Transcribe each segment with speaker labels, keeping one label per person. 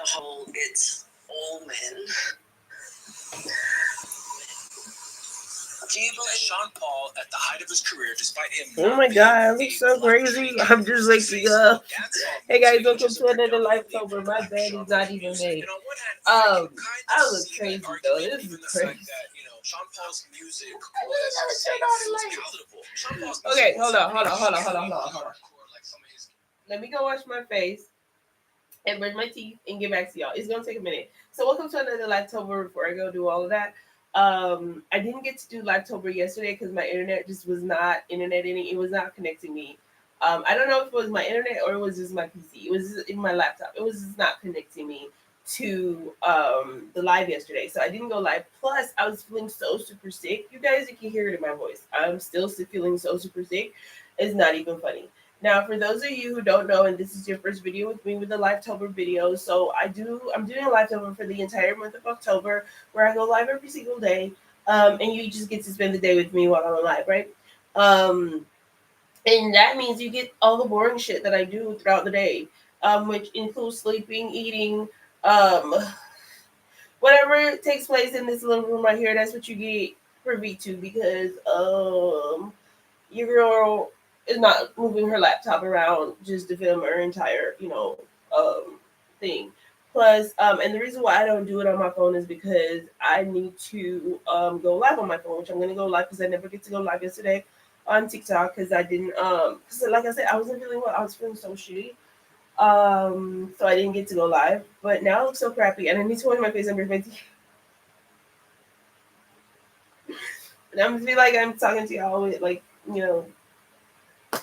Speaker 1: It's all men. Do you believe Sean Paul at the height of his career, despite him? Oh my God, I look so crazy. I'm just waking up. Hey guys, welcome to another Livetober. My bed is not even made. I look crazy though. This is crazy. Sean Paul's music was okay, hold on. Let me go wash my face and brush my teeth and get back to y'all. It's gonna take a minute. So welcome to another Livetober. Before I go do all of that, I didn't get to do Livetober yesterday because my internet just was not interneting. It was not connecting me. I don't know if it was my internet or it was just my PC. It was just in my laptop. It was just not connecting me to the live yesterday, so I didn't go live. Plus, I was feeling so super sick. You guys, you can hear it in my voice. I'm still feeling so super sick. It's not even funny. Now, for those of you who don't know, and this is your first video with me with the Livetober video, so I'm doing a Livetober for the entire month of October, where I go live every single day, and you just get to spend the day with me while I'm live, right? And that means you get all the boring shit that I do throughout the day, which includes sleeping, eating, um, whatever takes place in this little room right here. That's what you get privy to because your girl is not moving her laptop around just to film her entire, thing. Plus, and the reason why I don't do it on my phone is because I need to go live on my phone, which I'm gonna go live because I never get to go live yesterday on TikTok because I didn't because like I said, I wasn't feeling well. I was feeling so shitty. So I didn't get to go live. But now I look so crappy and I need to wash my face and brush my teeth. And I'm feel like I'm talking to y'all with like,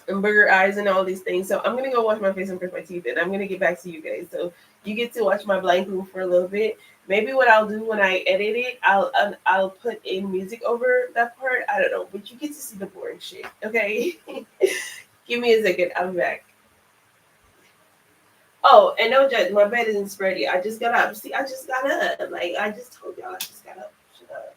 Speaker 1: and burger eyes and all these things. So I'm gonna go wash my face and brush my teeth, and I'm gonna get back to you guys. So you get to watch my blank room for a little bit. Maybe what I'll do when I edit it, I'll put in music over that part. I don't know, but you get to see the boring shit. Okay, give me a second. I'm back. Oh, and no judge, my bed isn't spready. I just got up. See, I just got up. Like I just told y'all, I just got up. Shut up.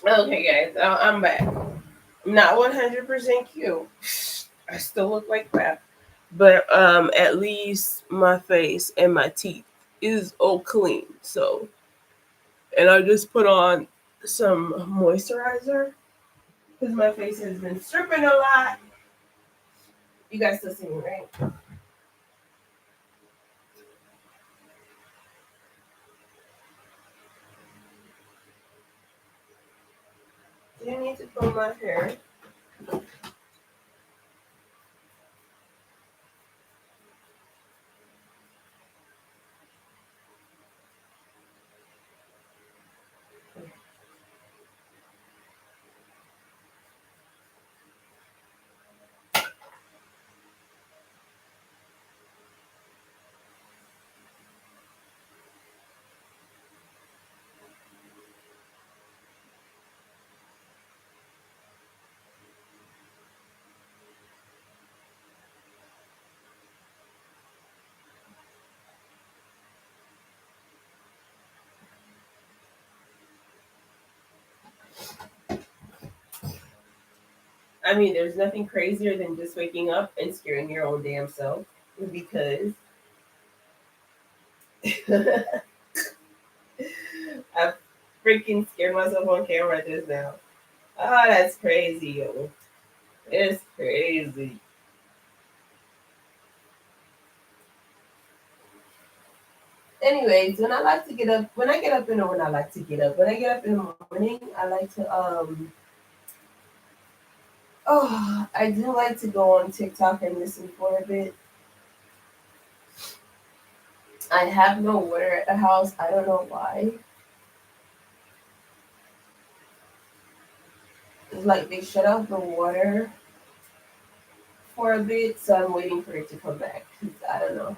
Speaker 1: Okay, guys, I'm back. Not 100% cute. I still look like crap, but at least my face and my teeth is all clean. So, and I just put on some moisturizer because my face has been stripping a lot. You guys still see me, right? Do you need to comb my hair? I mean, there's nothing crazier than just waking up and scaring your own damn self because I freaking scared myself on camera just now. Oh, that's crazy, yo. It's crazy. Anyways, when I like to get up, when I get up in the when I like to get up, when I get up in the morning, I like to Oh, I do like to go on TikTok and listen for a bit. I have no water at the house. I don't know why. It's like they shut off the water for a bit, so I'm waiting for it to come back. I don't know.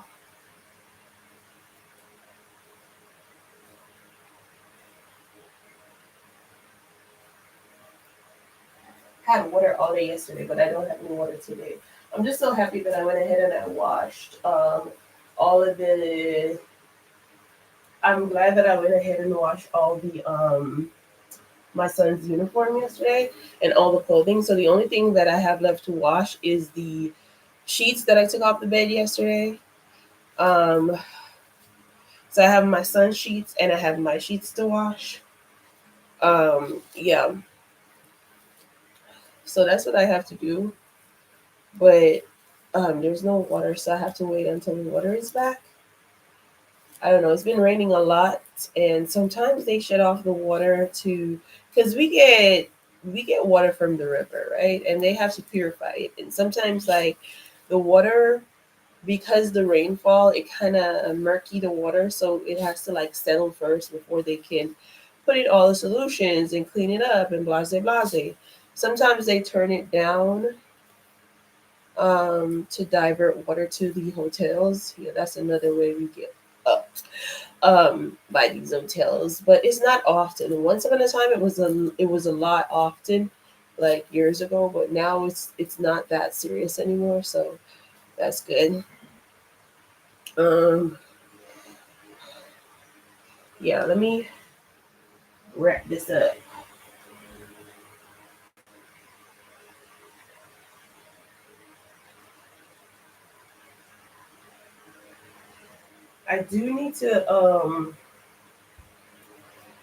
Speaker 1: Had water all day yesterday, but I don't have any water today. I'm just so happy that I went ahead and I washed all of the. I'm glad that I went ahead and washed all the my son's uniform yesterday and all the clothing. So the only thing that I have left to wash is the sheets that I took off the bed yesterday. Um, so I have my son's sheets and I have my sheets to wash. Yeah. So that's what I have to do. But there's no water, so I have to wait until the water is back. I don't know. It's been raining a lot, and sometimes they shut off the water to because we get water from the river, right? And they have to purify it, and sometimes like the water because the rainfall it kind of murky the water, so it has to like settle first before they can put in all the solutions and clean it up and blase blase. Sometimes they turn it down to divert water to the hotels. Yeah, that's another way we get up by these hotels, but it's not often. Once upon a time, it was a lot often, like years ago, but now it's not that serious anymore. So that's good. Um, yeah, let me wrap this up. I do need to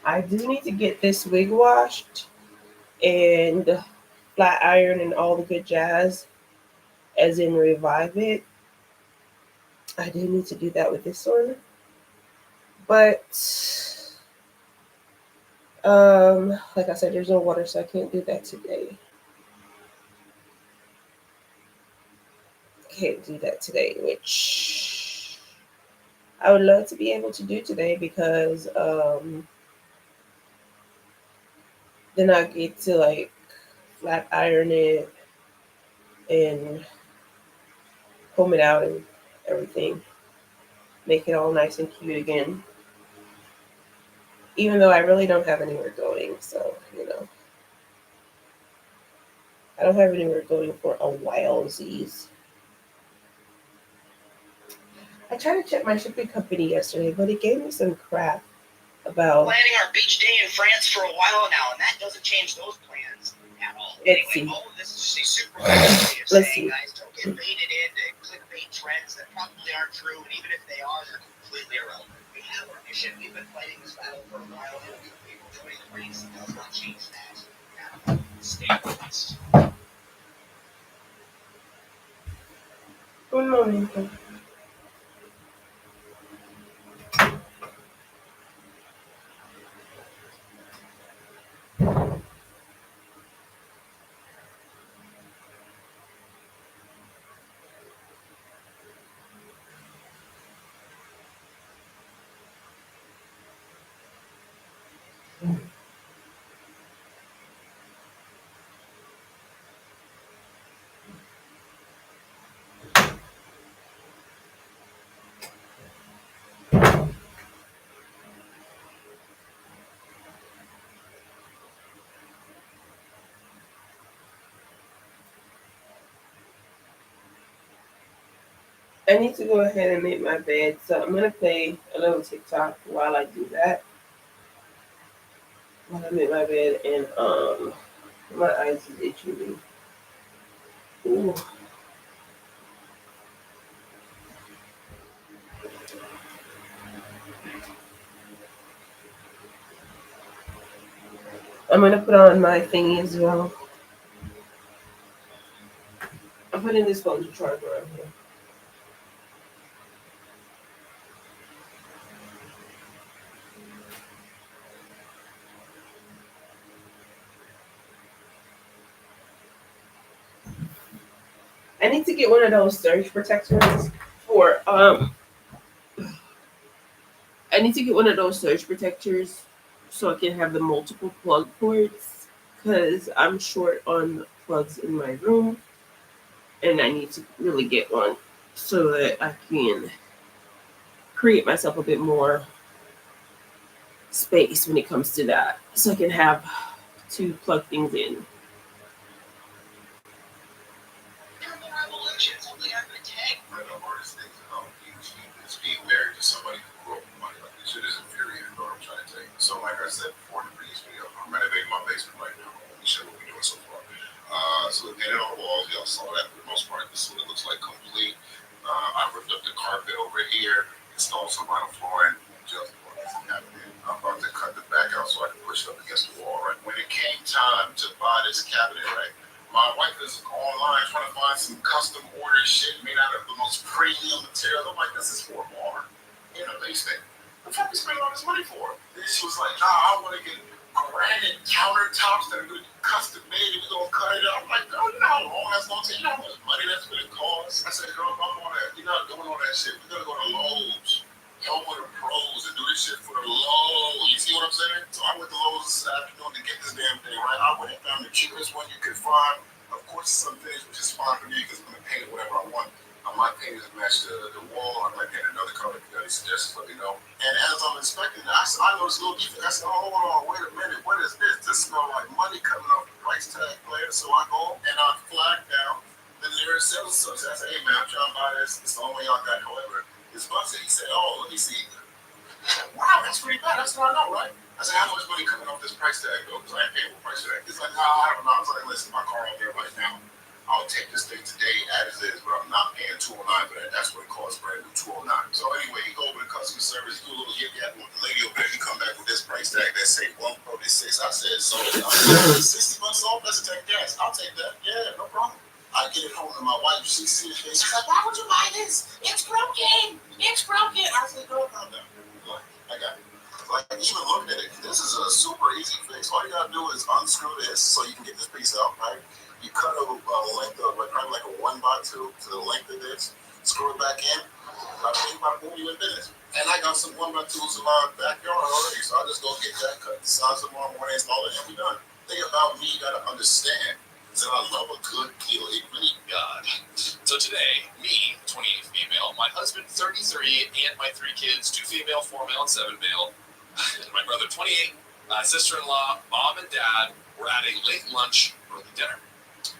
Speaker 1: I do need to get this wig washed and flat iron and all the good jazz, as in revive it. I do need to do that with this one. But like I said, there's no water, so I can't do that today. Can't do that today, which I would love to be able to do today because then I get to like flat iron it and comb it out and everything, make it all nice and cute again. Even though I really don't have anywhere going, so I don't have anywhere going for a while. Z's. I tried to check my shipping company yesterday, but it gave me some crap about planning our beach day in France for a while now, and that doesn't change those plans at all. Let's see. All of this is just a super Let's see. Guys, don't get baited into clickbait trends that probably aren't true, and even if they are, they're completely irrelevant. We have our mission. We've been fighting this battle for a while, and people joining the race does not change that. Now, stay focused. Un momento. I need to go ahead and make my bed, so I'm gonna play a little TikTok while I do that. While I make my bed, and my eyes is itching me. Ooh. I'm gonna put on my thingy as well. I'm putting this phone to charge around here. I need to get one of those surge protectors for I need to get one of those surge protectors so I can have the multiple plug ports because I'm short on plugs in my room and I need to really get one so that I can create myself a bit more space when it comes to that so I can have to plug things in.
Speaker 2: Being married to somebody who grew up with money. Like, this shit is infuriating, what I'm trying to tell you. So, like I said before in the previous video, I'm renovating my basement right now. Let me show you what we're doing so far. So, we painted all the walls. Y'all saw that for the most part. This is what it looks like complete. I ripped up the carpet over here, installed some vinyl flooring, just brought this cabinet. I'm about to cut the back out so I can push it up against the wall, right? When it came time to buy this cabinet, right? My wife is online trying to find some custom order shit made out of the most premium material. I'm like, this is for a bar in a basement. What the fuck we spending all this money for? Then she was like, nah, I want to get granite countertops that are good, custom made, and we're going to cut it out. I'm like, girl, you know how long that's going to take? You know how much money that's going to cost? I said, girl, I'm on that. You're not doing all that shit. We're going to go to Lowe's. Home of the pros and do this shit for the low. You see what I'm saying? So I went to Lowe's this afternoon to get this damn thing, right? I went and found the cheapest one you could find. Of course, it's unfinished, which is fine for me because I'm going to paint it whatever I want. I might paint it to match the wall. I might paint another color. If you got any suggestions, let me know. And as I'm inspecting it, I noticed a little defect. I said, oh, hold on, wait a minute. What is this? This smells like money coming off the price tag player. So I go and I flag down the nearest sales associate. I said, hey, man, I'm trying to buy this. It's the only way y'all got. However, this bus, he said, oh, let me see. Wow, that's pretty bad. That's what I know, right? I said, how much money coming off this price tag, though? Because I ain't paying for price tag. He's like, no, I don't know. I was like, listen, my car out there right now. I'll take this thing today as is, but I'm not paying $209 for that. That's what it costs, brand new $209. So anyway, he go over to customer service, do a little yip-yap with the lady over there. He come back with this price tag that say $146. I said, so $60 off? That's a take gas. I'll take that. Yeah, no problem. I get it home to my wife. She sees it. She's like, why would you buy this? It's broken. It's broken. I said, girl, calm down. I got it. Like, even looking at it, this is a super easy fix. All you gotta do is unscrew this so you can get this piece out, right? You cut a length of, probably like a 1x2 to the length of this, screw it back in, about boom, you in business. And I got some 1x2s in my backyard already, so I just go get that, cut the size tomorrow morning, install it, and we done. The thing about me, you gotta understand, is that I love a good deal. It really God.
Speaker 3: So today, me, 28 female, my husband, 33, and my 3 kids, 2 female, 4 male, and 7 male, and my brother, 28, sister-in-law, mom, and dad were at a late lunch, early dinner.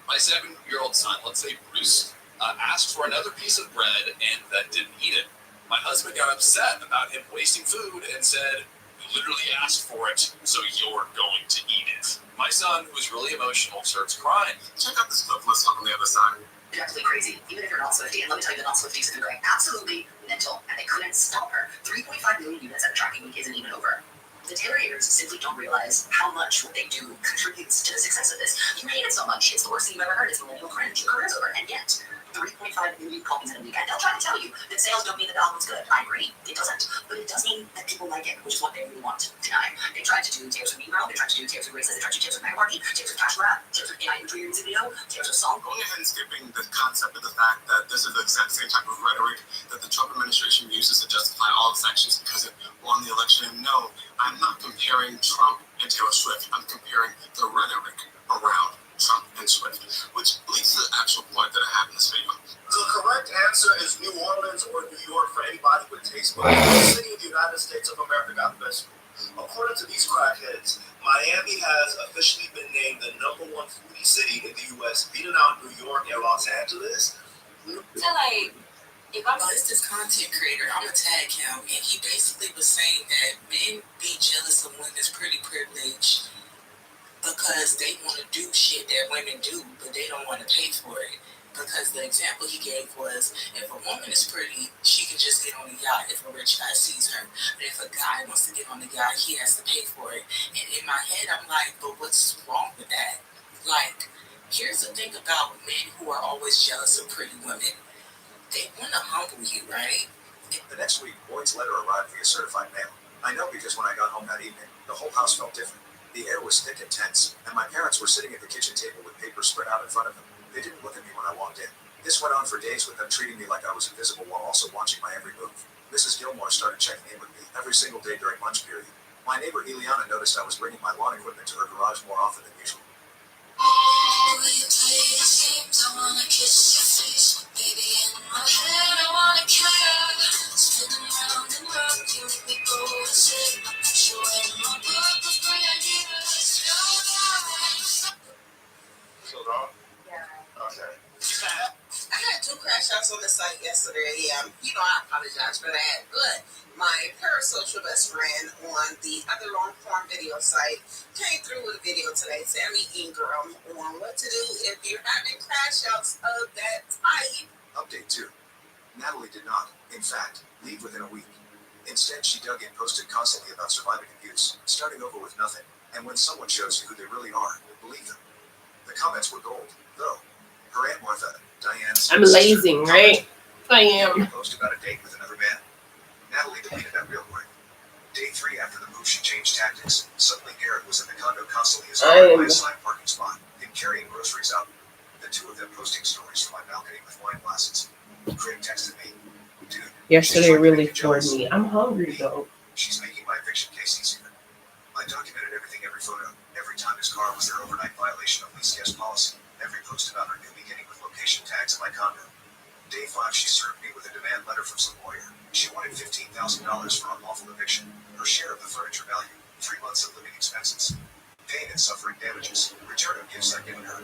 Speaker 3: My 7-year-old son, let's say Bruce, asked for another piece of bread and then didn't eat it. My husband got upset about him wasting food and said, "You literally asked for it, so you're going to eat it." My son, who was really emotional, starts crying.
Speaker 2: Check out this stuff. Let's talk on the other side.
Speaker 4: It's absolutely crazy, even if you're not Swiftie. And let me tell you, the not Swifties have been going absolutely mental, and they couldn't stop her. 3.5 million units at a tracking week isn't even over. The Taylor haters simply don't realize how much what they do contributes to the success of this. You hate it so much, it's the worst thing you've ever heard. It's millennial cringe. Your career's over, and yet 3.5 million copies in a week. And they'll try to tell you that sales don't mean that the album's good. I agree, it doesn't. But it does mean that people like it, which is what they really want to deny. They tried to do Taylor Swift Meanwhile, they tried to do Taylor Swift Races, they tried to do Taylor Swift Mega Party, Taylor Swift Cash Rap, Taylor Swift AI Imagery music video, Taylor Swift song.
Speaker 2: Going ahead and skipping the concept of the fact that this is the exact same type of rhetoric that the Trump administration uses to justify all its actions because it won the election. No, I'm not comparing Trump and Taylor Swift. I'm comparing the rhetoric around Trump and Swift, which leads to the actual point that I have in this video.
Speaker 5: The correct answer is New Orleans or New York for anybody with taste buds. The city of the United States of America got the best food. According to these crackheads, Miami has officially been named the #1 foodie city in the U.S., beating out New York and Los Angeles.
Speaker 6: So like, if I'm this content creator, I'm gonna tag him, and he basically was saying that men be jealous of women's pretty privilege because they want to do shit that women do, but they don't want to pay for it. Because the example he gave was, if a woman is pretty, she can just get on the yacht if a rich guy sees her. But if a guy wants to get on the yacht, he has to pay for it. And in my head, I'm like, but what's wrong with that? Like, here's the thing about men who are always jealous of pretty women. They want to humble you, right?
Speaker 7: The next week, Boyd's letter arrived via certified mail. I know because when I got home that evening, the whole house felt different. The air was thick and tense, and my parents were sitting at the kitchen table with papers spread out in front of them. They didn't look at me when I walked in. This went on for days with them treating me like I was invisible while also watching my every move. Mrs. Gilmore started checking in with me every single day during lunch period. My neighbor Eliana noticed I was bringing my lawn equipment to her garage more often than usual.
Speaker 2: So, dog?
Speaker 4: Yeah.
Speaker 2: Okay.
Speaker 6: I had 2 crash outs on the site yesterday. I apologize for that. But my parasocial best friend on the other long form video site came through with a video today, Sammy Ingram, on what to do if you're having crash outs of that type.
Speaker 7: Update 2. Natalie did not, in fact, leave within a week. Instead, she dug in, posted constantly about surviving abuse, starting over with nothing. And when someone shows you who they really are, believe them. The comments were gold, though. Her Aunt Martha, Diane's
Speaker 1: I'm lazy, right? I am.
Speaker 7: Post about a date with another man. Natalie deleted that real quick. Day 3 after the move, she changed tactics. Suddenly, Garrett was in the condo constantly escorted by a assigned parking spot and carrying groceries up. The 2 of them posting stories from my balcony with wine glasses. Craig texted me, dude.
Speaker 1: Yesterday really floored me. I'm hungry though.
Speaker 7: She's making my eviction case easier. I documented everything, every photo, every time his car was their overnight violation of lease guest policy, every post about her new beginning with location tags at my condo. Day 5, she served me with a demand letter from some lawyer. She wanted $15,000 for unlawful eviction, her share of the furniture value, 3 months of living expenses, pain and suffering damages, return of gifts I'd given her.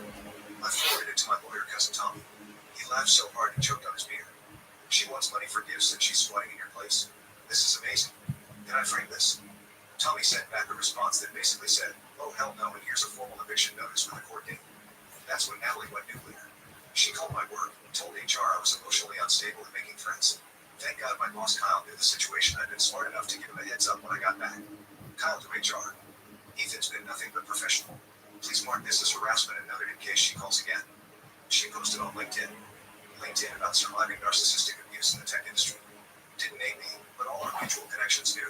Speaker 7: I forwarded it to my lawyer cousin Tommy. He laughed so hard he choked on his beer. She wants money for gifts and she's squatting in your place. This is amazing. Can I frame this? Tommy sent back a response that basically said, oh hell no, and here's a formal eviction notice with a court date. That's when Natalie went nuclear. She called my work, told HR I was emotionally unstable and making threats. Thank God my boss Kyle knew the situation. I'd been smart enough to give him a heads up when I got back. Kyle to HR. Ethan's been nothing but professional. Please mark this as harassment and note it in case she calls again. She posted on LinkedIn about surviving narcissistic abuse in the tech industry. Didn't name me, but all our mutual connections knew.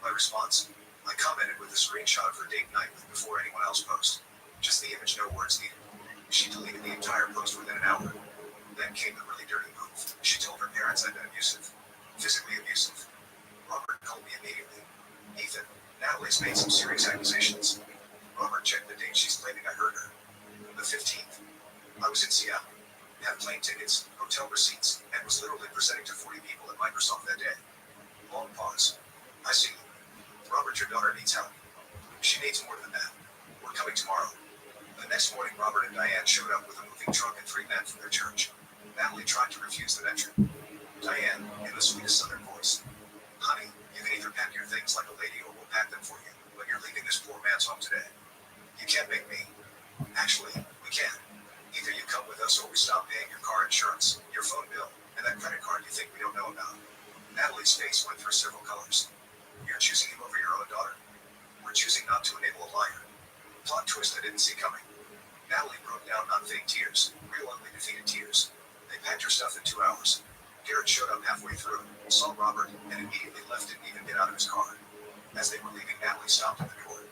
Speaker 7: My response? I commented with a screenshot of her date night with before anyone else post. Just the image, no words needed. She deleted the entire post within an hour. Then came the really dirty move. She told her parents I'd been abusive. Physically abusive. Robert called me immediately. Ethan, Natalie's made some serious accusations. Robert checked the date she's claiming I heard her. The 15th. I was in Seattle. Had plane tickets, hotel receipts, and was literally presenting to 40 people at Microsoft that day. Long pause. I see. Robert, your daughter needs help. She needs more than that. We're coming tomorrow. The next morning, Robert and Diane showed up with a moving truck and 3 men from their church. Natalie tried to refuse them entry. Diane, in the sweetest southern voice. Honey, you can either pack your things like a lady or we'll pack them for you, but you're leaving this poor man's home today. You can't make me. Actually, we can. Either you come with us or we stop paying your car insurance, your phone bill, and that credit card you think we don't know about. Natalie's face went through several colors. You're choosing him over your own daughter. We're choosing not to enable a liar. Plot twist I didn't see coming. Natalie broke down, not fake tears, real ugly defeated tears. They packed her stuff in 2 hours. Garrett showed up halfway through, saw Robert, and immediately left, didn't even get out of his car. As they were leaving, Natalie stopped at the door.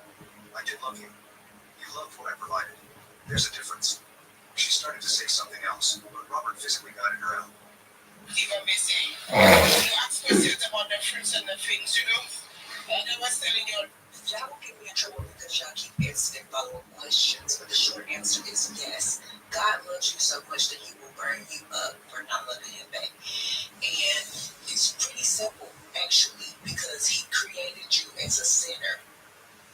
Speaker 7: I did love you. You loved what I provided. There's a difference. She started to say something else, but Robert physically guided her out.
Speaker 6: Keep on missing. You ask questions about the fruits and the things, And I was telling you, y'all don't get me in trouble because y'all keep asking follow-up questions, but the short answer is yes. God loves you so much that he will burn you up for not loving him back. And it's pretty simple, actually, because he created you as a sinner.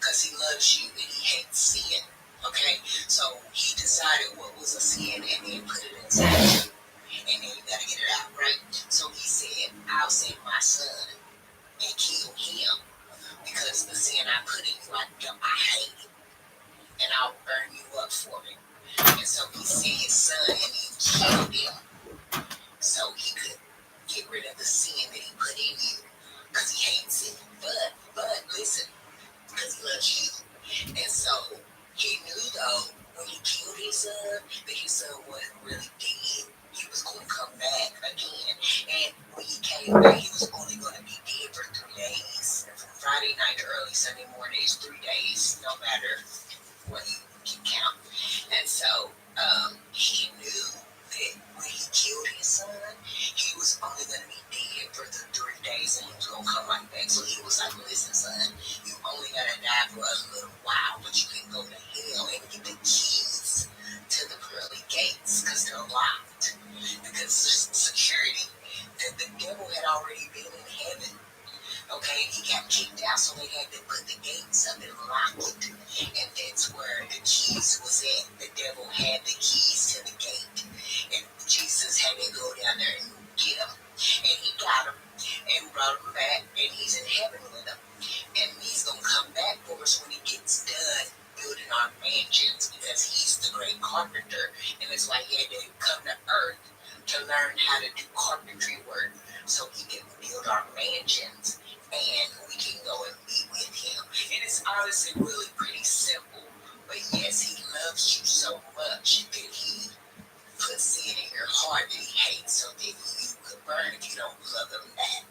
Speaker 6: Because he loves you and he hates sin. Okay? So he decided what was a sin and then put it inside you. And then you gotta get it out, right? So he said, I'll send my son and kill him. Because the sin I put in you, I hate it. And I'll burn you up for it. And so he sent his son and he killed him. So he could get rid of the sin that he put in you. Because he hates it. But listen, because he loves you. And so he knew though, when he killed his son, that his son wasn't really dead. He was going to come back again. And when he came back, he was only going to be dead for 3 days. From Friday night to early Sunday morning is 3 days, no matter what you can count. And so he knew
Speaker 4: that when he killed his son, he was only going to be dead for the 3 days and he was going to come right back. So he was like, listen, son, you only got to die for a little while, but you can go to hell and get the keys to the pearly gates because they're locked. Because security, that the devil had already been in heaven. Okay, he got kicked out, so they had to put the gates up and lock it. And that's where the keys was at. The devil had the keys to the gate. And Jesus had to go down there and get them. And he got them and brought them back, and he's in heaven with them. And he's going to come back for us when he gets done building our mansions, because he's the great carpenter. And it's like he had to come to earth to learn how to do carpentry work so he can build our mansions. And we can go and be with him. And it's honestly really pretty simple. But yes, he loves you so much that he puts sin in your heart that he hates so that you could burn if you don't love him back.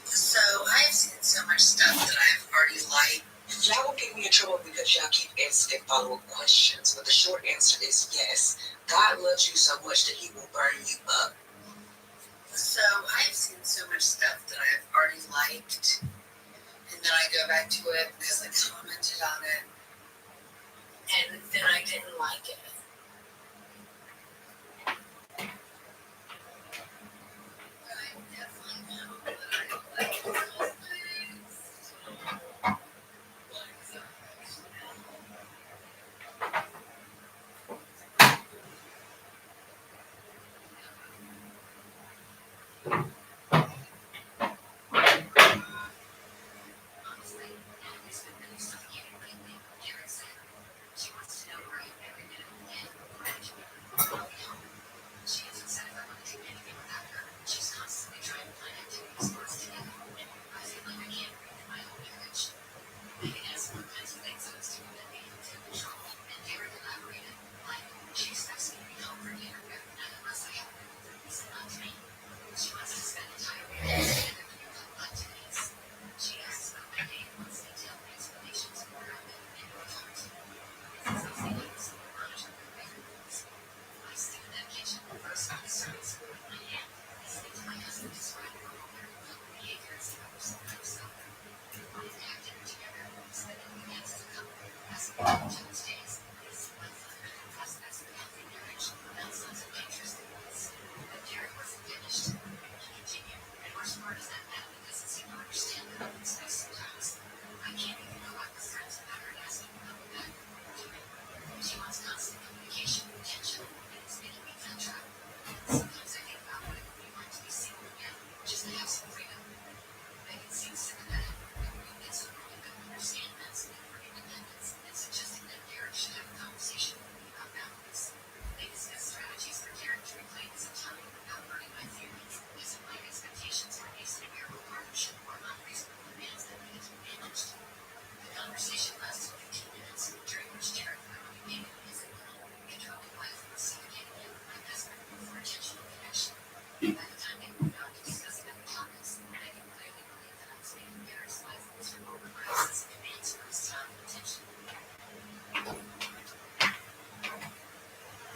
Speaker 4: So I've seen so much stuff that I've already liked. Y'all will get me in trouble because y'all keep asking follow-up questions. But the short answer is yes. God loves you so much that he will burn you up. So I've seen so much stuff that I've already liked, and then I go back to it because I commented on it, and then I didn't like it. I definitely know that I like those things.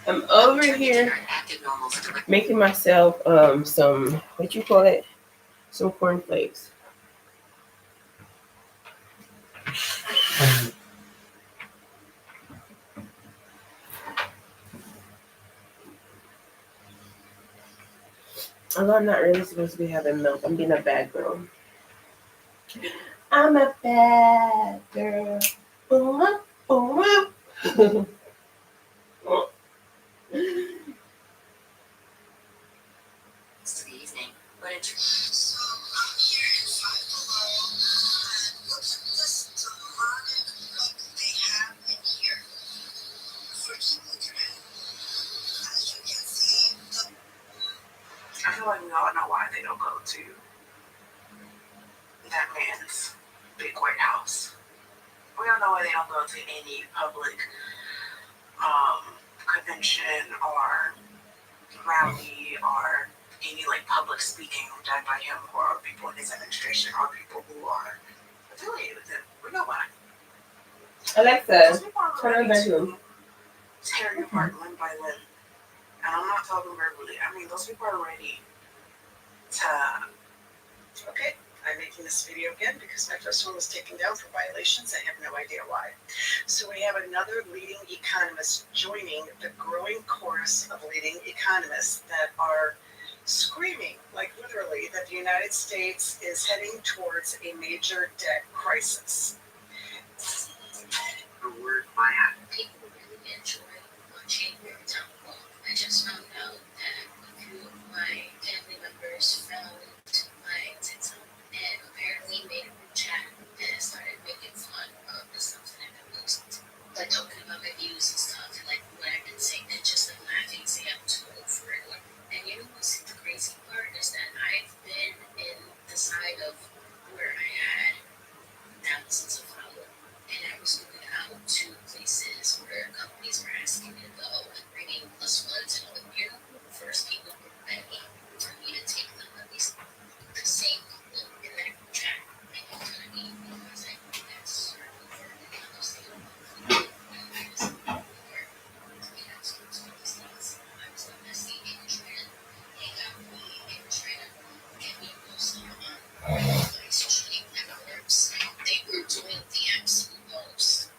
Speaker 1: I'm over here making myself some, what you call it, some cornflakes. Although I'm not really supposed to be having milk, I'm being a bad girl. I'm a bad girl. Ooh, ooh.
Speaker 4: It's the evening, but it's
Speaker 5: So I'm here inside below. Look at this demonic look they have in here. So keep looking at it. As you can see, I feel like we all know why they don't go to that man's big White House. We all know why they don't go to any public convention or rally or any like public speaking done by him or people in his administration or people who are affiliated with him. We know why.
Speaker 1: Alexa, turn on the bedroom.
Speaker 6: tear you apart limb by limb. And I'm not talking verbally. I mean, those people are ready to. Okay, I'm making this video again because my first one was taken down for violations. I have no idea why. So we have another leading economist joining the growing chorus of leading economists that are screaming, like literally, that the United States is heading towards a major debt crisis.
Speaker 4: A word by people really enjoy watching your temple. I just found out that a few of my family members found my TikTok and apparently made a group chat and started making fun of the stuff that I've been posting. Like talking about my views and stuff, like what I've been saying, and just like laughing, saying I'm too old for it. And you know what's the crazy part is that I've been in the side of where I had thousands of followers, and I was going out to places where companies were asking me to go, bringing plus ones and all. You're the first people who were begging for me to take them, at least the same people in that group chat. And you know what I mean? Because I think that's sort of over and the other thing. I was over, you know, so these things. I was like, that's the trying to hang out with me and trying to get me posted on my social media networks. They were doing the absolute most.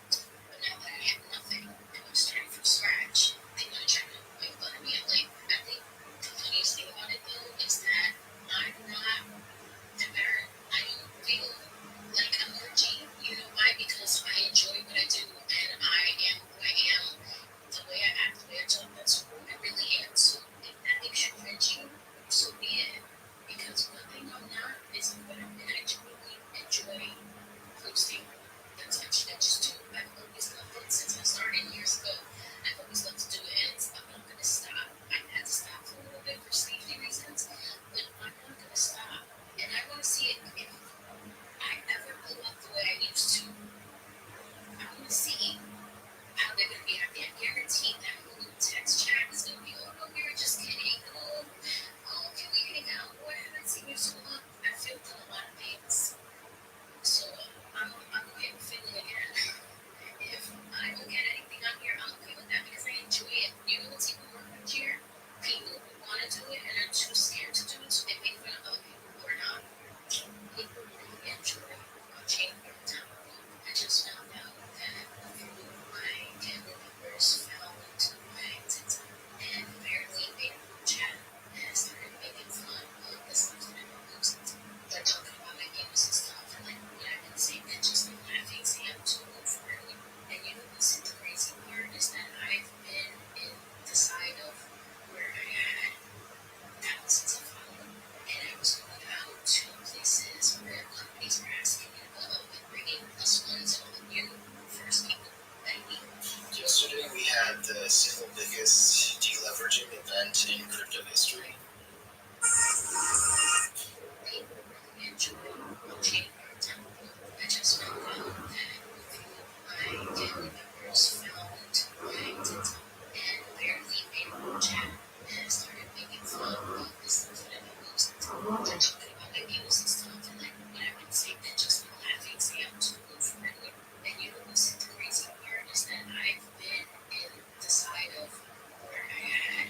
Speaker 4: But now that I have nothing and I'm starting from scratch, they want to try to make fun of me. And like, I think the funniest thing about it though is that I'm not embarrassed. I don't feel like I'm cringy. You know why? Because I enjoy what I do and I am who I am. The way I act, the way I talk, that's who I really am. So if that makes you cringy, so be it. Because one thing I'm not is I'm better and I truly enjoy posting. That's actually I just do. I've always loved it since I started years ago. I've always loved to do it, and I'm not gonna stop. I had to stop for a little bit for safety reasons, but I'm not gonna stop. And I want to see it if I ever blow up the way I used to. I want to see how they're gonna be happy. I guarantee that little text chat is gonna be, oh no, we were just kidding. Oh, can we hang out? Oh, I haven't seen you so long. I feel a lot of things. So I'm okay with feeling again. If I don't get anything on here, I'm okay with that because I enjoy it. You know what's even more cringier? People who want to do it and are too scared to do it, so they make fun of other people who are not. People really enjoy watching your temple. I just found out that a few of my family members found my TikTok and apparently made a group chat and started making fun of the stuff that I've been posting. Like talking about my views and stuff and like what I've been saying and just like laughing, saying I'm too old for it. And you know what's the crazy part is that I've been in the side of where I had thousands of followers, and I was going out to places where companies were asking me to go and bringing plus ones and all of you first people that we.
Speaker 5: Yesterday we had the single biggest deleveraging event in crypto history.
Speaker 4: People really enjoy watching your temple. I just found out that a few of my family members found my TikTok and apparently made a group chat and started making fun of the stuff that I've been posting. They're talking about my views and stuff and like what I've been saying and just like laughing, saying I'm too old for it. And you know what's the crazy part is that I've been in the side of where I had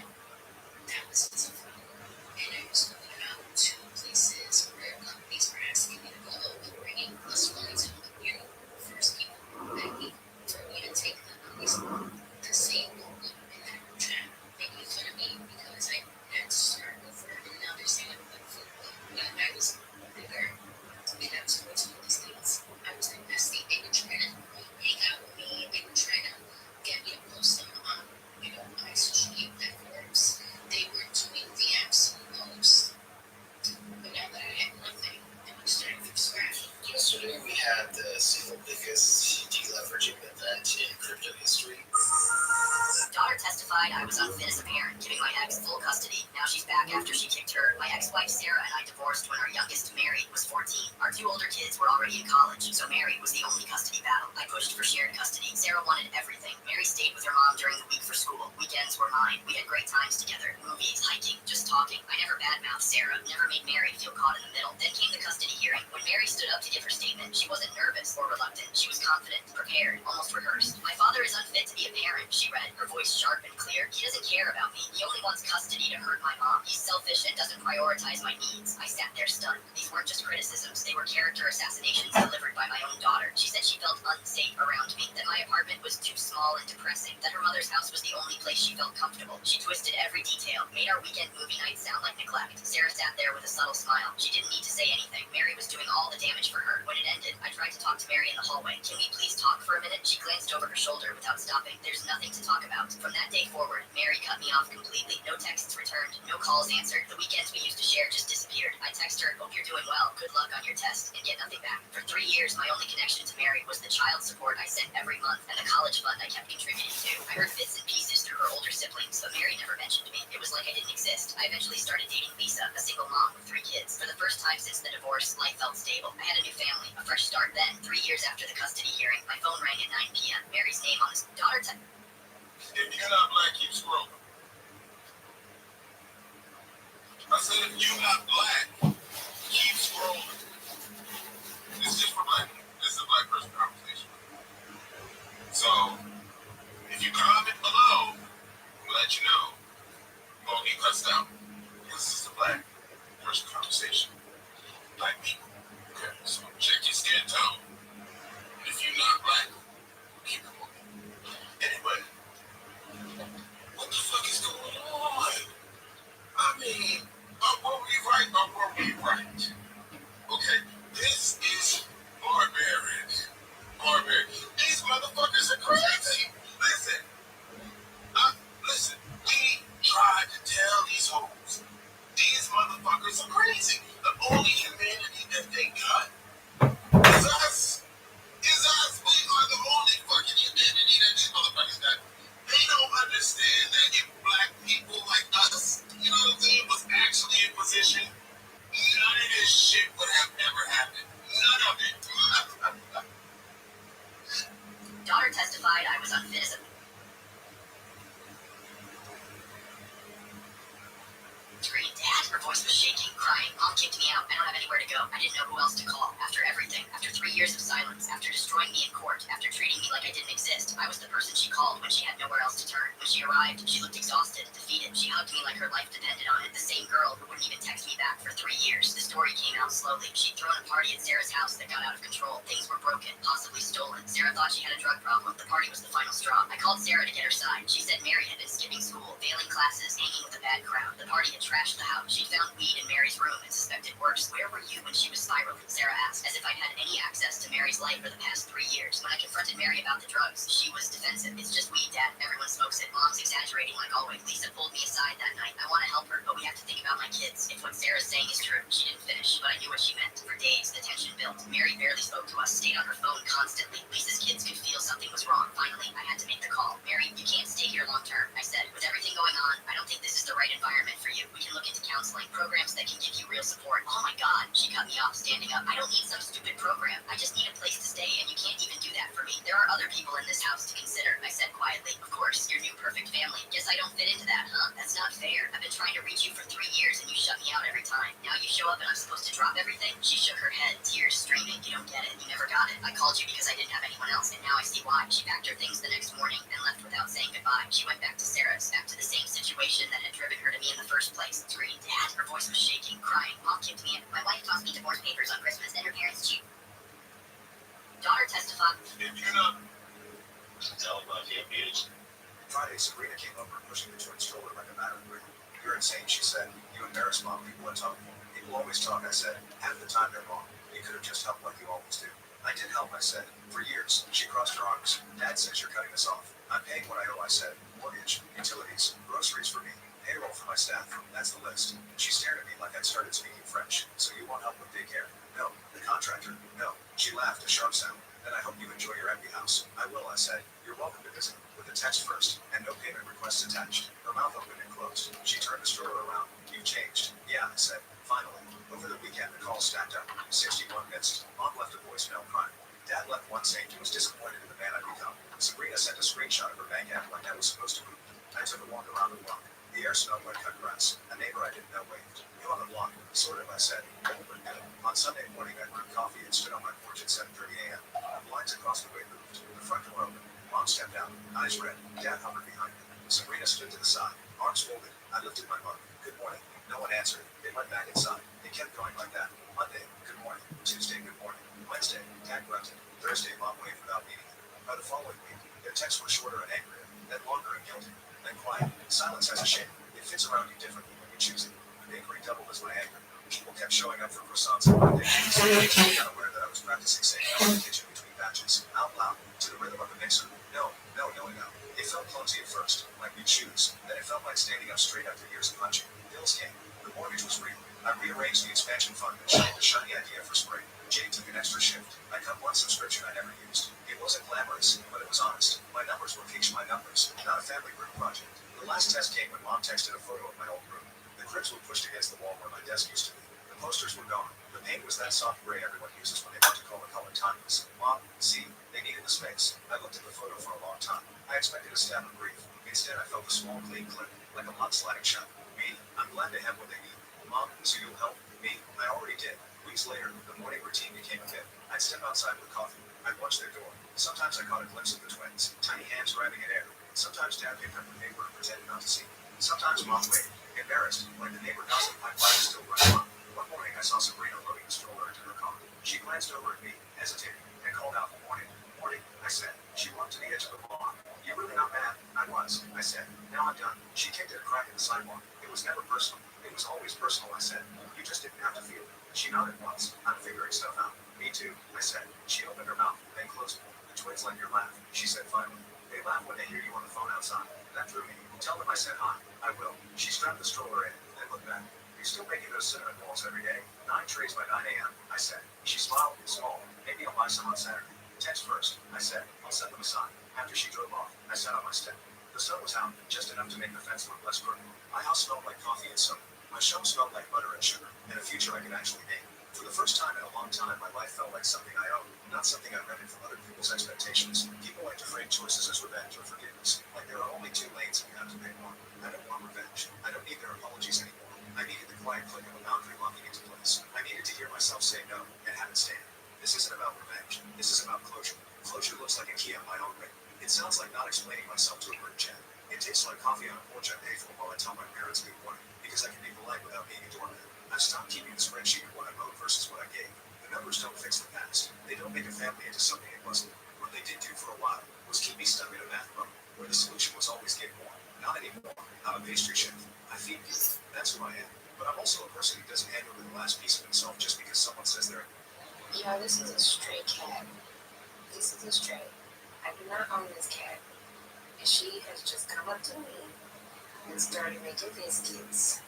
Speaker 4: thousands of followers, and I was going out to places where companies were asking me to go and bringing plus ones and all of you first people that we for me to take them, at least the same people in that group chat making fun of me because I had to start over, and now they're saying I'm like football. When I was bigger and I was posting all these things, I was their bestie. They were trying to hang out with me. They were trying to get me to post them on, you know, my social media platforms. They were doing the absolute most. But now that I have nothing, and I'm starting from scratch.
Speaker 5: Yesterday we had the single biggest deleveraging event in crypto history.
Speaker 4: Daughter testified I was unfit as a parent, giving my ex full custody. Now she's back after she kicked her. My ex-wife Sarah and I divorced when our youngest, Mary, was 14. Our two older kids were already in college, so Mary was the only custody battle. I pushed for shared custody. Sarah wanted everything. Mary stayed with her mom during the week for school. Weekends were mine. We had great times together. Movies, hiking, just talking. I never badmouthed Sarah, never made Mary feel caught in the middle. Then came the custody hearing. When When Mary stood up to give her statement, she wasn't nervous or reluctant. She was confident, prepared, almost rehearsed. My father is unfit to be a parent, she read, her voice sharp and clear. He doesn't care about me. He only wants custody to hurt my mom. He's selfish and doesn't prioritize my needs. I sat there stunned. These weren't just criticisms. They were character assassinations delivered by my own daughter. She said she felt unsafe around me, that my apartment was too small and depressing, that her mother's house was the only place she felt comfortable. She twisted every detail, made our weekend movie night sound like neglect. Sarah sat there with a subtle smile. She didn't need to say anything. Mary was doing all the damage for her. When it ended, I tried to talk to Mary in the hallway. Can we please talk for a minute? She glanced over her shoulder without stopping. There's nothing to talk about. From that day forward, Mary cut me off completely. No texts returned, no calls answered. The weekends we used to share just disappeared. I text her, hope you're doing well, good luck on your test, and get nothing back. For 3 years, my only connection to Mary was the child support I sent every month and the college fund I kept contributing to. I heard bits and pieces through her older siblings, but Mary never mentioned me. It was like I didn't exist. I eventually started dating Lisa, a single mom with 3 kids. For the first time since the divorce, life felt stable. I had a new family, a fresh start. Then, 3 years after the custody hearing, my phone rang at 9 p.m. Mary's name on his daughter.
Speaker 2: If you're not black, keep scrolling. I said, if you're not black, keep scrolling. This is just for black people. This is a black person conversation. So, if you comment below, we'll let you know. You won't get cussed out. This is a black person conversation. Black people. Okay, so check your skin tone. And if you're not black, keep it moving. Anyway, what the fuck is going on? I mean, were we right or were we right? Okay, this is barbaric. Barbaric. These motherfuckers are crazy. Listen, we tried to tell these hoes. These motherfuckers are crazy. The only humanity that they got is us. Is us. We are the only fucking humanity that these motherfuckers got. They don't understand that if black people like us, you know what I'm saying, was actually in position, none of this shit would have ever happened. None of it.
Speaker 4: Daughter testified I was unfit as a screamed, Dad! Her voice was shaking, crying. Mom kicked me out. I don't have anywhere to go. I didn't know who else to call. After everything, after 3 years of silence, after destroying me in court, after treating me like I didn't exist, I was the person she called when she had nowhere else to turn. When she arrived, she looked exhausted, defeated. She hugged me like her life depended on it. The same girl who wouldn't even text me back for 3 years. The story came out slowly. She'd thrown a party at Sarah's house that got out of control. Things were broken, possibly stolen. Sarah thought she had a drug problem. The party was the final straw. I called Sarah to get her side. She said Mary had been skipping school, failing classes, hanging with a bad crowd. The party had trashed the house. She'd found weed in Mary's room and suspected worse. Where were you when she was spiraling? Sarah asked, as if I'd had any access to Mary's life for the past 3 years. When I confronted Mary about the drugs, she was defensive. It's just weed, Dad. Everyone smokes it. Mom's exaggerating like always. Lisa pulled me aside that night. I want to help her, but we have to think about my kids. If what Sarah's saying is true, she didn't finish, but I knew what she meant. For days, the tension built. Mary barely spoke to us, stayed on her phone constantly. Lisa's kids could feel something was wrong. Finally, I had to make the call. Mary, you can't stay here long term. I said, with everything going on, I don't think this is the right environment for you. We can look into counseling, programs that can give you real support. Oh my God, she cut me off, standing up. I don't need some stupid program. I just need a place to stay, and you can't even do that for me. There are other people in this house to consider, I said quietly. Of course, your new perfect family. Guess I don't fit into that, huh? That's not fair. I've been trying to reach you for 3 years, and you shut me out every time. Now you show up and I'm supposed to drop everything? She shook her head, tears streaming. You don't get it. You never got it. I called you because I didn't have anyone else, and now I see why. She packed her things the next morning and left without saying goodbye. She went back to Sarah's, back to the same situation that had driven her to me in the first place. Screamed, Dad. Her voice was shaking, crying. Mom kicked me in. My wife tossed me divorce papers on Christmas, then her parents cheated. Daughter testified.
Speaker 2: If you're not
Speaker 5: Tell about the abuse.
Speaker 7: Friday, Sabrina came over pushing the twin stroller like a battering ram. You're insane, she said. You embarrass mom. People are talking. People always talk, I said. Half the time they're wrong. You could have just helped like you always do. I did help, I said. For years. She crossed her arms. Dad says you're cutting us off. I'm paying what I owe, I said. Mortgage, utilities, groceries for me, payroll for my staff. That's the list. She stared at me like I'd started speaking French. So you won't help with big hair? No. The contractor? No. She laughed, a sharp sound. Then I hope you enjoy your empty house. I will, I said. You're welcome to visit. With a text first, and no payment requests attached. Her mouth opened and closed. She turned the stroller around. You've changed. Yeah, I said. Finally. Over the weekend, the calls stacked up. 61 missed. Mom left a voicemail crying. Dad left one saying he was disappointed in the man I'd become. Sabrina sent a screenshot of her bank app like I was supposed to be. I took a walk around the block. The The air smelled like cut grass. A neighbor I didn't know waved. You on the block? Sort of, I said. Cold but good. On Sunday morning, I brewed coffee and stood on my porch at 7:30 a.m. Blinds across the way moved. The front door opened. Mom stepped out, eyes red. Dad hovered behind me. Sabrina stood to the side, arms folded. I lifted my mug. Good morning. No one answered. They went back inside. It kept going like that. Monday, good morning. Tuesday, good morning. Wednesday, Dad grunted. Thursday, Mom waved without meaning it. By the following week, their texts were shorter and angrier, then longer and guilty, then quiet. Silence has a shape. It fits around you differently when you choose it. The bakery doubled as my anger. People kept showing up for croissants on Monday. I got aware that I was practicing saying no in the kitchen between batches, out loud, to the rhythm of the mixer. No, no, no, no. It felt clumsy at first, like new shoes. Then it felt like standing up straight after years of hunching. Bills came. The mortgage was real. I rearranged the expansion fund and shoved a shiny idea for spring. Jay took an extra shift. I cut one subscription I never used. It wasn't glamorous, but it was honest. My numbers were Peach My Numbers, not a family group project. The last test came when Mom texted a photo of my old room. The cribs were pushed against the wall where my desk used to be. The posters were gone. The paint was that soft gray everyone uses when they want to call the color timeless. Mom, see, they needed the space. I looked at the photo for a long time. I expected a stab of grief. Instead, I felt a small, clean clip, like a mud sliding shut. Me, I'm glad they have what they need. Mom, so you'll help me? I already did. Weeks later, the morning routine became a bit. I'd step outside with coffee. I'd watch their door. Sometimes I caught a glimpse of the twins, tiny hands grabbing at air. Sometimes Dad picked up the paper and pretended not to see me. Sometimes Mom waved, embarrassed, like the neighbor gossip pipeline was still running on. One morning, I saw Sabrina loading the stroller into her car. She glanced over at me, hesitating, and called out, "Morning, morning," I said. She walked to the edge of the lawn. "You really not mad?" I was, I said. "Now I'm done." She kicked at a crack in the sidewalk. It was never personal. It was always personal, I said. You just didn't have to feel it. She nodded once. I'm figuring stuff out. Me too, I said. She opened her mouth, then closed it. The twins like your laugh, she said finally. They laugh when they hear you on the phone outside. That threw me. Tell them I said hi. I will. She strapped the stroller in, then looked back. You still making those cinnamon rolls every day? 9 trays by 9 a.m., I said. She smiled, small. Maybe I'll buy some on Saturday. Text first, I said. I'll set them aside. After she drove off, I sat on my step. The sun was out, just enough to make the fence look less crooked. My house smelled like coffee and soap. My shelf smelled like butter and sugar, and a future I could actually name. For the first time in a long time, my life felt like something I owned, not something I rented from other people's expectations. People like to frame choices as revenge or forgiveness, like there are only 2 lanes and you have to pick one. I don't want revenge. I don't need their apologies anymore. I needed the quiet click of a boundary locking into place. I needed to hear myself say no, and have it stand. This isn't about revenge. This is about closure. Closure looks like a key on my own ring. It sounds like not explaining myself to a group chat. It tastes like coffee on a porch I pay for while I tell my parents good morning, because I can be polite without being a doormat. I've stopped keeping the spreadsheet of what I wrote versus what I gave. The numbers don't fix the past. They don't make a family into something it wasn't. What they did do for a while was keep me stuck in a math boat, where the solution was always get more. Not anymore. I'm a pastry chef. I feed people. That's who I am. But I'm also a person who doesn't handle the last piece of himself just because someone says they're...
Speaker 8: Yeah, this is a stray cat. This is a stray. I do not own this cat. And she has just come up to me and started making biscuits.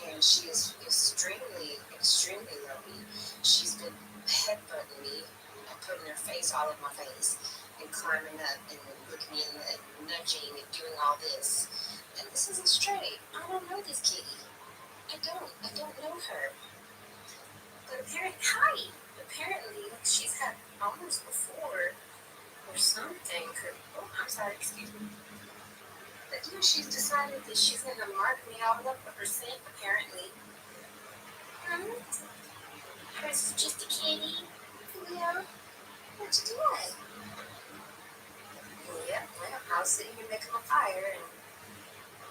Speaker 8: And she is extremely, extremely lovely. She's been headbutting me and putting her face all in my face and climbing up and looking in and nudging and doing all this. And this is a stray. I don't know this kitty. I don't know her. But apparently she's had owners before or something. Oh, I'm sorry, excuse me. But yeah, she's decided that she's going to mark me all up with her scent, apparently. Hers is just a kitty. Yeah. What you doing? Yeah, well, I was sitting here making a fire, and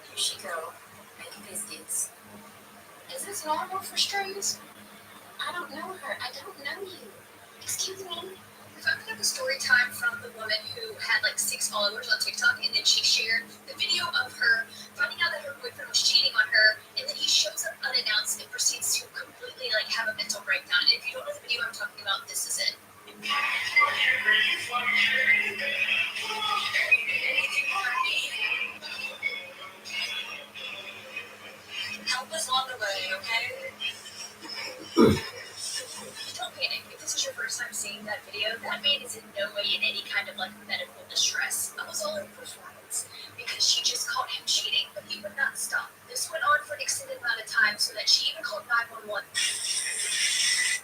Speaker 8: here she go, making biscuits. Is this normal for strays? I don't know her. I don't know you. Excuse me.
Speaker 9: So I put up a story time from the woman who had like 6 followers on TikTok, and then she shared the video of her finding out that her boyfriend was cheating on her, and then he shows up unannounced and proceeds to completely like have a mental breakdown. And if you don't know the video I'm talking about, this is it. Help us along the way, okay? Don't panic. If this is your first time seeing that video, that man is in no way in any kind of like medical distress. I was all in performance because she just caught him cheating, but he would not stop. This went on for an extended amount of time so that she even called 911.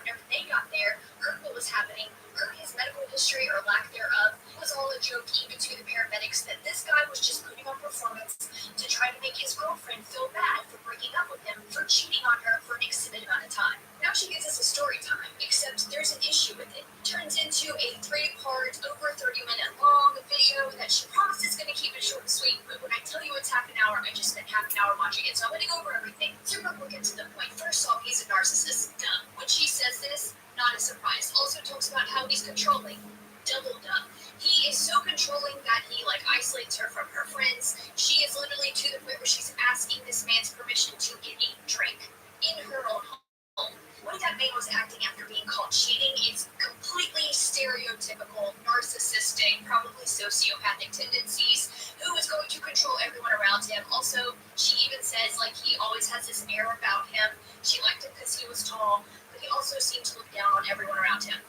Speaker 9: Whenever they got there, heard what was happening, heard his medical history or lack thereof, was all a joke even to the paramedics that this guy was just putting on performance to try to make his girlfriend feel bad for breaking up with him for cheating on her for an extended amount of time. Now she gives us a story time, except there's an issue with it. Turns into a 3-part, over 30-minute long video that she promises is going to keep it short and sweet, but when I tell you it's half an hour, I just spent half an hour watching it, so I'm going to go over everything. Super quick and to the point. First off, he's a narcissist. Duh. When she says this, not a surprise. Also talks about how he's controlling. Double duh. He is so controlling that he isolates her from her friends. She is literally to the point where she's asking this man's permission to get a drink in her own home. The way that man was acting after being caught cheating is completely stereotypical, narcissistic, probably sociopathic tendencies, who is going to control everyone around him. Also, she even says he always has this air about him. She liked him because he was tall, but he also seemed to look down on everyone around him.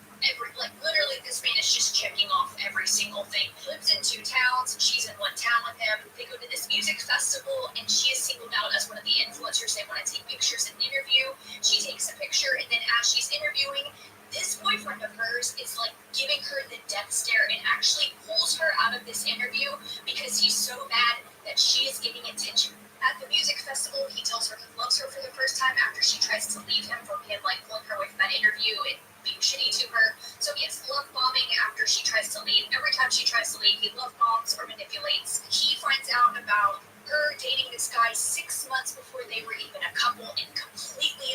Speaker 9: Literally, this man is just checking off every single thing. He lives in 2 towns. She's in 1 town with him. They go to this music festival, and she is singled out as one of the influencers. They want to take pictures and interview. She takes a picture, and then as she's interviewing, this boyfriend of hers is giving her the death stare and actually pulls her out of this interview because he's so mad that she is getting attention. At the music festival, he tells her he loves her for the first time after she tries to leave him from him, pulling her away from that interview and being shitty to her. So yes, love bombing after she tries to leave. Every time she tries to leave, he love bombs or manipulates. He finds out about her dating this guy 6 months before they were even a couple and completely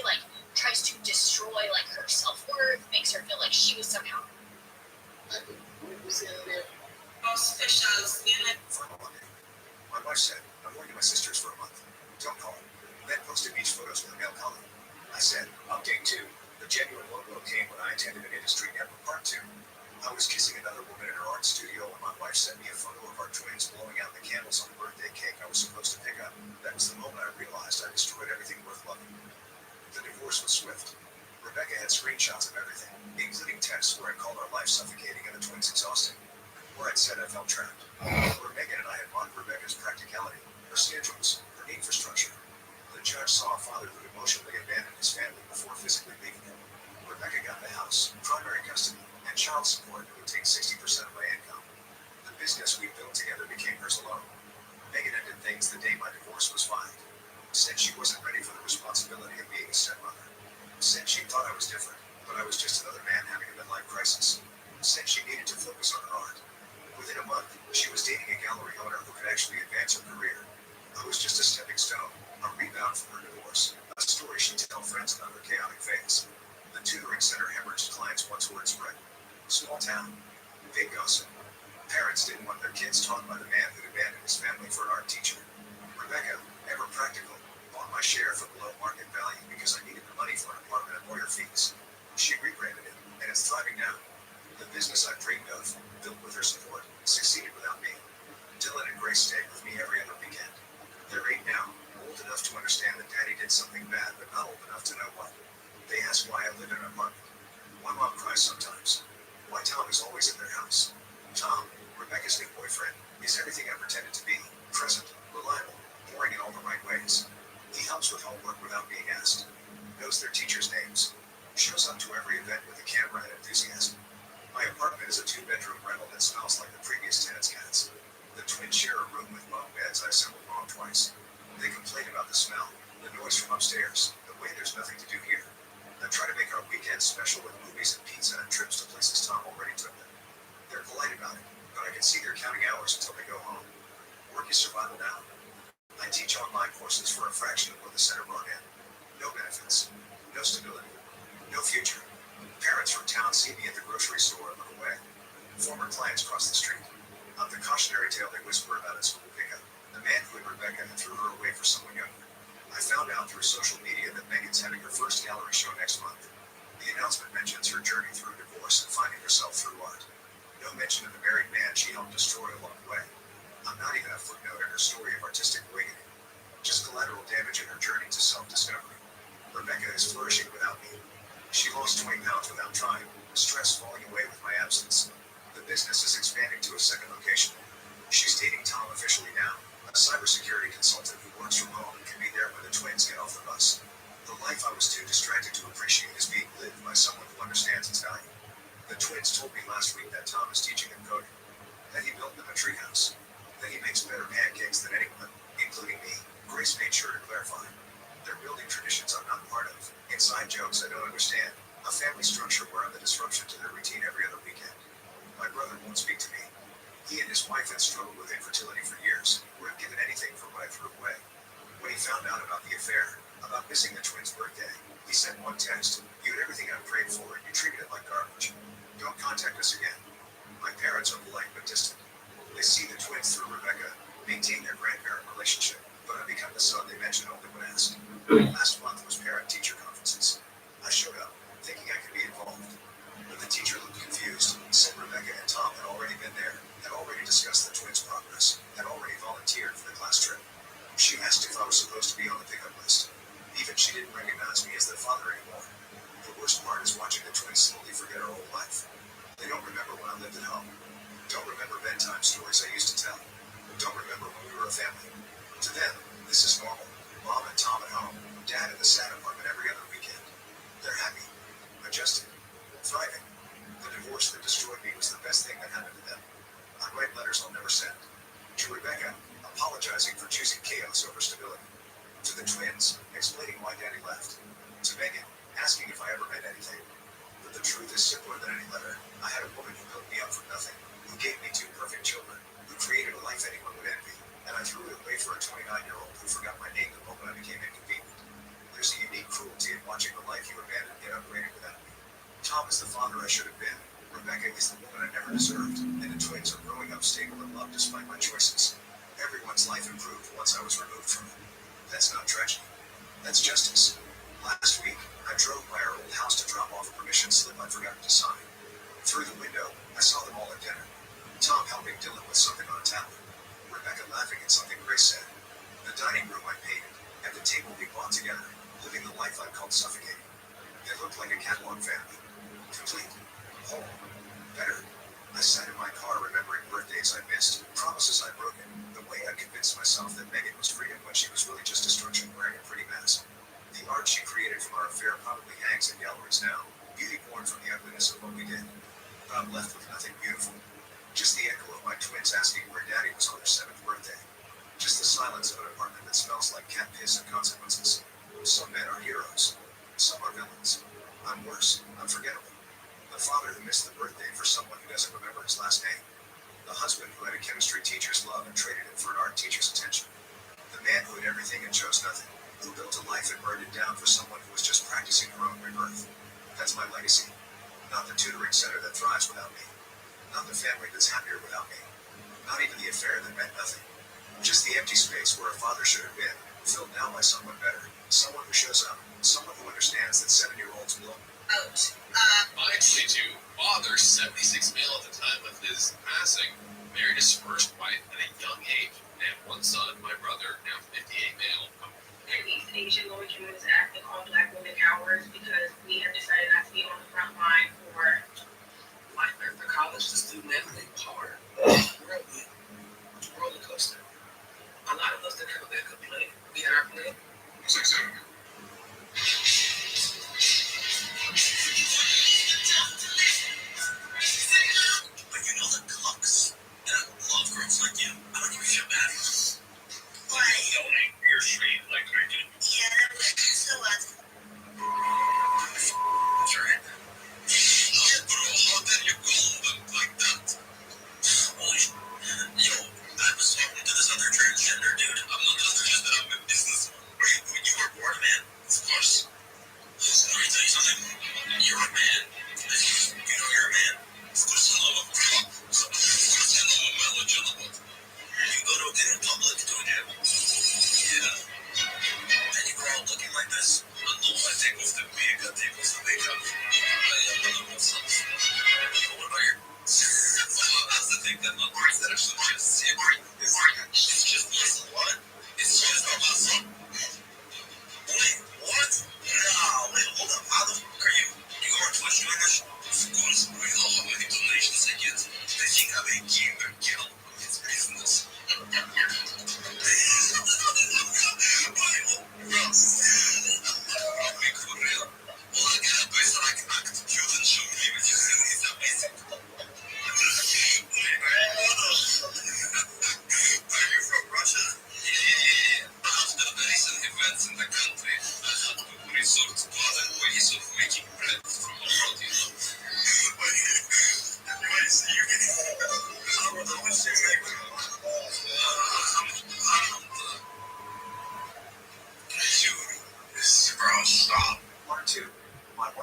Speaker 9: tries to destroy her self-worth, makes her feel like she was somehow
Speaker 7: For a Monday, my wife said, I'm going to my sister's for a month. Don't call. Then posted beach photos with a male colleague. I said, update 2. The genuine logo came when I attended an industry network part 2. I was kissing another woman in her art studio when my wife sent me a photo of our twins blowing out the candles on the birthday cake I was supposed to pick up. That was the moment I realized I destroyed everything worth loving. The divorce was swift. Rebecca had screenshots of everything, including texts where I called our life suffocating and the twins exhausting, where I'd said I felt trapped, where Megan and I had mocked Rebecca's practicality, her schedules, her infrastructure. The judge saw a father who emotionally abandoned his family before physically leaving him. Rebecca got the house, primary custody, and child support that would take 60% of my income. The business we built together became hers alone. Megan ended things the day my divorce was filed. Said she wasn't ready for the responsibility of being a stepmother. Said she thought I was different, but I was just another man having a midlife crisis. Said she needed to focus on her art. Within a month, she was dating a gallery owner who could actually advance her career. I was just a stepping stone, a rebound from her divorce, a story she'd tell friends about her chaotic phase. The tutoring center hemorrhaged clients once word spread. Small town, big gossip. Parents didn't want their kids taught by the man who'd abandoned his family for an art teacher. Rebecca, ever practical, bought my share for below market value because I needed the money for an apartment and lawyer fees. She rebranded it, and it's thriving now. The business I dreamed of, built with her support, succeeded without me. Dylan and Grace stayed with me every other weekend. They're 8 now, old enough to understand that Daddy did something bad, but not old enough to know what. They ask why I live in an apartment. My mom cries sometimes. Why Tom is always in their house. Tom, Rebecca's new boyfriend, is everything I pretended to be. Present, reliable, boring in all the right ways. He helps with homework without being asked. Knows their teachers' names. Shows up to every event with a camera and enthusiasm. My apartment is a 2-bedroom rental that smells like the previous tenant's cats. The twins share a room with bunk beds I assembled wrong twice. They complain about the smell, the noise from upstairs, the way there's nothing to do here. I try to make our weekends special with movies and pizza and trips to places Tom already took them. They're polite about it, but I can see they're counting hours until they go home. Work is survival now. I teach online courses for a fraction of what the center brought in. No benefits, no stability, no future. Parents from town see me at the grocery store and look away. Former clients cross the street. I'm the cautionary tale they whisper about at school pickup. The man who had Rebecca and threw her away for someone younger. I found out through social media that Megan's having her first gallery show next month. The announcement mentions her journey through divorce and finding herself through art. No mention of the married man she helped destroy along the way. I'm not even a footnote in her story of artistic awakening. Just collateral damage in her journey to self-discovery. Rebecca is flourishing without me. She lost 20 pounds without trying, stress falling away with my absence. The business is expanding to a second location. She's dating Tom officially now, a cybersecurity consultant who works from home and can be there when the twins get off the bus. The life I was too distracted to appreciate is being lived by someone who understands its value. The twins told me last week that Tom is teaching them coding. Inside jokes I don't understand. A family structure where I'm the disruption to their routine every other weekend. My brother won't speak to me. He and his wife had struggled with infertility for years, would have given anything for what I threw away. When he found out about the affair, about missing the twins' birthday, he sent one text. You had everything I prayed for, and you treated it like garbage. Don't contact us again. My parents are polite but distant. They see the twins through Rebecca, maintain their grandparent relationship, but I become the son they mention only when asked. Last month was parent-teacher conferences. I showed up, thinking I could be involved. But the teacher looked confused, said Rebecca and Tom had already been there, had already discussed the twins' progress, had already volunteered for the class trip. She asked if I was supposed to be on the pickup list. Even she didn't recognize me as their father anymore. The worst part is watching the twins slowly forget our old life. They don't remember when I lived at home. Don't remember bedtime stories I used to tell. Don't remember when we were a family. To them, this is normal. Mom and Tom at home, Dad in the sad apartment every other weekend. They're happy, adjusted, thriving. The divorce that destroyed me was the best thing that happened to them. I write letters I'll never send. To Rebecca, apologizing for choosing chaos over stability. To the twins, explaining why Daddy left. To Megan, asking if I ever meant anything. But the truth is simpler than any letter. I had a woman who built me up from nothing, who gave me 2 perfect children, who created a life anyone would envy, and I threw it away for a 29-year-old who forgot my name the moment I became inconvenient. There's a unique cruelty in watching the life you abandoned get upgraded without me. Tom is the father I should have been. Rebecca is the woman I never deserved, and the twins are growing up stable and loved despite my choices. Everyone's life improved once I was removed from it. That's not tragedy. That's justice. Last week, I drove by our old house to drop off a permission slip I'd forgotten to sign. Through the window, I saw them all at dinner. Tom helping Dylan with something on a tablet. Rebecca laughing at something Grace said. The dining room I painted, and the table we bought together, living the life I called suffocating. They looked like a catalog family. Complete. Whole. Better. I sat in my car remembering birthdays I missed, promises I'd broken, the way I convinced myself that Megan was freedom when she was really just destruction wearing a pretty mask. The art she created from our affair probably hangs in galleries now, beauty born from the ugliness of what we did. But I'm left with nothing beautiful. Just the echo of my twins asking where Daddy was on their 7th birthday. Just the silence of an apartment that smells like cat piss and consequences. Some men are heroes. Some are villains. I'm worse. Unforgettable. The father who missed the birthday for someone who doesn't remember his last name. The husband who had a chemistry teacher's love and traded it for an art teacher's attention. The man who had everything and chose nothing. Who built a life and burned it down for someone who was just practicing her own rebirth. That's my legacy. Not the tutoring center that thrives without me. Not the family that's happier without me. Not even the affair that meant nothing. Just the empty space where a father should have been, filled now by someone better. Someone who shows up. Someone who understands that 7-year-olds will
Speaker 9: Out.
Speaker 3: My 22 father, 76 male at the time of his passing, married his first wife at a young age, and one son, my brother, now 58 male.
Speaker 10: In East Asian lower communities act and call Black women cowards because we have decided not to be on the front line for life after college. The student athlete power really roller coaster. A lot of us didn't have a backup plan. We had our plan.
Speaker 2: What's that sound?
Speaker 5: But you know the cooks that love girls like you. I don't even feel bad for them.
Speaker 9: Why?
Speaker 5: You're straight like I did.
Speaker 9: Yeah, but so what?
Speaker 5: That's right. How can you call them like that? Holy yo, I was talking to this other transgender dude. I'm not transgender, I'm a businessman. You were born a man? Of course. So let me tell you something. You're a man. You know you're a man. Of course I love a cop. Of course I love a male-legitimate. You go to a public, don't you? Yeah. And you grow up looking like this. I know I take off the wig, I take off the makeup. I am one of those sons. What about you? That's the thing that not worth that actually just secret. It's just muscle. What? It's just a muscle. Wait, what? No, wait, hold up. How the fuck are you? You go on Twitch doing this? Of course, we love how many donations I get. They think I'm a gamer girl. It's business. I'll make it real.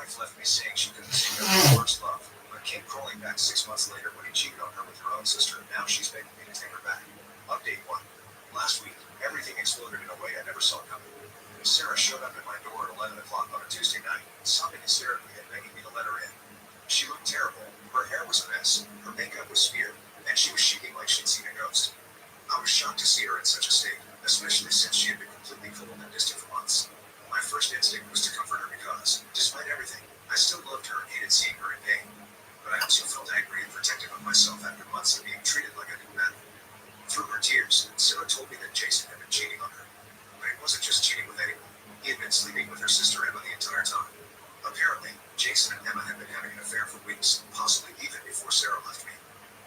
Speaker 7: wife left me saying she couldn't think of her first love, but came crawling back 6 months later when he cheated on her with her own sister, and now she's begging me to take her back. Update 1. Last week, everything exploded in a way I never saw coming. Sarah showed up at my door at 11 o'clock on a Tuesday night, sobbing hysterically and begging me to let her in. She looked terrible. Her hair was a mess, her makeup was smeared, and she was shaking like she'd seen a ghost. I was shocked to see her in such a state, especially since she had been completely cold and distant for months. My first instinct was to comfort her because, despite everything, I still loved her and hated seeing her in pain. But I also felt angry and protective of myself after months of being treated like I didn't matter. Through her tears, Sarah told me that Jason had been cheating on her. But it wasn't just cheating with anyone. He had been sleeping with her sister Emma the entire time. Apparently, Jason and Emma had been having an affair for weeks, possibly even before Sarah left me.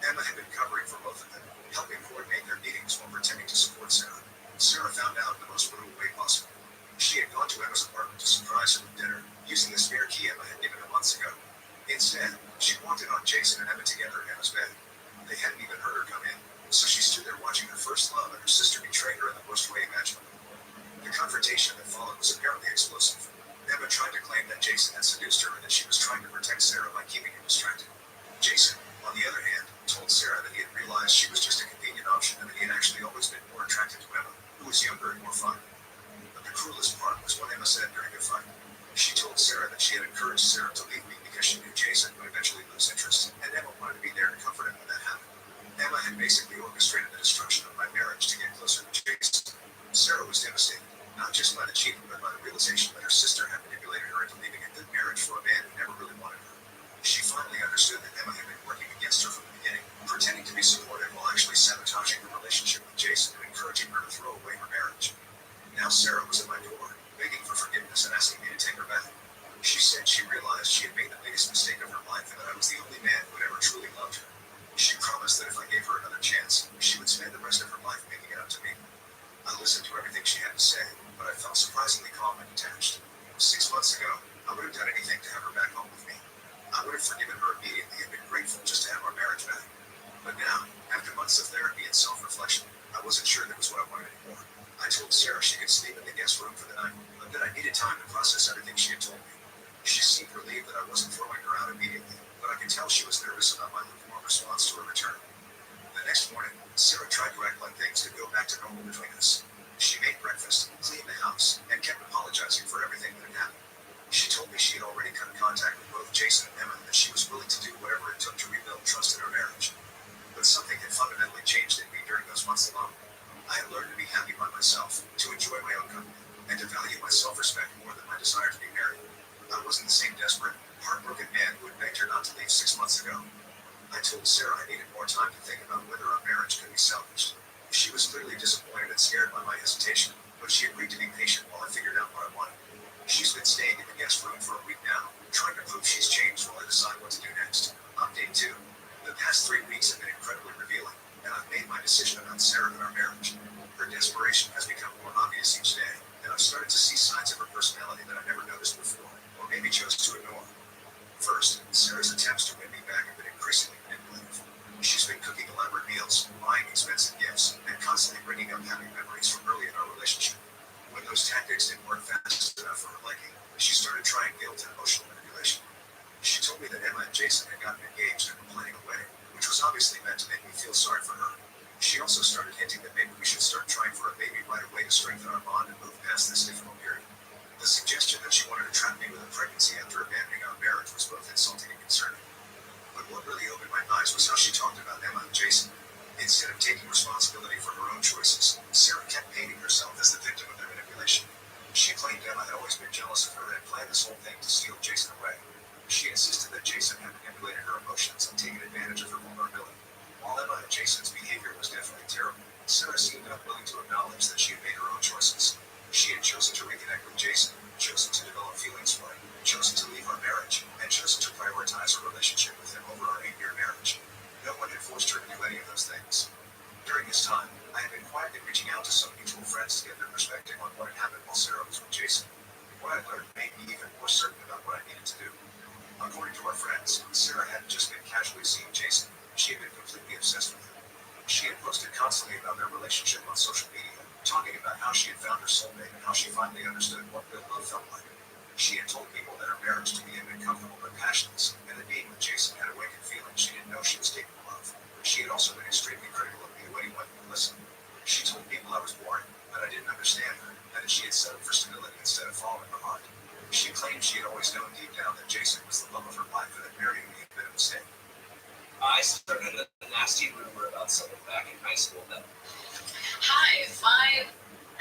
Speaker 7: Emma had been covering for both of them, helping coordinate their meetings while pretending to support Sarah. Sarah found out in the most brutal way possible. She had gone to Emma's apartment to surprise her with dinner, using the spare key Emma had given her months ago. Instead, she walked in on Jason and Emma together in Emma's bed. They hadn't even heard her come in, so she stood there watching her first love and her sister betray her in the worst way imaginable. The confrontation that followed was apparently explosive. Emma tried to claim that Jason had seduced her and that she was trying to protect Sarah by keeping him distracted. Jason, on the other hand, told Sarah that he had realized she was just a convenient option and that he had actually always been more attracted to Emma, who was younger and more fun. But the cruelest part was what Emma said during the fight. She told Sarah that she had encouraged Sarah to leave me because she knew Jason would eventually lose interest, and Emma wanted to be there to comfort him when that happened. Emma had basically orchestrated the destruction of my marriage to get closer to Jason. Sarah was devastated, not just by the cheating, but by the realization that her sister had manipulated her into leaving a good marriage for a man who never really wanted her. She finally understood that Emma had been working against her from the beginning, pretending to be supportive while actually sabotaging her relationship with Jason and encouraging her to throw away her marriage. Now Sarah was at my door, begging for forgiveness and asking me to take her back. She said she realized she had made the biggest mistake of her life and that I was the only man who had ever truly loved her. She promised that if I gave her another chance, she would spend the rest of her life making it up to me. I listened to everything she had to say, but I felt surprisingly calm and detached. 6 months ago, I would have done anything to have her back home with me. I would have forgiven her immediately and been grateful just to have our marriage back. But now, after months of therapy and self-reflection, I wasn't sure that was what I wanted anymore. I told Sarah she could sleep in the guest room for the night, but that I needed time to process everything she had told me. She seemed relieved that I wasn't throwing her out immediately, but I could tell she was nervous about my lukewarm response to her return. The next morning, Sarah tried to act like things could go back to normal between us. She made breakfast, cleaned the house, and kept apologizing for everything that had happened. She told me she had already cut contact with both Jason and Emma and that she was willing to do whatever it took to rebuild trust in her marriage. But something had fundamentally changed in me during those months alone. I had learned to be happy by myself, to enjoy my own company, and to value my self-respect more than my desire to be married. I wasn't the same desperate, heartbroken man who had begged her not to leave 6 months ago. I told Sarah I needed more time to think about whether our marriage could be salvaged. She was clearly disappointed and scared by my hesitation, but she agreed to be patient while I figured out what I wanted. She's been staying in the guest room for a week now, trying to prove she's changed while I decide what to do next. Update 2. The past 3 weeks have been incredibly revealing, and I've made my decision about Sarah and our marriage. Her desperation has become more obvious each day, and I've started to see signs of her personality that I never noticed before, or maybe chose to ignore. First, Sarah's attempts to win me back have been increasingly manipulative. She's been cooking elaborate meals, buying expensive gifts, and constantly bringing up happy memories from early in our relationship. When those tactics didn't work fast enough for her liking, she started trying guilt and emotional manipulation. She told me that Emma and Jason had gotten engaged and were planning a wedding, which was obviously meant to make me feel sorry for her. She also started hinting that maybe we should start trying for a baby right away to strengthen our bond and move past this difficult period. The suggestion that she wanted to trap me with a pregnancy after abandoning our marriage was both insulting and concerning. But what really opened my eyes was how she talked about Emma and Jason. Instead of taking responsibility for her own choices, Sarah kept painting herself as the victim of their manipulation. She claimed Emma had always been jealous of her and planned this whole thing to steal Jason away. She insisted that Jason had manipulated her emotions and taken advantage of her vulnerability. While Emma and Jason's behavior was definitely terrible, Sarah seemed unwilling to acknowledge that she had made her own choices. She had chosen to reconnect with Jason, chosen to develop feelings for him, chosen to leave our marriage, and chosen to prioritize her relationship with him over our 8-year marriage. No one had forced her to do any of those things. During this time, I had been quietly reaching out to some mutual friends to get their perspective on what had happened while Sarah was with Jason. What I learned made me even more certain about what I needed to do. According to our friends, Sarah hadn't just been casually seeing Jason, she had been completely obsessed with him. She had posted constantly about their relationship on social media, talking about how she had found her soulmate and how she finally understood what real love felt like. She had told people that her marriage to me had been comfortable but passionless, and that being with Jason had awakened feelings she didn't know she was capable of. But she had also been extremely critical of me when he wouldn't listen. She told people I was boring, that I didn't understand her, and that she had settled for stability instead of following her heart. She claimed she had always known deep down that Jason was the love of her life and that marrying me had been a mistake.
Speaker 5: I started a nasty rumor about someone back in high school that.
Speaker 4: Hi, I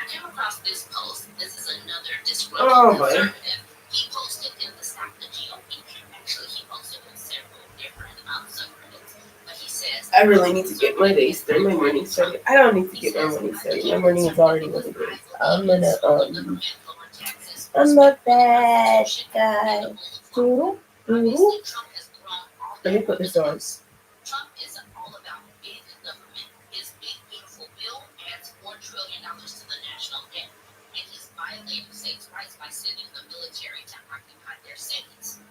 Speaker 4: came across this post. This is another disgruntled conservative. He posted in the Stop the GOP. Actually, he posted in several different subreddits. But he says,
Speaker 1: I really need to get my day started, my morning started. I don't need to get my morning started. My morning is already what it is. I'm a bad guy. Let me put this on.
Speaker 4: Trump is all about big government. His big beautiful bill adds $4 trillion to the national debt, and he's violating states' rights by sending the military to occupy their cities.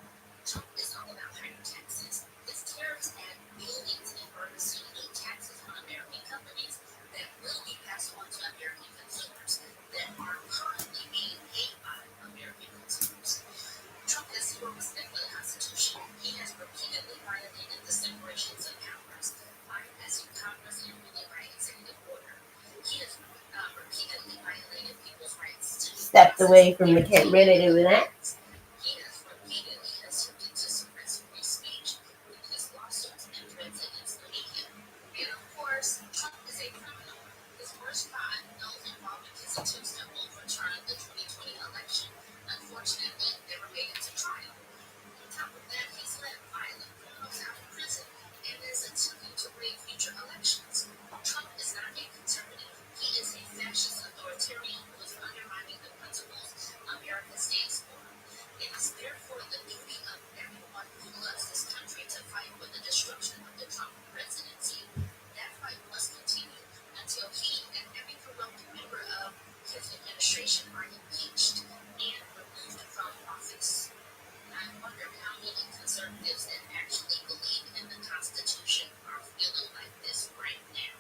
Speaker 4: Trump is all about higher taxes. His tariffs add billions in earnest new taxes on American companies that will be passed on to American consumers that are currently being paid by American consumers. Trump has zero respect for the Constitution. He has repeatedly violated the separations of powers, bypassing Congress and ruling by executive order. He has repeatedly violated people's rights to
Speaker 1: Stepped away from the camera to do that.
Speaker 4: He has repeatedly attempted to suppress free speech with his lawsuits and threats against the media. And of course, Trump is a criminal. His worst crime, those involved in his attempts to overturn the 2020 election, unfortunately never made it to trial. On top of that, he's let violent criminals out of prison and is attempting to rig future elections. Trump is not a conservative. He is a fascist authoritarian who is undermining the principles America stands for. It is therefore the duty of everyone who loves this country to fight for the destruction of the Trump presidency. That fight must continue until he and every corrupt member of his administration are impeached and removed from office. I wonder how many conservatives that actually believe in the Constitution are feeling like this right now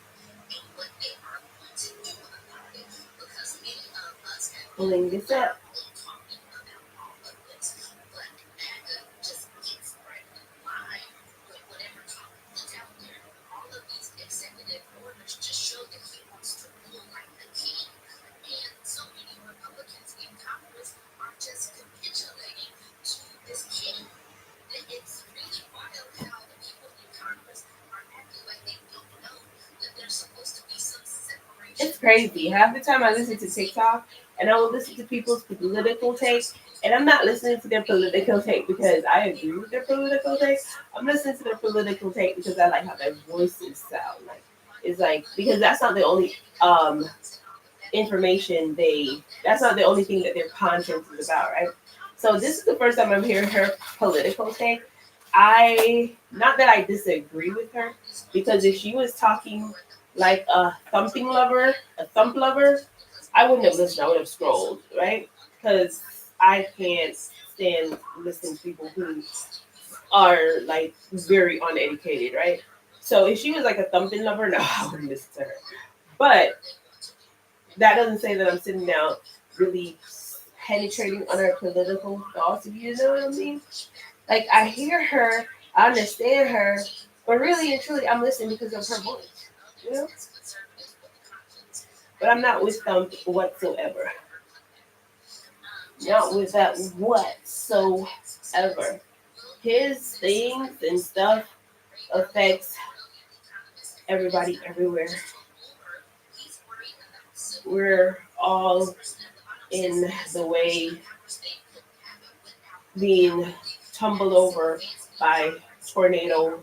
Speaker 4: and what they are going to do about it, because many of us have
Speaker 1: Pulling this up.
Speaker 4: been talking about all of this, but MAGA just gets right in line with whatever talk that's out there. All of these executive orders just show that he wants to rule like the king, and so many Republicans in Congress are just capitulating to this king. It's really wild how the people in Congress are acting like they don't know that there's supposed to be some separation.
Speaker 1: It's crazy. Half the time I listen to TikTok and I will listen to people's political take, and I'm not listening to their political take because I agree with their political take. I'm listening to their political take because I like how their voices sound. Like it's like because that's not the only information that's not the only thing that their content is about, right? So this is the first time I'm hearing her political take. Not that I disagree with her, because if she was talking like a thump lover, I wouldn't have listened. I would have scrolled, right? Because I can't stand listening to people who are like very uneducated, right? So if she was like a thumping lover, no, I wouldn't listen to her. But that doesn't say that I'm sitting down really penetrating on her political thoughts, if you know what I mean. Like I hear her, I understand her, but really and truly I'm listening because of her voice, you know? But I'm not with them whatsoever. Not with that whatsoever. His things and stuff affects everybody everywhere. We're all in the way being tumbled over by tornado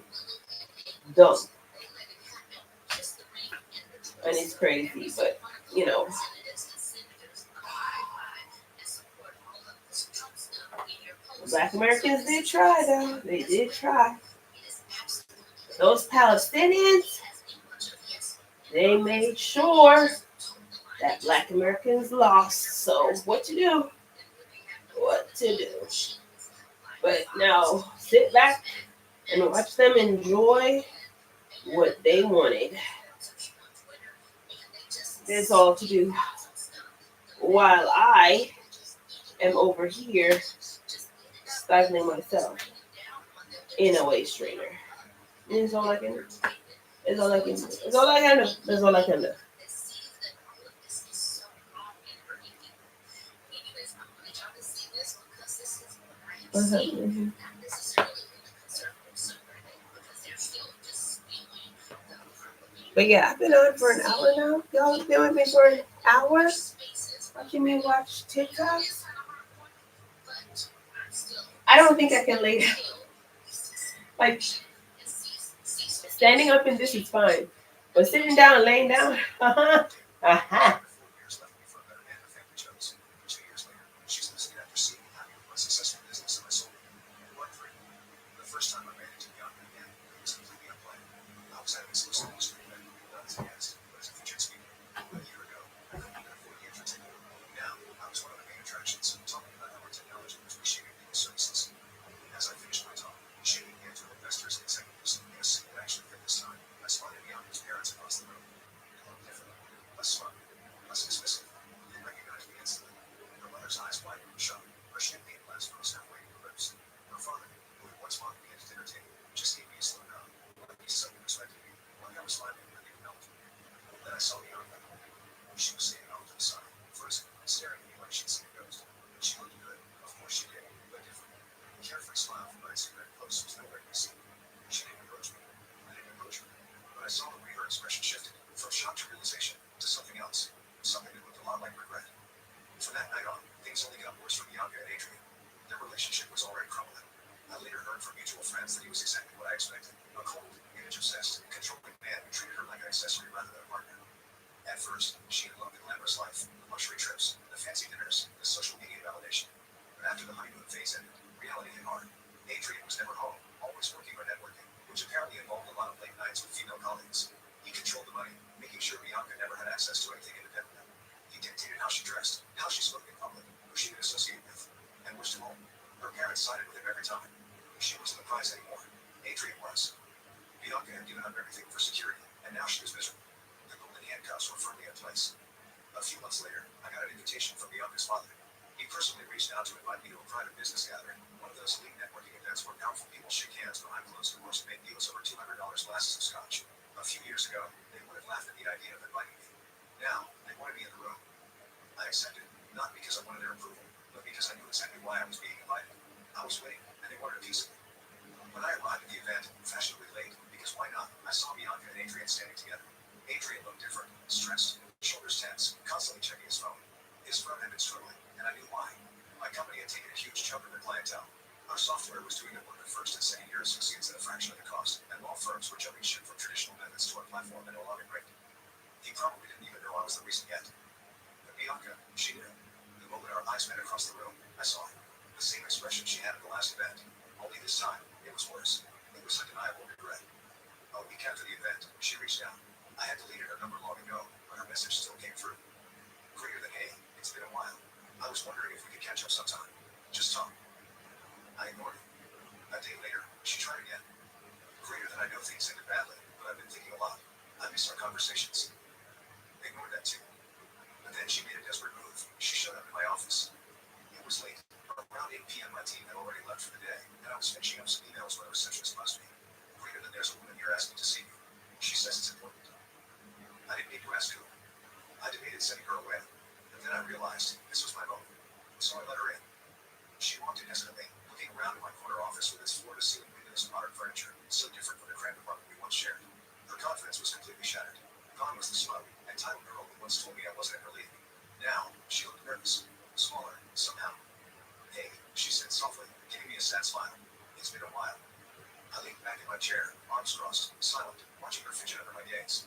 Speaker 1: dump. And it's crazy, but you know. Black Americans did try though. They did try. Those Palestinians, they made sure that Black Americans lost. So what to do? What to do? But now sit back and watch them enjoy what they wanted. That's all to do. While I am over here stifling myself in a waist trainer. And it's all I can do. It's all I can do. It's all I can do. That's all I can do. Mm-hmm. But yeah, I've been on for an hour now. Y'all been with me for an hour watching me watch TikTok. I don't think I can lay down. Like standing up in this is fine, but sitting down and laying down, uh-huh.
Speaker 7: 4 years left me for a better man and family chose. 2 years later, she's listening after seeing me happy with my successful business and my soul. 1-3. The first time I ran into Bianca again, it was completely unplanned. I was at an exclusive industry event, not as a guest, but as a featured speaker. A year ago, I couldn't even afford the entry ticket. Now, I was one of the main attractions, talking about how our technology was reshaping people's services. As I finished my talk, shaking hands with investors and executives in a single action event this time, I spotted Bianca's parents across the room. They looked different, less smart, less dismissive. They recognized me instantly. Her mother's eyes wide and shocked. Her champagne glass rose halfway to her lips. Her father, who had once mocked me at the dinner table, just gave me a slow nod, like he suddenly respected me, like I was finally really acknowledged. Then I saw Bianca. She was standing off to the side, frozen, staring at me like she'd seen a ghost. She looked good, of course she did, but different. A carefree smile from my cigarette post was nowhere to be seen. She didn't approach me. I didn't approach her. But I saw the way her expression shifted, from shock to realization, to something else. Something that looked a lot like regret. From that night on, things only got worse for Bianca and Adrian. Their relationship was already crumbling. I later heard from mutual friends that he was exactly what I expected. A cold, image-obsessed, controlling man who treated her like an accessory rather than a partner. At first, she had loved the glamorous life, the luxury trips, the fancy dinners, the social media validation. But after the honeymoon phase ended, reality hit hard. Adrian was never home, always working or networking, which apparently involved a lot of late nights with female colleagues. He controlled the money, making sure Bianca never had access to anything independent. He dictated how she dressed, how she spoke in public, who she could associate with, and worst of all, her parents sided with him every time. She wasn't the prize anymore. Adrian was. Bianca had given up everything for security, and now she was miserable. The golden handcuffs were firmly in place. A few months later, I got an invitation from Bianca's father. He personally reached out to invite me to a private business gathering, one of those elite networking events where powerful people shake hands behind closed doors and make deals over $200 glasses of scotch. A few years ago, they would have laughed at the idea of inviting me. Now, they wanted me in the room. I accepted, not because I wanted their approval, but because I knew exactly why I was being invited. I was waiting, and they wanted a piece of me. When I arrived at the event, fashionably late, because why not, I saw Bianca and Adrian standing together. Adrian looked different, stressed, shoulders tense, constantly checking his phone. His firm had been struggling, and I knew why. My company had taken a huge chunk of their clientele. Our software was doing the work of first and second year associates at a fraction of the cost, and law firms were jumping ship from traditional methods to our platform at no longer great. He probably didn't even know I was the reason yet. But Bianca, she knew. The moment our eyes met across the room, I saw it. The same expression she had at the last event. Only this time, it was worse. It was undeniable regret. A week after the event, she reached out. I had deleted her number long ago, but her message still came through. Greater than, hey, it's been a while. I was wondering if we could catch up sometime. Just talk. I ignored it. A day later, she tried again. Greater than, I know things ended badly, but I've been thinking a lot. I missed our conversations. Ignored that too. But then she made a desperate move. She showed up in my office. It was late. Around 8 p.m. my team had already left for the day, and I was finishing up some emails when a receptionist buzzed me. Greater than, there's a woman here asking to see you. She says it's important. I didn't need to ask who. I debated sending her away, but then I realized this was my moment. So I let her in. She walked in hesitantly, looking around at my corner office with its floor-to-ceiling windows and modern furniture, so different from the cramped apartment we once shared. Her confidence was completely shattered. Gone was the smug, entitled girl who once told me I wasn't in her league. Now, she looked nervous, smaller, somehow. Hey, she said softly, giving me a sad smile. It's been a while. I leaned back in my chair, arms crossed, silent, watching her fidget under my gaze.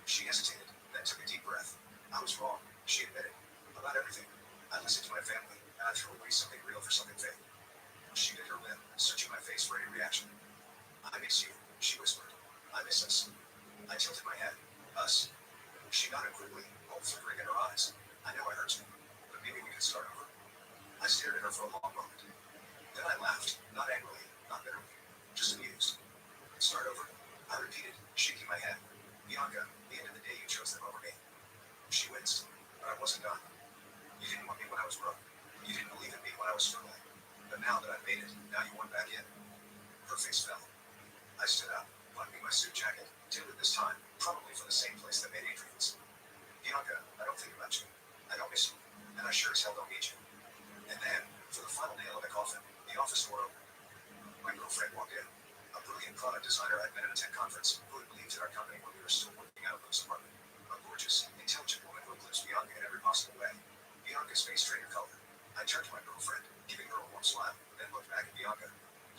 Speaker 7: She hesitated, then took a deep breath. I was wrong, she admitted. About everything. I listened to my family, and I threw away something real for something fake. She bit her lip, searching my face for any reaction. I miss you, she whispered. I miss us. I tilted my head. Us. She nodded quickly, hope flickering in her eyes. I know I hurt you, but maybe we could start over. I stared at her for a long moment. Then I laughed, not angrily, not bitterly, just amused. Start over, I repeated, shaking my head. Bianca, the end of the day you chose them over me. She winced, but I wasn't done. You didn't want me when I was broke. You didn't believe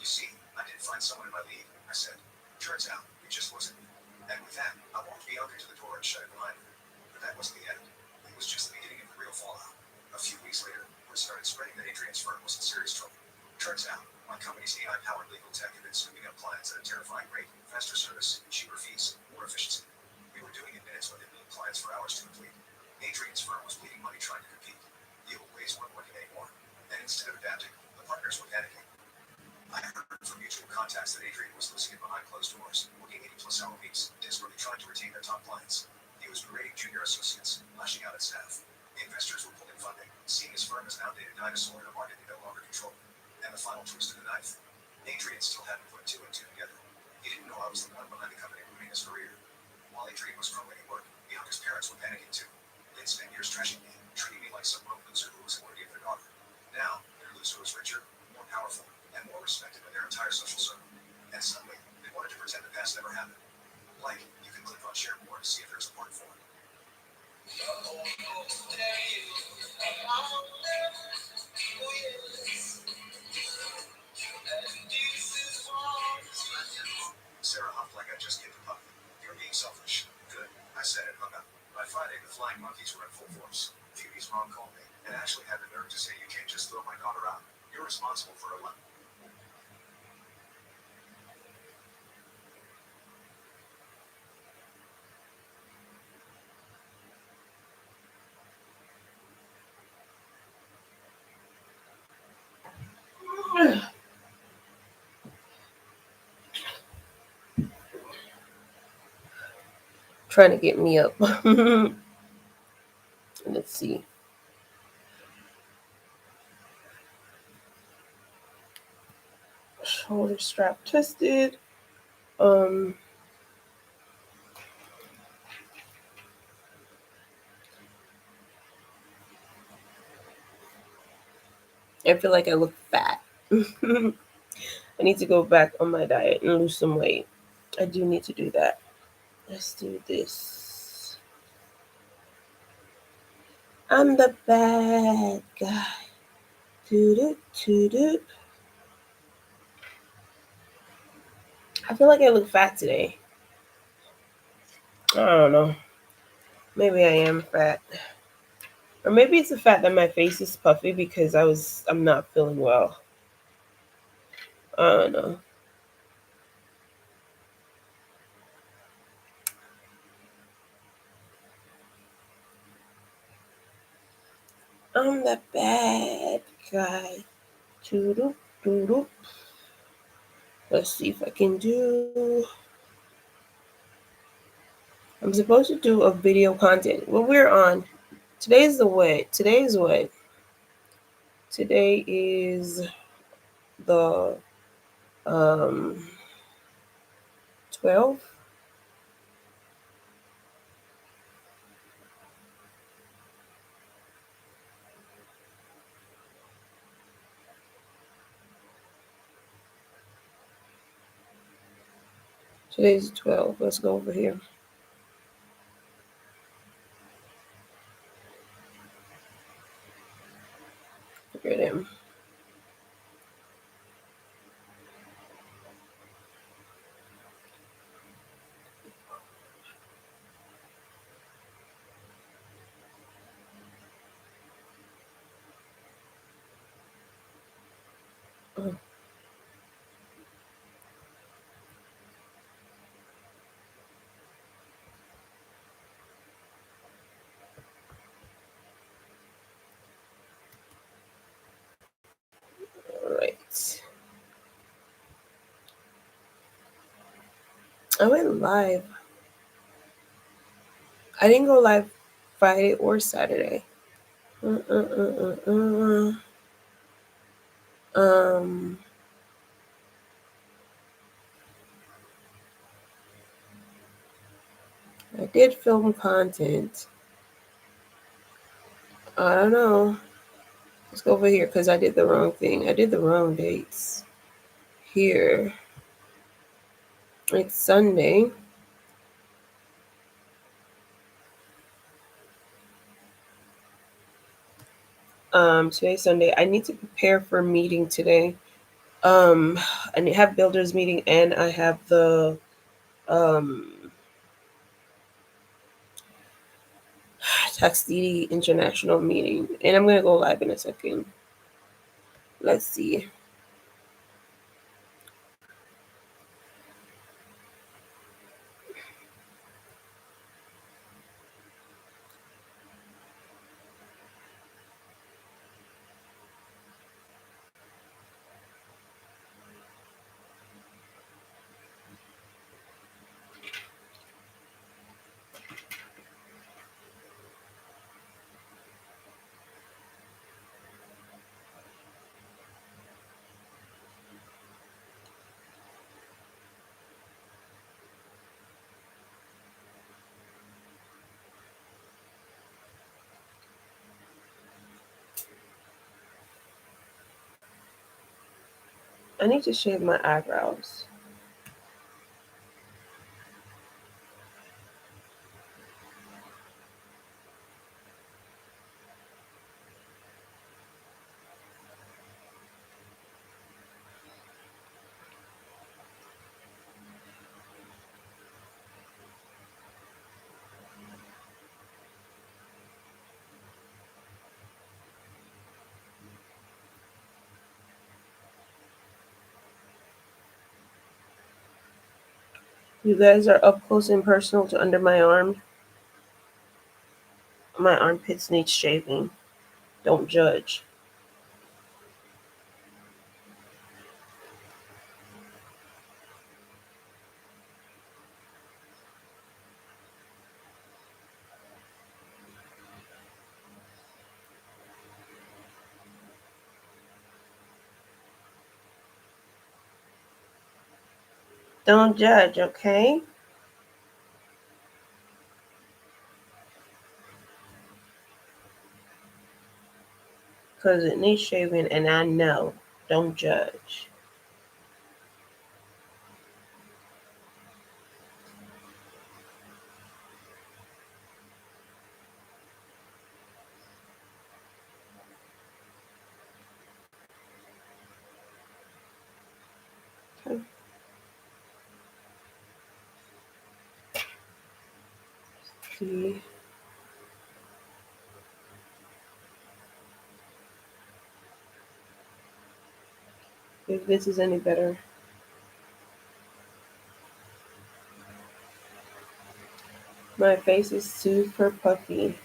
Speaker 7: You see, I did find someone in my league, I said. Turns out, it just wasn't me. And with that, I walked Bianca to the door and shut it behind her. But that wasn't the end. It was just the beginning of the real fallout. A few weeks later, word started spreading that Adrian's firm was in serious trouble. Turns out, my company's AI-powered legal tech had been scooping up clients at a terrifying rate, faster service, cheaper fees, more efficiency. We were doing it minutes when they billed clients for hours to complete. Adrian's firm was bleeding money trying to compete. The old ways weren't working anymore. And instead of adapting, the partners were panicking. I heard from mutual contacts that Adrian was losing it behind closed doors, working 80-plus hour weeks, desperately trying to retain their top clients. He was berating junior associates, lashing out at staff. Investors were pulling funding, seeing his firm as an outdated dinosaur in a market they no longer controlled. And the final twist of the knife, Adrian still hadn't put two and two together. He didn't know I was the one behind the company ruining his career. While Adrian was crumbling at work, Bianca's parents were panicking too. They'd spent years trashing me, treating me like some broke loser who wasn't worthy of their daughter. Now, their loser was richer, more powerful, and more respected by their entire social circle. And suddenly, they wanted to pretend the past never happened. Like, you can click on share more to see if there's a part 4. Sarah huffed like I just kicked a puppy. You're being selfish. Good, I said and hung up. By Friday, the flying monkeys were in full force. Phoebe's mom called me and actually had the nerve to say you can't just throw my daughter out. You're responsible for her life.
Speaker 1: Trying to get me up. Let's see. Shoulder strap twisted. I feel like I look fat. I need to go back on my diet and lose some weight. I do need to do that. Let's do this. I'm the bad guy. Toot. I feel like I look fat today. I don't know. Maybe I am fat. Or maybe it's the fact that my face is puffy because I'm not feeling well. I don't know. I'm the bad guy. Toot. Let's see if I can do. I'm supposed to do a video content. Well, we're on. Today's the what? Today's what? Today is the 12th. Today's the 12th. Let's go over here. Look at him. Oh. All right. I went live. I didn't go live Friday or Saturday. I did film content. I don't know. Let's go over here because I did the wrong thing. I did the wrong dates. Here. It's Sunday. Today's Sunday. I need to prepare for a meeting today. Um, and I have builders meeting, and I have the um Tax DD international meeting, and I'm gonna go live in a second. Let's see. I need to shave my eyebrows. You guys are up close and personal to under my arm. My armpits need shaving. Don't judge. Don't judge, okay? Because it needs shaving, and I know. Don't judge. Okay. See if this is any better. My face is super puffy.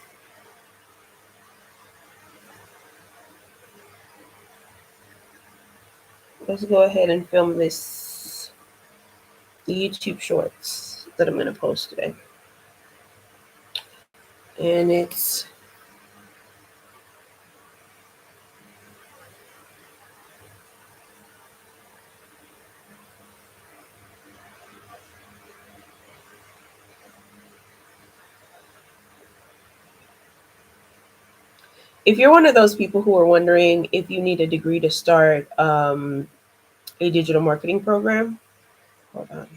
Speaker 1: Let's go ahead and film this YouTube shorts that I'm going to post today. And it's if you're one of those people who are wondering if you need a degree to start a digital marketing program, hold on.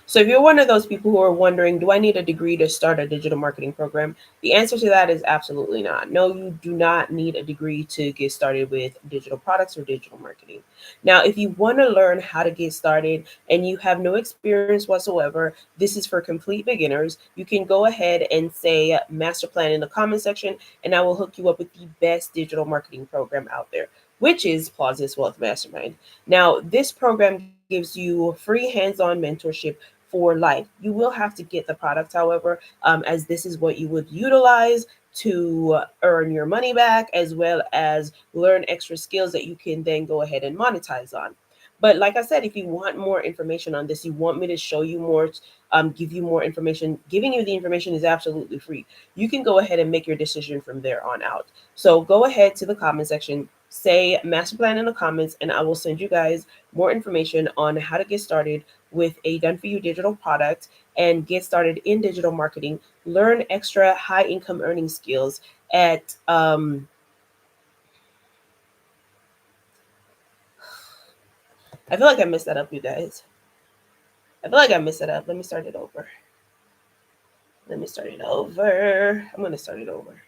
Speaker 1: So if you're one of those people who are wondering, do I need a degree to start a digital marketing program? The answer to that is absolutely not. No, you do not need a degree to get started with digital products or digital marketing. Now, if you want to learn how to get started and you have no experience whatsoever, this is for complete beginners. You can go ahead and say master plan in the comment section, and I will hook you up with the best digital marketing program out there, which is Plausi's Wealth Mastermind. Now, this program gives you free hands-on mentorship for life. You will have to get the product, however, as this is what you would utilize to earn your money back, as well as learn extra skills that you can then go ahead and monetize on. But like I said, if you want more information on this, you want me to show you more, give you more information, giving you the information is absolutely free. You can go ahead and make your decision from there on out. So go ahead to the comment section, say master plan in the comments, and I will send you guys more information on how to get started with a done for you digital product and get started in digital marketing. Learn extra high income earning skills at I feel like I messed that up, you guys. I feel like I messed it up. Let me start it over. I'm going to start it over.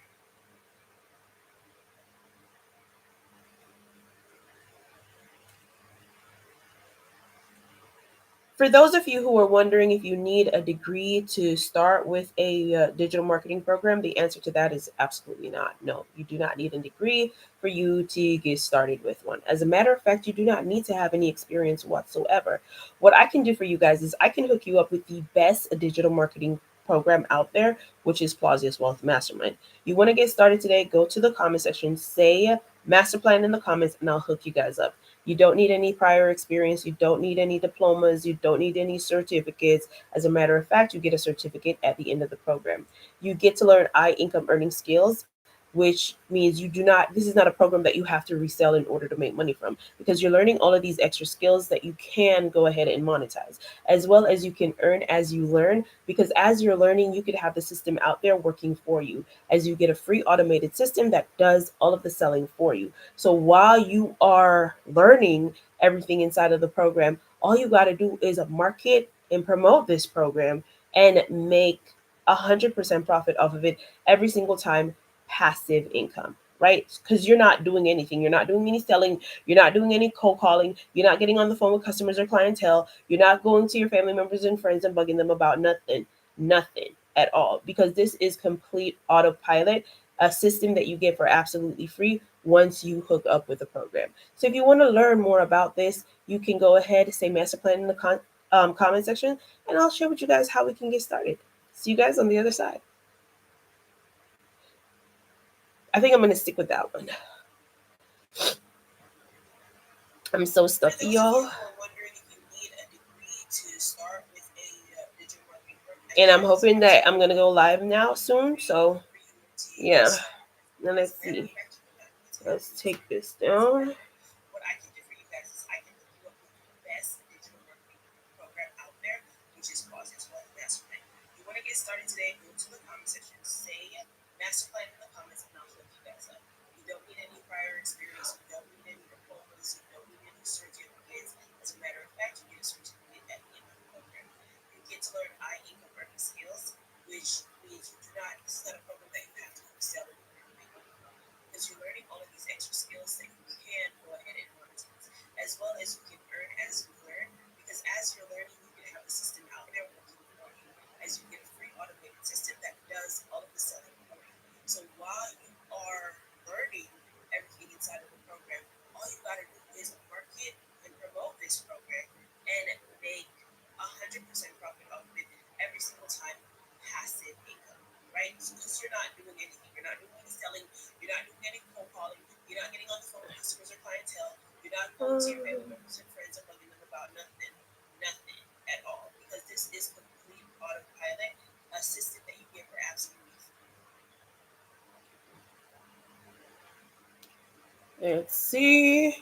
Speaker 1: For those of you who are wondering if you need a degree to start with a digital marketing program, the answer to that is absolutely not. No, you do not need a degree for you to get started with one. As a matter of fact, you do not need to have any experience whatsoever. What I can do for you guys is I can hook you up with the best digital marketing program out there, which is Plausius Wealth Mastermind. You want to get started today, go to the comment section, say master plan in the comments, and I'll hook you guys up. You don't need any prior experience. You don't need any diplomas. You don't need any certificates. As a matter of fact, you get a certificate at the end of the program. You get to learn high income earning skills, which means this is not a program that you have to resell in order to make money from, because you're learning all of these extra skills that you can go ahead and monetize, as well as you can earn as you learn, because as you're learning, you could have the system out there working for you as you get a free automated system that does all of the selling for you. So while you are learning everything inside of the program, all you got to do is market and promote this program and make 100% profit off of it every single time. Passive income, right? Because you're not doing anything. You're not doing any selling. You're not doing any cold calling. You're not getting on the phone with customers or clientele. You're not going to your family members and friends and bugging them about nothing at all, because this is complete autopilot, a system that you get for absolutely free once you hook up with the program. So if you want to learn more about this, you can go ahead, say master plan in the comment section, and I'll share with you guys how we can get started. See you guys on the other side. I think I'm going to stick with that one. I'm so stuffy, y'all. And I'm hoping that I'm going to go live now soon. So, yeah. Now let's see. Let's take this down. What I can do for you guys is I can hook you up with the best digital marketing program out there, which is Plausius Wealth Mastermind. You want to get started today, go to the comment section, say master plan in the comments, and I'll hook you guys up. You don't need any prior experience, you don't need any diplomas, you don't need any certificates. As a matter of fact, you get a certificate at the end of the program. You get to learn high income earning skills, which means you do not, this is not a program that you have to sell in order to make money from, because you're learning all of these extra skills that you can go ahead and monetize, as well as you can earn as you learn, because as you're learning, you can have a system out there working for you, as you get a free automated system that does all of the selling for you. So while you are learning everything inside of the program, all you got to do is market and promote this program and make 100% profit off of it every single time. Passive income, right? Because you're not doing anything. You're not doing any selling. You're not doing any cold calling. You're not getting on the phone with customers or clientele. You're not going to your family members and friends and bugging them about nothing at all. Because this is complete autopilot, a system that you get for absolutely free. Let's see.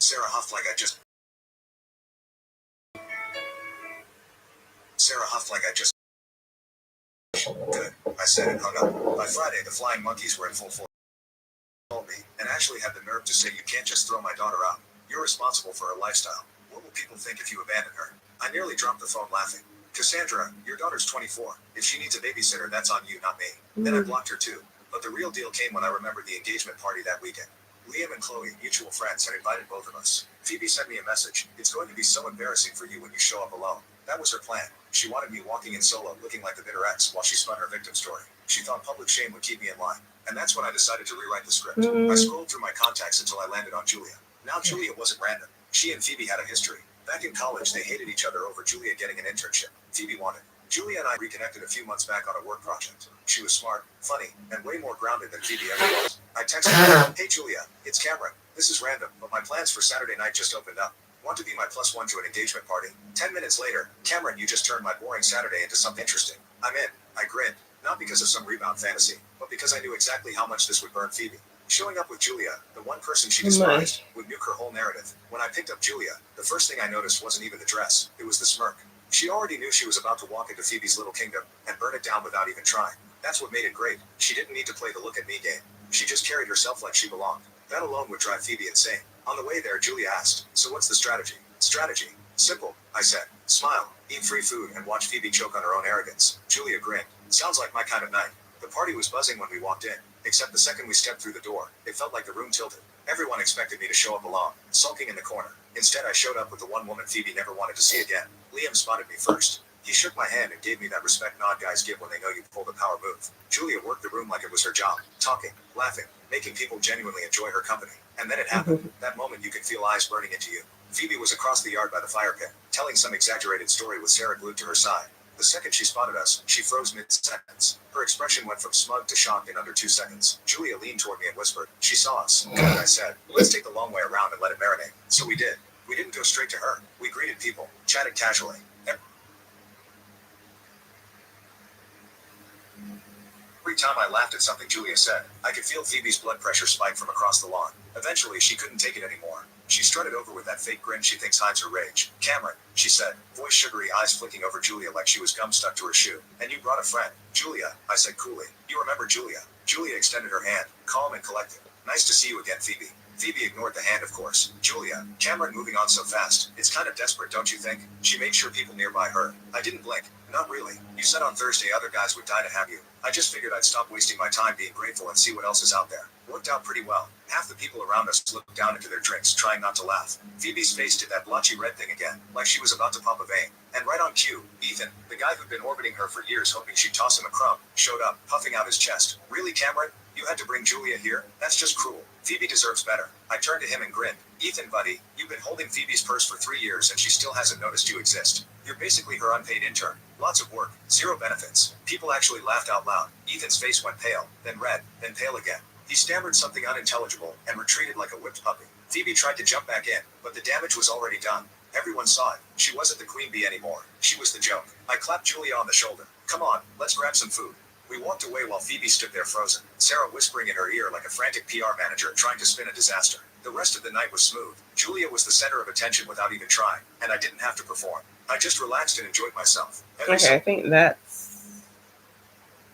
Speaker 7: Sarah huffed like I just Good, I said and hung up. By Friday, the flying monkeys were in full force. Told me, and actually had the nerve to say you can't just throw my daughter out. You're responsible for her lifestyle. What will people think if you abandon her? I nearly dropped the phone laughing. Cassandra, your daughter's 24. If she needs a babysitter, that's on you, not me. Then I blocked her too. But the real deal came when I remembered the engagement party that weekend. Liam and Chloe, mutual friends, had invited both of us. Phoebe sent me a message. It's going to be so embarrassing for you when you show up alone. That was her plan. She wanted me walking in solo, looking like the bitter ex, while she spun her victim story. She thought public shame would keep me in line. And that's when I decided to rewrite the script. I scrolled through my contacts until I landed on Julia. Now Julia wasn't random. She and Phoebe had a history. Back in college, they hated each other over Julia getting an internship Phoebe wanted. Julia and I reconnected a few months back on a work project. She was smart, funny, and way more grounded than Phoebe ever was. I texted her, "Hey Julia, it's Cameron. This is random, but my plans for Saturday night just opened up. Want to be my +1 to an engagement party?" 10 minutes later, "Cameron, you just turned my boring Saturday into something interesting." I'm in. I grinned. Not because of some rebound fantasy, but because I knew exactly how much this would burn Phoebe. Showing up with Julia, the one person she despised, would nuke her whole narrative. When I picked up Julia, the first thing I noticed wasn't even the dress, it was the smirk. She already knew she was about to walk into Phoebe's little kingdom and burn it down without even trying. That's what made it great. She didn't need to play the look at me game. She just carried herself like she belonged. That alone would drive Phoebe insane. On the way there, Julia asked, "So what's the strategy?" "Strategy? Simple," I said. "Smile, eat free food, and watch Phoebe choke on her own arrogance." Julia grinned. "Sounds like my kind of night." The party was buzzing when we walked in, except the second we stepped through the door, it felt like the room tilted. Everyone expected me to show up alone, sulking in the corner. Instead, I showed up with the one woman Phoebe never wanted to see again. Liam spotted me first. He shook my hand and gave me that respect nod guys give when they know you pulled a power move. Julia worked the room like it was her job, talking, laughing, making people genuinely enjoy her company. And then it happened. That moment you could feel eyes burning into you. Phoebe was across the yard by the fire pit, telling some exaggerated story with Sarah glued to her side. The second she spotted us, she froze mid-sentence. Her expression went from smug to shocked in under 2 seconds. Julia leaned toward me and whispered, "She saw us." "Good," I said. "Let's take the long way around and let it marinate." So we did. We didn't go straight to her. We greeted people, chatted casually. Every time I laughed at something Julia said, I could feel Phoebe's blood pressure spike from across the lawn. Eventually, she couldn't take it anymore. She strutted over with that fake grin she thinks hides her rage. "Cameron," she said, voice sugary, eyes flicking over Julia like she was gum stuck to her shoe. "And you brought a friend." "Julia," I said coolly. "You remember Julia?" Julia extended her hand, calm and collected. "Nice to see you again, Phoebe." Phoebe ignored the hand, of course. "Julia, Cameron moving on so fast. It's kind of desperate, don't you think?" She made sure people nearby heard. I didn't blink. "Not really. You said on Thursday other guys would die to have you. I just figured I'd stop wasting my time being grateful and see what else is out there." Worked out pretty well. Half the people around us looked down into their drinks, trying not to laugh. Phoebe's face did that blotchy red thing again, like she was about to pop a vein. And right on cue, Ethan, the guy who'd been orbiting her for years hoping she'd toss him a crumb, showed up, puffing out his chest. "Really, Cameron? You had to bring Julia here? That's just cruel. Phoebe deserves better." I turned to him and grinned. "Ethan, buddy, you've been holding Phoebe's purse for 3 years and she still hasn't noticed you exist. You're basically her unpaid intern. Lots of work, zero benefits." People actually laughed out loud. Ethan's face went pale, then red, then pale again. He stammered something unintelligible and retreated like a whipped puppy. Phoebe tried to jump back in, but the damage was already done. Everyone saw it. She wasn't the queen bee anymore. She was the joke. I clapped Julia on the shoulder. "Come on, let's grab some food." We walked away while Phoebe stood there frozen, Sarah whispering in her ear like a frantic PR manager trying to spin a disaster. The rest of the night was smooth. Julia was the center of attention without even trying, and I didn't have to perform. I just relaxed and enjoyed myself.
Speaker 1: Okay, I think that's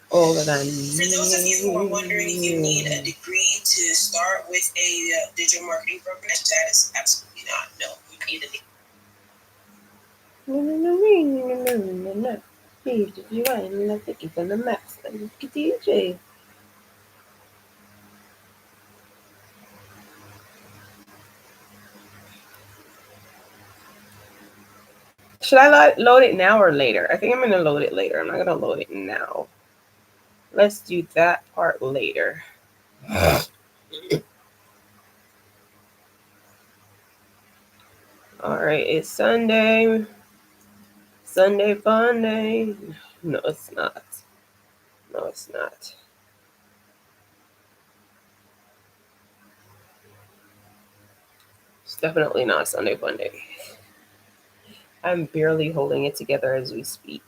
Speaker 1: all that I need.
Speaker 6: For those of you who are wondering if you need a degree to start with a digital marketing program, that is absolutely not. No, you need a degree.
Speaker 1: DJ. Should I load it now or later? I think I'm going to load it later. I'm not going to load it now. Let's do that part later. All right, it's Sunday. Sunday fun day. No, it's not. No, it's not. It's definitely not Sunday fun day. I'm barely holding it together as we speak.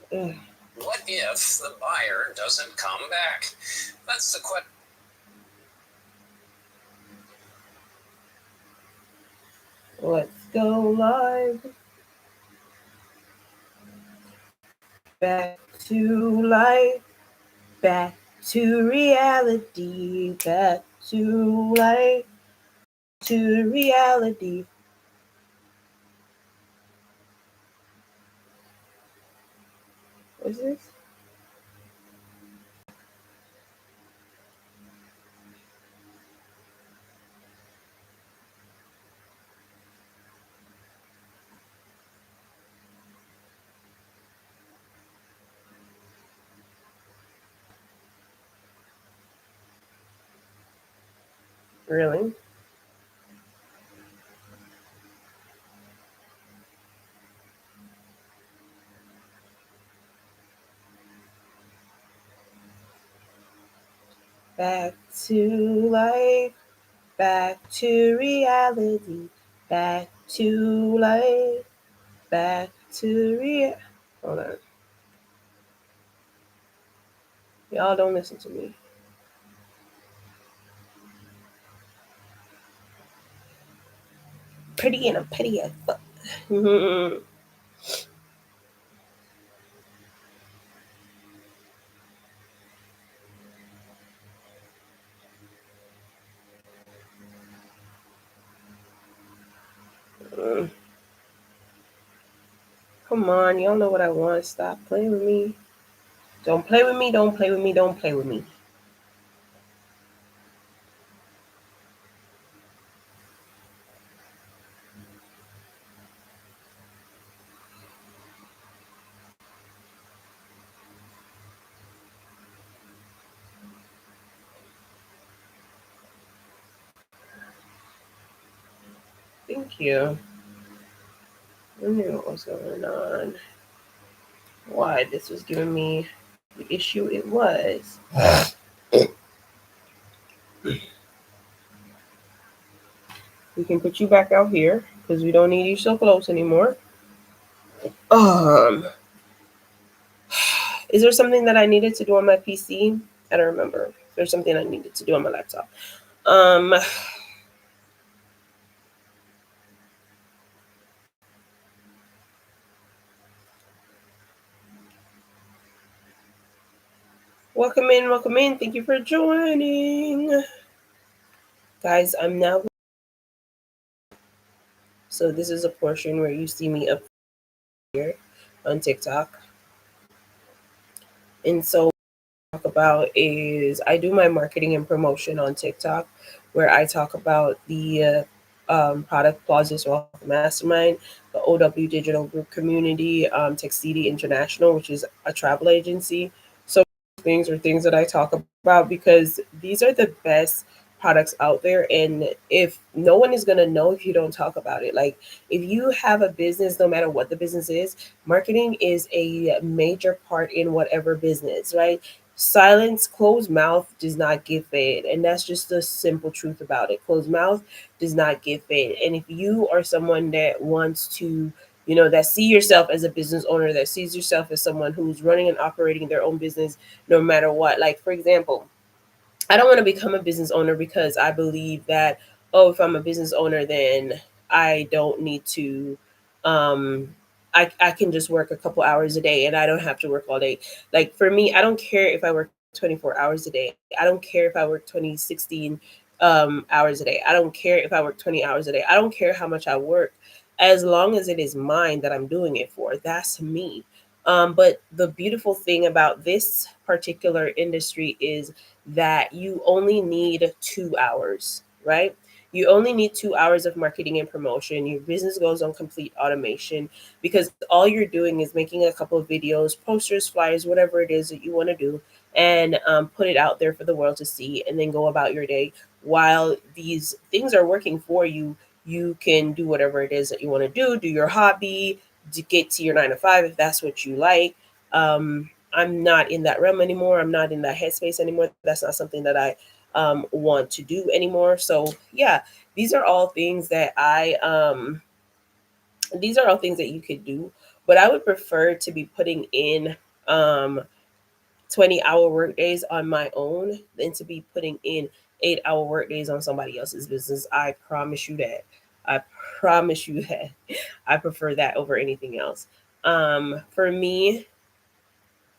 Speaker 3: What if the buyer doesn't come back? That's the question.
Speaker 1: Let's go live. Back to life. Back to reality. Back to life. To reality. What's this? Really? Back to life. Back to reality. Back to life. Back to real. Hold on. Y'all don't listen to me. Pretty and I'm petty as fuck. Come on, y'all know what I want. Stop playing with me. Don't play with me. Don't play with me. Don't play with me. Thank you. I knew what was going on. Why this was giving me the issue it was. We can put you back out here because we don't need you so close anymore. Is there something that I needed to do on my PC? I don't remember. There's something I needed to do on my laptop. Welcome in, welcome in. Thank you for joining. Guys, I'm now. So this is a portion where you see me up here on TikTok. And so what I talk about is I do my marketing and promotion on TikTok where I talk about the product Plazas Wealth Mastermind, the OW Digital Group Community, Tech City International, which is a travel agency. So things are things that I talk about because these are the best products out there, and if no one is going to know if you don't talk about it. Like if you have a business, no matter what the business is, marketing is a major part in whatever business, right? Silence, closed mouth does not get fed, and that's just the simple truth about it. Closed mouth does not get fed. And if you are someone that wants to, that see yourself as a business owner, that sees yourself as someone who's running and operating their own business no matter what, like for example, I don't want to become a business owner because I believe that, oh, if I'm a business owner, then I don't need to, um, I can just work a couple hours a day and I don't have to work all day. Like for me, I don't care if I work 24 hours a day. I don't care if I work 16 hours a day. I don't care if I work 20 hours a day. I don't care how much I work as long as it is mine that I'm doing it for. That's me. But the beautiful thing about this particular industry is that you only need 2 hours, right? You only need 2 hours of marketing and promotion. Your business goes on complete automation because all you're doing is making a couple of videos, posters, flyers, whatever it is that you want to do, and put it out there for the world to see, and then go about your day. While these things are working for you, you can do whatever it is that you want to do your hobby, to get to your 9 to 5 if that's what you like. I'm not in that realm anymore. I'm not in that headspace anymore. That's not something that I want to do anymore. So yeah, these are all things that these are all things that you could do. But I would prefer to be putting in um, 20-hour work days on my own than to be putting in 8-hour work days on somebody else's business. I promise you that. I promise you that I prefer that over anything else. For me,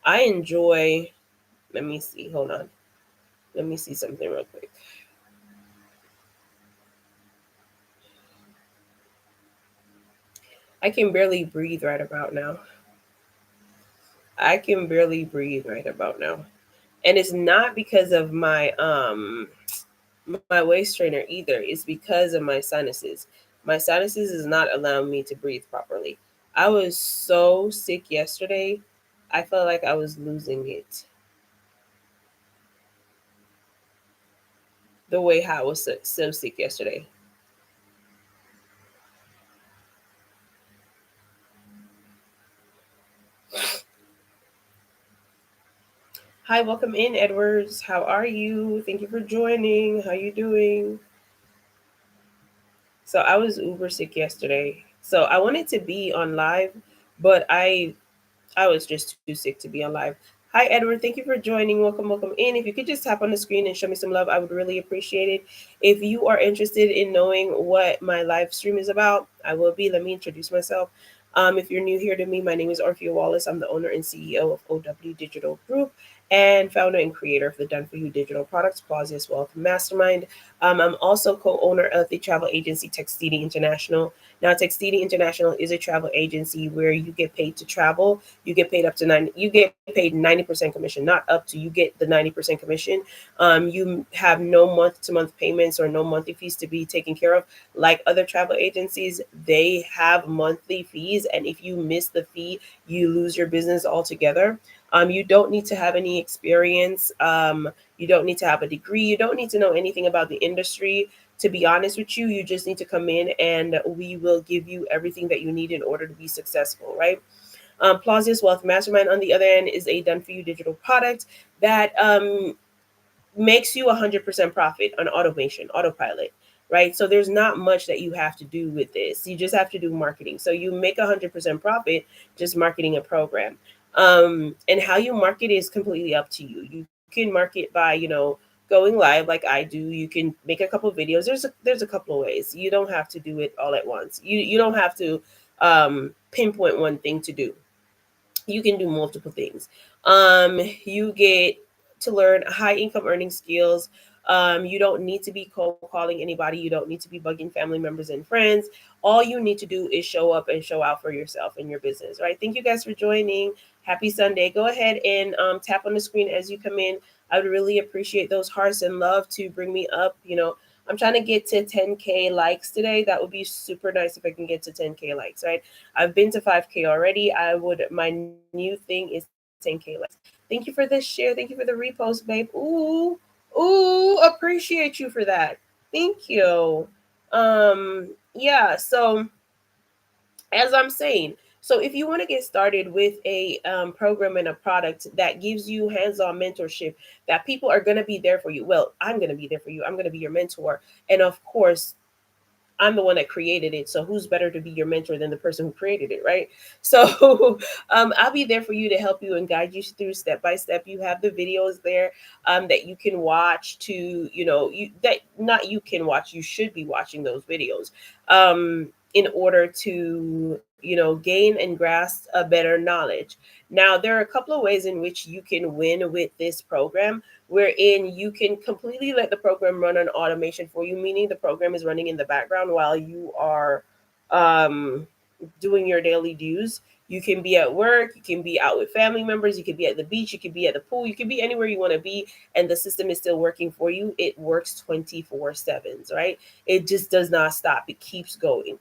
Speaker 1: I enjoy. Let me see. Hold on. Let me see something real quick. I can barely breathe right about now. I can barely breathe right about now. And it's not because of my waist trainer either. It's because of my sinuses. My sinuses is not allowing me to breathe properly. I was so sick yesterday. I felt like I was losing it. The way how I was so sick yesterday. Hi, welcome in, Edwards. How are you? Thank you for joining. How you doing? So I was uber sick yesterday. So I wanted to be on live, but I was just too sick to be on live. Hi, Edward. Thank you for joining. Welcome, welcome in. If you could just tap on the screen and show me some love, I would really appreciate it. If you are interested in knowing what my live stream is about, I will be. Let me introduce myself. If you're new here to me, my name is Orphea Wallace. I'm the owner and CEO of OW Digital Group and founder and creator of the Done For You digital products, Plausius Wealth Mastermind. I'm also co-owner of the travel agency Textini International. Now, Textini International is a travel agency where you get paid to travel. You get paid up to 90. You get paid 90% commission, not up to. You get the 90% commission. You have no month-to-month payments or no monthly fees to be taken care of. Like other travel agencies, they have monthly fees, and if you miss the fee, you lose your business altogether. You don't need to have any experience. You don't need to have a degree. You don't need to know anything about the industry. To be honest with you, you just need to come in and we will give you everything that you need in order to be successful, right? Plausius Wealth Mastermind, on the other end, is a done for you digital product that makes you 100% profit on automation, autopilot, right? So there's not much that you have to do with this. You just have to do marketing. So you make 100% profit just marketing a program. And how you market is completely up to you. You can market by, going live like I do. You can make a couple of videos. There's a couple of ways. You don't have to do it all at once. You don't have to pinpoint one thing to do. You can do multiple things. You get to learn high income earning skills. You don't need to be cold calling anybody. You don't need to be bugging family members and friends. All you need to do is show up and show out for yourself and your business, right? Thank you guys for joining. Happy Sunday. Go ahead and tap on the screen as you come in. I would really appreciate those hearts and love to bring me up. I'm trying to get to 10K likes today. That would be super nice if I can get to 10K likes, right? I've been to 5K already. My new thing is 10K likes. Thank you for the share. Thank you for the repost, babe. Ooh, appreciate you for that. Thank you. Yeah, so as I'm saying, so if you want to get started with a program and a product that gives you hands-on mentorship, that people are going to be there for you. Well, I'm going to be there for you. I'm going to be your mentor. And of course, I'm the one that created it. So who's better to be your mentor than the person who created it, right? So I'll be there for you to help you and guide you through step by step. You have the videos there that you can watch to, that not you can watch, you should be watching those videos in order to, gain and grasp a better knowledge. Now, there are a couple of ways in which you can win with this program, wherein you can completely let the program run on automation for you, meaning the program is running in the background while you are um, doing your daily dues. You can be at work, you can be out with family members, you can be at the beach, you can be at the pool, you can be anywhere you want to be, and the system is still working for you. It works 24/7, right? It just does not stop, it keeps going.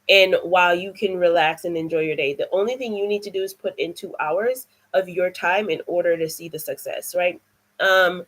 Speaker 1: And while you can relax and enjoy your day, the only thing you need to do is put in 2 hours of your time in order to see the success, right? Um,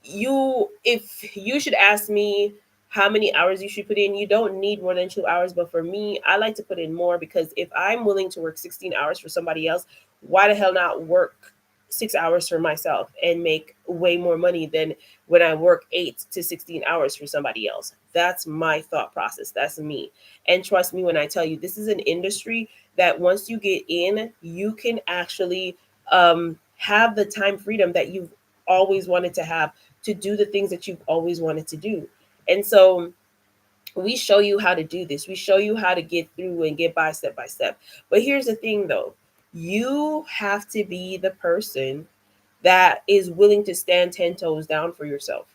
Speaker 1: if you should ask me how many hours you should put in, you don't need more than 2 hours. But for me, I like to put in more, because if I'm willing to work 16 hours for somebody else, why the hell not work 6 hours for myself and make way more money than when I work 8 to 16 hours for somebody else? That's my thought process. That's me. And trust me when I tell you, this is an industry that once you get in, you can actually have the time freedom that you've always wanted to have, to do the things that you've always wanted to do. And so We show you how to do this. We show you how to get through and get by step by step. But here's the thing though, you have to be the person that is willing to stand 10 toes down for yourself.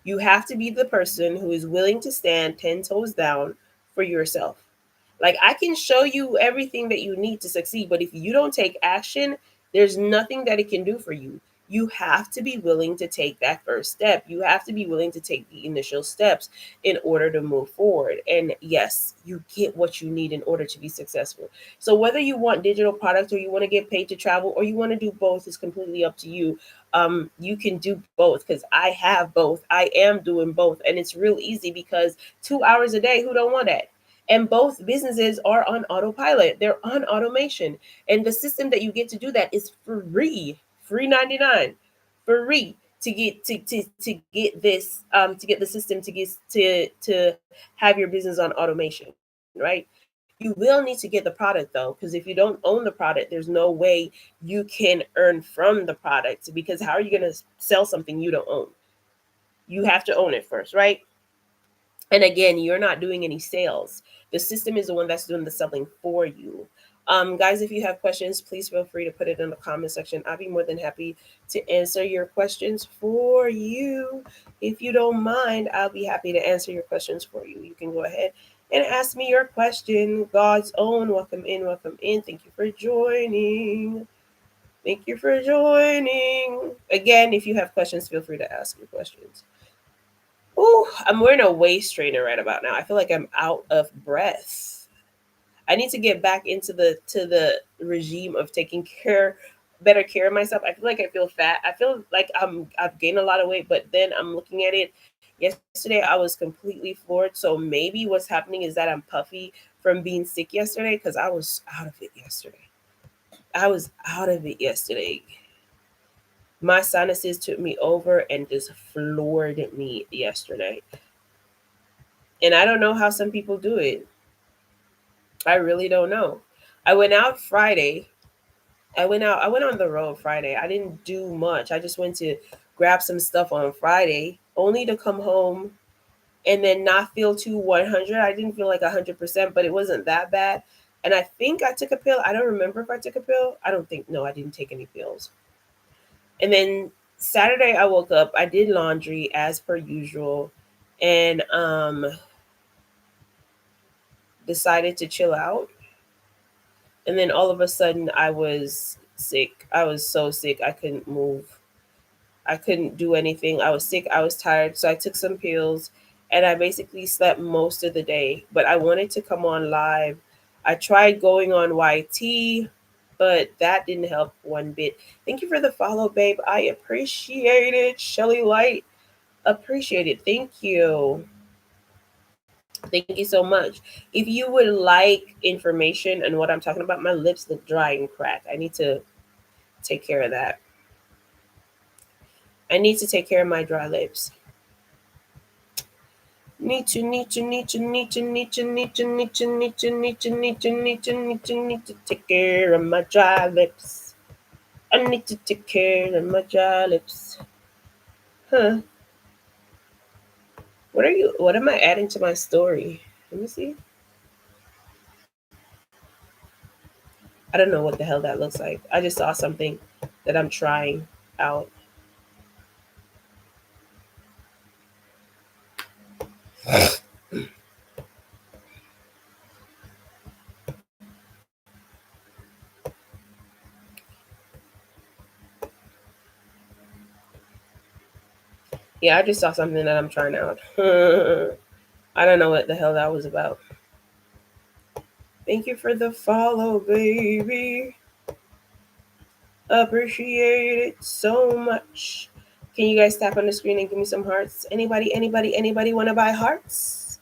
Speaker 1: You have to be the person who is willing to stand 10 toes down for yourself. Like, I can show you everything that you need to succeed, but if you don't take action, there's nothing that it can do for you. You have to be willing to take that first step. You have to be willing to take the initial steps in order to move forward. And yes, you get what you need in order to be successful. So whether you want digital products or you want to get paid to travel or you want to do both is completely up to you. You can do both because I have both. I am doing both, and it's real easy because 2 hours a day, who don't want that? And both businesses are on autopilot. They're on automation. And the system that you get to do that is free 99, free to get this to get the system to have your business on automation, right? You will need to get the product though, because if you don't own the product, there's no way you can earn from the product, because how are you going to sell something you don't own? You have to own it first, right? And again, you're not doing any sales. The system is the one that's doing the selling for you. Guys, if you have questions, please feel free to put it in the comment section. I'll be more than happy to answer your questions for you. If you don't mind, I'll be happy to answer your questions for you. You can go ahead and ask me your question. God's own, welcome in, welcome in. Thank you for joining. Thank you for joining. Again, if you have questions, feel free to ask your questions. Ooh, I'm wearing a waist trainer right about now. I feel like I'm out of breath. I need to get back into the regime of taking better care of myself. I feel like I feel fat. I feel like I've gained a lot of weight, but then I'm looking at it. Yesterday I was completely floored. So maybe what's happening is that I'm puffy from being sick yesterday, because I was out of it yesterday. I was out of it yesterday. My sinuses took me over and just floored me yesterday. And I don't know how some people do it. I really don't know. I went out Friday. I went on the road Friday. I didn't do much. I just went to grab some stuff on Friday, only to come home and then not feel too 100. I didn't feel like 100%, but it wasn't that bad. And I think I took a pill. I don't remember if I took a pill. I don't think, no, I didn't take any pills. And then Saturday I woke up, I did laundry as per usual, and decided to chill out. And then all of a sudden I was sick. I was so sick I couldn't move. I couldn't do anything. I was sick, I was tired. So I took some pills and I basically slept most of the day. But I wanted to come on live. I tried going on YT, but that didn't help one bit. Thank you for the follow, babe. I appreciate it. Shelly Light, appreciate it. Thank you. Thank you so much. If you would like information on what I'm talking about, my lips look dry and cracked. I need to take care of that. I need to take care of my dry lips. Need to take care of my dry lips. I need to take care of my dry lips. Huh. What am I adding to my story? Let me see. I don't know what the hell that looks like. I just saw something that I'm trying out. Yeah, I just saw something that I'm trying out. I don't know what the hell that was about. Thank you for the follow, baby. Appreciate it so much. Can you guys tap on the screen and give me some hearts? Anybody want to buy hearts?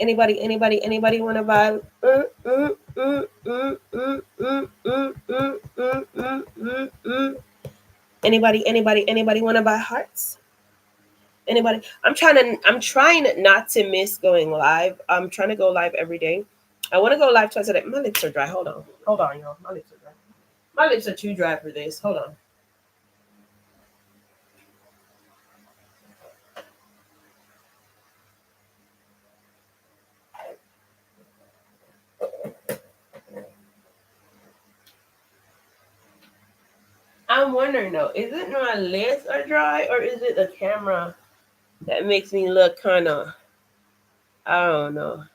Speaker 1: Anybody want to buy? Anybody want to buy hearts? Anybody? I'm trying not to miss going live. I'm trying to go live every day. I want to go live twice a day. My lips are dry. Hold on, y'all. My lips are dry. My lips are too dry for this. Hold on. I'm wondering though, is it my lips are dry or is it the camera that makes me look kind of, I don't know.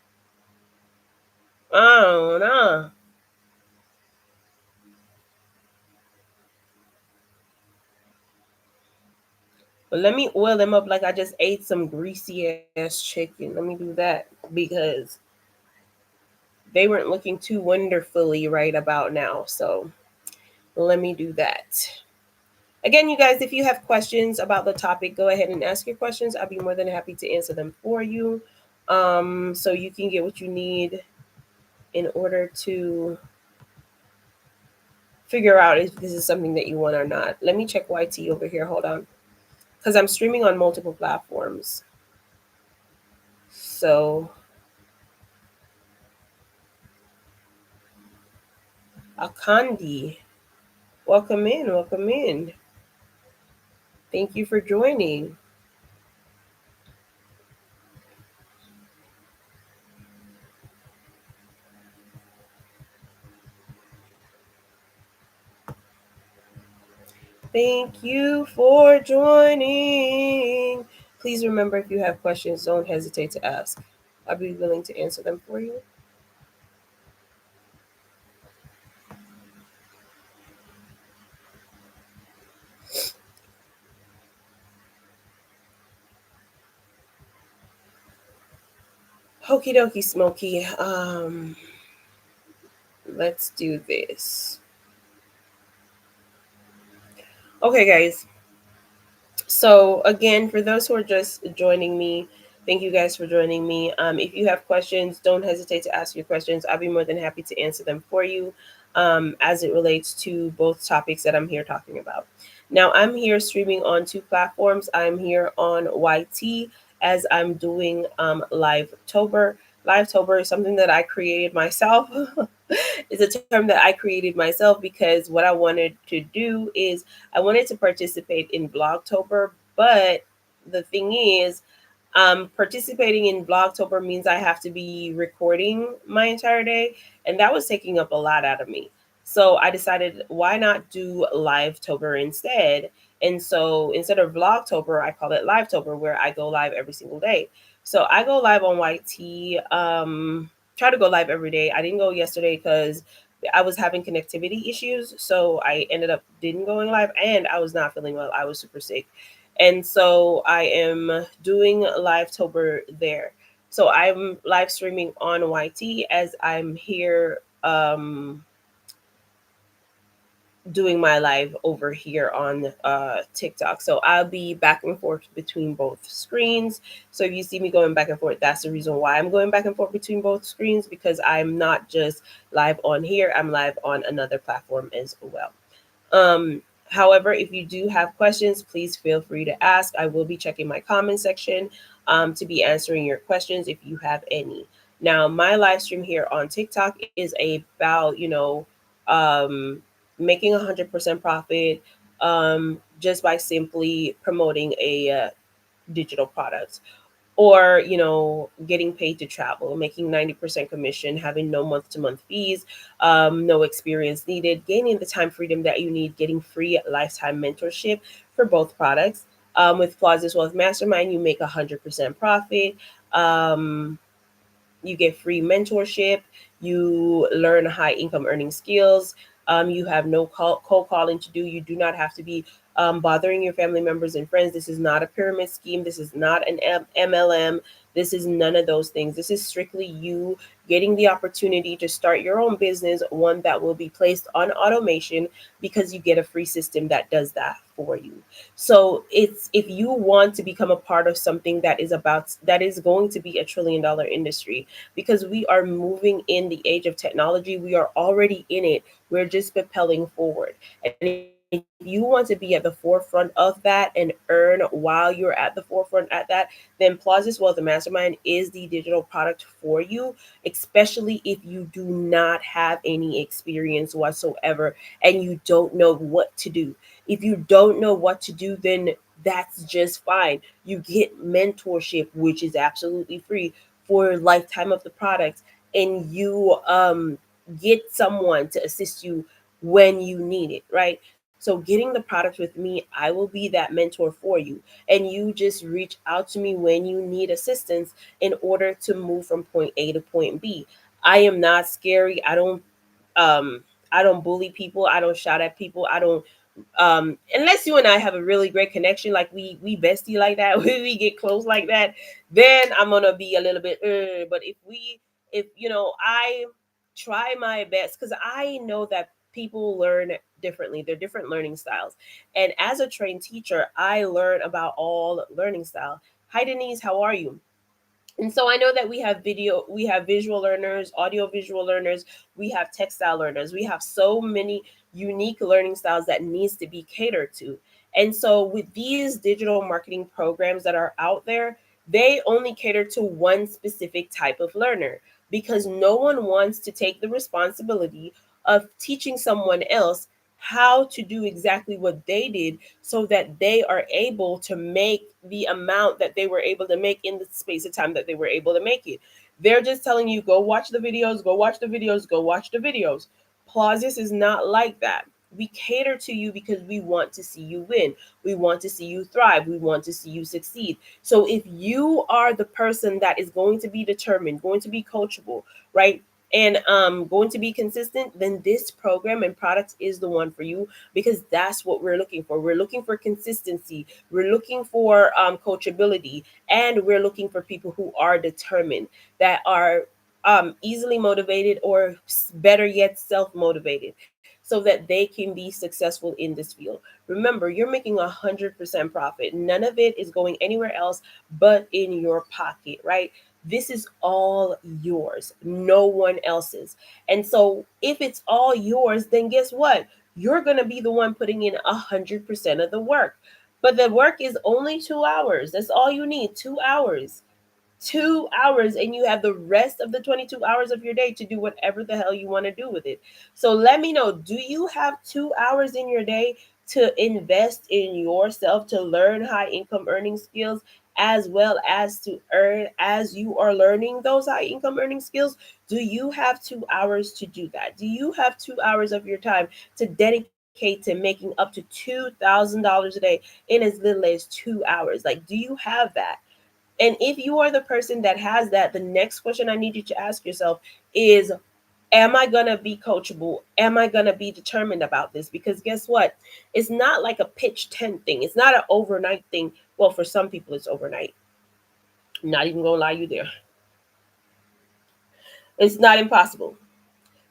Speaker 1: I don't know. But let me oil them up like I just ate some greasy ass chicken. Let me do that because they weren't looking too wonderfully right about now. So let me do that. Again, you guys, if you have questions about the topic, go ahead and ask your questions. I'll be more than happy to answer them for you. So you can get what you need in order to figure out if this is something that you want or not. Let me check YT over here. Hold on. Because I'm streaming on multiple platforms. So, Akandi, welcome in. Welcome in. Thank you for joining. Thank you for joining. Please remember if you have questions, don't hesitate to ask. I'll be willing to answer them for you. Okie dokie, Smokey. Let's do this. Okay, guys. So again, for those who are just joining me, thank you guys for joining me. If you have questions, don't hesitate to ask your questions. I'll be more than happy to answer them for you, as it relates to both topics that I'm here talking about. Now, I'm here streaming on two platforms. I'm here on YT as I'm doing Livetober. Livetober is something that I created myself. It's a term that I created myself because what I wanted to do is I wanted to participate in Blogtober, but the thing is, participating in Blogtober means I have to be recording my entire day, and that was taking up a lot out of me. So I decided, why not do Livetober instead? And so instead of Vlogtober, I call it Livetober, where I go live every single day. So I go live on YT. Try to go live every day. I didn't go yesterday because I was having connectivity issues, so I ended up didn't going live, and I was not feeling well. I was super sick, and so I am doing Livetober there. So I'm live streaming on YT as I'm here doing my live over here on TikTok. So I'll be back and forth between both screens. So if you see me going back and forth, that's the reason why I'm going back and forth between both screens, because I'm not just live on here, I'm live on another platform as well. However, if you do have questions, please feel free to ask. I will be checking my comment section to be answering your questions if you have any. Now, my live stream here on TikTok is about, making 100% profit just by simply promoting a digital product, or getting paid to travel, making 90% commission, having no month to month fees, no experience needed, gaining the time freedom that you need, getting free lifetime mentorship for both products. With Plausi's Wealth Mastermind, you make 100% profit. You get free mentorship, you learn high income earning skills, you have no cold calling to do, you do not have to be bothering your family members and friends. This is not a pyramid scheme, this is not an MLM, this is none of those things. This is strictly you getting the opportunity to start your own business, one that will be placed on automation, because you get a free system that does that for you. So it's, if you want to become a part of something that is going to be $1 trillion industry, because we are moving in the age of technology, we are already in it, we're just propelling forward. And if you want to be at the forefront of that and earn while you're at the forefront at that, then Plausi's Wealth Mastermind is the digital product for you, especially if you do not have any experience whatsoever and you don't know what to do. If you don't know what to do, then that's just fine. You get mentorship, which is absolutely free for lifetime of the product, and you get someone to assist you when you need it, right? So getting the products with me, I will be that mentor for you. And you just reach out to me when you need assistance in order to move from point A to point B. I am not scary. Um I don't bully people. I don't shout at people. I don't unless you and I have a really great connection, like we bestie like that, we get close like that, then I'm gonna be a little bit. But if I try my best because I know that people learn differently. They're different learning styles, and as a trained teacher, I learn about all learning style. Hi Denise, how are you? And so I know that we have visual learners, audio visual learners, we have textile learners, we have so many unique learning styles that needs to be catered to. And so with these digital marketing programs that are out there, they only cater to one specific type of learner because no one wants to take the responsibility of teaching someone else how to do exactly what they did so that they are able to make the amount that they were able to make in the space of time that they were able to make it. They're just telling you, go watch the videos, go watch the videos, go watch the videos. Plausius is not like that. We cater to you because we want to see you win. We want to see you thrive. We want to see you succeed. So if you are the person that is going to be determined, going to be coachable, right? And going to be consistent, then this program and product is the one for you because that's what we're looking for. We're looking for consistency. We're looking for coachability, and we're looking for people who are determined, that are easily motivated, or better yet, self motivated, so that they can be successful in this field. Remember, you're making 100% profit. None of it is going anywhere else but in your pocket, right? This is all yours, no one else's. And so if it's all yours, then guess what? You're going to be the one putting in 100% of the work. But the work is only 2 hours. That's all you need, 2 hours. 2 hours, and you have the rest of the 22 hours of your day to do whatever the hell you want to do with it. So let me know, do you have 2 hours in your day to invest in yourself, to learn high income earning skills, as well as to earn as you are learning those high income earning skills? Do you have 2 hours to do that? Do you have 2 hours of your time to dedicate to making up to $2,000 a day in as little as 2 hours? Like, do you have that? And if you are the person that has that, the next question I need you to ask yourself is, am I going to be coachable? Am I going to be determined about this? Because guess what? It's not like a pitch tent thing. It's not an overnight thing. Well, for some people, it's overnight. I'm not even going to lie you there. It's not impossible.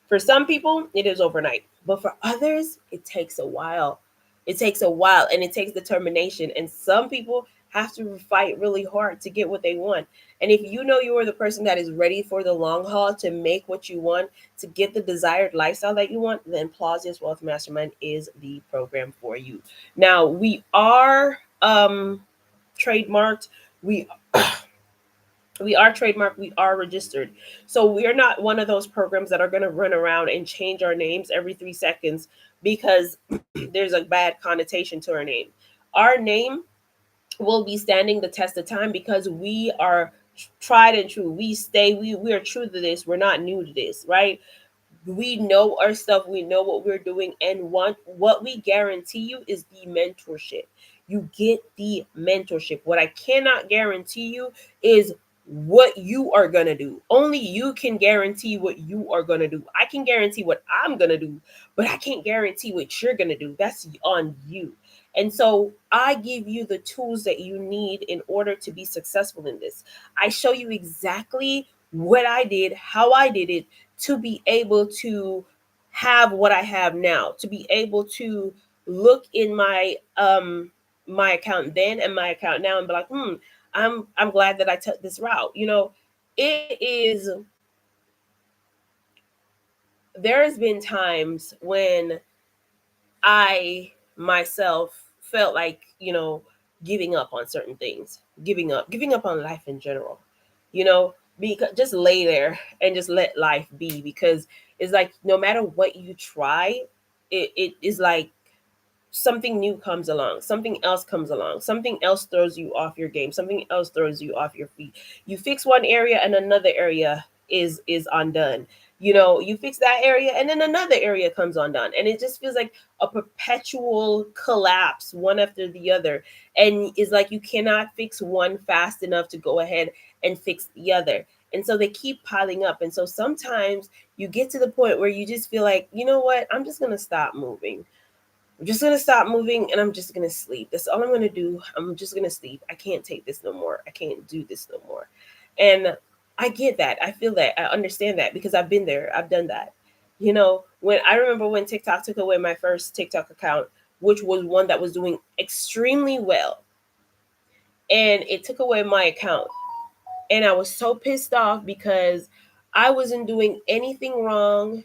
Speaker 1: For some people, it is overnight, but for others, it takes a while. It takes a while, and it takes determination. And some people have to fight really hard to get what they want. And if you know you are the person that is ready for the long haul to make what you want, to get the desired lifestyle that you want, then Plausius Wealth Mastermind is the program for you. Now, we are trademarked. We are trademarked, we are registered. So we are not one of those programs that are going to run around and change our names every 3 seconds because there's a bad connotation to our name. Our name will be standing the test of time because we are tried and true. We are true to this. We're not new to this, right? We know our stuff, we know what we're doing, and what we guarantee you is the mentorship. You get the mentorship. What I cannot guarantee you is what you are going to do. Only you can guarantee what you are going to do. I can guarantee what I'm going to do, but I can't guarantee what you're going to do. That's on you. And so I give you the tools that you need in order to be successful in this. I show you exactly what I did, how I did it, to be able to have what I have now, to be able to look in my account then and my account now and be like, I'm glad that I took this route. It is there has been times when I myself felt like, giving up on certain things, giving up on life in general, because just lay there and just let life be, because it's like no matter what you try, it is like something new comes along, something else comes along, something else throws you off your game, something else throws you off your feet. You fix one area and another area is undone. You fix that area and then another area comes undone, and it just feels like a perpetual collapse, one after the other. And it's like you cannot fix one fast enough to go ahead and fix the other. And so they keep piling up. And so sometimes you get to the point where you just feel like, you know what, I'm just going to stop moving. I'm just going to stop moving and I'm just going to sleep. That's all I'm going to do. I'm just going to sleep. I can't take this no more. I can't do this no more. And I get that. I feel that. I understand that because I've been there. I've done that. When I remember when TikTok took away my first TikTok account, which was one that was doing extremely well, and it took away my account. And I was so pissed off because I wasn't doing anything wrong.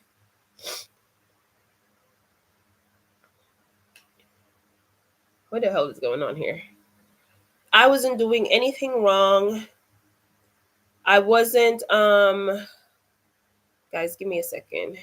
Speaker 1: What the hell is going on here? I wasn't doing anything wrong. I wasn't guys, give me a second.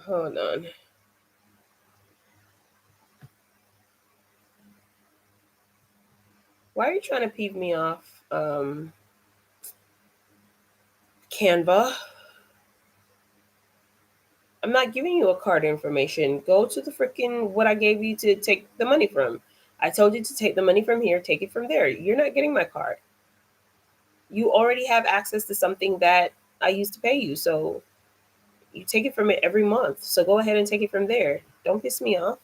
Speaker 1: Hold on. Why are you trying to peeve me off? Canva. I'm not giving you a card information. Go to the freaking what I gave you to take the money from. I told you to take the money from here, take it from there. You're not getting my card. You already have access to something that I used to pay you. So you take it from it every month. So go ahead and take it from there. Don't piss me off.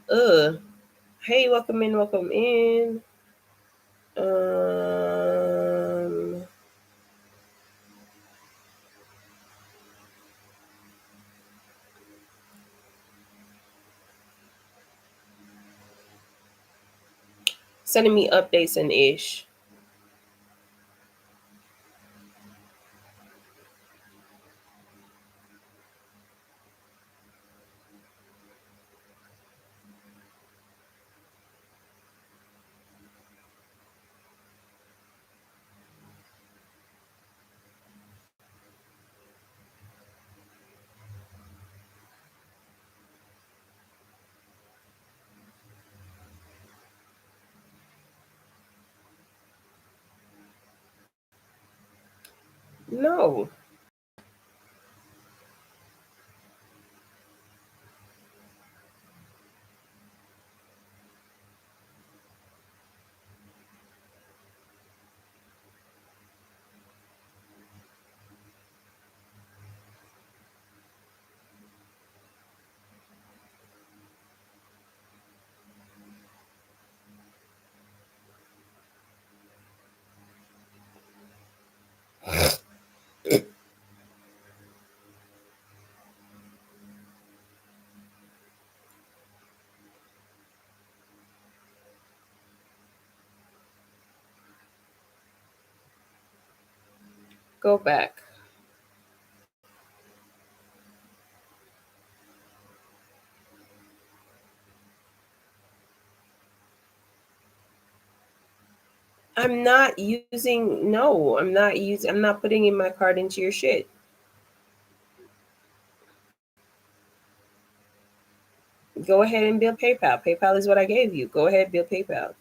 Speaker 1: Ugh. Hey, welcome in, welcome in. Sending me updates and ish. No. Go back. I'm not putting in my card into your shit. Go ahead and bill PayPal. PayPal is what I gave you. Go ahead, bill PayPal.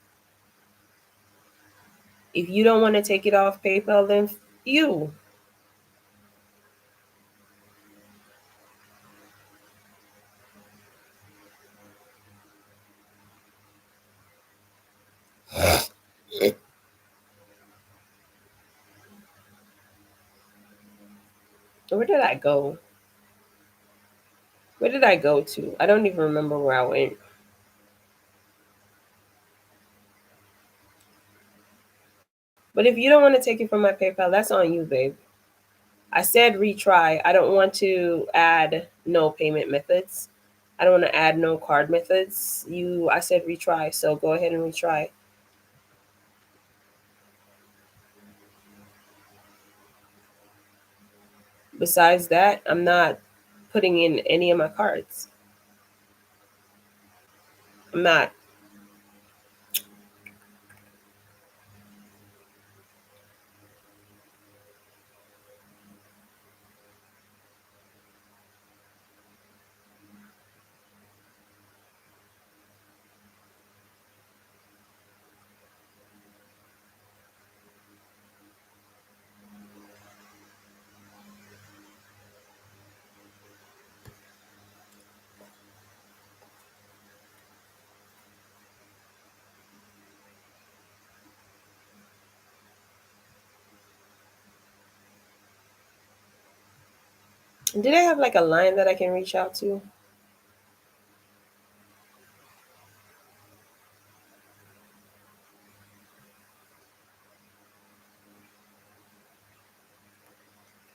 Speaker 1: If you don't want to take it off PayPal, then you. Where did I go? Where did I go to? I don't even remember where I went. But if you don't want to take it from my PayPal, that's on you, babe. I said retry. I don't want to add no payment methods. I don't want to add no card methods. I said retry, so go ahead and retry. Besides that, I'm not putting in any of my cards. I'm not. Did I have like a line that I can reach out to?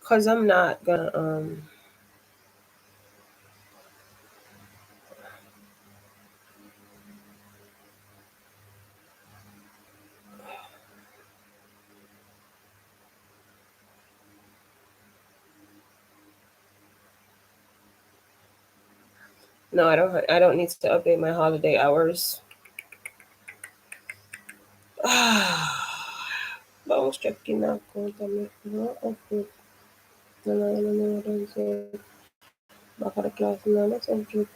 Speaker 1: Cause I'm not gonna no, I don't need to update my holiday hours. Vamos checking na conta mesmo. Baka klase na na subject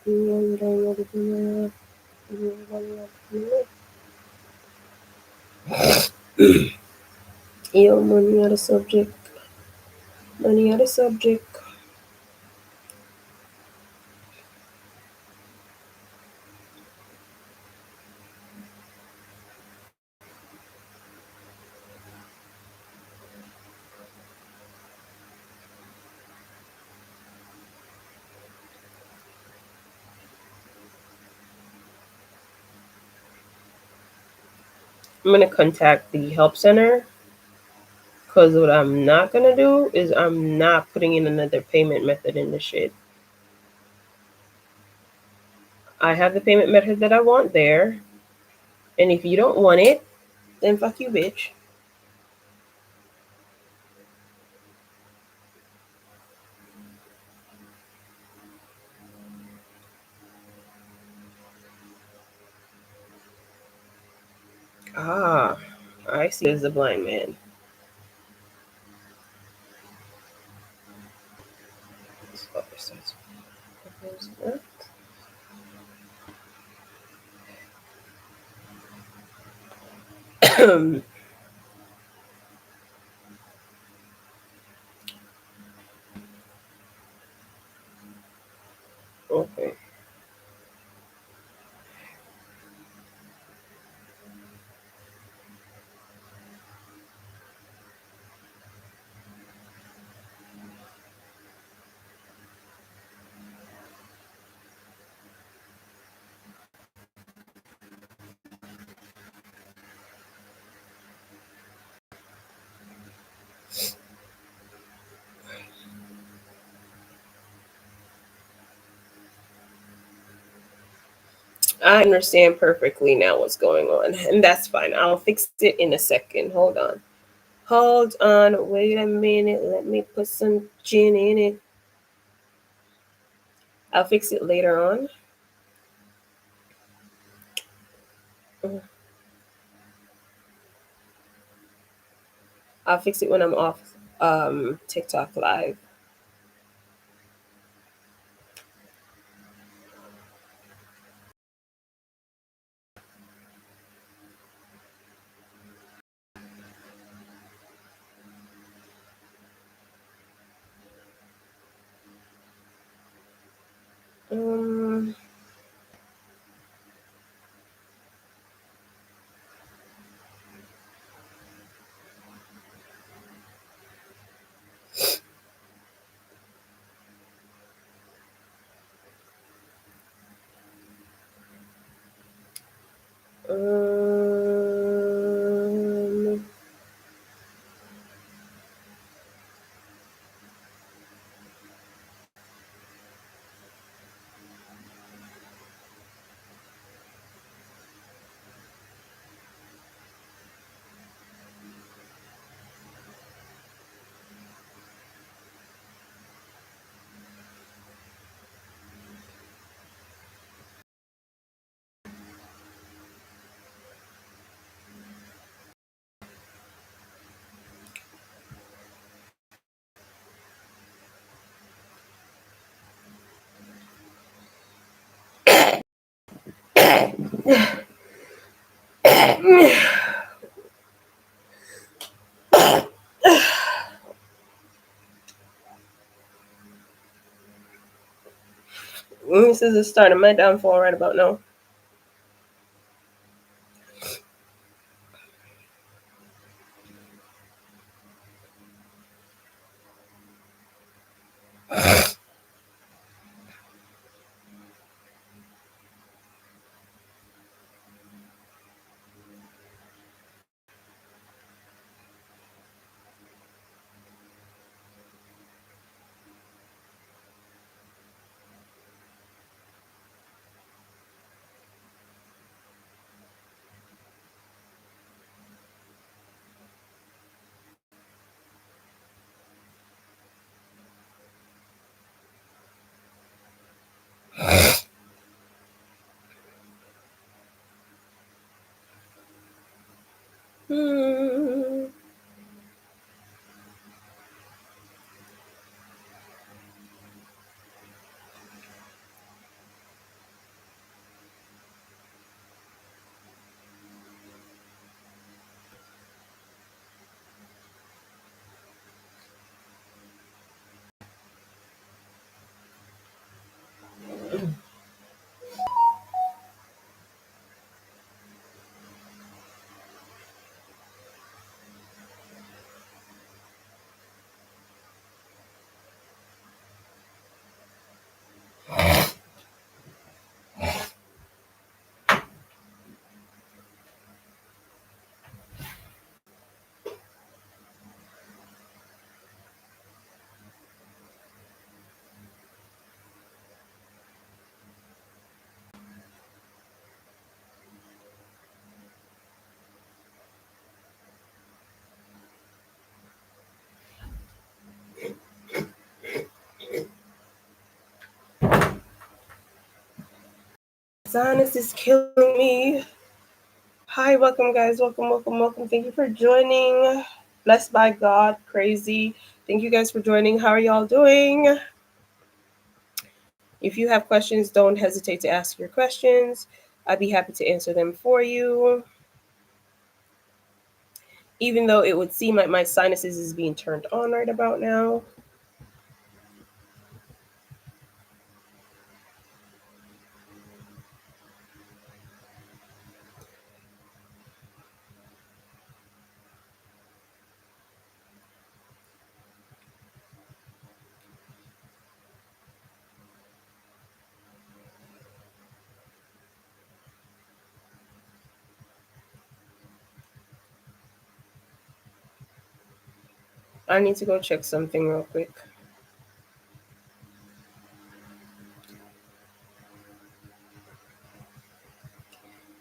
Speaker 1: Yo, money out of subject. Money out of subject. I'm gonna contact the help center because what I'm not gonna do is I'm not putting in another payment method in the shit. I have the payment method that I want there, and if you don't want it, then fuck you, bitch. Ah, I see as a blind man. Okay. I understand perfectly now what's going on, and that's fine. I'll fix it in a second. Hold on. Hold on. Wait a minute. Let me put some gin in it. I'll fix it later on. I'll fix it when I'm off TikTok live. Um, um, This is the start of my downfall right about now. Sinus is killing me. Hi, welcome guys. Welcome. Thank you for joining. Blessed by God, crazy. Thank you guys for joining. How are y'all doing? If you have questions, don't hesitate to ask your questions. I'd be happy to answer them for you. Even though it would seem like my sinuses is being turned on right about now. I need to go check something real quick.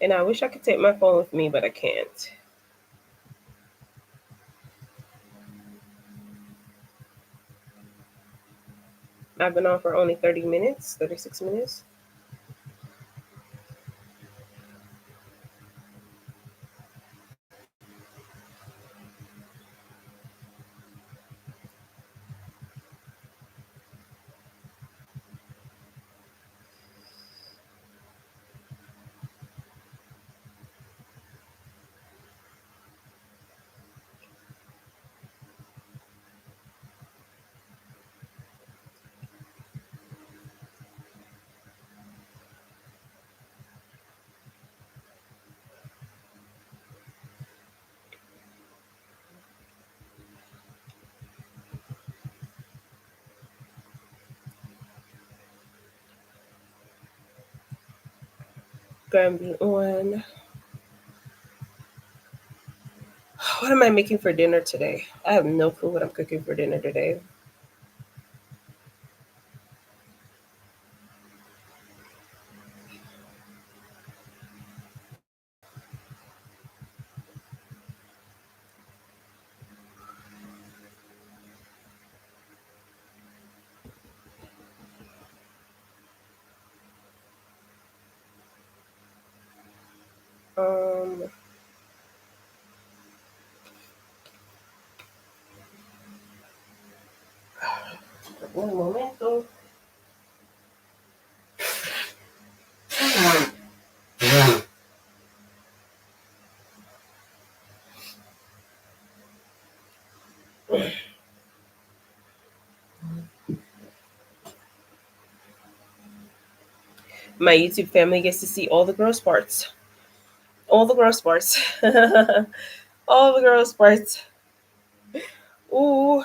Speaker 1: And I wish I could take my phone with me, but I can't. I've been on for only 30 minutes, 36 minutes. Gonna be on. What am I making for dinner today? I have no clue what I'm cooking for dinner today. Un momento. My YouTube family gets to see all the gross parts. All the gross parts. All the gross parts. Ooh.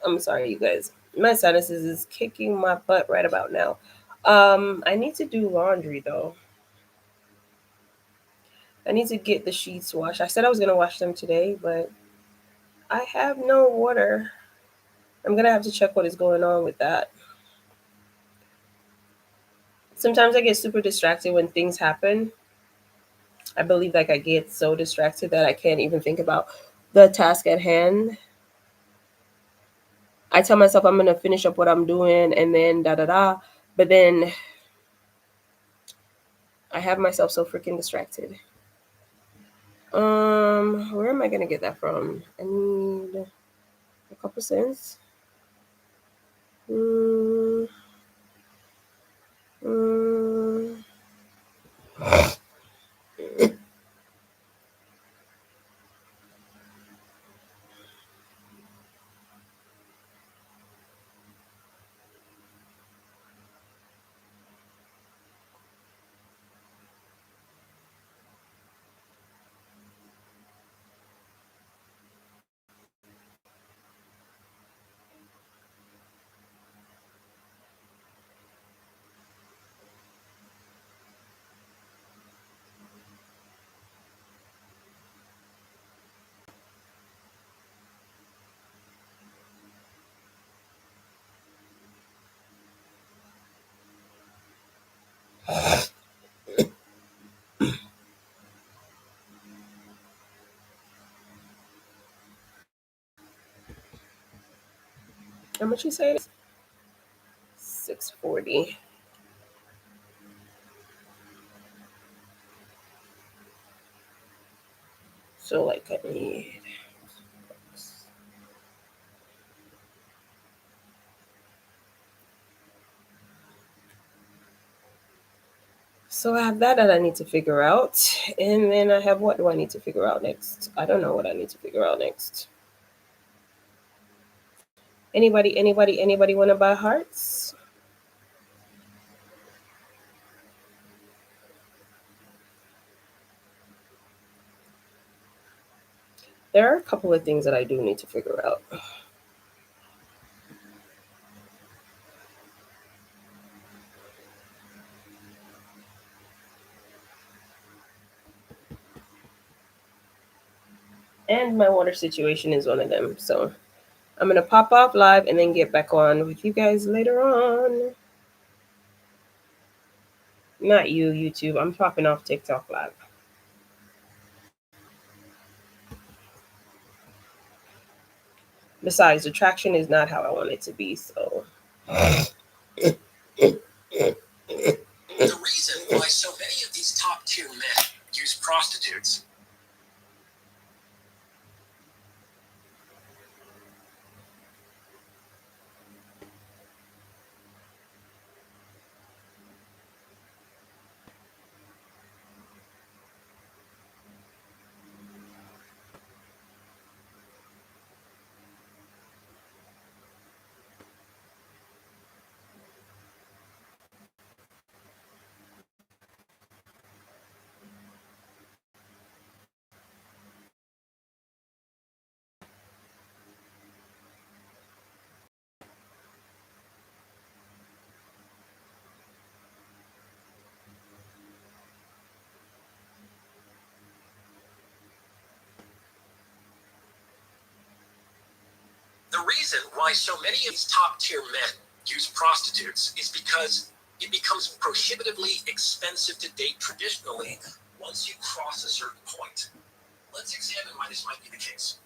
Speaker 1: I'm sorry, you guys. My sinuses is kicking my butt right about now. I need to do laundry though. I need to get the sheets washed. I said I was gonna wash them today, but I have no water. I'm gonna have to check what is going on with that. Sometimes I get super distracted when things happen. I believe like I get so distracted that I can't even think about the task at hand. I tell myself I'm gonna finish up what I'm doing and then da da da, but then I have myself so freaking distracted. Where am I gonna get that from? I need a couple cents. Mm, mm. How much you say? 640. So like I need. So I have that I need to figure out, and then I have what do I need to figure out next? I don't know what I need to figure out next. Anybody want to buy hearts? There are a couple of things that I do need to figure out. And my water situation is one of them. So I'm going to pop off live and then get back on with you guys later on. Not you, YouTube. I'm popping off TikTok live. Besides, the traction is not how I want it to be, so.
Speaker 4: The reason why so many of these top tier men use prostitutes. The reason why so many of these top tier men use prostitutes is because it becomes prohibitively expensive to date traditionally once you cross a certain point. Let's examine why this might be the case.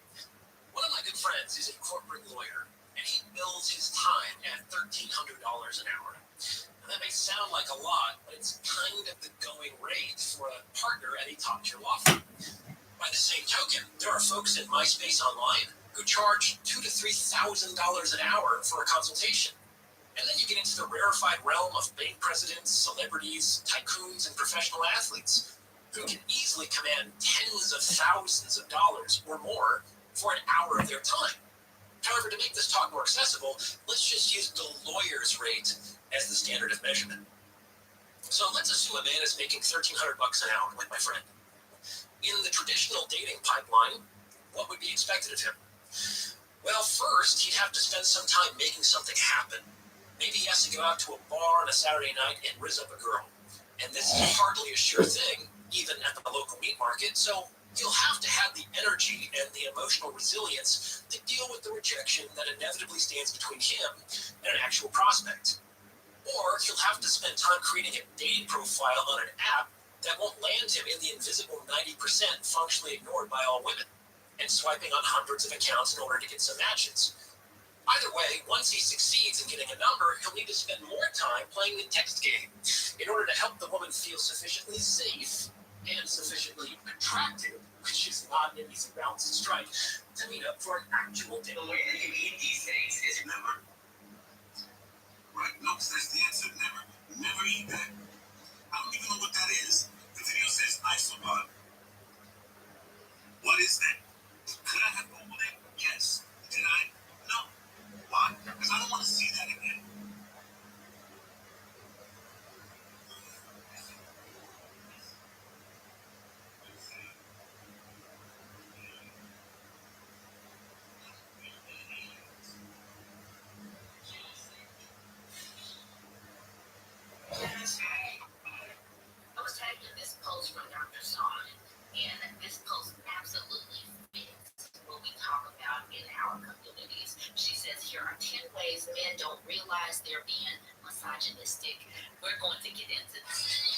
Speaker 4: One of my good friends is a corporate lawyer, and he bills his time at $1,300 an hour. And that may sound like a lot, but it's kind of the going rate for a partner at a top tier law firm. By the same token, there are folks in MySpace Online who charge $2,000 to $3,000 an hour for a consultation. And then you get into the rarefied realm of bank presidents, celebrities, tycoons, and professional athletes who can easily command tens of thousands of dollars or more for an hour of their time.
Speaker 3: However, to make this talk more accessible, let's just use the lawyer's rate as the standard of measurement. So let's assume a man is making $1,300 an hour, like my friend. In the traditional dating pipeline, what would be expected of him? Well, first, he'd have to spend some time making something happen. Maybe he has to go out to a bar on a Saturday night and rizz up a girl. And this is hardly a sure thing, even at the local meat market, so you'll have to have the energy and the emotional resilience to deal with the rejection that inevitably stands between him and an actual prospect. Or he'll have to spend time creating a dating profile on an app that won't land him in the invisible 90% functionally ignored by all women, and swiping on hundreds of accounts in order to get some matches. Either way, once he succeeds in getting a number, he'll need to spend more time playing the text game in order to help the woman feel sufficiently safe and sufficiently attractive, which is not an easy balance to strike, to meet up for an actual date.
Speaker 5: The way that you eat these things is never. Right? No, that's the answer. Never. Never eat that. I don't even know what that is. The video says isobot. What is that? Could I have Googled it? Yes. Did I? No. Why? Because I don't want to see that again.
Speaker 4: I was tagged in this post from Dr. Simon, and this post absolutely fits what we talk about in our communities. She says here are 10 ways men don't realize they're being misogynistic. We're going to get into this.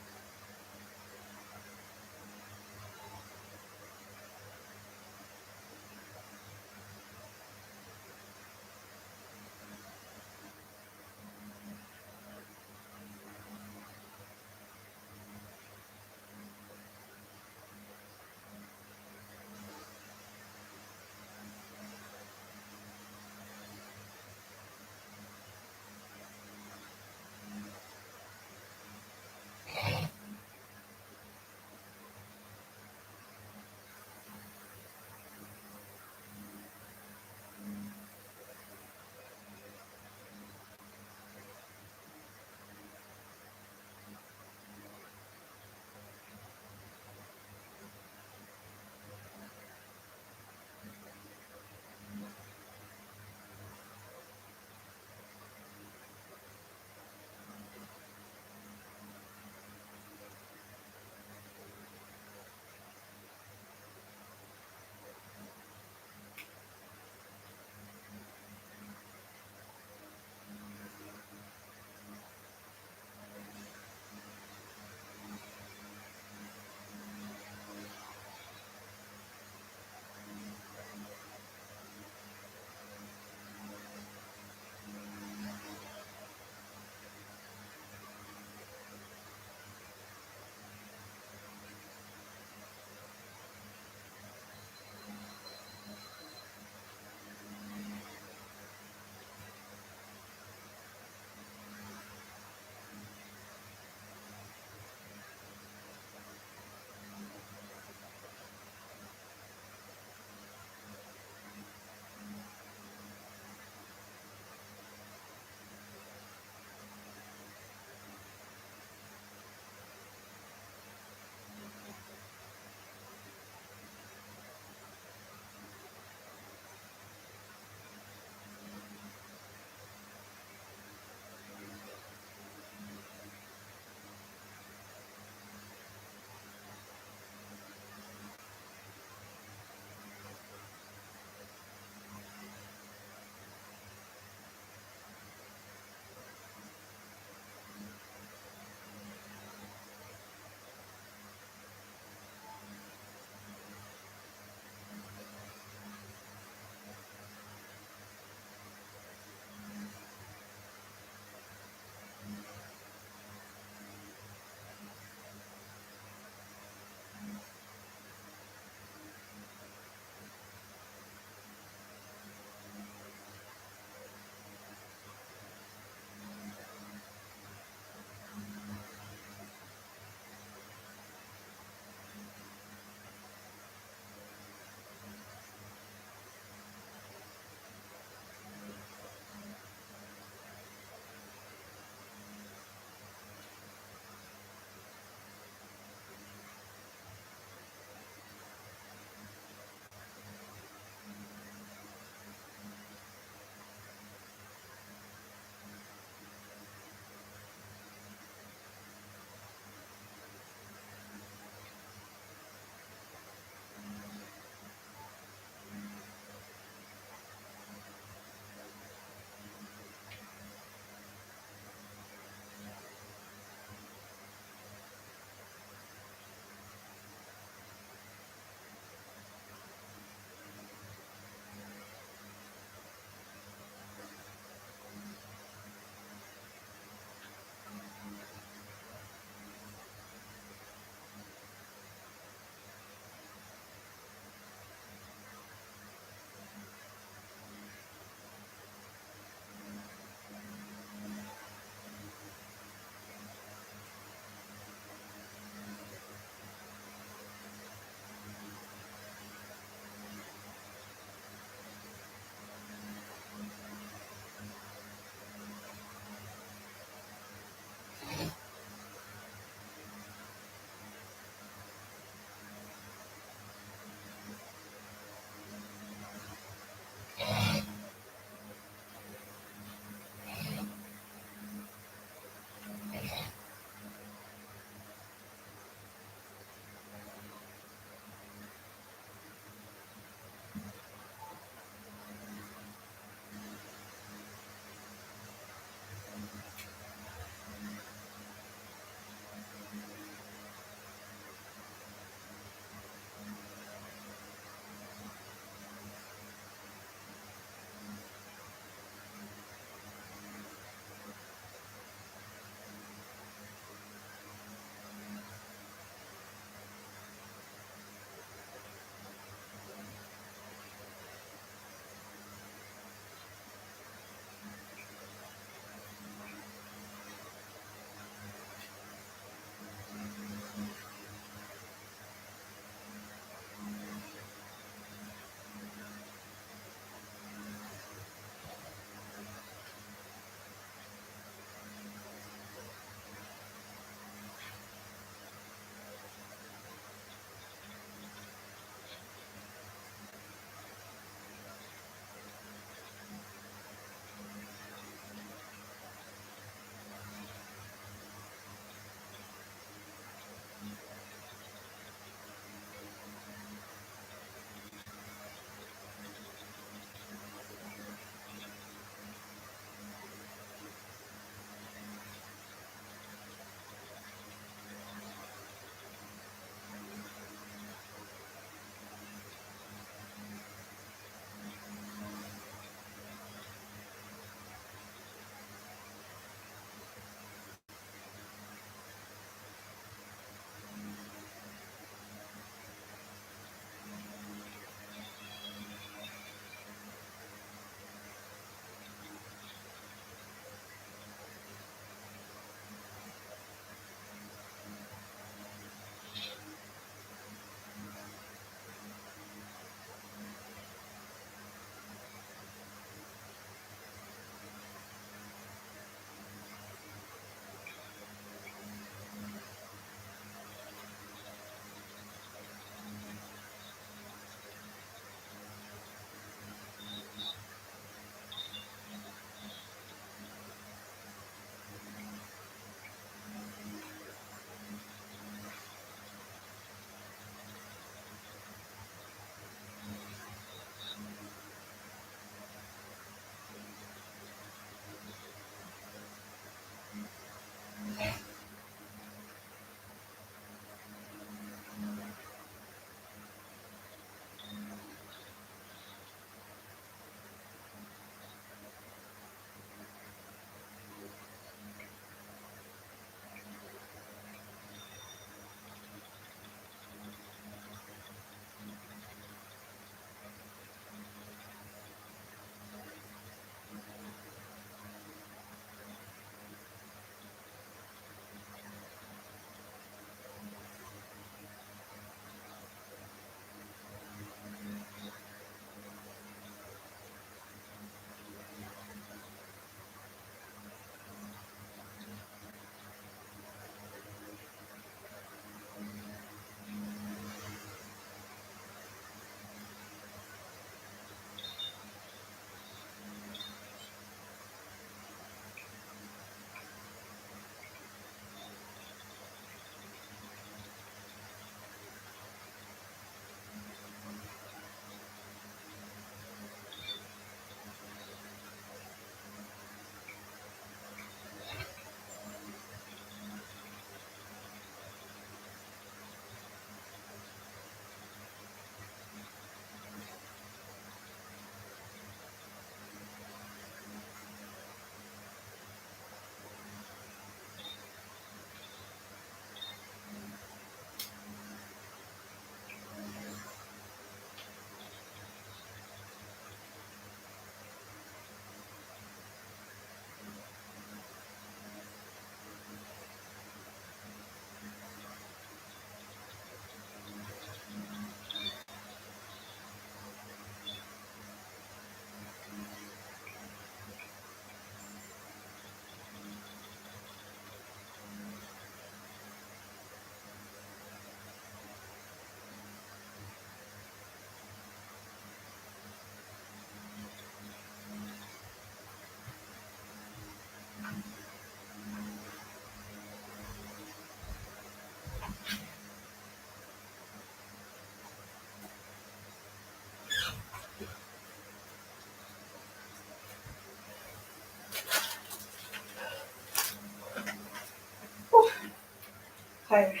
Speaker 1: Okay.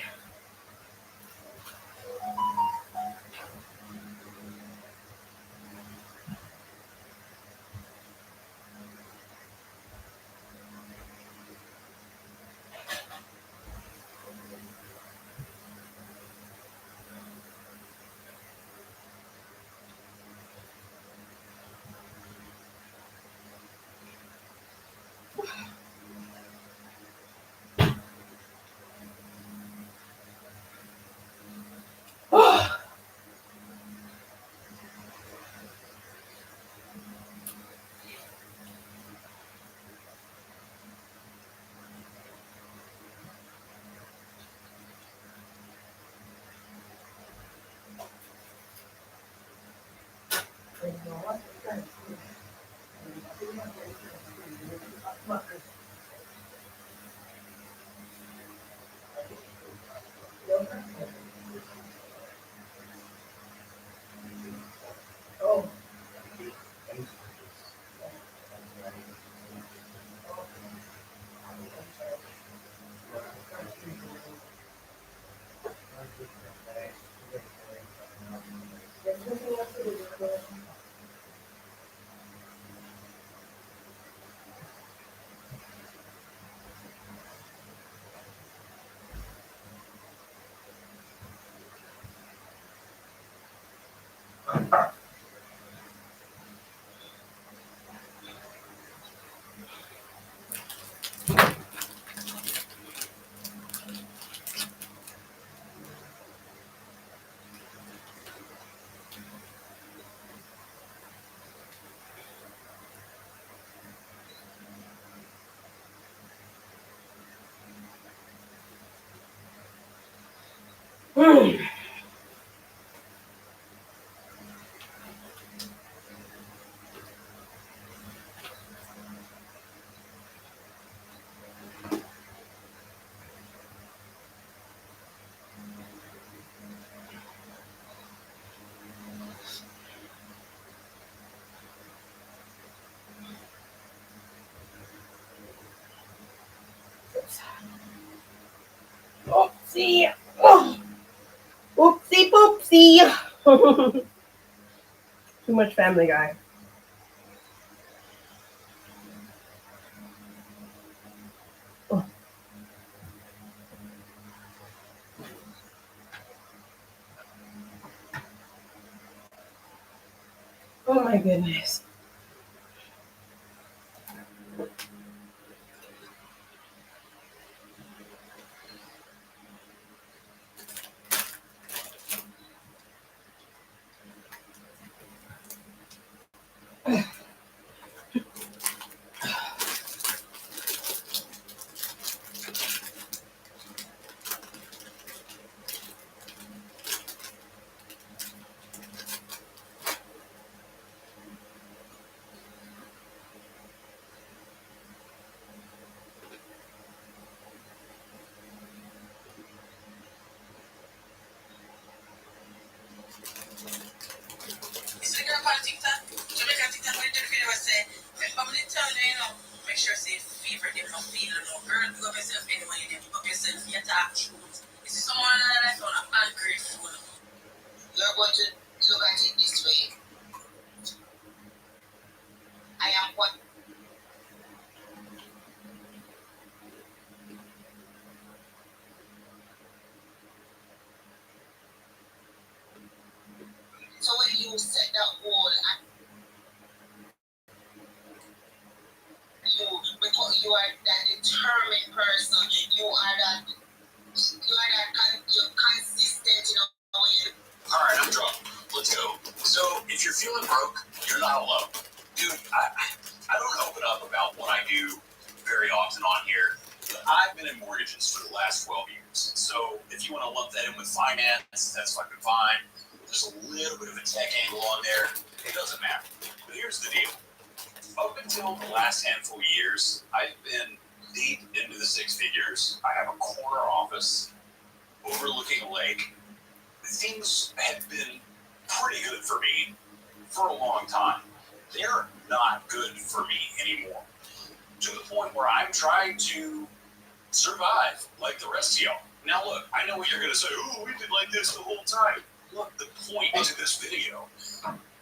Speaker 1: Oopsie. Oh. Oopsie poopsie. Too much Family Guy. Oh. Oh my goodness.
Speaker 6: It's the girl on TikTok. Jamaican TikTok when you do the video, I say, remember me tell you, make sure say favorite them not feel no girl, pick up yourself anyway, you pick up yourself, you talk truth. You see someone in your life on ungrateful. You're going to look at it this way. I am what. So when you set that goal and because you are that determined person, you're consistent in a way.
Speaker 3: Alright, I'm drunk. Let's go. So, if you're feeling broke, you're not alone. Dude, I don't open up about what I do very often on here. But I've been in mortgages for the last 12 years. So, if you want to lump that in with finance, that's fucking fine. There's a little bit of a tech angle on there. It doesn't matter. But here's the deal. Up until the last handful of years, I've been deep into the six figures. I have a corner office overlooking a lake. Things have been pretty good for me for a long time. They're not good for me anymore. To the point where I'm trying to survive like the rest of y'all. Now look, I know what you're gonna say. Oh, we've been like this the whole time. Look, the point to this video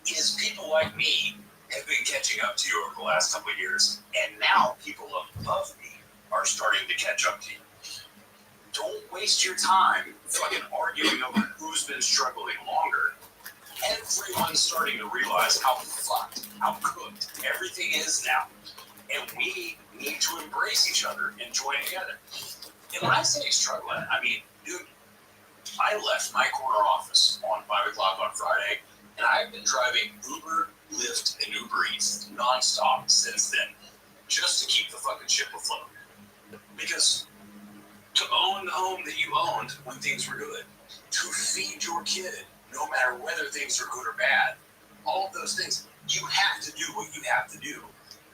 Speaker 3: is people like me have been catching up to you over the last couple of years, and now people above me are starting to catch up to you. Don't waste your time fucking arguing over who's been struggling longer. Everyone's starting to realize how fucked, how cooked everything is now. And we need to embrace each other and join together. And when I say struggling, I mean, dude, I left my corner office on 5 o'clock on Friday, and I've been driving Uber, Lyft, and Uber Eats nonstop since then, just to keep the fucking ship afloat. Because to own the home that you owned when things were good, to feed your kid, no matter whether things are good or bad, all of those things, you have to do what you have to do.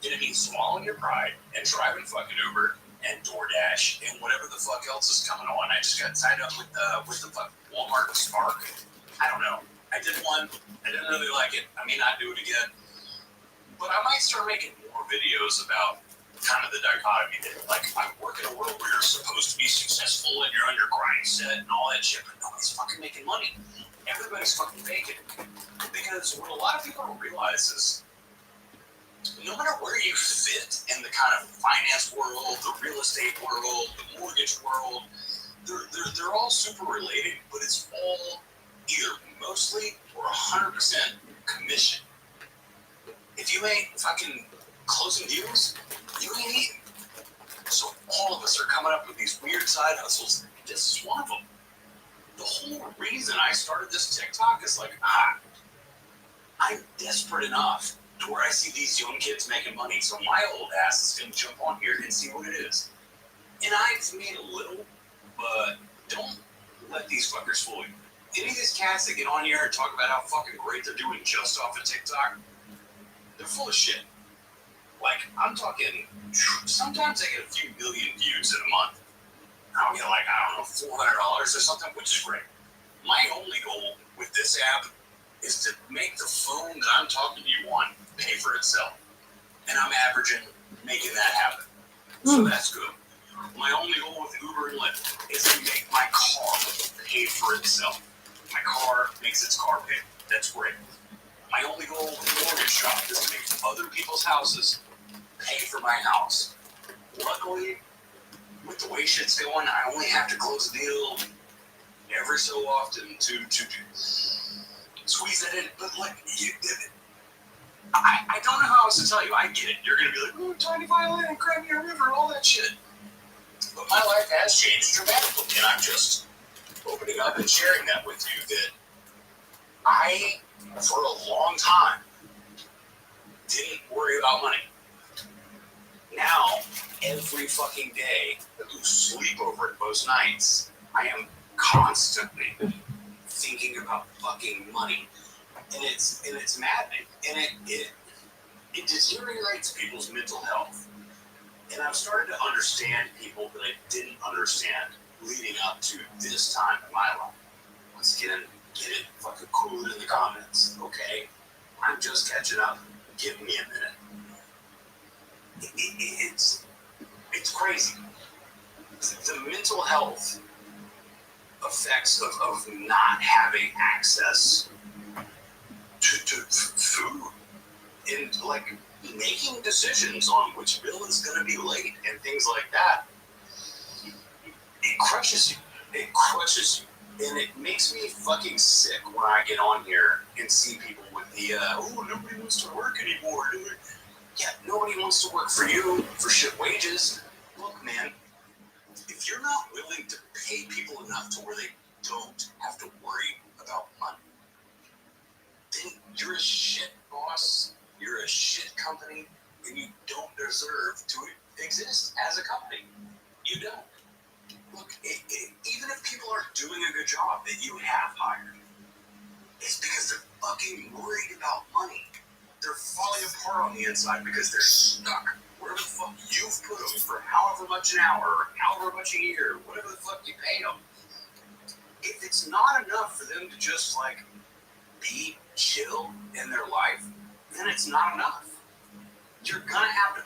Speaker 3: And it means swallowing your pride and driving fucking Uber and DoorDash and whatever the fuck else is coming on. I just got tied up with the fucking Walmart Spark. I don't know. I did one. I didn't really like it. I may not do it again. But I might start making more videos about kind of the dichotomy there. Like, I work in a world where you're supposed to be successful and you're on your grind set and all that shit, but nobody's fucking making money. Everybody's fucking faking. Because what a lot of people don't realize is, no matter where you fit in the kind of finance world, the real estate world, the mortgage world, they're all super related, but it's all either mostly or 100% commission. If you ain't fucking closing deals, you ain't eating. So all of us are coming up with these weird side hustles. This is one of them. The whole reason I started this TikTok is like, I'm desperate enough to where I see these young kids making money, so my old ass is going to jump on here and see what it is. And I've made a little, but don't let these fuckers fool you. Any of these cats that get on here and talk about how fucking great they're doing just off of TikTok, they're full of shit. Like, I'm talking, sometimes I get a few million views in a month. I'll get like, I don't know, $400 or something, which is great. My only goal with this app is to make the phone that I'm talking to you on pay for itself. And I'm averaging making that happen. So that's good. My only goal with Uber and Lyft is to make my car pay for itself. My car makes its car pay. That's great. My only goal with the mortgage shop is to make other people's houses pay for my house. Luckily, with the way shit's going, I only have to close a deal every so often to squeeze that in. But like, I don't know how else to tell you. I get it. You're going to be like, oh, tiny violin, grab me a river, all that shit. But my life has changed dramatically, and I'm just opening up and sharing that with you that I, for a long time, didn't worry about money. Now, every fucking day, I lose sleep over it most nights. I am constantly thinking about fucking money. And it's maddening. And it deteriorates people's mental health. And I've started to understand people that I didn't understand leading up to this time in my life. Once again, get it fucking cool in the comments, okay? I'm just catching up. Give me a minute. It's crazy. The mental health effects of not having access to food and like making decisions on which bill is going to be late and things like that. It crushes you. It crushes you. And it makes me fucking sick when I get on here and see people with the, nobody wants to work anymore. Yeah, nobody wants to work for you for shit wages. Look, man, if you're not willing to pay people enough to where they don't have to worry about money, then you're a shit boss, you're a shit company, and you don't deserve to exist as a company. You don't. Look, even if people aren't doing a good job that you have hired, it's because they're fucking worried about money. They're falling apart on the inside because they're stuck wherever the fuck you've put them for however much an hour, or however much a year, whatever the fuck you pay them. If it's not enough for them to just like be chill in their life, then it's not enough. You're gonna have to.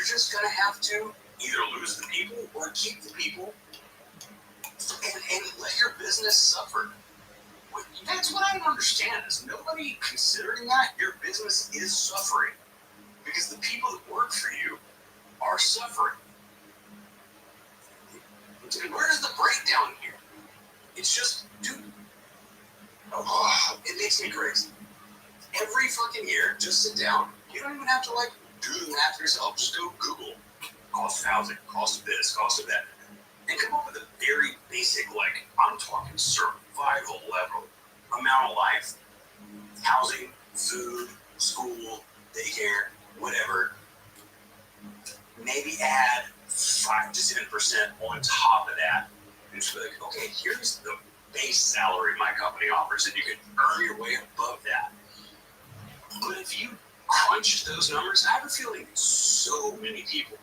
Speaker 3: just gonna have to either lose the people or keep the people and let your business suffer. That's what I don't understand, is nobody considering that your business is suffering because the people that work for you are suffering. Where's the breakdown here? It's just, dude, it makes me crazy. Every fucking year, just sit down. You don't even have to do the math yourself. Just go Google cost of housing, cost of this, cost of that, and come up with a very basic, I'm talking survival level amount of life. Housing, food, school, daycare, whatever. Maybe add 5 to 10% on top of that. And just be like, okay, here's the base salary my company offers, and you can earn your way above that. But if you crunch those numbers, I have a feeling so many people,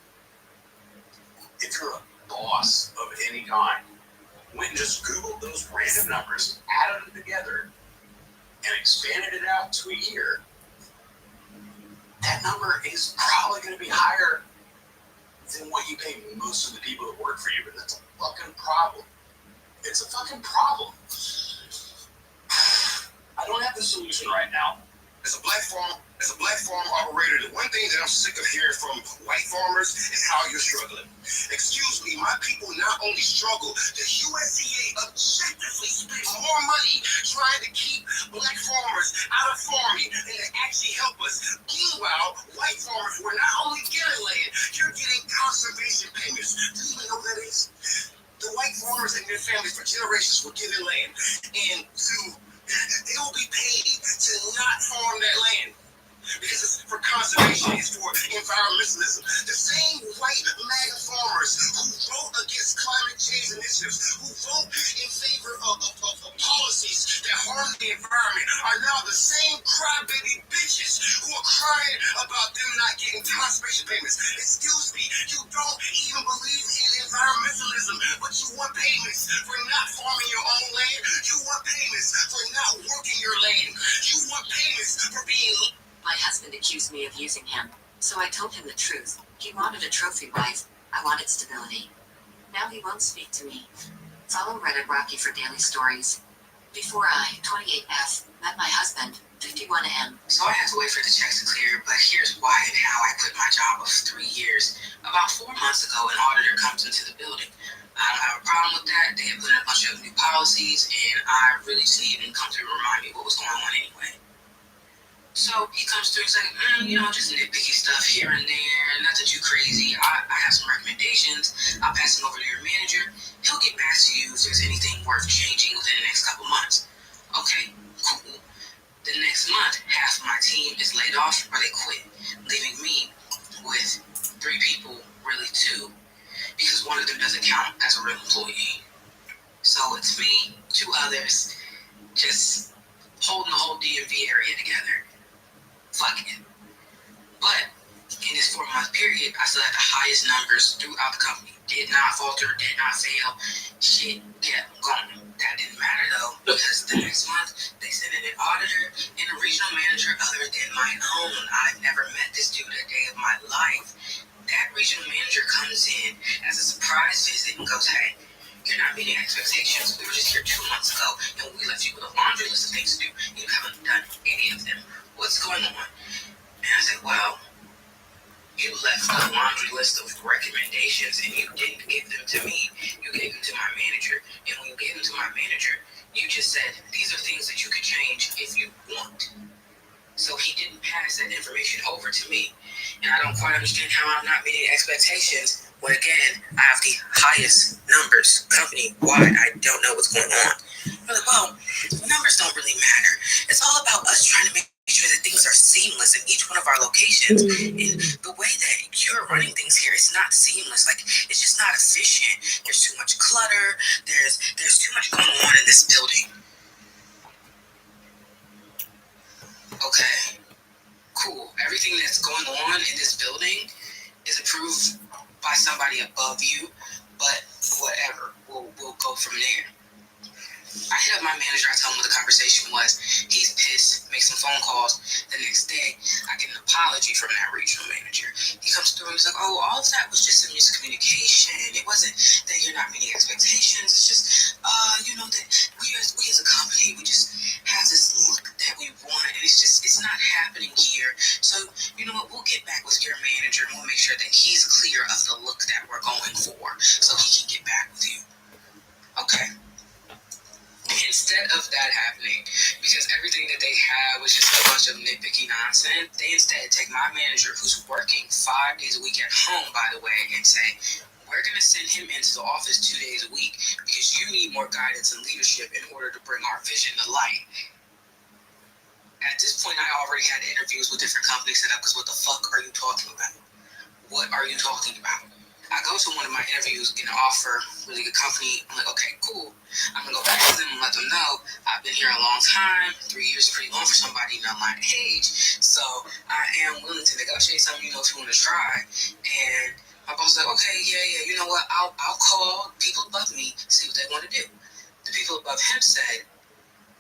Speaker 3: if you're a boss of any kind, went and just Googled those random numbers, added them together, and expanded it out to a year, that number is probably going to be higher than what you pay most of the people that work for you, and that's a fucking problem. It's a fucking problem. I don't have the solution right now.
Speaker 2: As a black farm operator, the one thing that I'm sick of hearing from white farmers is how you're struggling. Excuse me, my people not only struggle, the USDA objectively spends more money trying to keep black farmers out of farming than to actually help us. Meanwhile, white farmers were not only getting land, you're getting conservation payments. Do you even know what that is? The white farmers and their families for generations were given land, and they will be paid to not farm that land because it's for conservation, it's for environmentalism. The same white MAGA farmers who vote against climate change initiatives, who vote in favor of policies that harm the environment, are now the same crybaby bitches who are crying about them not getting conservation payments. Excuse me, you don't even believe in environmentalism, but you want payments for not farming your own land. You want payments for not working your land. You want payments for being...
Speaker 4: My husband accused me of using him, so I told him the truth. He wanted a trophy wife. I wanted stability. Now he won't speak to me. Follow Reddit Rocky for daily stories. Before I, 28F, met my husband, 51M.
Speaker 6: So I had to wait for the checks to clear, but here's why and how I quit my job of 3 years. About 4 months ago, an auditor comes into the building. I don't have a problem with that. They had put in a bunch of new policies, and I really didn't even come to remind me what was going on anyway. So he comes through and says, just nitpicky stuff here and there, nothing too crazy. I have some recommendations. I'll pass them over to your manager. He'll get back to you if there's anything worth changing within the next couple months. Okay, cool. The next month, half of my team is laid off or they quit, leaving me with 3 people, really 2, because one of them doesn't count as a real employee. So it's me, 2 others, just holding the whole DMV area together. Fuck it. But in this 4-month period, I still had the highest numbers throughout the company. Did not falter, did not fail. Shit kept going. That didn't matter though, because the next month they sent in an auditor and a regional manager other than my own. I've never met this dude a day of my life. That regional manager comes in as a surprise visit and goes, hey, you're not meeting expectations. We were just here 2 months ago and we left you with a laundry list of things to do. You haven't done any of them. What's going on? And I said, well, you left a laundry list of recommendations and you didn't give them to me. You gave them to my manager. And when you gave them to my manager, you just said, these are things that you could change if you want. So he didn't pass that information over to me. And I don't quite understand how I'm not meeting expectations when, again, I have the highest numbers company-wide. I don't know what's going on. I'm like, well, numbers don't really matter. It's all about us trying to make sure that things are seamless in each one of our locations. And the way that you're running things here is not seamless. It's just not efficient. There's too much clutter. There's too much going on in this building. Okay, cool. Everything that's going on in this building is approved by somebody above you, but whatever. We'll go from there. I hit up my manager. I tell him what the conversation was. He's pissed, makes some phone calls. The next day, I get an apology from that regional manager. He comes through and he's like, oh, all of that was just a miscommunication. It wasn't that you're not meeting expectations. It's just, that we as a company, we just have this look that we want, and it's not happening here. So, you know what, we'll get back with your manager and we'll make sure that he's clear of the look that we're going for so he can get back with you. Okay. Instead of that happening, because everything that they had was just a bunch of nitpicky nonsense, they instead take my manager, who's working 5 days a week at home, by the way, and say, we're going to send him into the office 2 days a week because you need more guidance and leadership in order to bring our vision to light. At this point, I already had interviews with different companies set up because what the fuck are you talking about? What are you talking about? I go to one of my interviews, get an offer, really good company. I'm like, okay, cool. I'm going to go back to them and let them know I've been here a long time. 3 years is pretty long for somebody my age. So I am willing to negotiate something, if you want to try. And my boss was like, okay, yeah, you know what? I'll call people above me, see what they want to do. The people above him said,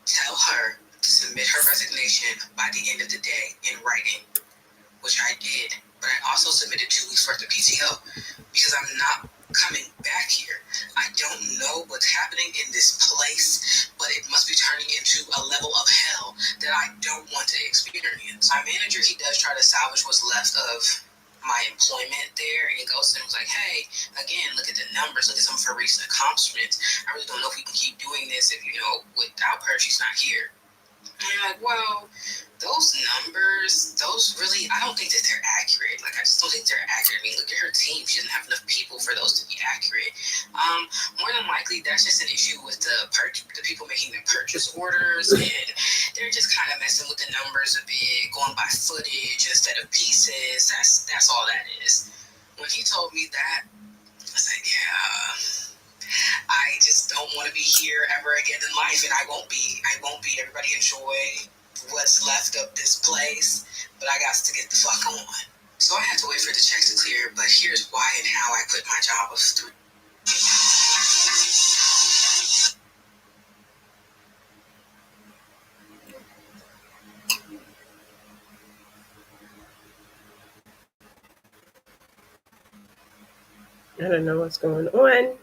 Speaker 6: tell her to submit her resignation by the end of the day in writing, which I did. But I also submitted 2 weeks worth of PTO because I'm not coming back here. I don't know what's happening in this place, but it must be turning into a level of hell that I don't want to experience. My manager, he does try to salvage what's left of my employment there, and he goes to him and was like, hey, again, look at the numbers, look at some of her recent accomplishments. I really don't know if we can keep doing this if, without her, she's not here. And I'm like, well, those numbers, I don't think that they're accurate. I just don't think they're accurate. I mean, look at her team. She doesn't have enough people for those to be accurate. More than likely, that's just an issue with the people making the purchase orders, and they're just kind of messing with the numbers a bit, going by footage instead of pieces. That's all that is. When he told me that, I said, yeah, I just don't want to be here ever again in life, and I won't be. Everybody enjoy what's left of this place, but I got to get the fuck on. So I had to wait for the checks to clear, but here's why and how I quit my job of 3.
Speaker 1: I don't know what's going on.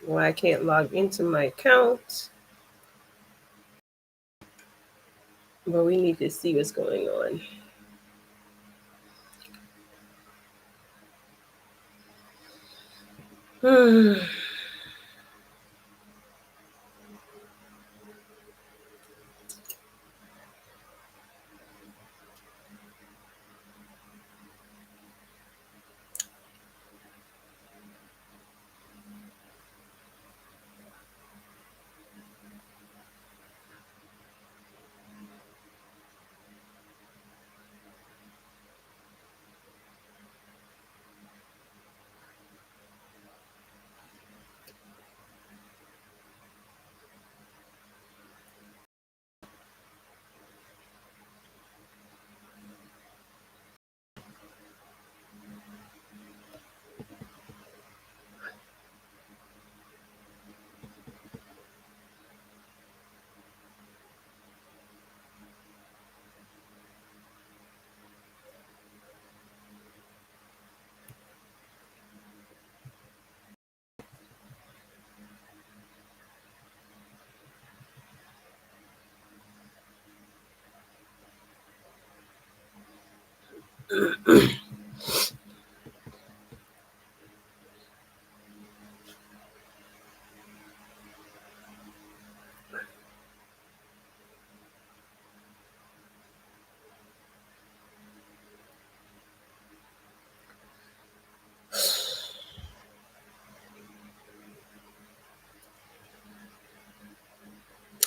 Speaker 1: Why I can't log into my account. But we need to see what's going on.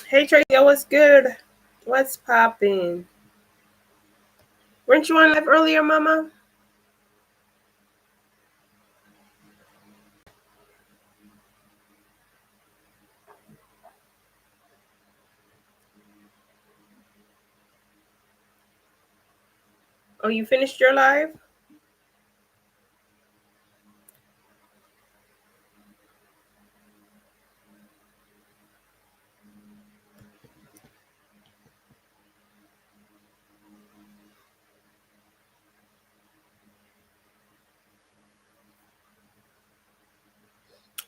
Speaker 1: Hey Trey, what's good? What's popping? Weren't you on live earlier, Mama? Oh, you finished your live?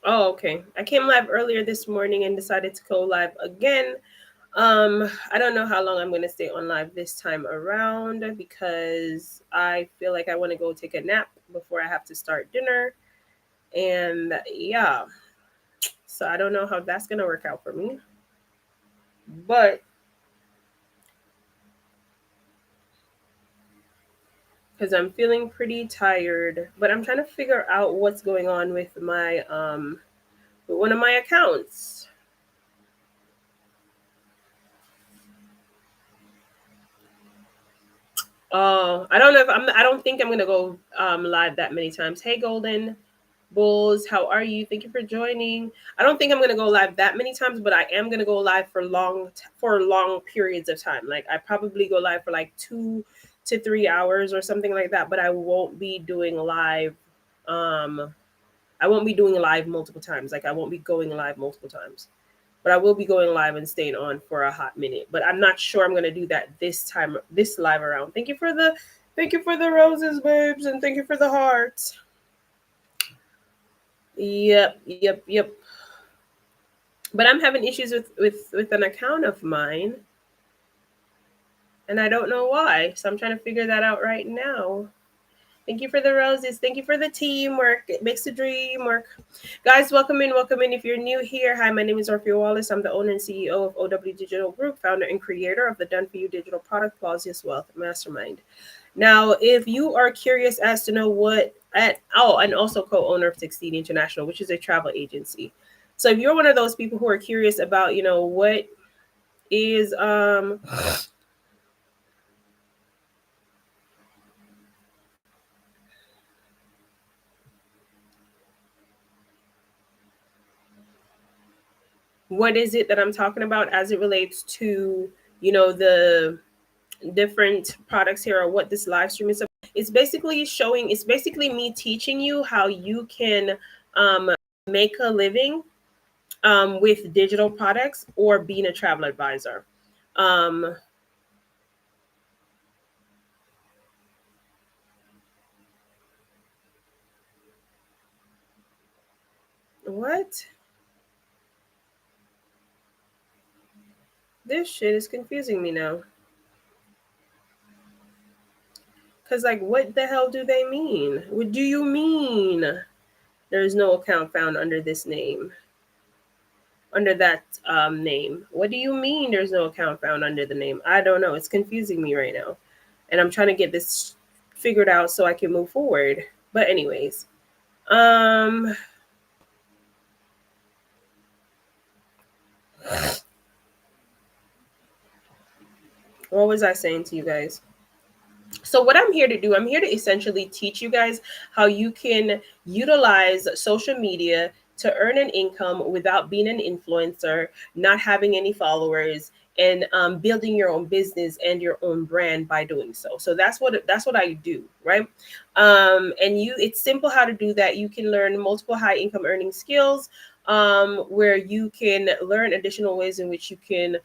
Speaker 1: Oh, okay. I came live earlier this morning and decided to go live again. I don't know how long I'm gonna stay on live this time around because I feel like I want to go take a nap before I have to start dinner. And yeah, so I don't know how that's gonna work out for me. But because I'm feeling pretty tired, but I'm trying to figure out what's going on with my with one of my accounts. Oh, I don't know if I don't think I'm gonna go live that many times. Hey, Golden Bulls, how are you? Thank you for joining. I don't think I'm gonna go live that many times, but I am gonna go live for long periods of time. Like I probably go live for like 2 to 3 hours or something like that. But I won't be doing live. I won't be doing live multiple times. Like I won't be going live multiple times. But I will be going live and staying on for a hot minute. But I'm not sure I'm gonna do that this time, this live around. Thank you for the roses, babes, and thank you for the hearts. Yep. But I'm having issues with an account of mine, and I don't know why. So I'm trying to figure that out right now. Thank you for the roses. Thank you for the teamwork. It makes the dream work. Guys, welcome in. Welcome in. If you're new here, hi, my name is Orphea Wallace. I'm the owner and CEO of OW Digital Group, founder and creator of the Done For You digital product, Plausius Wealth Mastermind. Now, if you are curious as to know and also co-owner of Succeed International, which is a travel agency. So if you're one of those people who are curious about, what is what is it that I'm talking about as it relates to, the different products here, or what this live stream is about. It's basically me teaching you how you can make a living with digital products or being a travel advisor. Um, what? This shit is confusing me now. Because, like, what the hell do they mean? What do you mean? There is no account found under this name. Under that name. What do you mean there's no account found under the name? I don't know. It's confusing me right now. And I'm trying to get this figured out so I can move forward. But anyways, what was I saying to you guys? So what I'm here to do, I'm here to essentially teach you guys how you can utilize social media to earn an income without being an influencer, not having any followers, and building your own business and your own brand by doing so. So that's what I do, right? It's simple how to do that. You can learn multiple high income earning skills, where you can learn additional ways in which you can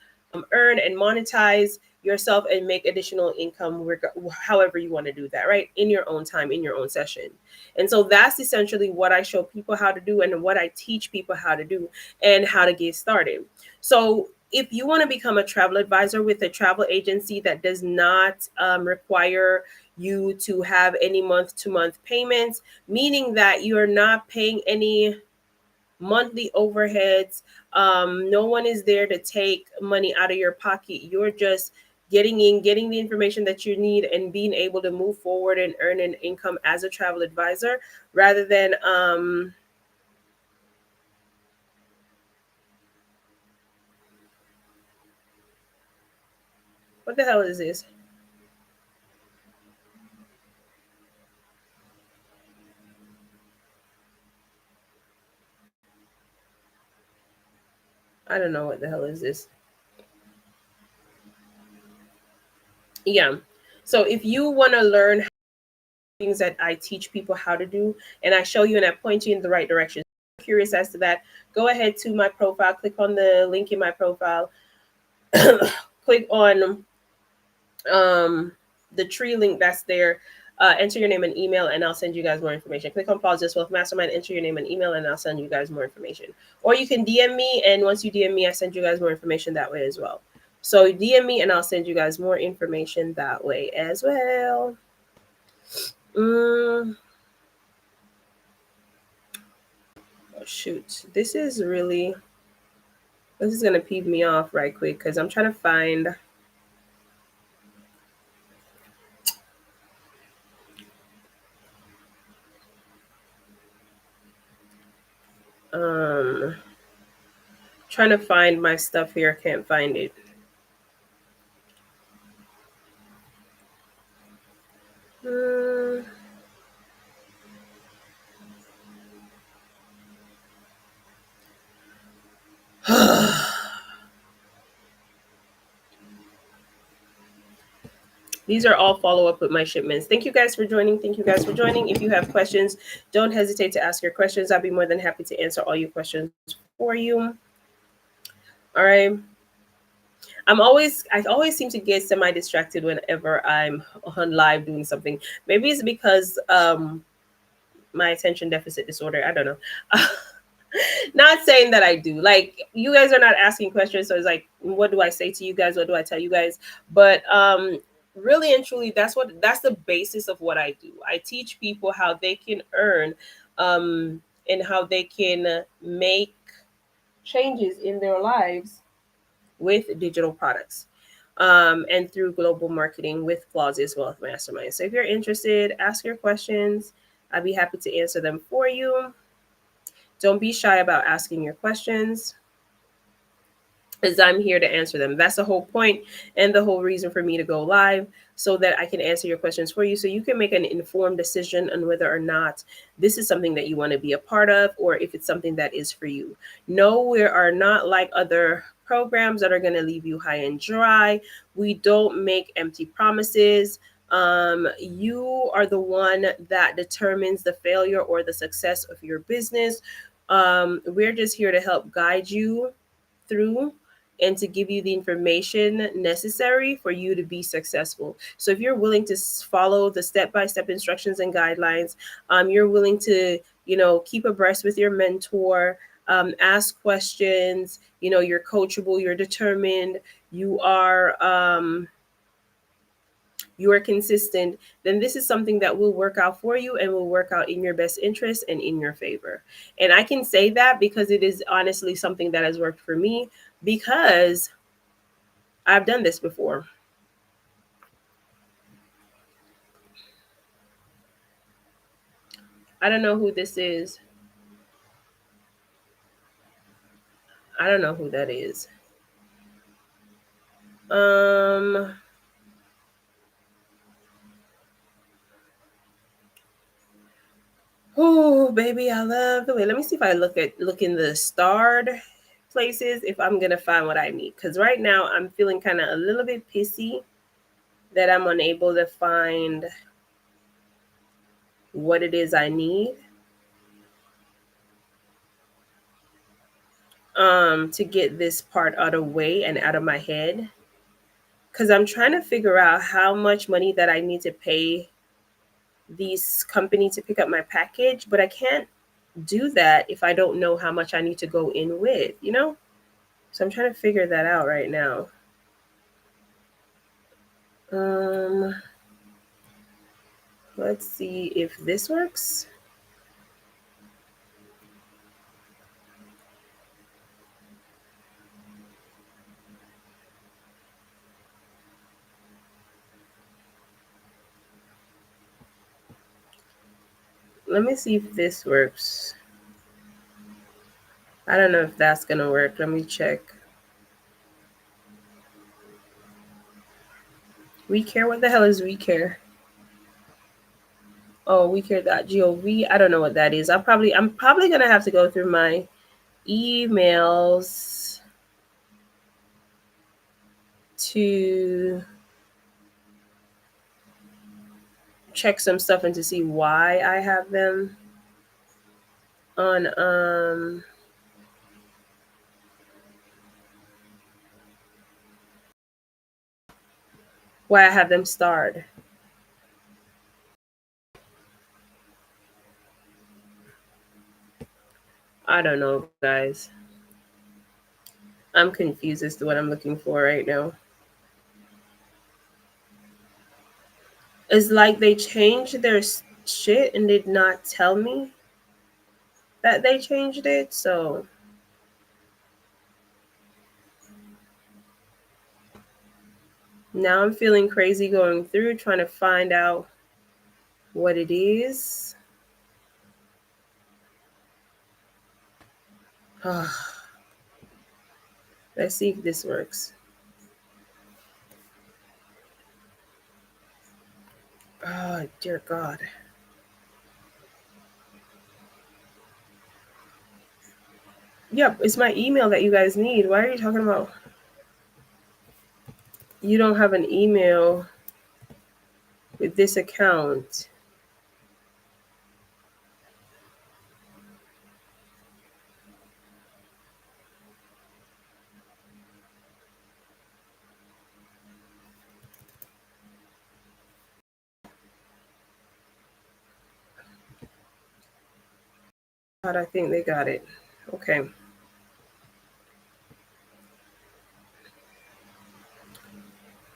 Speaker 1: earn and monetize yourself and make additional income, however you want to do that, right? In your own time, in your own session. And so that's essentially what I show people how to do and what I teach people how to do and how to get started. So if you want to become a travel advisor with a travel agency that does not require you to have any month-to-month payments, meaning that you're not paying any monthly overheads, no one is there to take money out of your pocket. You're just getting the information that you need and being able to move forward and earn an income as a travel advisor rather than what the hell is this? I don't know what the hell is this. Yeah. So if you want to learn things that I teach people how to do and I show you and I point you in the right direction, if you're curious as to that, go ahead to my profile, click on the link in my profile, click on the tree link that's there. enter your name and email, and I'll send you guys more information. Click on Pause This Wealth Mastermind, enter your name and email, and I'll send you guys more information. Or you can DM me, and once you DM me, I send you guys more information that way as well. So DM me, and I'll send you guys more information that way as well. Oh, shoot. This is going to peeve me off right quick because I'm trying to find... trying to find my stuff here. Can't find it. These are all follow-up with my shipments. Thank you guys for joining. If you have questions, don't hesitate to ask your questions. I'll be more than happy to answer all your questions for you. All right. I always seem to get semi-distracted whenever I'm on live doing something. Maybe it's because my attention deficit disorder. I don't know. Not saying that I do. Like, you guys are not asking questions, so it's like, what do I say to you guys? What do I tell you guys? But really and truly, that's the basis of what I do. I teach people how they can earn and how they can make changes in their lives with digital products and through global marketing with Clause's Wealth Mastermind. So if you're interested, ask your questions. I'd be happy to answer them for you. Don't be shy about asking your questions, as I'm here to answer them. That's the whole point and the whole reason for me to go live, so that I can answer your questions for you, so you can make an informed decision on whether or not this is something that you want to be a part of, or if it's something that is for you. No, we are not like other programs that are going to leave you high and dry. We don't make empty promises. You are the one that determines the failure or the success of your business. We're just here to help guide you through and to give you the information necessary for you to be successful. So if you're willing to follow the step-by-step instructions and guidelines, you're willing to, keep abreast with your mentor, ask questions, you're coachable, you're determined, you are consistent, then this is something that will work out for you and will work out in your best interest and in your favor. And I can say that because it is honestly something that has worked for me, because I've done this before. I don't know who this is. I don't know who that is. Oh, baby, I love the way. Let me see if I look in the starred places if I'm gonna find what I need. Because right now I'm feeling kind of a little bit pissy that I'm unable to find what it is I need to get this part out of the way and out of my head. Because I'm trying to figure out how much money that I need to pay these company to pick up my package, but I can't do that if I don't know how much I need to go in with, So I'm trying to figure that out right now. Let's see if this works. Let me see if this works. I don't know if that's gonna work. Let me check. We Care? What the hell is We Care? Oh, WeCare.gov. I don't know what that is. I'm probably gonna have to go through my emails to check some stuff and to see why I have them on why I have them starred. I don't know, guys. I'm confused as to what I'm looking for right now. It's like they changed their shit and did not tell me that they changed it. So now I'm feeling crazy going through trying to find out what it is. Let's see if this works. Oh, dear God. Yep, it's my email that you guys need. Why are you talking about? You don't have an email with this account. God, I think they got it. Okay.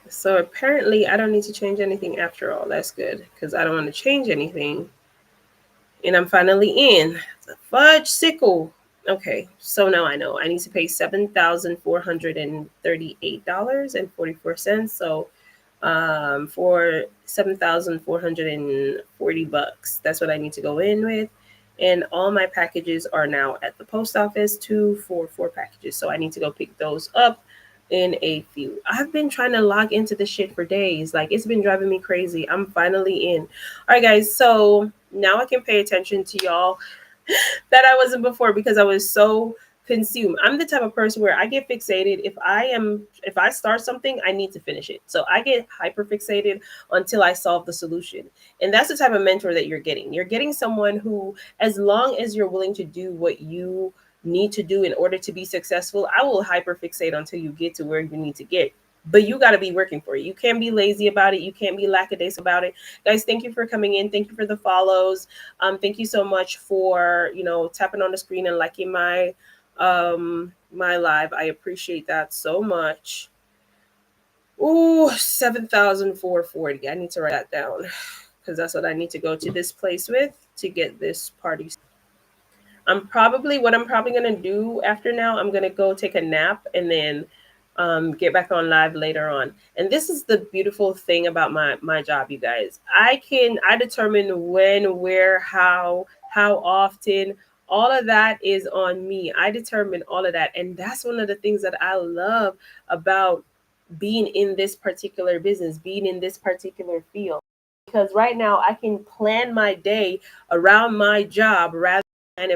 Speaker 1: So apparently I don't need to change anything after all. That's good because I don't want to change anything. And I'm finally in. The fudge sickle. Okay, so now I know I need to pay $7,438.44. So for $7,440. That's what I need to go in with. And all my packages are now at the post office, 244 packages. So I need to go pick those up in a few. I've been trying to log into this shit for days. Like it's been driving me crazy. I'm finally in. All right, guys. So now I can pay attention to y'all that I wasn't before because I was so consumed. I'm the type of person where I get fixated. If I start something, I need to finish it. So I get hyper fixated until I solve the solution. And that's the type of mentor that you're getting. You're getting someone who, as long as you're willing to do what you need to do in order to be successful, I will hyper fixate until you get to where you need to get. But you got to be working for it. You can't be lazy about it. You can't be lackadaisical about it. Guys, thank you for coming in. Thank you for the follows. Thank you so much for tapping on the screen and liking my live. I appreciate that so much. Ooh, 7,440. I need to write that down because that's what I need to go to this place with to get this party. What I'm probably gonna do after now, I'm gonna go take a nap and then get back on live later on. And this is the beautiful thing about my job, you guys. I determine when, where, how often. All of that is on me. I determine all of that, and that's one of the things that I love about being in this particular business, being in this particular field. Because right now I can plan my day around my job rather than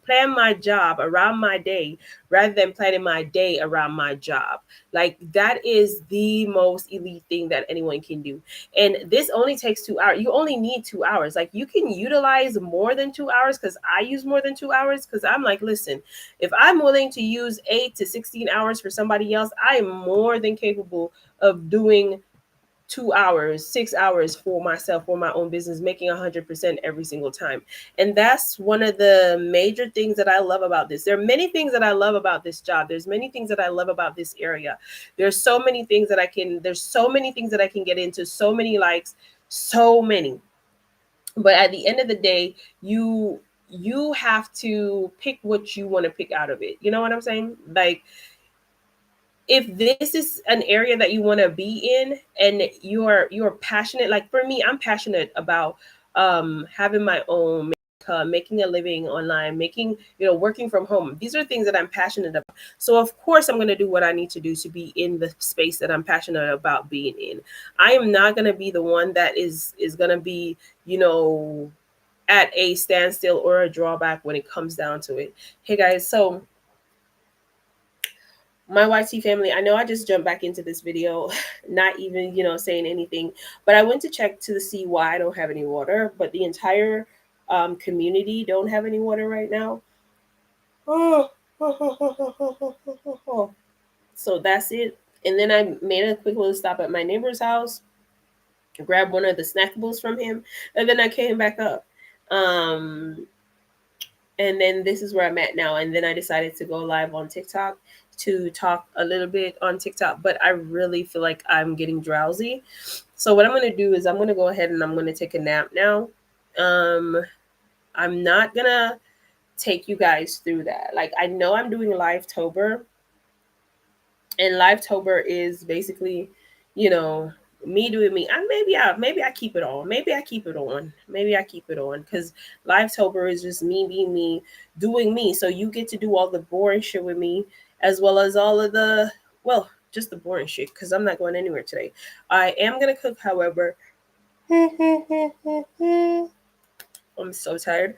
Speaker 1: plan my job around my day rather than planning my day around my job. Like that is the most elite thing that anyone can do. And this only takes 2 hours. You only need 2 hours. Like you can utilize more than 2 hours because I use more than 2 hours because I'm like, listen, if I'm willing to use 8 to 16 hours for somebody else, I am more than capable of doing 2 hours, 6 hours for myself, for my own business, making 100% every single time. And that's one of the major things that I love about this. There are many things that I love about this job. There's many things that I love about this area. There's so many things that there's so many things that I can get into, so many likes, so many. But at the end of the day, you have to pick what you want to pick out of it. You know what I'm saying? Like if this is an area that you want to be in and you're passionate, like for me, I'm passionate about having my own making a living online, making working from home. These are things that I'm passionate about. So of course I'm going to do what I need to do to be in the space that I'm passionate about being in. I am not going to be the one that is going to be at a standstill or a drawback when it comes down to it. Hey guys, so my YT family, I know I just jumped back into this video, not even, saying anything, but I went to check to see why I don't have any water, but the entire community don't have any water right now. So that's it. And then I made a quick little stop at my neighbor's house, grabbed one of the snackables from him, and then I came back up. And then this is where I'm at now. And then I decided to go live on TikTok to talk a little bit on TikTok, but I really feel like I'm getting drowsy. So what I'm going to do is I'm going to go ahead and I'm going to take a nap now. I'm not going to take you guys through that. Like, I know I'm doing Livetober, and Livetober is basically, you know, me doing me. Maybe I keep it on. Maybe I keep it on. Maybe I keep it on because Livetober is just me being me, doing me. So you get to do all the boring shit with me, as well as all of the, well, just the boring shit because I'm not going anywhere today. I am gonna cook, however. I'm so tired.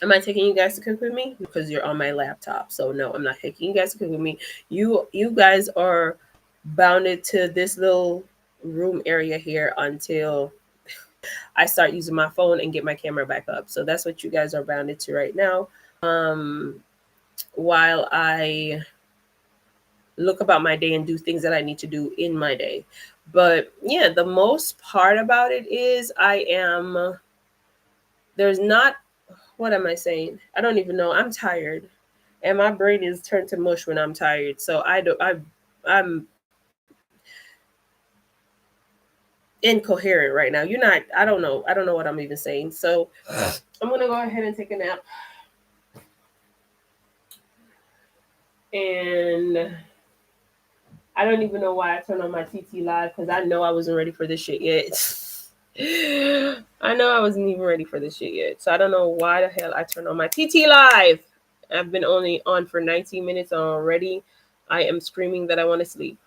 Speaker 1: Am I taking you guys to cook with me? Because you're on my laptop. So no, I'm not taking you guys to cook with me. You guys are bounded to this little room area here until I start using my phone and get my camera back up. So that's what you guys are bounded to right now. While I look about my day and do things that I need to do in my day. But yeah, the most part about it is there's not, what am I saying? I don't even know. I'm tired. And my brain is turned to mush when I'm tired. So I'm incoherent right now. I don't know. I don't know what I'm even saying. So I'm gonna go ahead and take a nap. And I don't even know why I turned on my TT live because I know I wasn't ready for this shit yet. I know I wasn't even ready for this shit yet. So I don't know why the hell I turned on my TT live. I've been only on for 19 minutes already. I am screaming that I want to sleep.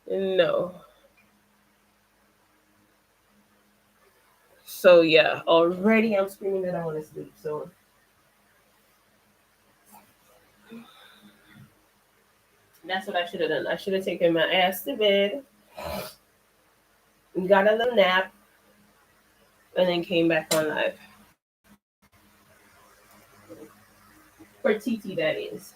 Speaker 1: No. So yeah, already I'm screaming that I want to sleep. So that's what I should have done. I should have taken my ass to bed, got a little nap, and then came back on live. For TT, that is.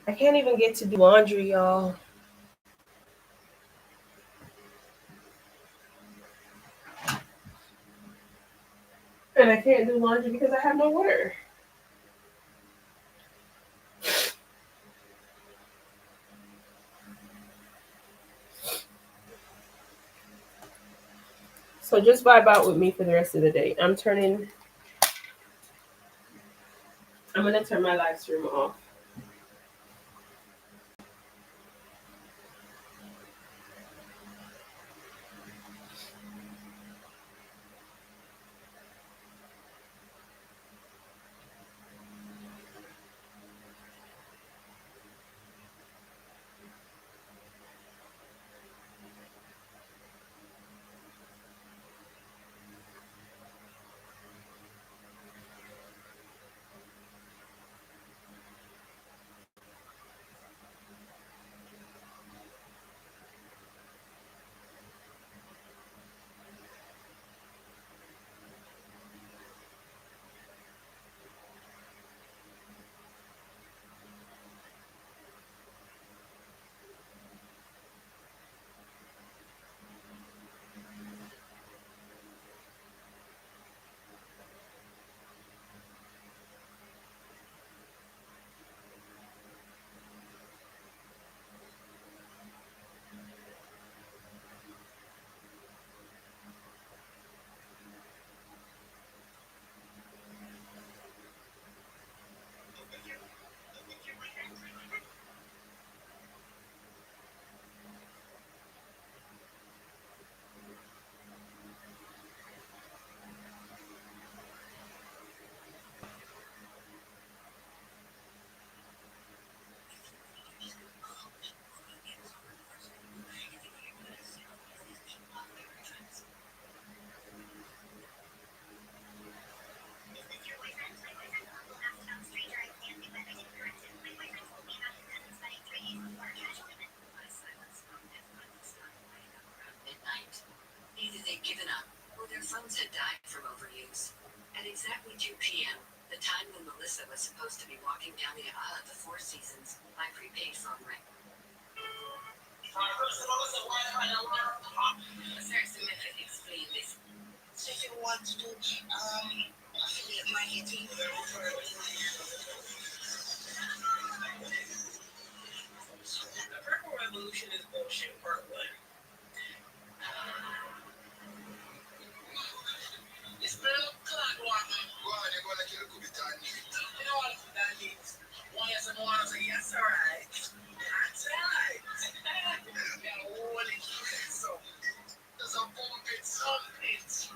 Speaker 1: I can't even get to do laundry, y'all. And I can't do laundry because I have no water. So just vibe out with me for the rest of the day. I'm gonna turn my live stream off.
Speaker 4: Either they'd given up or their phones had died from overuse. At exactly 2 p.m., the time when Melissa was supposed to be walking down the aisle at the Four Seasons, my prepaid phone rang.
Speaker 6: Explain this. Second one to do affiliate marketing. The purple revolution is bullshit. Part one. It's real clockwork.
Speaker 2: Why they gonna kill Kubitani?
Speaker 6: You know what that means? One yes and one say yes, alright. That's right. Yeah, what is so?
Speaker 2: There's a bomb pit.
Speaker 6: Some pits.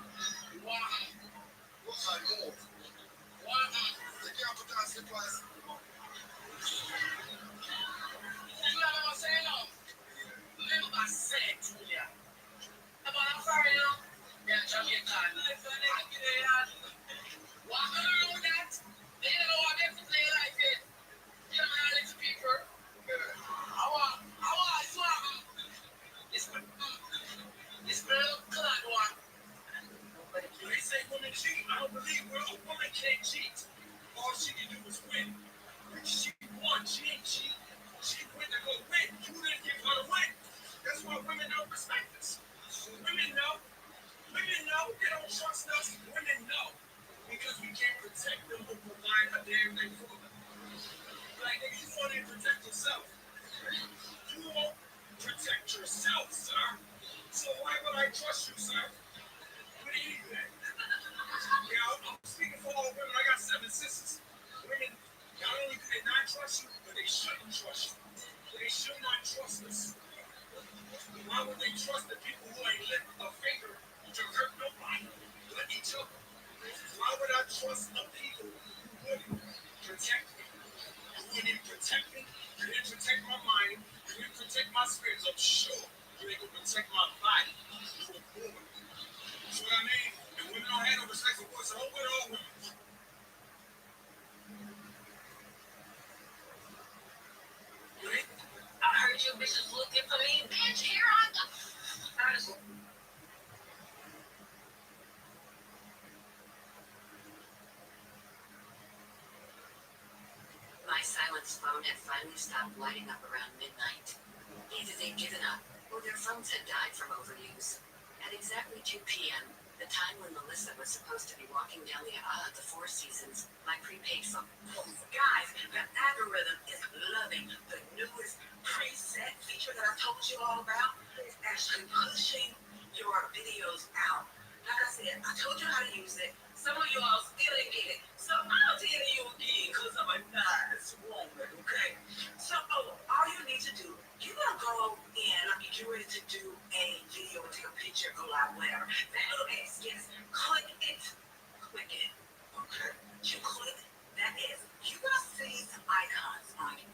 Speaker 6: Wow.
Speaker 2: What I move?
Speaker 6: Wow.
Speaker 2: They can't put on slippers.
Speaker 6: You know what I'm saying? No. Remember I said to you. About I'm sorry, you know? Yeah, Jamaican. What can I know that? They don't know what they play like it. You know how little people. I want something. It's real clock one. They say women cheat. I don't believe a woman can't cheat. All she can do is win. She won. She ain't cheat. She went to go win. You didn't give her the win. That's why women don't respect us. Women know. Women know. They don't trust us. Women know. Because we can't protect them or provide a damn thing for them. Like, if you want to protect yourself, you won't protect yourself, sir. So why would I trust you, sir? What do you think? Yeah, I'm speaking for all women. I got 7 sisters. Women, not only do they not trust you, but they shouldn't trust you. They should not trust us. Why would they trust the people who ain't lift a finger to hurt nobody but each other? Why would I trust the people who wouldn't protect me? Who wouldn't protect me? You didn't protect my mind. You didn't protect my spirits. I'm sure you ain't gonna protect my body. You were born. That's what I mean. And women don't have no respect for boys. So I'm with all women. I heard you bitches looking for me. Bitch, here I go. Honestly.
Speaker 4: My silenced phone had finally stopped lighting up around midnight. Either they'd given up, or their phones had died from overuse. At exactly 2 p.m., the time when Melissa was supposed to be walking down the Four Seasons, my prepaid phone.
Speaker 6: Guys, the algorithm is loving the newest preset feature that I told you all about. It's actually pushing your videos out. Like I said, I told you how to use it. Some of y'all still ain't get it. So I'll tell you again because I'm a nice woman, okay? So all you need to do, you're going to go in, like you're ready to do a video, take a picture, go live, whatever. That little X, yes, click it. Click it, okay? You click that X. You're going to see some icons on it.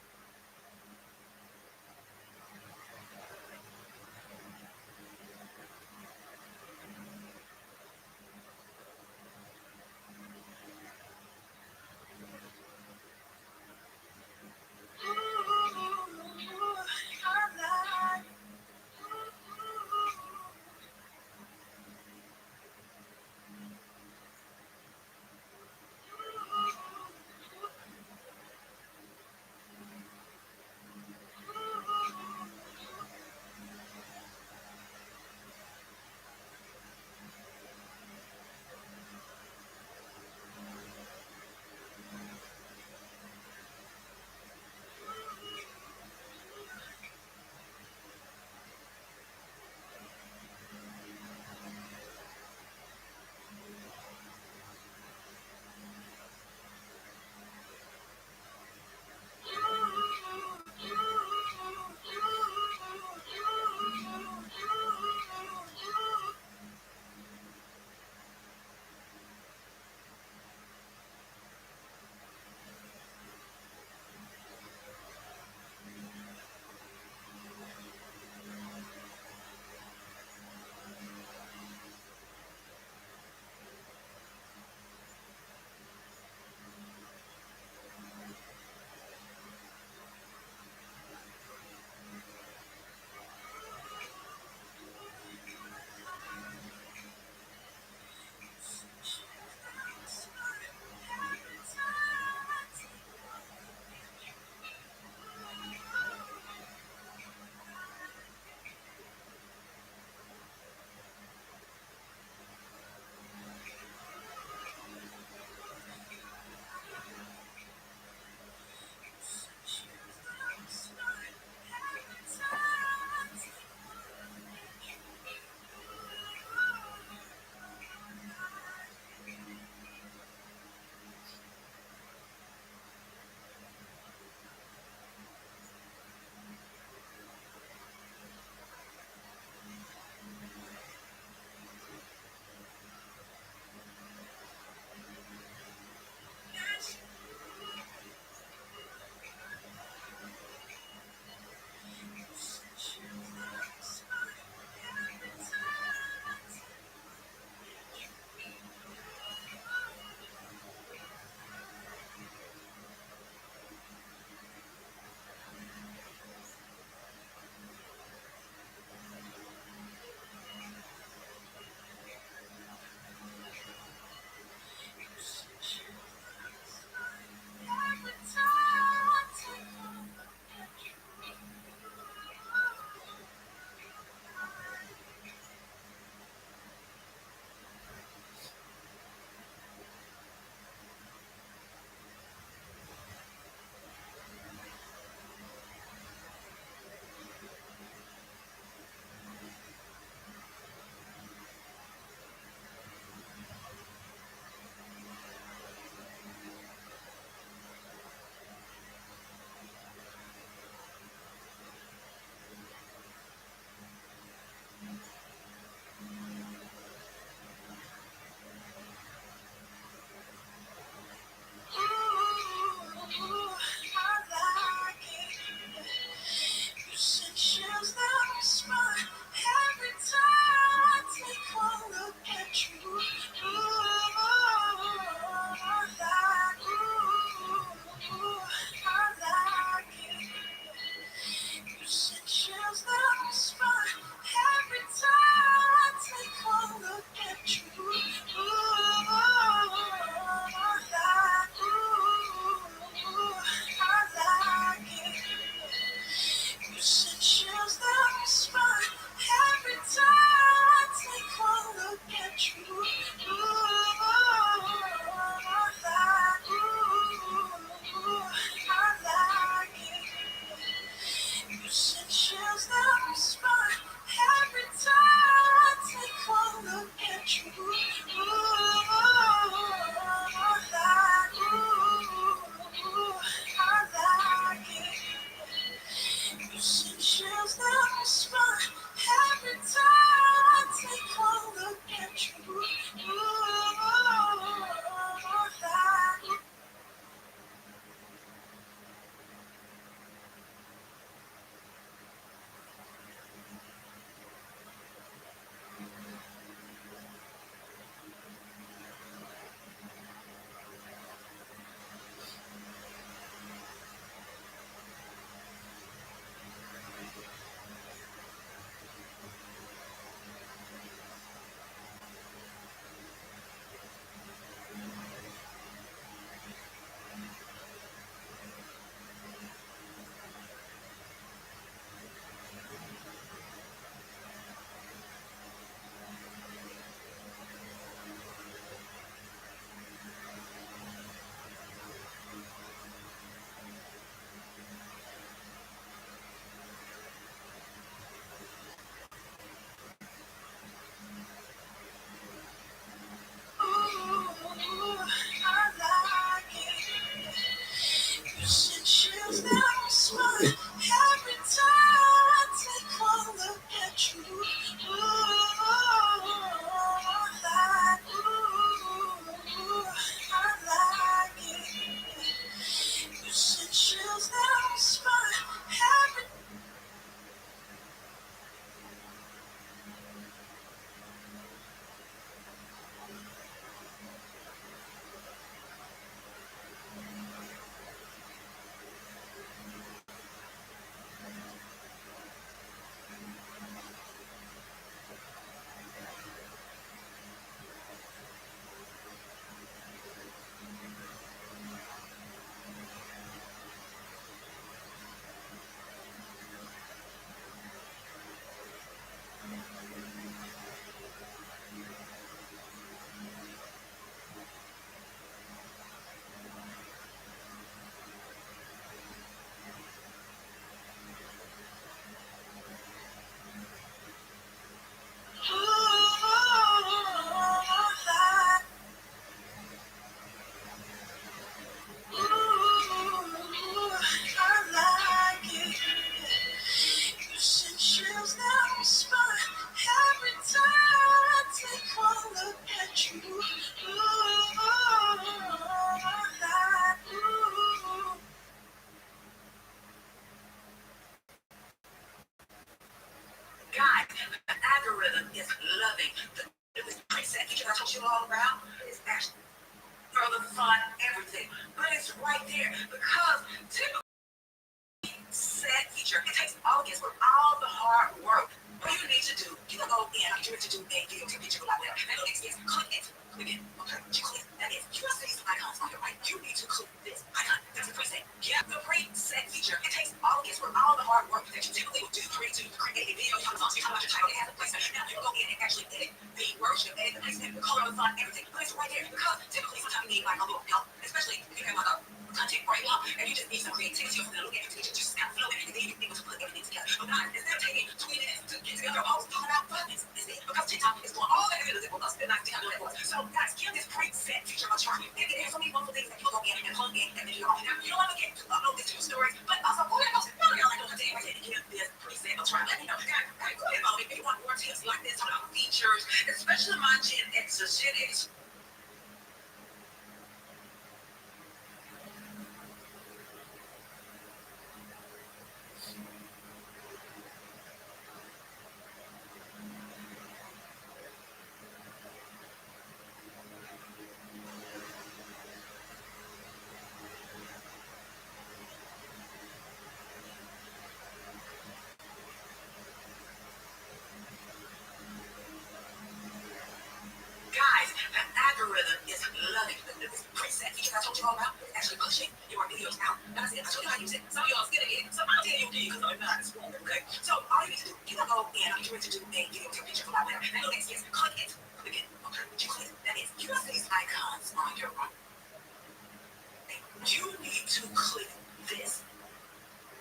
Speaker 4: thing. The preset feature I told you all about is actually further fun, everything. But it's right there because typically set feature, it takes all the guesswork, all the hard work. What you need to do, you can go in, I'm curious to do a video to picture like that. And next is click it. Click it. Okay. You click that is. You see these icons on your right. You need to click this icon. That's the preset. Yeah, the preset feature. It takes all the guesswork, all the hard work that you typically would do to create a video. You have a song, you talk about your title, it has a placement. Now you can go in and actually edit the worship, edit the placement, the color of the font, everything. But it's right there because typically sometimes you need like a little help, especially if you have like a content right now and you just need some creativity or something to look at to just kind of flow and then you can able to put everything together. But not instead of taking 20 minutes to get together a post, talking about 5 minutes. Is it? Because TikTok is doing all that it was and not TikTok doing it for us. So guys, give this preset feature a try. And there's so many wonderful things that people go in and plug in and video. Now you don't want to get to upload this to your stories, but also go ahead and post it. None of y'all like doing content right there. Give this preset a try. Let me know. Guys, go ahead and follow me if you want more tips like this, talking about features, especially my Gen Xers. Gen X. Guys, the algorithm is loving the newest preset feature I told you all about. It's actually pushing your videos out. Like I said, I told you how to use it. Some of y'all are scared of it. So I'll tell you because I'm not as strong, okay? So all you need to do, you can go in, I'm curious to do a video to picture for my winner. And the next is click it. Click it. Okay. You click it. That is, you see these icons on your right. You need to click this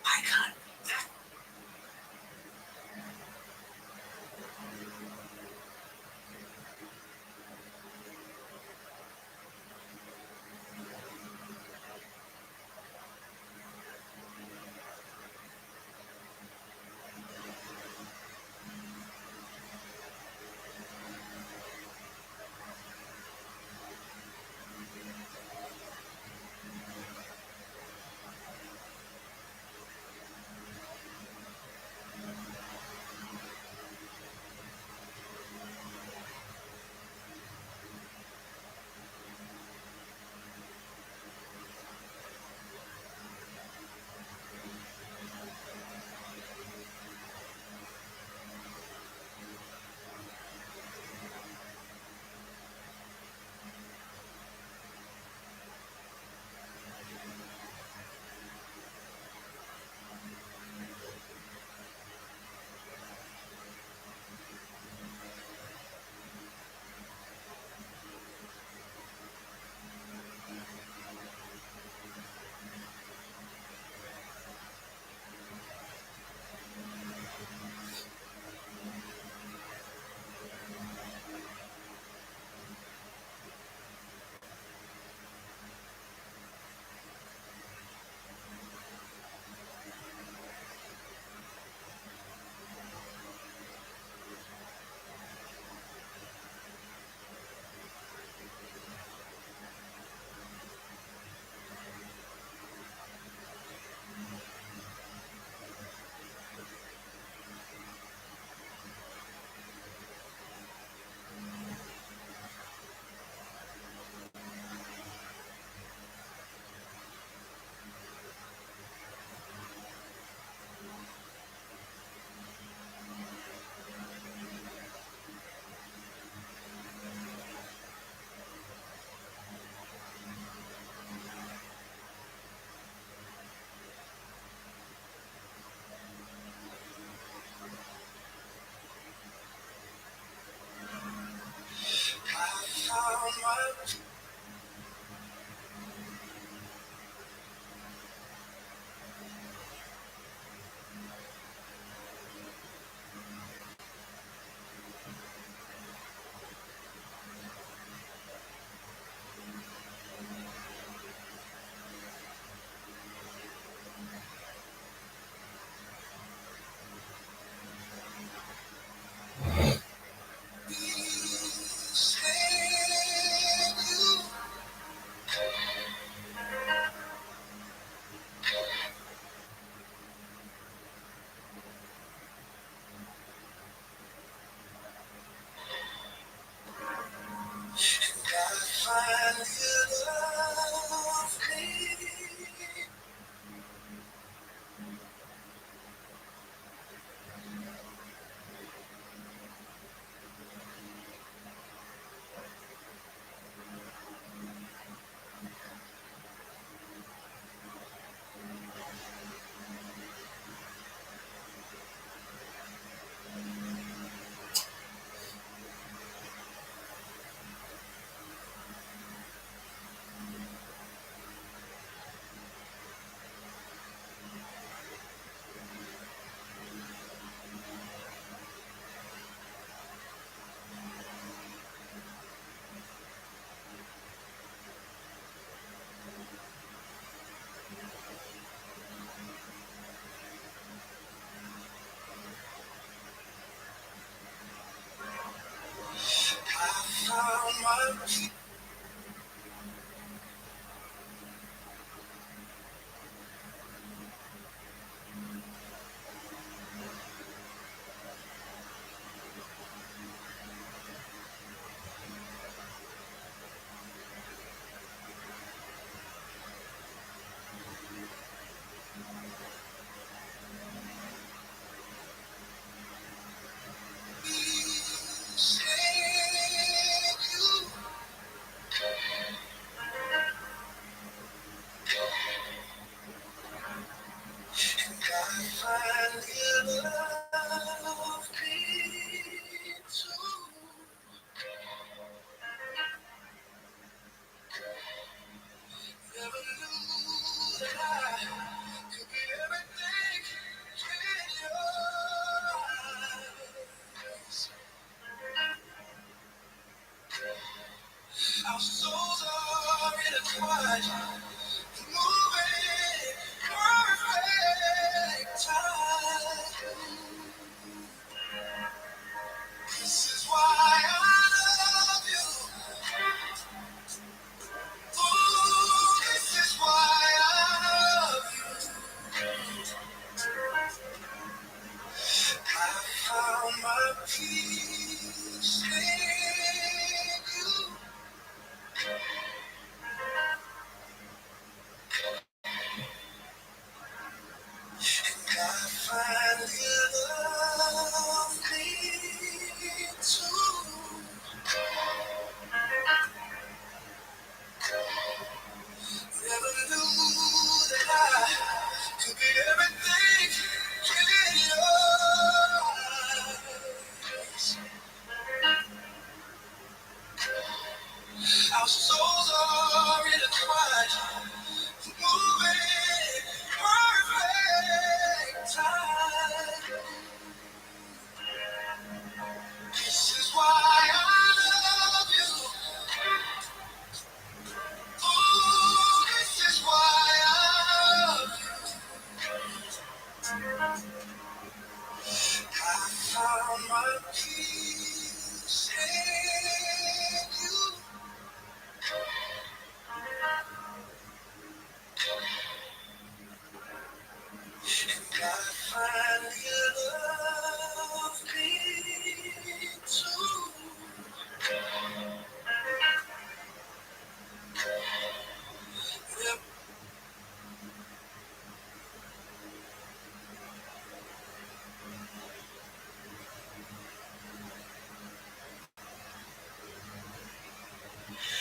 Speaker 4: icon. That's
Speaker 5: finally love me. I found my peace. Our souls are intertwined, moving perfect time. This is why I love you. Ooh, this is why I love you. I found my peace in you. I finally love me too. Never knew that I could be everything in your eyes. Our souls are intertwined, moving perfect time. This is why I love you. Ooh, this is why I love you. I found my peace in you. And I finally love me too. Yep.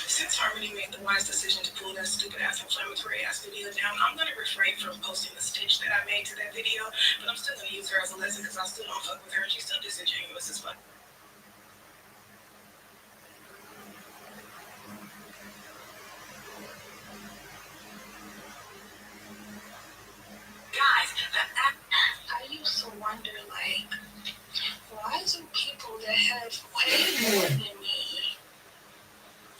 Speaker 10: Since Harmony made the wise decision to pull that stupid ass inflammatory ass video down, I'm gonna refrain from posting the stitch that I made to that video, but I'm still gonna use her as a lesson because I still don't fuck with her and she's still disingenuous as fuck. Guys, I used to wonder, like, why do people that have way more than me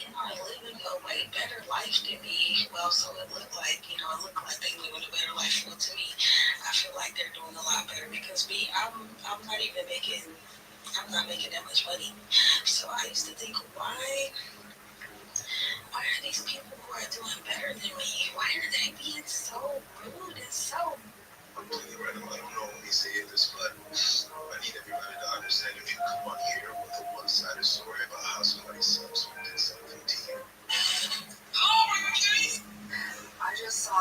Speaker 10: and are living a way better life than me, well, so it looked like, it looked like they living a better life. Well, to me, I feel like they're doing a lot better because me, I'm not making that much money. So I used to think, why are these people who are doing better than me, why are they being so rude and so...
Speaker 7: I'm telling you right now, I don't know when they say this, but I need everybody to understand if you come on here with a one-sided story about how somebody subsequently did something to you,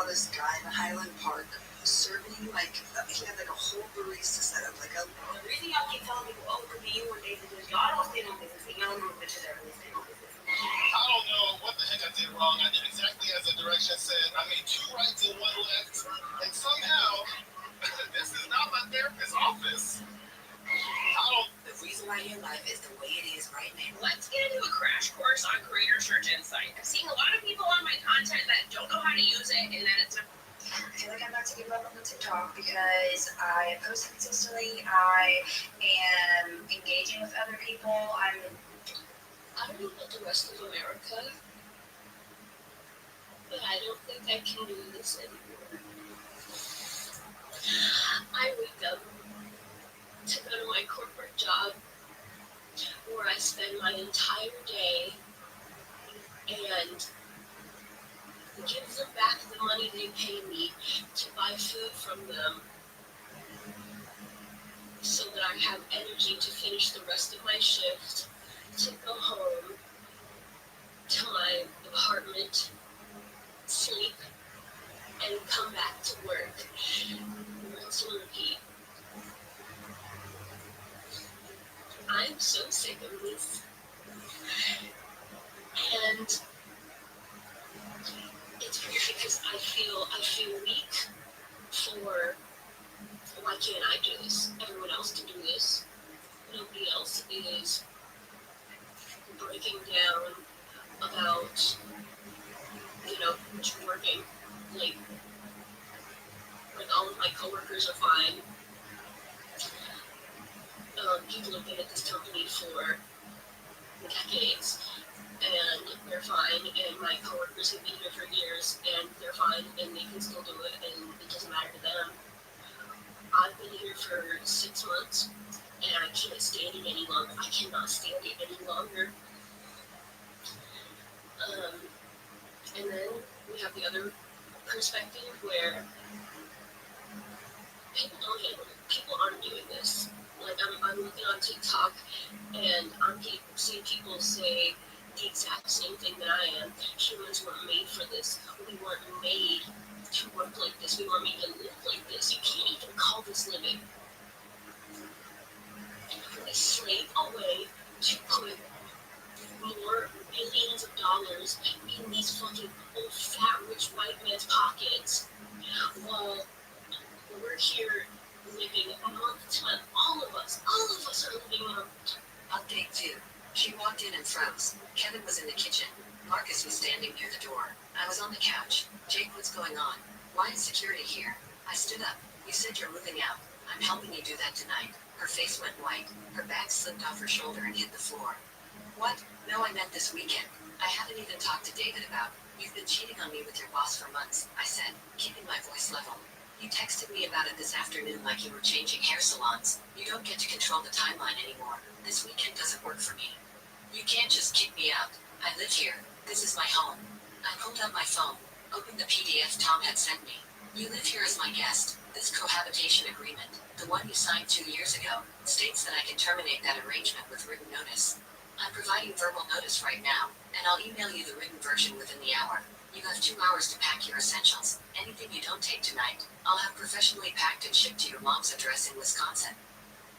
Speaker 4: this guy in Highland Park serving you like he had like a whole barista setup, like a.
Speaker 10: The reason y'all keep telling people, oh, it could be you or David, is y'all don't stay on business, and y'all know bitches that really stay on business.
Speaker 3: I don't know what the heck I did wrong. I did exactly as the direction said. I made 2 rights and 1 left, and somehow this is not my therapist's office.
Speaker 4: The reason why your life is the way it is right now.
Speaker 10: Let's get into a crash course on Creator Search Insight. I'm seeing a lot of people on my content that don't know how to use it, and that it's
Speaker 8: I feel like I'm about to give up on the TikTok because I post consistently. I am engaging with other people. I don't know about the rest of America, but I don't think I can do this anymore. I wake up to go to my corporate job where I spend my entire day and give them back the money they pay me to buy food from them so that I have energy to finish the rest of my shift, to go home to my apartment, sleep, and come back to work. Rinse and repeat. I'm so sick of this. And it's weird because I feel weak for why can't I do this? Everyone else can do this. Nobody else is breaking down about, working. Like all of my coworkers are fine. People have been at this company for decades, and they're fine, and my coworkers have been here for years, and they're fine, and they can still do it, and it doesn't matter to them. I've been here for 6 months, and I can't stand it any longer. I cannot stand it any longer. And then we have the other perspective where people don't handle it. People aren't doing this. Like, I'm looking on TikTok, and I'm seeing people say the exact same thing that I am. Humans weren't made for this. We weren't made to work like this. We weren't made to live like this. You can't even call this living. We slave away to put more billions of dollars in these fucking old fat rich white man's pockets while we're here living month to month. All of us are living on.
Speaker 4: Update 2. She walked in and froze. Kevin was in the kitchen. Marcus was standing near the door. I was on the couch. Jake, what's going on? Why is security here? I stood up. You said you're moving out. I'm helping you do that tonight. Her face went white. Her bag slipped off her shoulder and hit the floor. What? No, I meant this weekend. I haven't even talked to David about. You've been cheating on me with your boss for months, I said, keeping my voice level. You texted me about it this afternoon like you were changing hair salons. You don't get to control the timeline anymore. This weekend doesn't work for me. You can't just kick me out. I live here. This is my home. I pulled out my phone, opened the PDF Tom had sent me. You live here as my guest. This cohabitation agreement, the one you signed 2 years ago, states that I can terminate that arrangement with written notice. I'm providing verbal notice right now, and I'll email you the written version within the hour. You have 2 hours to pack your essentials. Anything you don't take tonight, I'll have professionally packed and shipped to your mom's address in Wisconsin.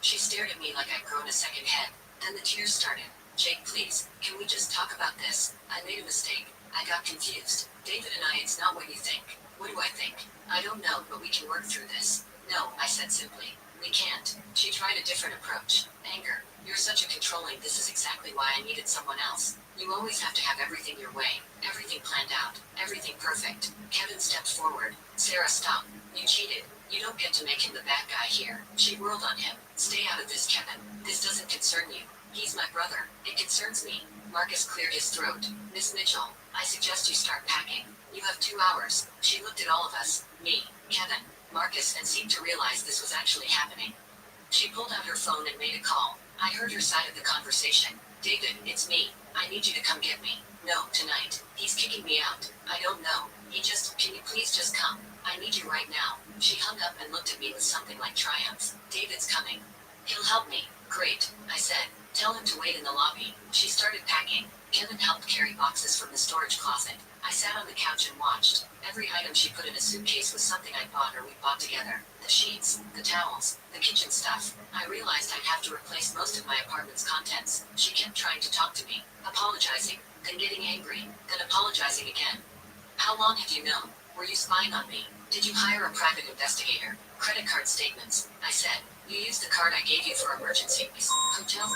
Speaker 4: She stared at me like I'd grown a second head. Then the tears started. Jake, please, can we just talk about this? I made a mistake. I got confused. David and I, it's not what you think. What do I think? I don't know, but we can work through this. No, I said simply. We can't. She tried a different approach. Anger. You're such a controlling. This is exactly why I needed someone else. You always have to have everything your way. Everything planned out. Everything perfect. Kevin stepped forward. Sarah, stop. You cheated. You don't get to make him the bad guy here. She whirled on him. Stay out of this, Kevin. This doesn't concern you. He's my brother. It concerns me. Marcus cleared his throat. Miss Mitchell, I suggest you start packing. You have 2 hours. She looked at all of us. Me, Kevin, Marcus, and seemed to realize this was actually happening. She pulled out her phone and made a call. I heard her side of the conversation. David, it's me. I need you to come get me. No, tonight. He's kicking me out. I don't know. Can you please just come? I need you right now. She hung up and looked at me with something like triumph. David's coming. He'll help me. Great, I said. Tell him to wait in the lobby. She started packing. Kevin helped carry boxes from the storage closet. I sat on the couch and watched. Every item she put in a suitcase was something I bought or we bought together. The sheets, the towels, the kitchen stuff. I realized I'd have to replace most of my apartment's contents. She kept trying to talk to me, apologizing, then getting angry, then apologizing again. How long have you known? Were you spying on me? Did you hire a private investigator? Credit card statements. I said. You used the card I gave you for emergencies. Hotel.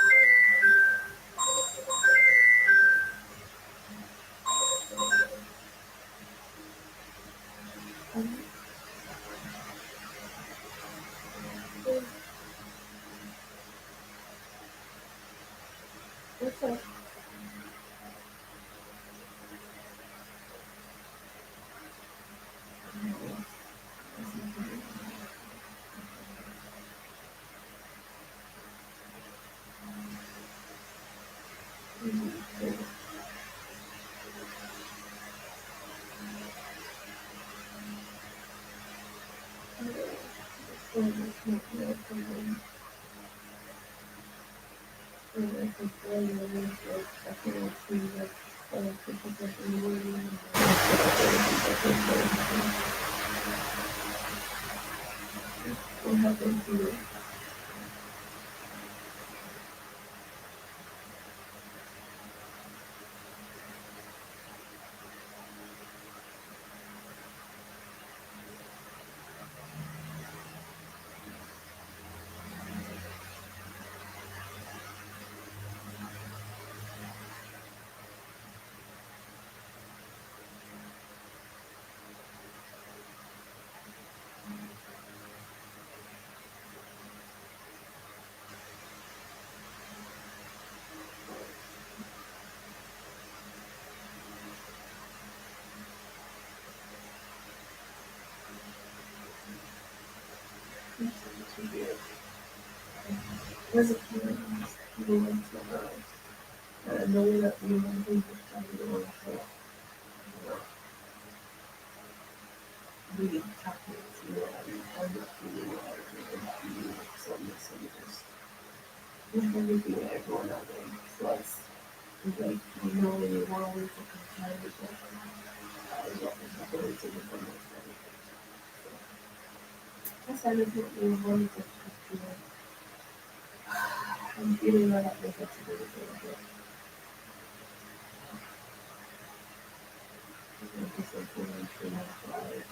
Speaker 1: What's up? What happened to you? As a parent, you want to know that you want to be happy, you know, I'm not feeling like you so just everything that everyone out there plus like you know when you want to compare with them, what is happening to the that's why there's not really one to I'm feeling like I think that's a good thing. Just like when you like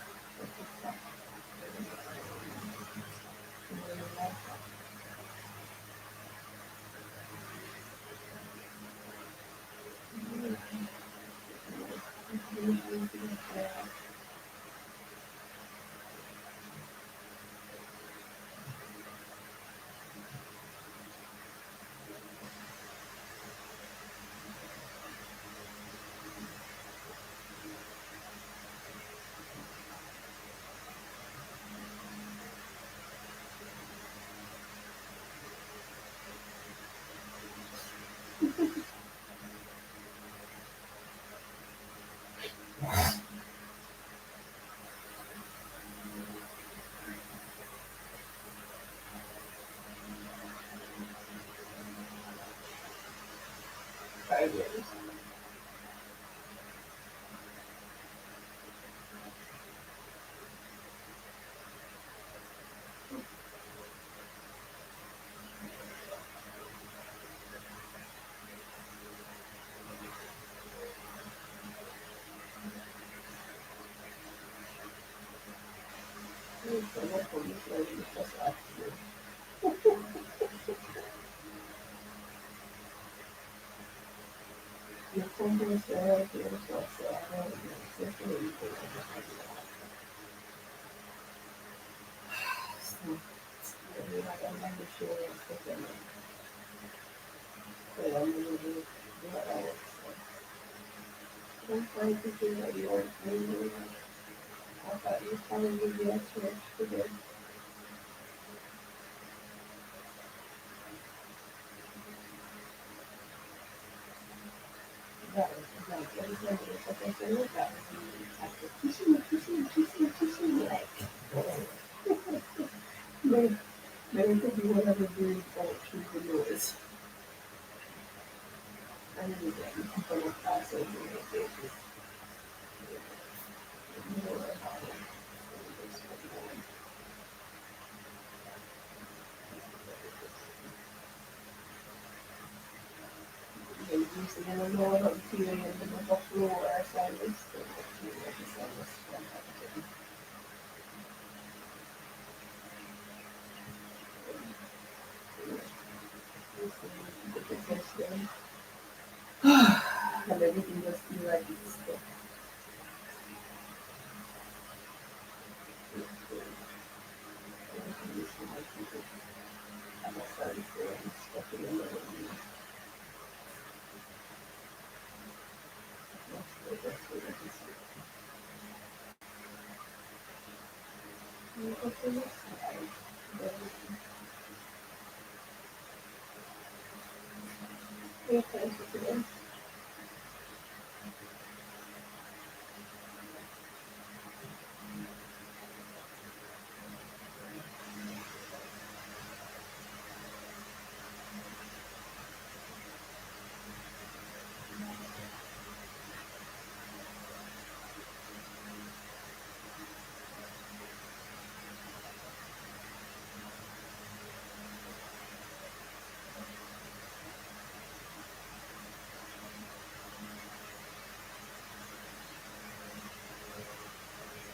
Speaker 1: your company said, your stuff said, so, you have a membership with them. So I'm going to do that. I'm trying to do that you are maybe I thought you probably be extra good. That was like everything was like I said, look, that was kissing, like maybe could be whatever breed that choose the noise. I need to get you from a process and make it. And everything just feel like it's stuck. Everything just feel like it's I'm starting to feel like it's stuck in the middle of me. That's what I can see. Look at this side. Pay attention to them.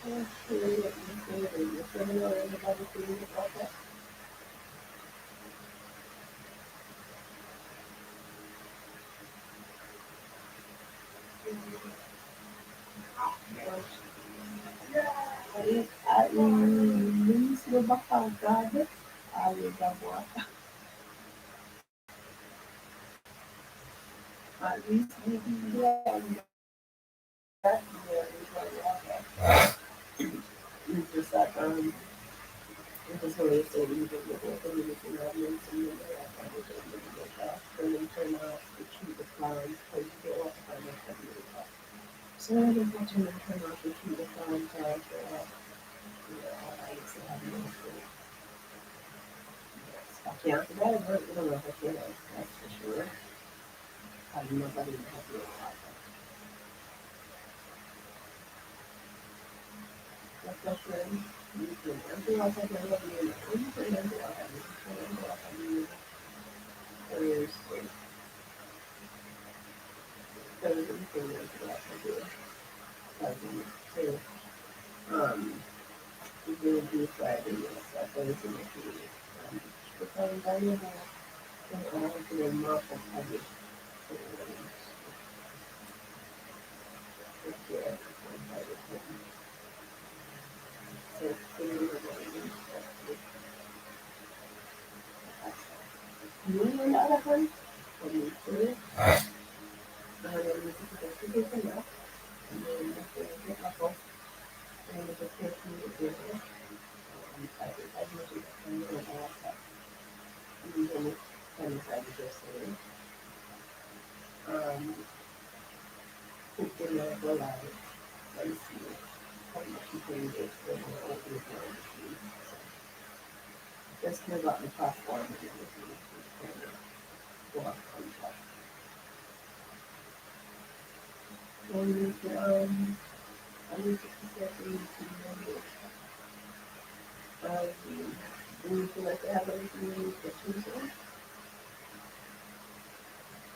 Speaker 1: Actually, let me see if there's anyone anybody feeling about that. At least mabakagad. Ali Gabwa. At least maybe that it's just that it was really so easy to look at the music elements and then and then turn off the treat the clowns because you don't want to find out that really tough. So I was watching them turn off the treat the clowns after I used to have no sleep. I can't forget it, but I don't know if I can, that's for sure. I have nobody to help me with that. That's my friend. You can empty out that level of you. You can empty out that. You can empty out that. You there's anything empty out that you so you really do Friday and stuff. Everything that you need. Because I'm valuable. And I have to be more for public. Take care of everything by the time. So clearly we're going to do stuff. You know the other one? What do you do? And then you can take it enough. And then you can get my phone. And you just take me to dinner. I usually come in and ask that. And then kind of like just say, cook dinner, go live, and see how much you can get for the open machine. Just give up the platform and everything. Kind of go up on top. And I need to set the number. Do you feel like they have anything you need for Tuesday?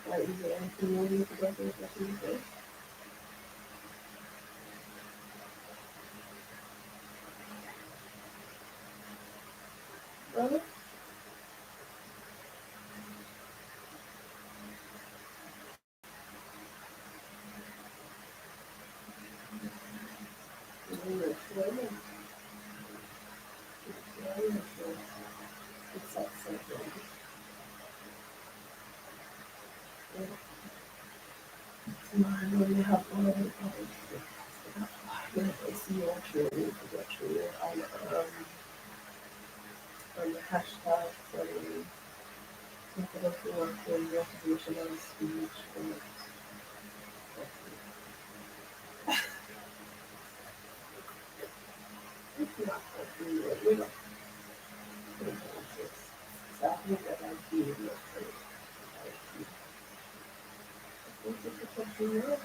Speaker 1: Like, is there anything you need to go through for Tuesday? Brother? It's like something. Tomorrow when you have one of the see actually on the hashtag for the intellectual work and recognition of speech and it's not we don't so I think that I'd be able to it's a good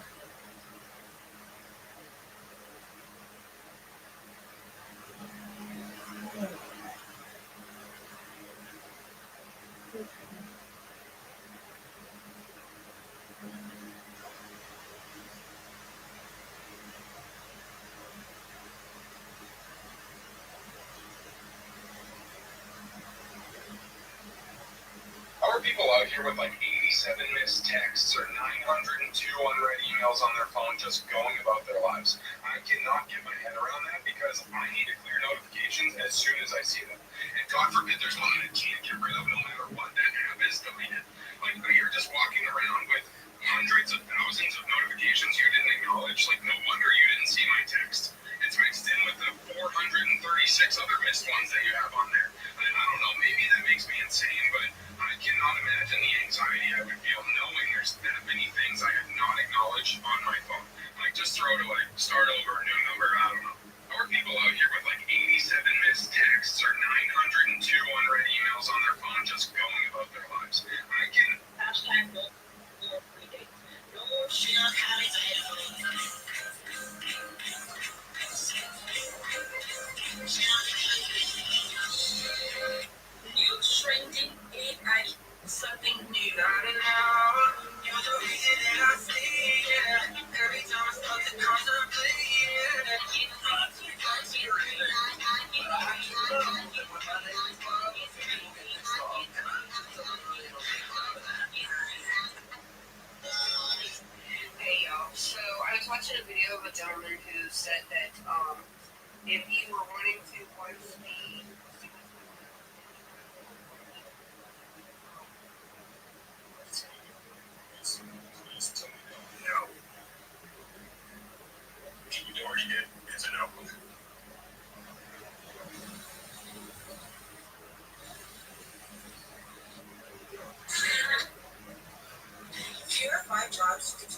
Speaker 3: people out here with like 87 missed texts or 902 unread emails on their phone just going about their lives. I cannot get my head around that because I need to clear notifications as soon as I see them. And God forbid there's one that I can't get rid of no matter what. That app is deleted. Like you're just walking around with hundreds of thousands of notifications you didn't acknowledge. Like no wonder you didn't see my text. It's mixed in with the 436 other missed ones that you have on there. I don't know, maybe that makes me insane, but I cannot imagine the anxiety I would feel knowing there's that many things I have not acknowledged on my phone. Like just throw it away, start over, new number, I don't know. There are people out here with like 87 missed texts or 902 unread emails on their phone just going about their lives. I can...
Speaker 10: Hashtag no more free dates. No more shit on having new trending AI, something new. You're the reason that I see it. Every time I start to contemplate it. Hey y'all, so I was watching a video of a gentleman who said that if you were wanting to watch the
Speaker 3: No. You already did. It's a no.
Speaker 6: Here are 5 jobs you could do.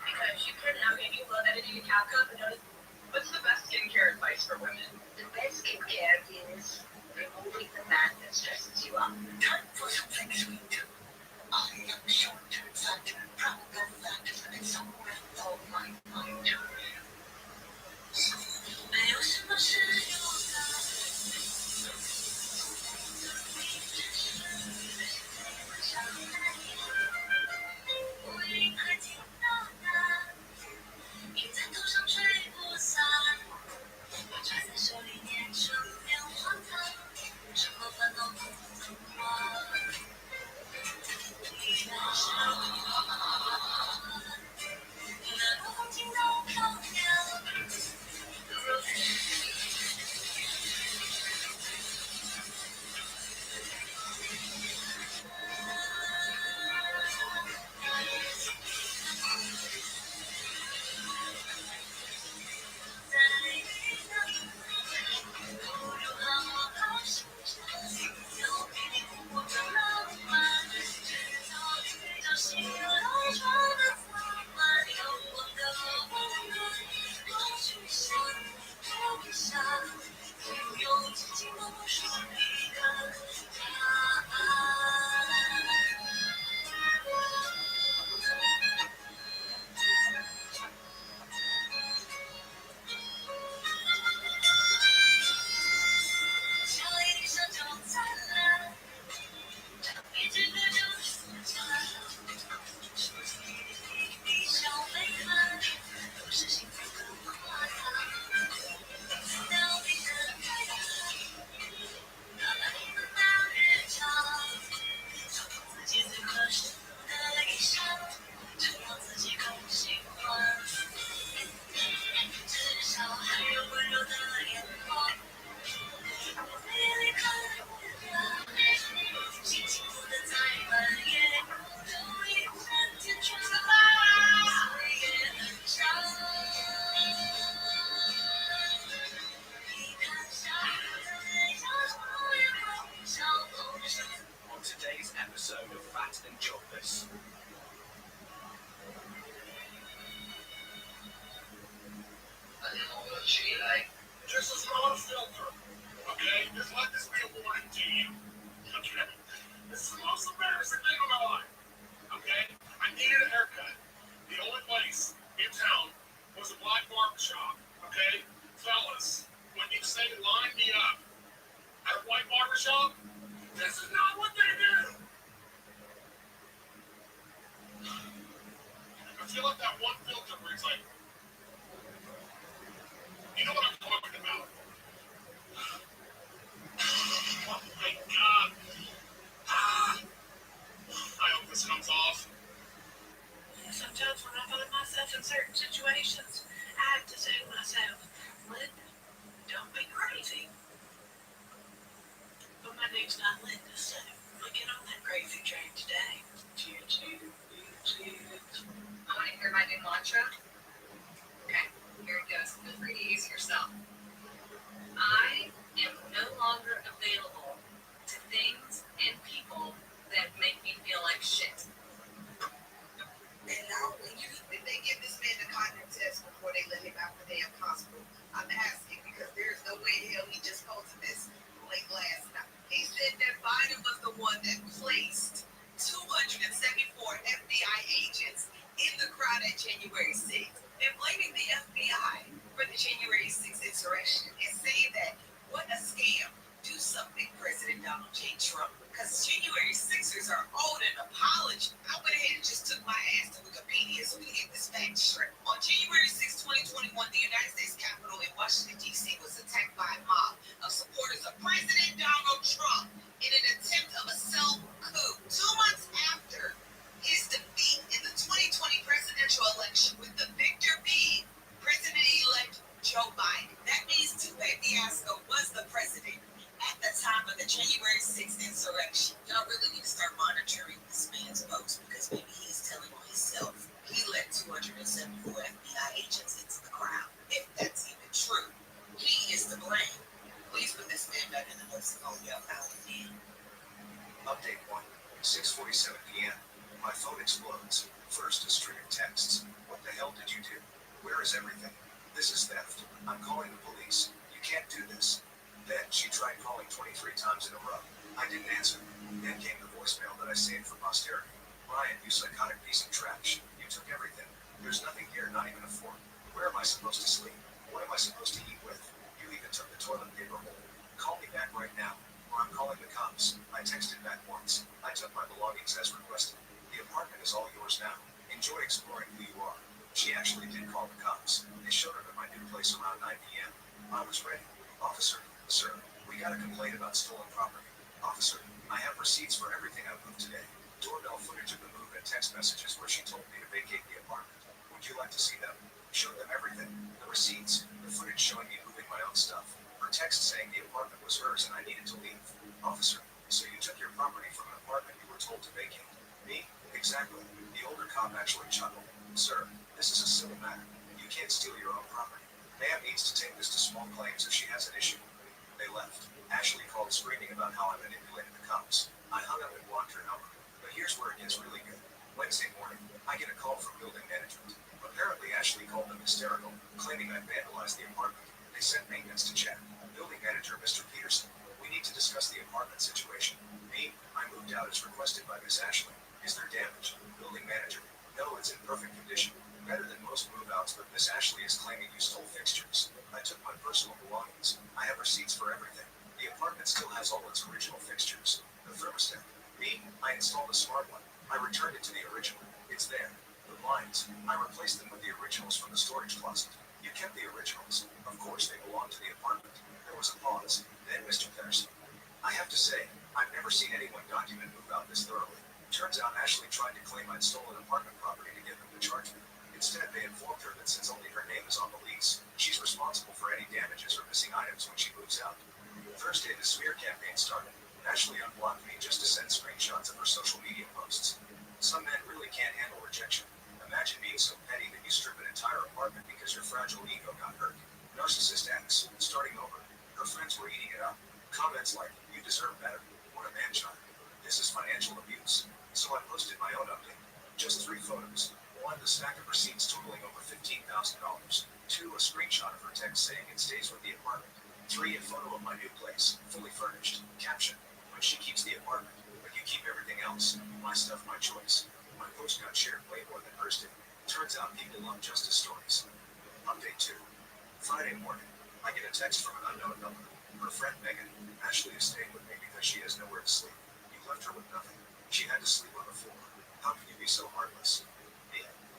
Speaker 9: Because you couldn't have any love editing a CapCut, but notice.
Speaker 10: What's the best skincare advice for women?
Speaker 9: The best skincare is removing the fat that stresses you out.
Speaker 4: Time for something sweet. I am sure that probable fact is somewhere on my mind. 没有什么是有的。我立刻听到的，雨在头上吹不散，我抓在手
Speaker 6: certain situations, I have to say to myself, Linda, don't be crazy. But my name's not Linda, so we'll get on that crazy train today. Cheers, cheers, cheers.
Speaker 9: I want to hear my new mantra. Okay, here it goes. Feel free to use it yourself. I am no longer available to things and people that make me feel like shit.
Speaker 4: And now, when they give this man the cognitive test before they let him out the damn hospital, I'm asking because there's no way in hell he just posted this late last night. He said that Biden was the one that placed 274 FBI agents in the crowd at January 6th and blaming the FBI for the January 6th insurrection and saying that what a scam. Do something, President Donald J. Trump, because January 6ers are owed an apology. I went ahead and just took my ass to Wikipedia so we can get this fact straight. On January 6, 2021, the United States Capitol in Washington, D.C. was attacked by a mob of supporters of President Donald Trump in an attempt of a self-coup. 2 months after his defeat in the 2020 presidential election, with the victor being President-elect Joe Biden. That means Tupe Fiasco was the president at the time of the January 6th insurrection. Y'all really need to start monitoring this man's posts because maybe he's telling on himself. He let 274 FBI agents into the crowd. If that's even true, he is to blame. Please put this man back in the nursing home, y'all.
Speaker 7: Update 1, 6:47 p.m. My phone explodes. First, a string of texts. What the hell did you do? Where is everything? This is theft. I'm calling the police. You can't do this. Then she tried calling 23 times in a row. I didn't answer. Then came the voicemail that I saved for posterity. Ryan, you psychotic piece of trash. You took everything. There's nothing here, not even a fork. Where am I supposed to sleep? What am I supposed to eat with? You even took the toilet paper roll. Call me back right now, or I'm calling the cops. I texted back once. I took my belongings as requested. The apartment is all yours now. Enjoy exploring who you are. She actually did call the cops. They showed up at my new place around 9 p.m. I was ready. Officer, sir, we got a complaint about stolen property. Officer, I have receipts for everything I moved today. Doorbell footage of the move and text messages where she told me to vacate the apartment. Would you like to see them? Show them everything. The receipts, the footage showing me moving my own stuff. Her text saying the apartment was hers and I needed to leave. Officer, so you took your property from an apartment you were told to vacate. Me? Exactly. The older cop actually chuckled. Sir, this is a civil matter. You can't steal your own property. Ma'am needs to take this to small claims if she has an issue. They left. Ashley called screaming about how I manipulated the cops. I hung up and blocked her number. But here's where it gets really good. Wednesday morning, I get a call from building management. Apparently Ashley called them hysterical, claiming I vandalized the apartment. They sent maintenance to check. Building manager Mr. Peterson, we need to discuss the apartment situation. Me, I moved out as requested by Miss Ashley. Is there damage? Building manager, no, it's in perfect condition. Better than most move-outs, but Miss Ashley is claiming you stole fixtures. I took my personal belongings. I have receipts for everything. The apartment still has all its original fixtures. The thermostat. Me, I installed a smart one. I returned it to the original. It's there. The blinds. I replaced them with the originals from the storage closet. You kept the originals. Of course, they belong to the apartment. There was a pause. Then Mr. Peterson. I have to say, I've never seen anyone document move-out this thoroughly. Turns out Ashley tried to claim I'd stolen apartment property to get them to charge me. Instead, they informed her that since only her name is on the lease, she's responsible for any damages or missing items when she moves out. Thursday, the smear campaign started. Ashley unblocked me just to send screenshots of her social media posts. Some men really can't handle rejection. Imagine being so petty that you strip an entire apartment because your fragile ego got hurt. Narcissist X, starting over. Her friends were eating it up. Comments like, you deserve better. What a man-child. This is financial abuse. So I posted my own update. Just 3 photos. 1, the stack of receipts totaling over $15,000. 2, a screenshot of her text saying it stays with the apartment. 3, a photo of my new place, fully furnished. Caption, when she keeps the apartment, but you keep everything else. My stuff, my choice. My post got shared way more than hers did. Turns out people love justice stories. Update 2. Friday morning, I get a text from an unknown number. Her friend Megan. Ashley is staying with me because she has nowhere to sleep. You left her with nothing. She had to sleep on the floor. How can you be so heartless?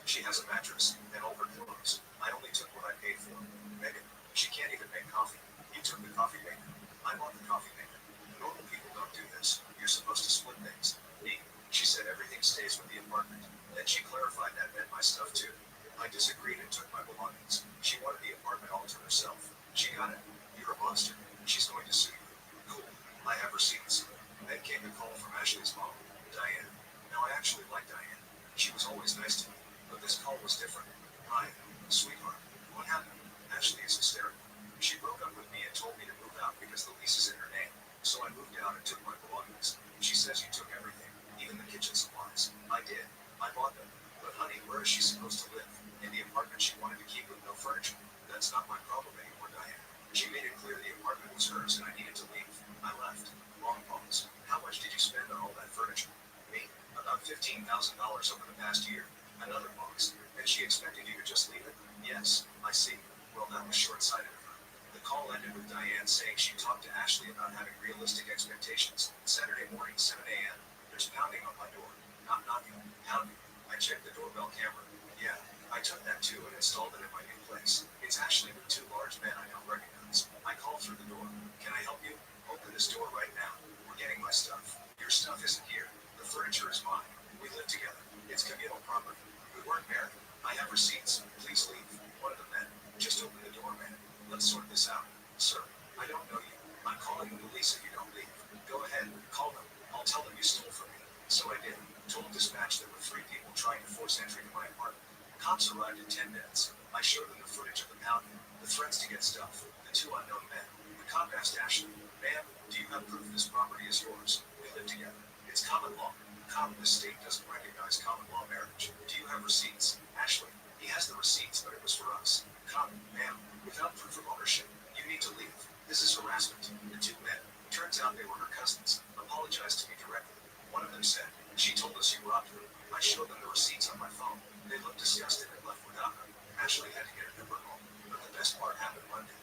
Speaker 7: She has a mattress and all her clothes. I only took what I paid for. Megan, she can't even make coffee. You took the coffee maker. I bought the coffee maker. Normal people don't do this. You're supposed to split things. Me, she said everything stays with the apartment. Then she clarified that meant my stuff too. I disagreed and took my belongings. She wanted the apartment all to herself. She got it. You're a monster. She's going to sue you. Cool. I have receipts. Then came the call from Ashley's mom, Diane. Now I actually like Diane. She was always nice to me. But this call was different. Ryan, sweetheart, what happened? Ashley is hysterical. She broke up with me and told me to move out because the lease is in her name. So I moved out and took my belongings. She says you took everything, even the kitchen supplies. I did. I bought them. But honey, where is she supposed to live? In the apartment she wanted to keep with no furniture. That's not my problem anymore, Diane. She made it clear the apartment was hers and I needed to leave. I left. Long pause. How much did you spend on all that furniture? Me? About $15,000 over the past year. Another pause. And she expected you to just leave it? Yes, I see. Well, that was short-sighted of her. The call ended with Diane saying she talked to Ashley about having realistic expectations. Saturday morning, 7 a.m. There's pounding on my door. Not knocking, pounding. I checked the doorbell camera. Yeah, I took that too and installed it in my new place. It's Ashley with two large men I don't recognize. I called through the door. Can I help you? Open this door right now. We're getting my stuff. Your stuff isn't here. The furniture is mine. We live together. It's communal property. We weren't married. I have receipts. Please leave. One of the men. Just open the door, man. Let's sort this out. Sir, I don't know you. I'm calling the police if you don't leave. Go ahead. Call them. I'll tell them you stole from me. So I did. Told dispatch there were 3 people trying to force entry to my apartment. Cops arrived in 10 minutes. I showed them the footage of the pounding, the threats to get stuff, the 2 unknown men. The cop asked Ashley, ma'am, do you have proof this property is yours? We live together. It's common law. Cop, this state doesn't recognize common law marriage. Do you have receipts? Ashley, he has the receipts, but it was for us. Cop, ma'am, without proof of ownership, you need to leave. This is harassment. The 2 men, turns out they were her cousins, apologized to me directly. One of them said, she told us you robbed her. I showed them the receipts on my phone. They looked disgusted and left without her. Ashley had to get an Uber home, but the best part happened Monday.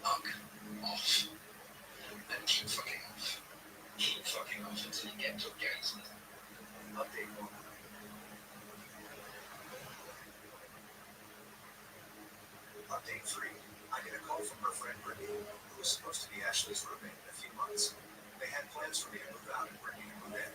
Speaker 3: Off. And keep fucking off. Keep fucking off until you get to a gangster.
Speaker 7: Update 1. Update 3. I get a call from her friend Brittany, who was supposed to be Ashley's roommate in a few months. They had plans for me to move out and Brittany to move in.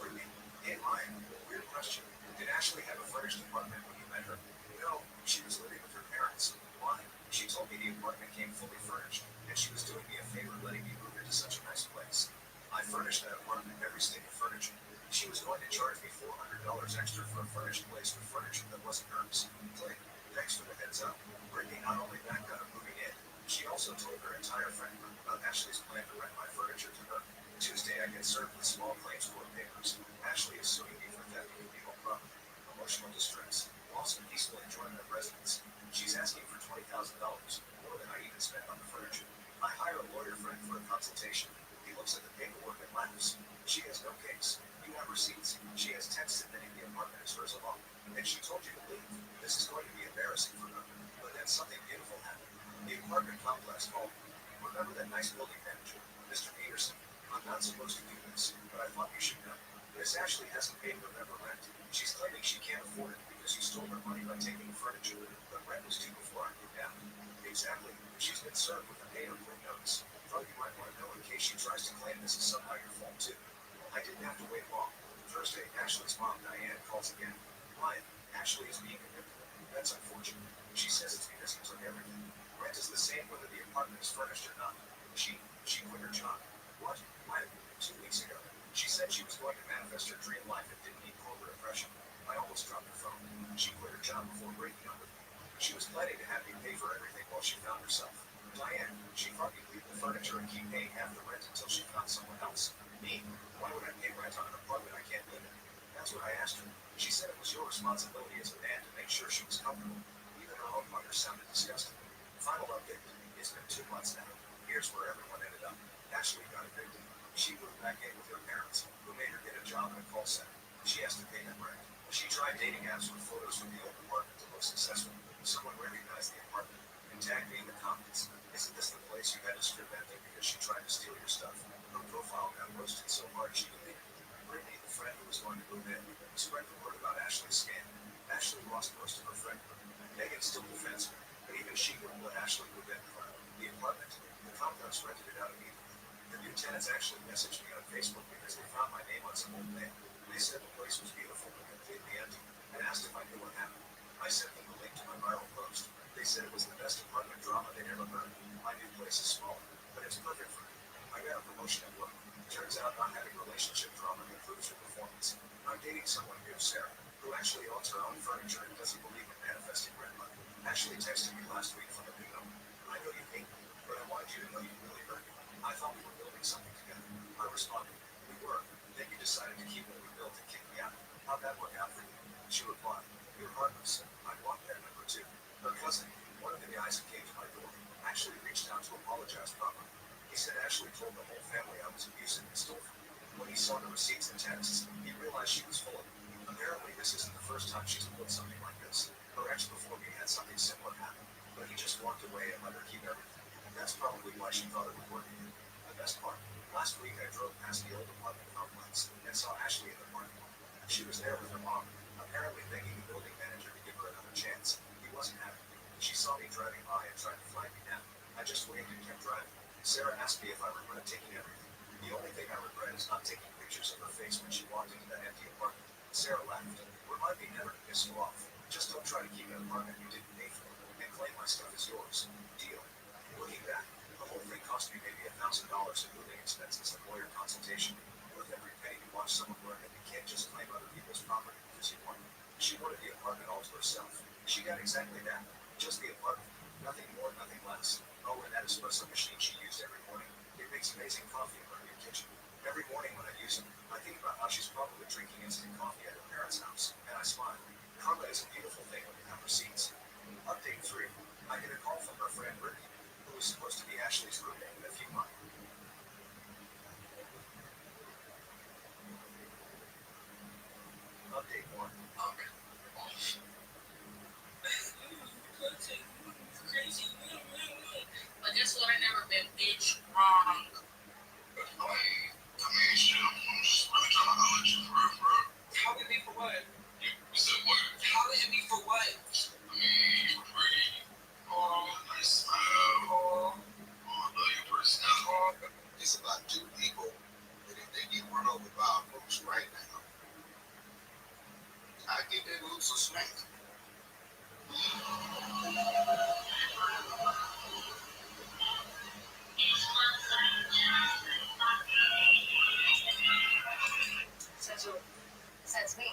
Speaker 7: Brittany, hey Ryan, weird question. Did Ashley have a furnished apartment when you met her? No, she was living with her parents. Why? She told me the apartment came fully furnished, and she was doing me a favor letting me move into such a nice place. I furnished that apartment, every single furniture. She was going to charge me $400 extra for a furnished place with furniture that wasn't hers. Click. Thanks for the heads up. Brittany not only backed out of moving in, she also told her entire friend group about Ashley's plan to rent my furniture to her. Tuesday, I get served with small claims court papers. Ashley is suing me for theft of illegal property, emotional distress, loss of peaceful enjoyment of residence. She's asking for $20,000, more than I even spent on the furniture. I hire a lawyer friend for a consultation. He looks at the paperwork and laughs. She has no case. You have receipts. She has texts admitting the apartment is hers alone. And she told you to leave. This is going to be embarrassing for her. But then something beautiful happened. The apartment complex called me. Remember that nice building manager, Mr. Peterson? I'm not supposed to do this, but I thought you should know. Miss Ashley hasn't paid November rent. She's claiming she can't afford it because you stole her money by taking the furniture, but rent was due before I moved out. Exactly. She's been served with a pay-to-play notice. Thought you might want to know in case she tries to claim this is somehow your fault too. I didn't have to wait long. Thursday, Ashley's mom, Diane, calls again. Ryan, Ashley is being manipulated. That's unfortunate. She says it's because he took everything. Rent is the same whether the apartment is furnished or not. She quit her job. What? Why? 2 weeks ago. She said she was going to manifest her dream life and didn't need corporate oppression. I almost dropped the phone. She quit her job before breaking up with me. She was planning to have me pay for everything while she found herself. Diane, she thought you'd leave the furniture and keep paying half the rent until she found someone else. Me? Why would I pay rent on an apartment I can't live in? That's what I asked her. She said it was your responsibility as a man to make sure she was comfortable. Even her own mother sounded disgusted. Final update. It's been 2 months now. Here's where everyone ended up. Ashley got evicted. She moved back in with her parents, who made her get a job in a call center. She has to pay them rent. She tried dating apps with photos from the old apartment to look successful. Someone recognized the apartment and tagged me in the comments. Isn't this the place you had to strip empty because she tried to steal your stuff? Her profile got roasted so hard she deleted it. Brittany, the friend who was going to move in, spread the word about Ashley's scam. Ashley lost most of her friend group. Megan still defends her, but even she wouldn't let Ashley move in with her. The apartment, the complex rented it out immediately. The new tenants actually messaged me on Facebook because they found my name on some old mail. They said the place was beautiful but completely empty and asked if I knew what happened. I sent them the link to my viral post. They said it was the best apartment drama they'd ever heard. My new place is smaller, but it's perfect for me. I got a promotion at work. Turns out not having relationship drama improves your performance. I'm dating someone new, Sarah, who actually owns her own furniture and doesn't believe in manifesting red money. Ashley texted me last week from a new number. I know you hate me, but I wanted you to know you really hurt me. I thought we were building something together. I responded, we were. Then you decided to keep what we built and kick me out. How'd that work out for you? She replied, you're heartless. I want that number too. Her cousin, one of the guys who came to my door, actually reached out to apologize properly. He said Ashley told the whole family I was abusive and stole from her. When he saw the receipts and texts, he realized she was full of it. Apparently, this isn't the first time she's pulled something like this. Her ex before me had something similar happen, but he just walked away and let her keep everything. That's probably why she thought it would work again. The best part, last week I drove past the old apartment complex and saw Ashley in the parking lot. She was there with her mom, apparently begging the building manager to give her another chance. He wasn't having it. She saw me driving by and tried to flag me down. I just waved and kept driving. Sarah asked me if I regret taking everything. The only thing I regret is not taking pictures of her face when she walked into that empty apartment. Sarah laughed. Remind me never to piss you off. Just don't try to keep an apartment you didn't pay for and claim my stuff is yours. Deal. Looking back, the whole thing cost me maybe $1,000 in moving expenses and lawyer consultation. Worth every penny to watch someone learn that you can't just claim other people's property because you want it. She wanted the apartment all to herself. She got exactly that. Just the apartment. Nothing more, nothing less. Oh, and that espresso machine she used every morning. It makes amazing coffee in her new kitchen. Every morning when I use it, I think about how she's probably drinking instant coffee at her parents' house, and I smile. Karma is a beautiful thing when you have receipts. Update 3. I get a call from her friend Ricky, who is supposed to be Ashley's roommate in a few months. Update 1. Okay.
Speaker 6: Crazy. But guess what? I never been bitch wrong.
Speaker 2: I mean, shit, I'm just really trying to holler at you for real.
Speaker 6: How would it be for what?
Speaker 2: You said what?
Speaker 6: How would it be for what?
Speaker 2: I mean, you pretty.
Speaker 6: Oh,
Speaker 2: Nice smile.
Speaker 6: oh,
Speaker 2: I love your personality.
Speaker 7: It's about two people that if they get run over by a moose right now, I give that moose a smack.
Speaker 8: Says who? Says me.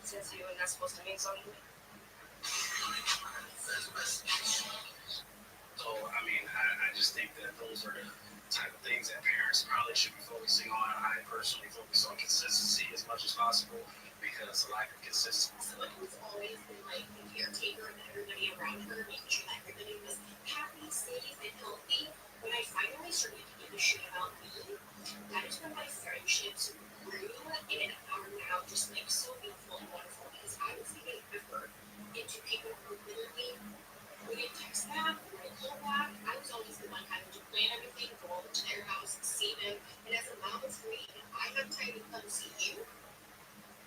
Speaker 8: Says you, and that's supposed to mean something.
Speaker 11: So, I mean, I just think that those are the type of things that parents probably should be focusing on. I personally focus on consistency as much as possible because the lack of consistency.
Speaker 9: Someone who's always been like the caretaker of everybody around her, making sure that everybody was happy, safe, and healthy. When I finally started to give a shit about me, that is when my friendships grew and are now just like so beautiful and wonderful because I was giving effort into people who literally wouldn't text back, wouldn't call back. I was always the one having to plan everything, go over to their house, see them. And as a mom of 3, if I have time to come see you,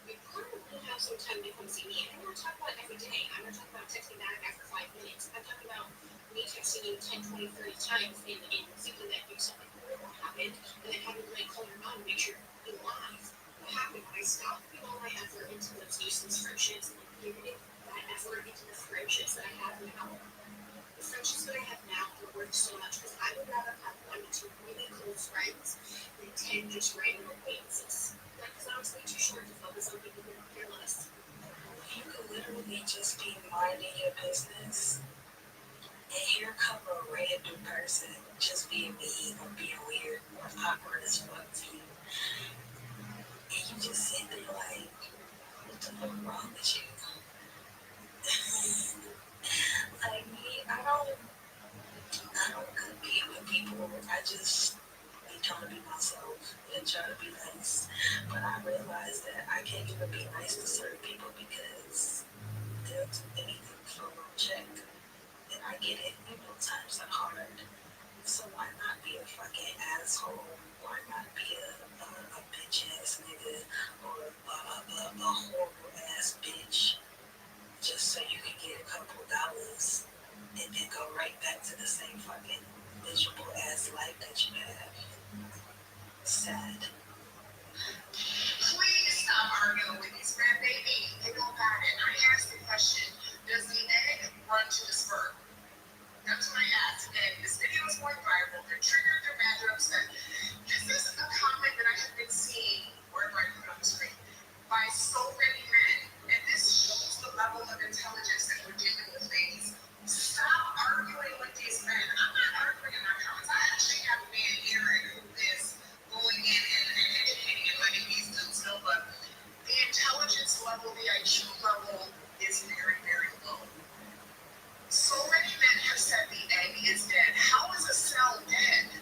Speaker 9: you probably have some time to come see me. And I'm not talking about every day. I'm not talking about texting back after 5 minutes. I'm talking about me texting you 10, 20, 30 times and thinking that you something horrible happened and then having to like call your mom and make sure you're alive. What happened when I stopped putting all my effort into those useless friendships and giving that effort into the friendships that I have now? The friendships that I have now are worth so much because I would rather have 1 to 2 really close friends than 10 just random acquaintances. Because I was way too short to focus on people who care less.
Speaker 6: you could literally just be minding your business, and here come a random person just being mean or being weird or awkward as fuck to you. And you just sit there like, what the fuck wrong with you? Like me, I don't compete with people. I just be trying to be myself and try to be nice. But I realize that I can't even be nice to certain people because they'll do anything for a little check. And I get it, times are hard. So why not be a fucking asshole? Why not be a bitch ass nigga or a horrible ass bitch just so you can get a couple dollars and then go right back to the same fucking miserable ass life that you have? Sad.
Speaker 9: Please stop arguing with this grandbaby. You don't got it. I asked the question,
Speaker 4: Does the egg run to the sperm? That's what I asked. And this video is going viral. They're triggered, they're mad, they're upset. This is a comment that I have been seeing wherever I put on the screen by so many men. And this shows the level of intelligence that we're dealing with, ladies. Stop arguing with these men. I'm not arguing in my comments. I actually have a man, Aaron, who is going in and educating and letting these dudes know, but the intelligence level, the IQ level is very, very low. So many men have said the egg is dead. How is a cell dead?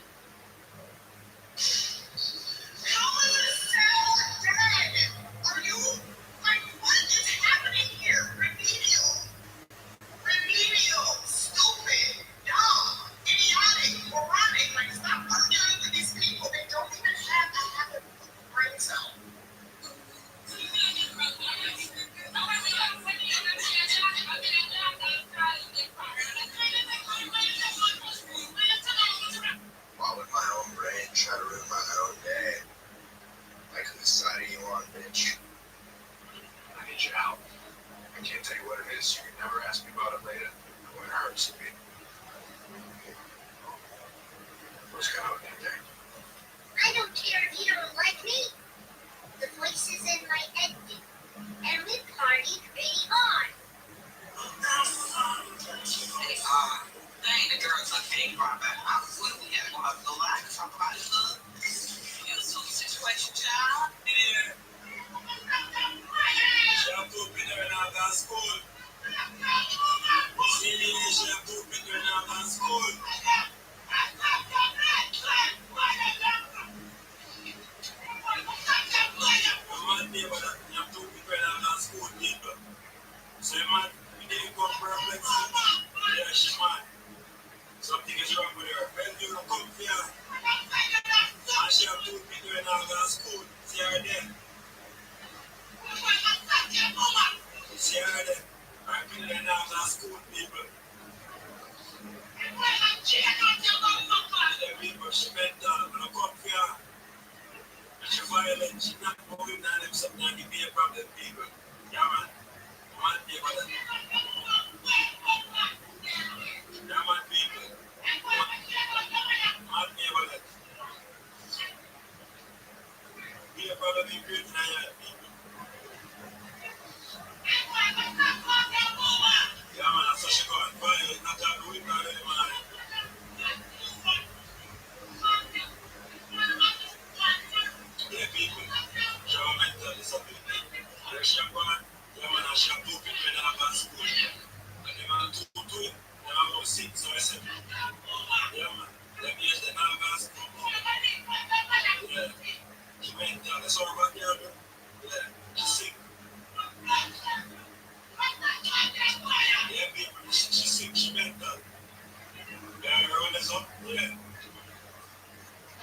Speaker 4: How is a cell dead? Are you, like, what is happening here? Remedial, stupid, dumb, idiotic, moronic. Like, stop arguing with these people. They don't even have a brain cell.
Speaker 7: While with my own brain, try to ruin my own day. Like whose side are you on, bitch?
Speaker 11: I need your help. I can't tell you what it is. You can never ask me about it later. When it hurts me. What's going on there?
Speaker 9: I don't care if you don't like me. The voices in my head do. And we party pretty hard.
Speaker 6: Dang, the girls are came right back. What do we have? The line to talk about is love. You a super situation, child.
Speaker 5: Yeah. She have two people in our school. See me, she have two people in our school. Man, neighbor, that you have two people in our school, people. So, man, we didn't come perplexity. Yeah, she mad. Something is wrong with her. When you come here, and she have two people in our school. See her there. See her there. Her people in our school, people. The people, she mental. When you come here, and she violent, she not moving down them something and give me a problem, people. Yeah, man. Man, neighbor, that. Yeah, man, people. Man, neighbor, that. Be a problem in great Naya, people. Yeah, man, that's what she got. Violent, not that doing that anymore. Yeah, people. Show mental disability. Yeah, she have gone. Yeah, man, she have two people in our school. And they man two. They have about 6 or 7. Yeah, man. Let me use the numbers. Yeah. She mental. That's all about girl. Yeah. She's sick. Yeah, people. She's sick. She mental. Yeah, her own is up. Yeah.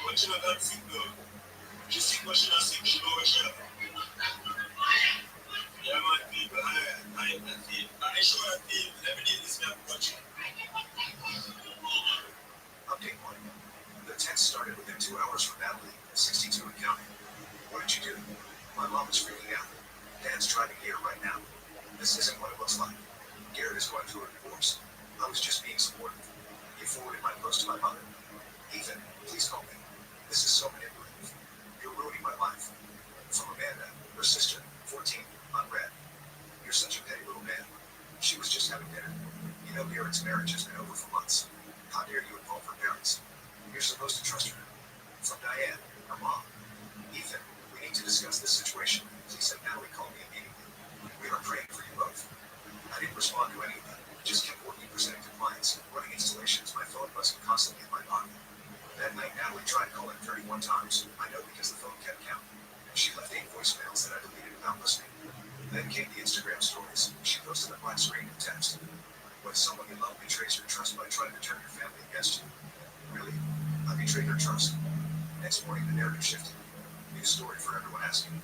Speaker 5: But she not that sick though. She's sick, but she's not sick. She know what she have. Yeah, man, people. I show that team. Every day this man watching.
Speaker 7: Update 1. The text started within 2 hours from Natalie, 62 and counting. What did you do? My mom is freaking out. Dad's driving here right now. This isn't what it looks like. Garrett is going through a divorce. I was just being supportive. He forwarded my post to my mother. Ethan, please call me. This is so manipulative. You're ruining my life. From Amanda, her sister, 14, unread. You're such a petty little man. She was just having dinner. You know Garrett's marriage has been over for months. How dare you involve her parents? You're supposed to trust her. From Diane, her mom. Ethan, we need to discuss this situation. Please have Natalie call me immediately. We are praying for you both. I didn't respond to any of that. Just kept working presenting compliance, running installations, my phone buzzing constantly in my pocket. That night, Natalie tried calling 31 times. I know because the phone kept count. She left 8 voicemails that I deleted without listening. Then came the Instagram stories. She posted a black screen of text. When someone you love betrays your trust by trying to turn your family against you. Really? I betrayed her trust. Next morning, the narrative shifted. New story for everyone asking.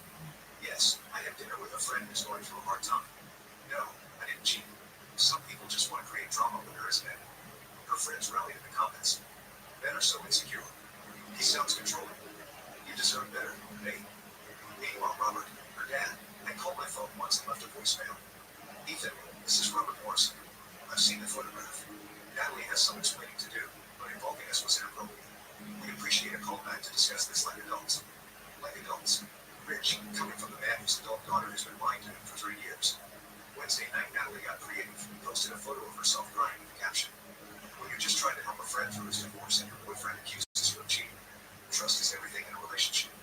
Speaker 7: Yes, I had dinner with a friend who's going through a hard time. No, I didn't cheat. Some people just want to create drama with her as men. Her friends rallied in the comments. Men are so insecure. He sounds controlling. You deserve better, Nate. Meanwhile, Robert, her dad, I called my phone once and left a voicemail. Ethan, This is Robert Morrison. I've seen the photograph. Natalie has some explaining to do, but involving us was inappropriate. We'd appreciate a call back to discuss this like adults. Like adults. Rich, coming from the man whose adult daughter has been lying to him for 3 years. Wednesday night, Natalie got creative. Posted a photo of herself crying with the caption, "When you're just trying to help a friend through his divorce and your boyfriend accuses you of cheating, trust is everything in a relationship."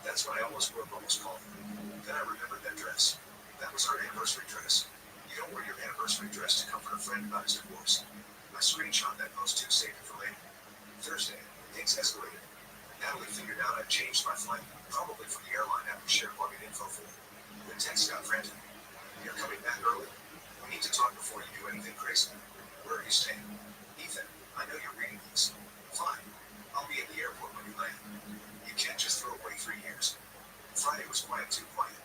Speaker 7: That's what I almost called her. Then I remembered that dress. That was her anniversary dress. You don't wear your anniversary dress to comfort a friend about his divorce. I screenshot that post too, saved it for later. Thursday, things escalated. Natalie figured out I'd changed my flight, probably from the airline after shared login info for. The text got frantic. "You're coming back early. We need to talk before you do anything crazy. Where are you staying?" "Ethan, I know you're reading these." "Fine. I'll be at the airport when you land." You can't just throw away 3 years. Friday was quiet too quiet.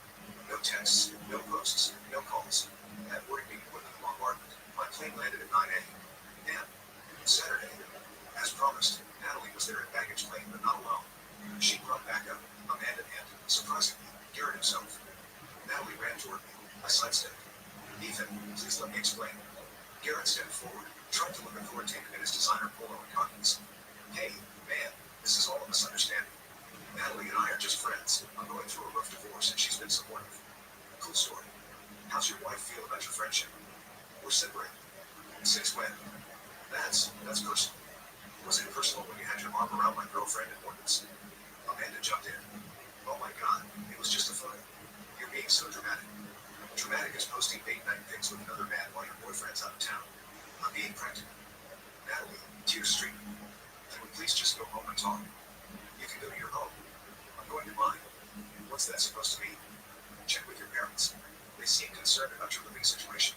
Speaker 7: No texts, no posts, no calls. That worried me more than the bombardment. My plane landed at 9 a.m. And Saturday, as promised, Natalie was there at baggage claim, but not alone. She brought backup, Amanda and, surprisingly, Garrett himself. Natalie ran toward me. I sidestepped. "Ethan, please let me explain." Garrett stepped forward, tried to look authoritative in his designer polo and khakis. "Hey, man, this is all a misunderstanding. Natalie and I are just friends. I'm going through a rough divorce and she's been supportive." "Cool story. How's your wife feel about your friendship?" "We're separated." "Since when?" That's personal." "Was it personal when you had your arm around my girlfriend at Morgan's?" Amanda jumped in. "Oh my god, it was just a photo. You're being so dramatic." "Dramatic is posting date night pics with another man while your boyfriend's out of town." "I'm being practical." Natalie, tears streaming. "Can we please just go home and talk?" "You can go to your home. I'm going to mine." "What's that supposed to mean?" "Check with your parents. They seem concerned about your living situation."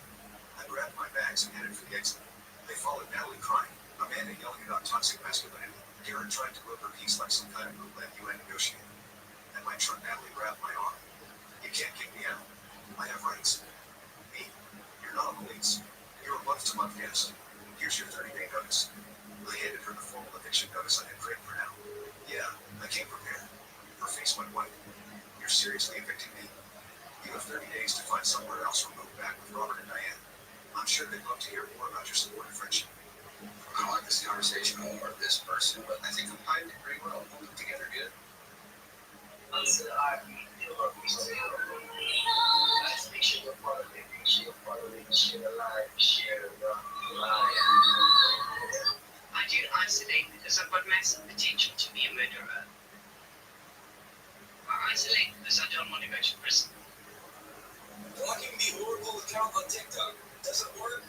Speaker 7: I grabbed my bags and headed for the exit. They followed Natalie crying, Amanda yelling about toxic masculinity, Garrett trying to whip her piece like some kind of bootleg UN negotiator. At my truck, Natalie grabbed my arm. "You can't kick me out. I have rights." "Me? You're not a police. You're a month-to-month guest. Here's your 30-day notice." I handed her the formal eviction notice I had created for now. "Yeah, I came prepared." Her face went white. "You're seriously evicting me? You have 30 days to find somewhere else or move back with Robert and Diane. I'm sure they'd love to hear more about your support and friendship."
Speaker 12: I don't like this conversation or this person, but I think I'm hiding it pretty well. We'll put together good.
Speaker 11: Until I feel like we stay on. Let's make sure you're part of it. Make sure you're part of it. Share the life. Share the life.
Speaker 10: I do isolate because I've got massive potential to be a murderer. I isolate because I don't want to go to prison.
Speaker 5: Blocking the Oracle account on TikTok. Does it work?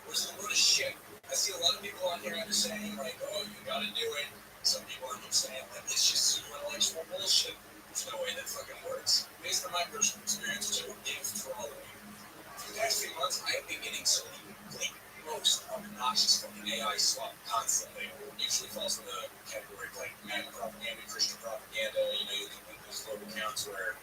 Speaker 5: Or is it a load of shit? I see a lot of people on here that are saying, like, "Oh, you gotta do it." Some people are saying, like, "It's just super intellectual bullshit." There's no way that fucking works. Based on my personal experience, which I would give for all of you. For the past few months, I have been getting so the most obnoxious fucking AI swap constantly. Usually falls in the category of like MAGA propaganda, Christian propaganda. You know, you can link those little accounts where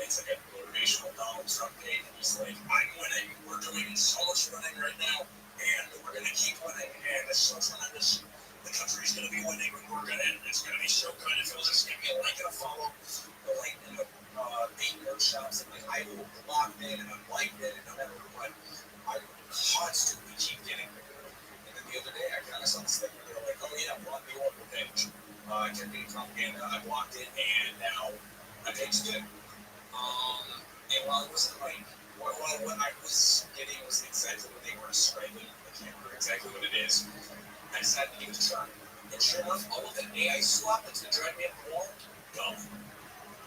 Speaker 5: it's like a motivational Donald Trump page, and he's like, "I'm winning. We're doing so much winning right now, and we're gonna keep winning, and it's so tremendous. The country's gonna be winning, and we're gonna, and it's gonna be so good. If you'll just give me a like and a follow, the link in the bait workshops, and like I will block it and unlike it, and no matter what, I constantly keep getting bigger." And then the other day, I kind of saw this thing where they're like, "Oh yeah, block the Oracle page." I kept getting propaganda. I blocked it, and now my page's good. And while it wasn't like, what I was getting was exactly what they were describing, I can't remember exactly what it is. I decided to give it a try. And sure enough, all of that AI swap that's been driving me up the wall, gone.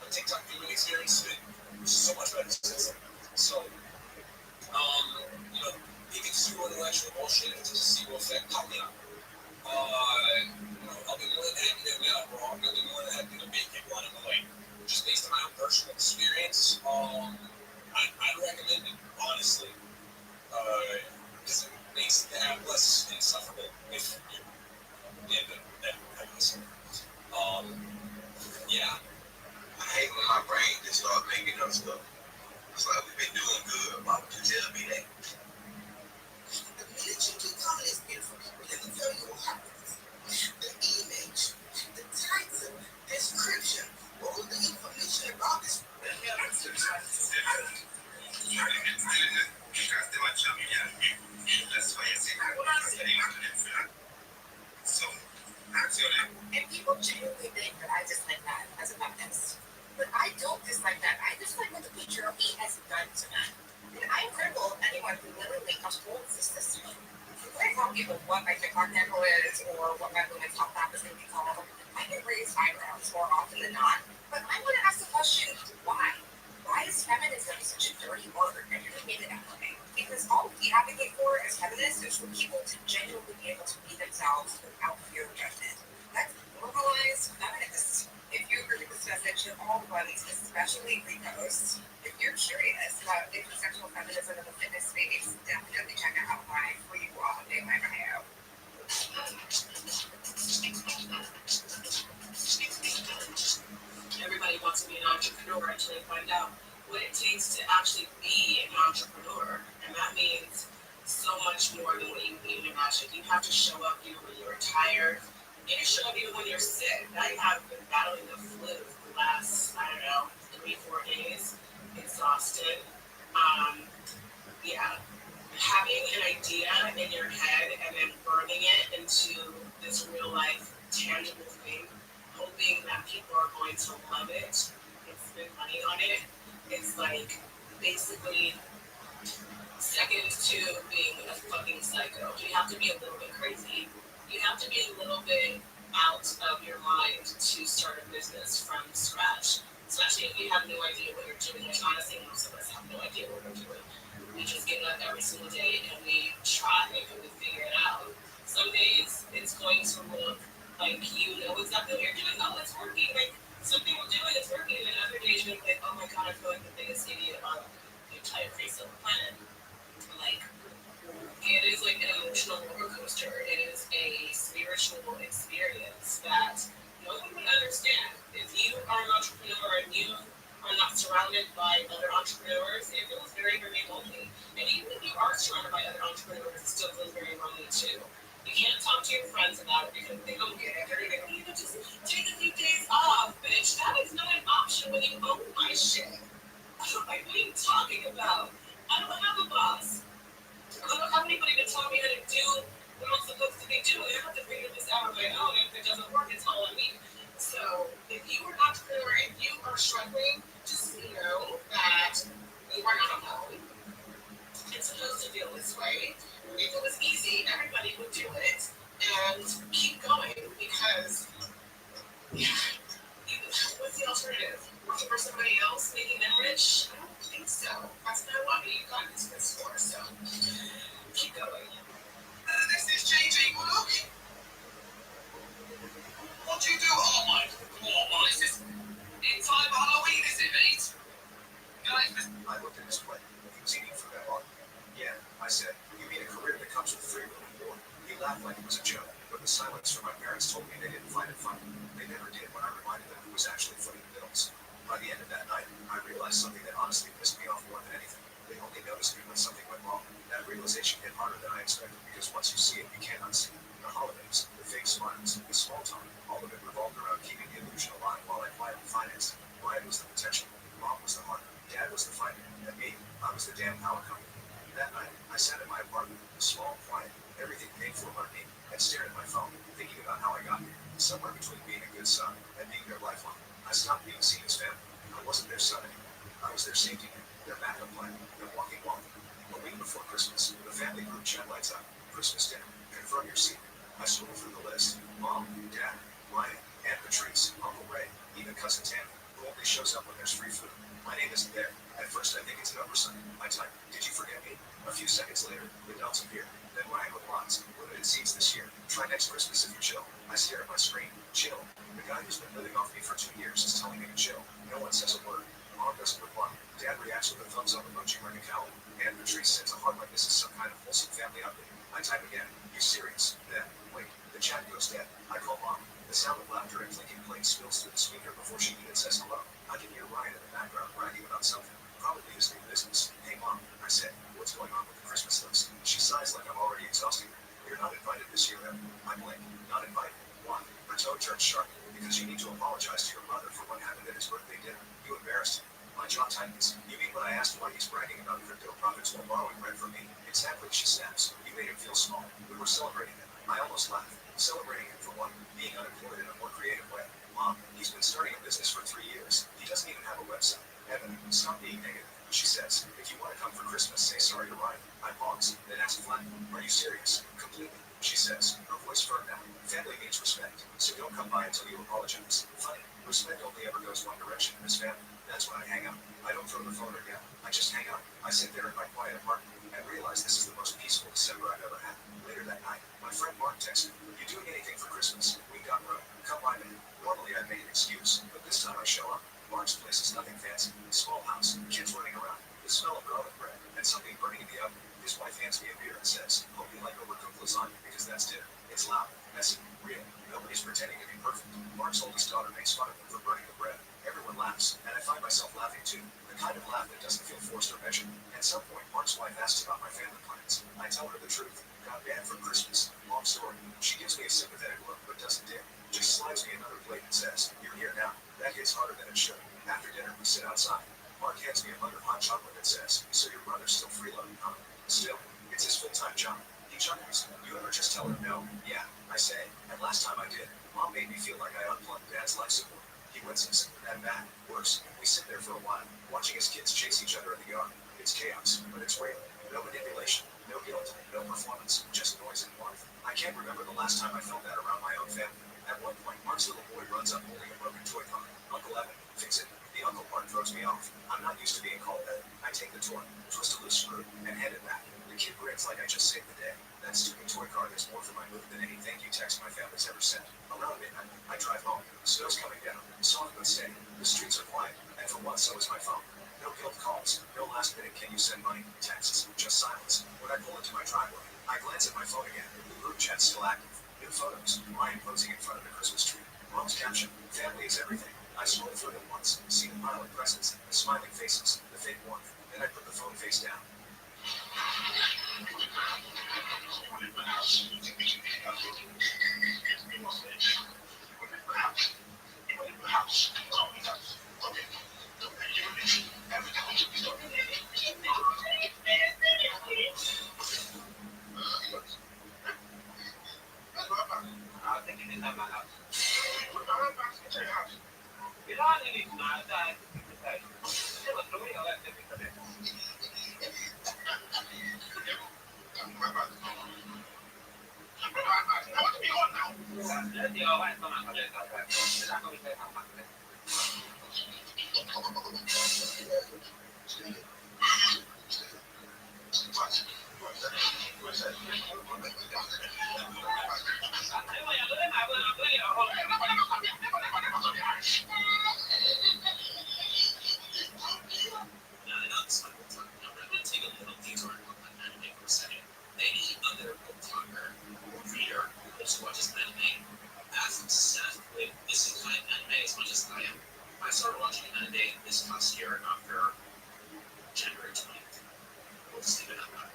Speaker 5: The TikTok viewing experience has been so much better since then. So, you know, if it's super intellectual bullshit, if it's a placebo effect, call me out. You know, I'll be more than happy to admit I'm wrong. I'll be more than happy to make it one of the way. Just based on my own personal experience, I'd recommend it, honestly. Because it makes the app less insufferable if you're in that happens. Yeah.
Speaker 2: I hate when my brain just starts making up stuff. It's like, we've been doing good. Why would you tell me that?
Speaker 4: The minute you keep calling this beautiful people, let me tell you what happens. The image, the title, description, all the information about this.
Speaker 2: You got
Speaker 6: don't give a what my TikTok handle is or what my women's health app is going to be called. I get raised eyebrows more often than not. But I want to ask the question, why? Why is feminism such a dirty word and who made it that way? Because all we advocate for as feminists is for people to genuinely be able to be themselves without fear of judgment. That's normalized feminists. If you agree with this message, to all the bunnies, especially repost. If you're curious about intersectional feminism in the fitness space, definitely check out my free blog in my bio. Everybody wants to be an entrepreneur until they find out what it takes to actually be an entrepreneur. And that means so much more than what you can even imagine. You have to show up even when you're tired. You can show up even when you're sick. I have been battling the flu for the last, 3-4 days. Exhausted. Yeah. Having an idea in your head and then burning it into this real life, tangible thing, hoping that people are going to love it and spend money on it. It's like basically second to being a fucking psycho. You have to be a little bit crazy. You have to be a little bit out of your mind to start a business from scratch. Especially if you have no idea what you're doing. Like honestly, most of us have no idea what we're doing. We just get up every single day and we try and we figure it out. Some days it's going to look like you know exactly what you're doing. Oh, it's working. Like something we're doing is working. And other days you're like, oh my god, I feel like the biggest idiot on the entire face of the planet. Like it is like an emotional roller coaster. It is a spiritual experience that no one would understand. If you are an entrepreneur and you are not surrounded by other entrepreneurs, it feels very, very lonely. And even if you are surrounded by other entrepreneurs, it still feels very lonely too. You can't talk to your friends about it because they don't get it. They're gonna go, just take a few days off, bitch. That is not an option when you own my shit. Like, what are you talking about? I don't have a boss. I don't have anybody to tell me how to do what I'm supposed to be doing. I have to figure this out on my own. If it doesn't work, it's all on me. So if you are an entrepreneur and you are struggling, just know that you are not alone. It's supposed to feel this way. If it was easy, everybody would do it. And keep going because, what's the alternative? Working for somebody else, making them rich? I don't think so. That's not what you got into this for, so keep going.
Speaker 3: This is JJ Wood. What do you do? Oh my God, is this in time for Halloween, is it, mate? Guys,
Speaker 7: I looked at his plate. He was eating for that long. Yeah, I said, you mean a career that comes with freedom and war? He laughed like it was a joke, but the silence from my parents told me they didn't find it funny. They never did when I reminded them it was actually footing the bills. By the end of that night, I realized something that honestly pissed me off more than anything. They only noticed me when something went wrong. That realization hit harder than I expected because once you see it, you can't unsee it. The holidays, the fake smiles, the small talk, all of it revolved around keeping the illusion alive while I quietly financed it. Ryan was the potential, Mom was the heart, Dad was the fighter, and me, I was the damn power company. That night, I sat in my apartment, small, quiet, everything paid for by me, and stared at my phone, thinking about how I got here, somewhere between being a good son and being their lifeline. I stopped being seen as family. I wasn't their son anymore. I was their safety net, their backup plan, their walking wall. A week before Christmas, the family group chat lights up. Christmas dinner. Confirm your seat. I scroll through the list. Mom, Dad, Ryan, Aunt Patrice, Uncle Ray, even Cousin Tammy, who only shows up when there's free food. My name isn't there. At first I think it's an oversight. I type, did you forget me? A few seconds later, the dots appear. Then Ryan replies, limited seats this year. Try next Christmas if you chill. I stare at my screen. Chill. The guy who's been living off me for 2 years is telling me to chill. No one says a word. Mom doesn't reply. Dad reacts with a thumbs up emoji like a cow. Aunt Patrice sends a heart like this is some kind of wholesome family update. I type again. You serious? Then, wait. The chat goes dead. I call Mom. The sound of laughter and clinking plates spills through the speaker before she even says hello. I can hear Ryan in the background bragging about something. Probably his new business. Hey Mom, I said, what's going on with the Christmas list? She sighs like I'm already exhausting her. You're not invited this year, Em. I blink. Not invited. Why? Her tone turns sharp. Because you need to apologize to your brother for what happened at his birthday dinner. You embarrassed him. My jaw tightens. You mean when I asked why he's bragging about crypto profits while borrowing rent from me? Exactly, she snaps. You made him feel small. We were celebrating him. I almost laughed. Celebrating him for what? Being unemployed in a more creative way. Mom, he's been starting a business for 3 years. He doesn't even have a website. Evan, stop being negative. She says, if you want to come for Christmas, say sorry to Ryan. I pause, then ask flat, are you serious? Completely. until you apologize. Funny, respect only ever goes one direction in this family. That's when I hang up. I don't throw the phone or yell. I just hang up. I sit there in my quiet apartment and realize this is the most peaceful December I've ever had. Later that night, my friend Mark texted, "You doing anything for Christmas? We got room. Come by me." Normally I'd make an excuse, but this time I show up. Mark's place is nothing fancy. Small house, kids running around, the smell of garlic bread, and something burning in the oven. His wife hands me a beer and says, "Hope you like overcooked lasagna because that's dinner." It's loud, messy, real. Nobody's pretending to be perfect. Mark's oldest daughter makes fun of him for burning the bread. Everyone laughs, and I find myself laughing too. The kind of laugh that doesn't feel forced or measured. At some point, Mark's wife asks about my family plans. I tell her the truth. Got banned from Christmas. Long story. She gives me a sympathetic look, but doesn't dare. Just slides me another plate and says, "You're here now." That hits harder than it should. After dinner, we sit outside. Mark hands me a mug of hot chocolate and says, "So your brother's still freeloading, huh?" Still, it's his full-time job. He chuckles. "You ever just tell her no?" "Yeah," I say. And last time I did, Mom made me feel like I unplugged Dad's life support. He winces. That bad. Worse. We sit there for a while, watching his kids chase each other in the yard. It's chaos, but it's real. No manipulation, no guilt, no performance, just noise and warmth. I can't remember the last time I felt that around my own family. At one point, Mark's little boy runs up holding a broken toy car. "Uncle Evan, fix it." The uncle part throws me off. I'm not used to being called that. I take the toy, twist a loose screw, and hand it back. The kid grins like I just saved the day. That stupid toy car does more for my mood than any thank you text my family's ever sent. Around midnight, I drive home. The snow's coming down, soft but steady. The streets are quiet, and for once so is my phone. No guilt calls, no last minute "can you send money" texts, just silence. When I pull into my driveway, I glance at my phone again. The group chat's still active. New photos, Ryan posing in front of the Christmas tree. Mom's caption, "Family is everything." I scroll through them once, see the pile of presents, the smiling faces, the fake warmth. Then I put the phone face down.
Speaker 3: I started watching anime this past year after January 20th. We'll just leave it at that.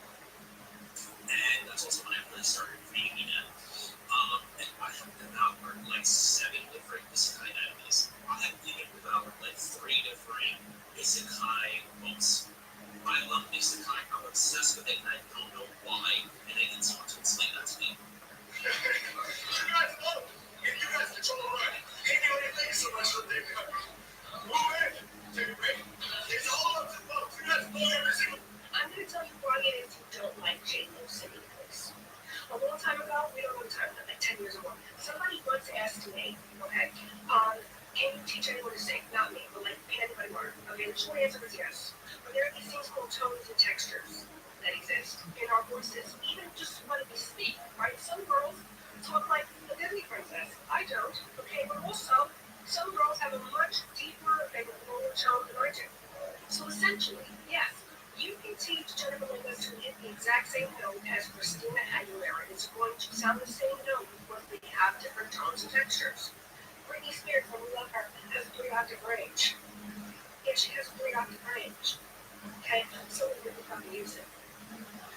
Speaker 3: And that's also when I really started reading it. And I have devoured like 7 different isekai animes. I have even devoured like 3 different isekai books. I love isekai. I'm obsessed with it, and I don't know why. And I need someone to explain that to me.
Speaker 5: You guys know. If you guys control the ride, can't do anything so much for them. Move in. Take a break. It's all up to folks. You guys know every single.
Speaker 10: I'm going to tell you why it is you don't like J-Lo singing this. A long time ago, we don't know the time, like 10 years ago, somebody once asked me, okay, can you teach anyone to sing? Not me, but like, can anybody learn? Okay, the short answer was yes. But there are these things called tones and textures that exist in our voices, even just when we speak, right? Some girls talk like a Disney princess. I don't, okay, but also, some girls have a much deeper and lower tone than I do. So essentially, yes, you can teach Jennifer Lopez to hit the exact same note as Christina Aguilera. It's going to sound the same note because they have different tones and textures. Britney Spears, when we love her, has a 3-octave range. Yeah, she has a 3-octave range. Okay, so we can probably use it.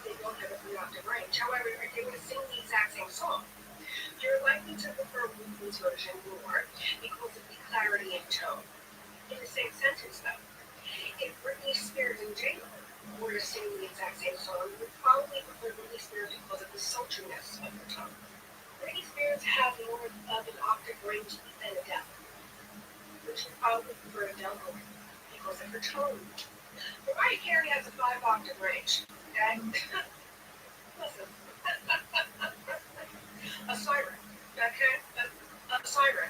Speaker 10: They don't have a 3-octave range. However, if they were to sing the exact same song, you're likely to prefer Whitney's version more because of the clarity and tone. In the same sentence, though, if Britney Spears and J-Lo were to sing the exact same song, you would probably prefer Britney Spears because of the sultriness of her tone. Britney Spears has more of an octave range than Adele, which you probably prefer Adele more because of her tone. Mariah Carey has a 5-octave range, okay? Listen. A siren, okay? A siren.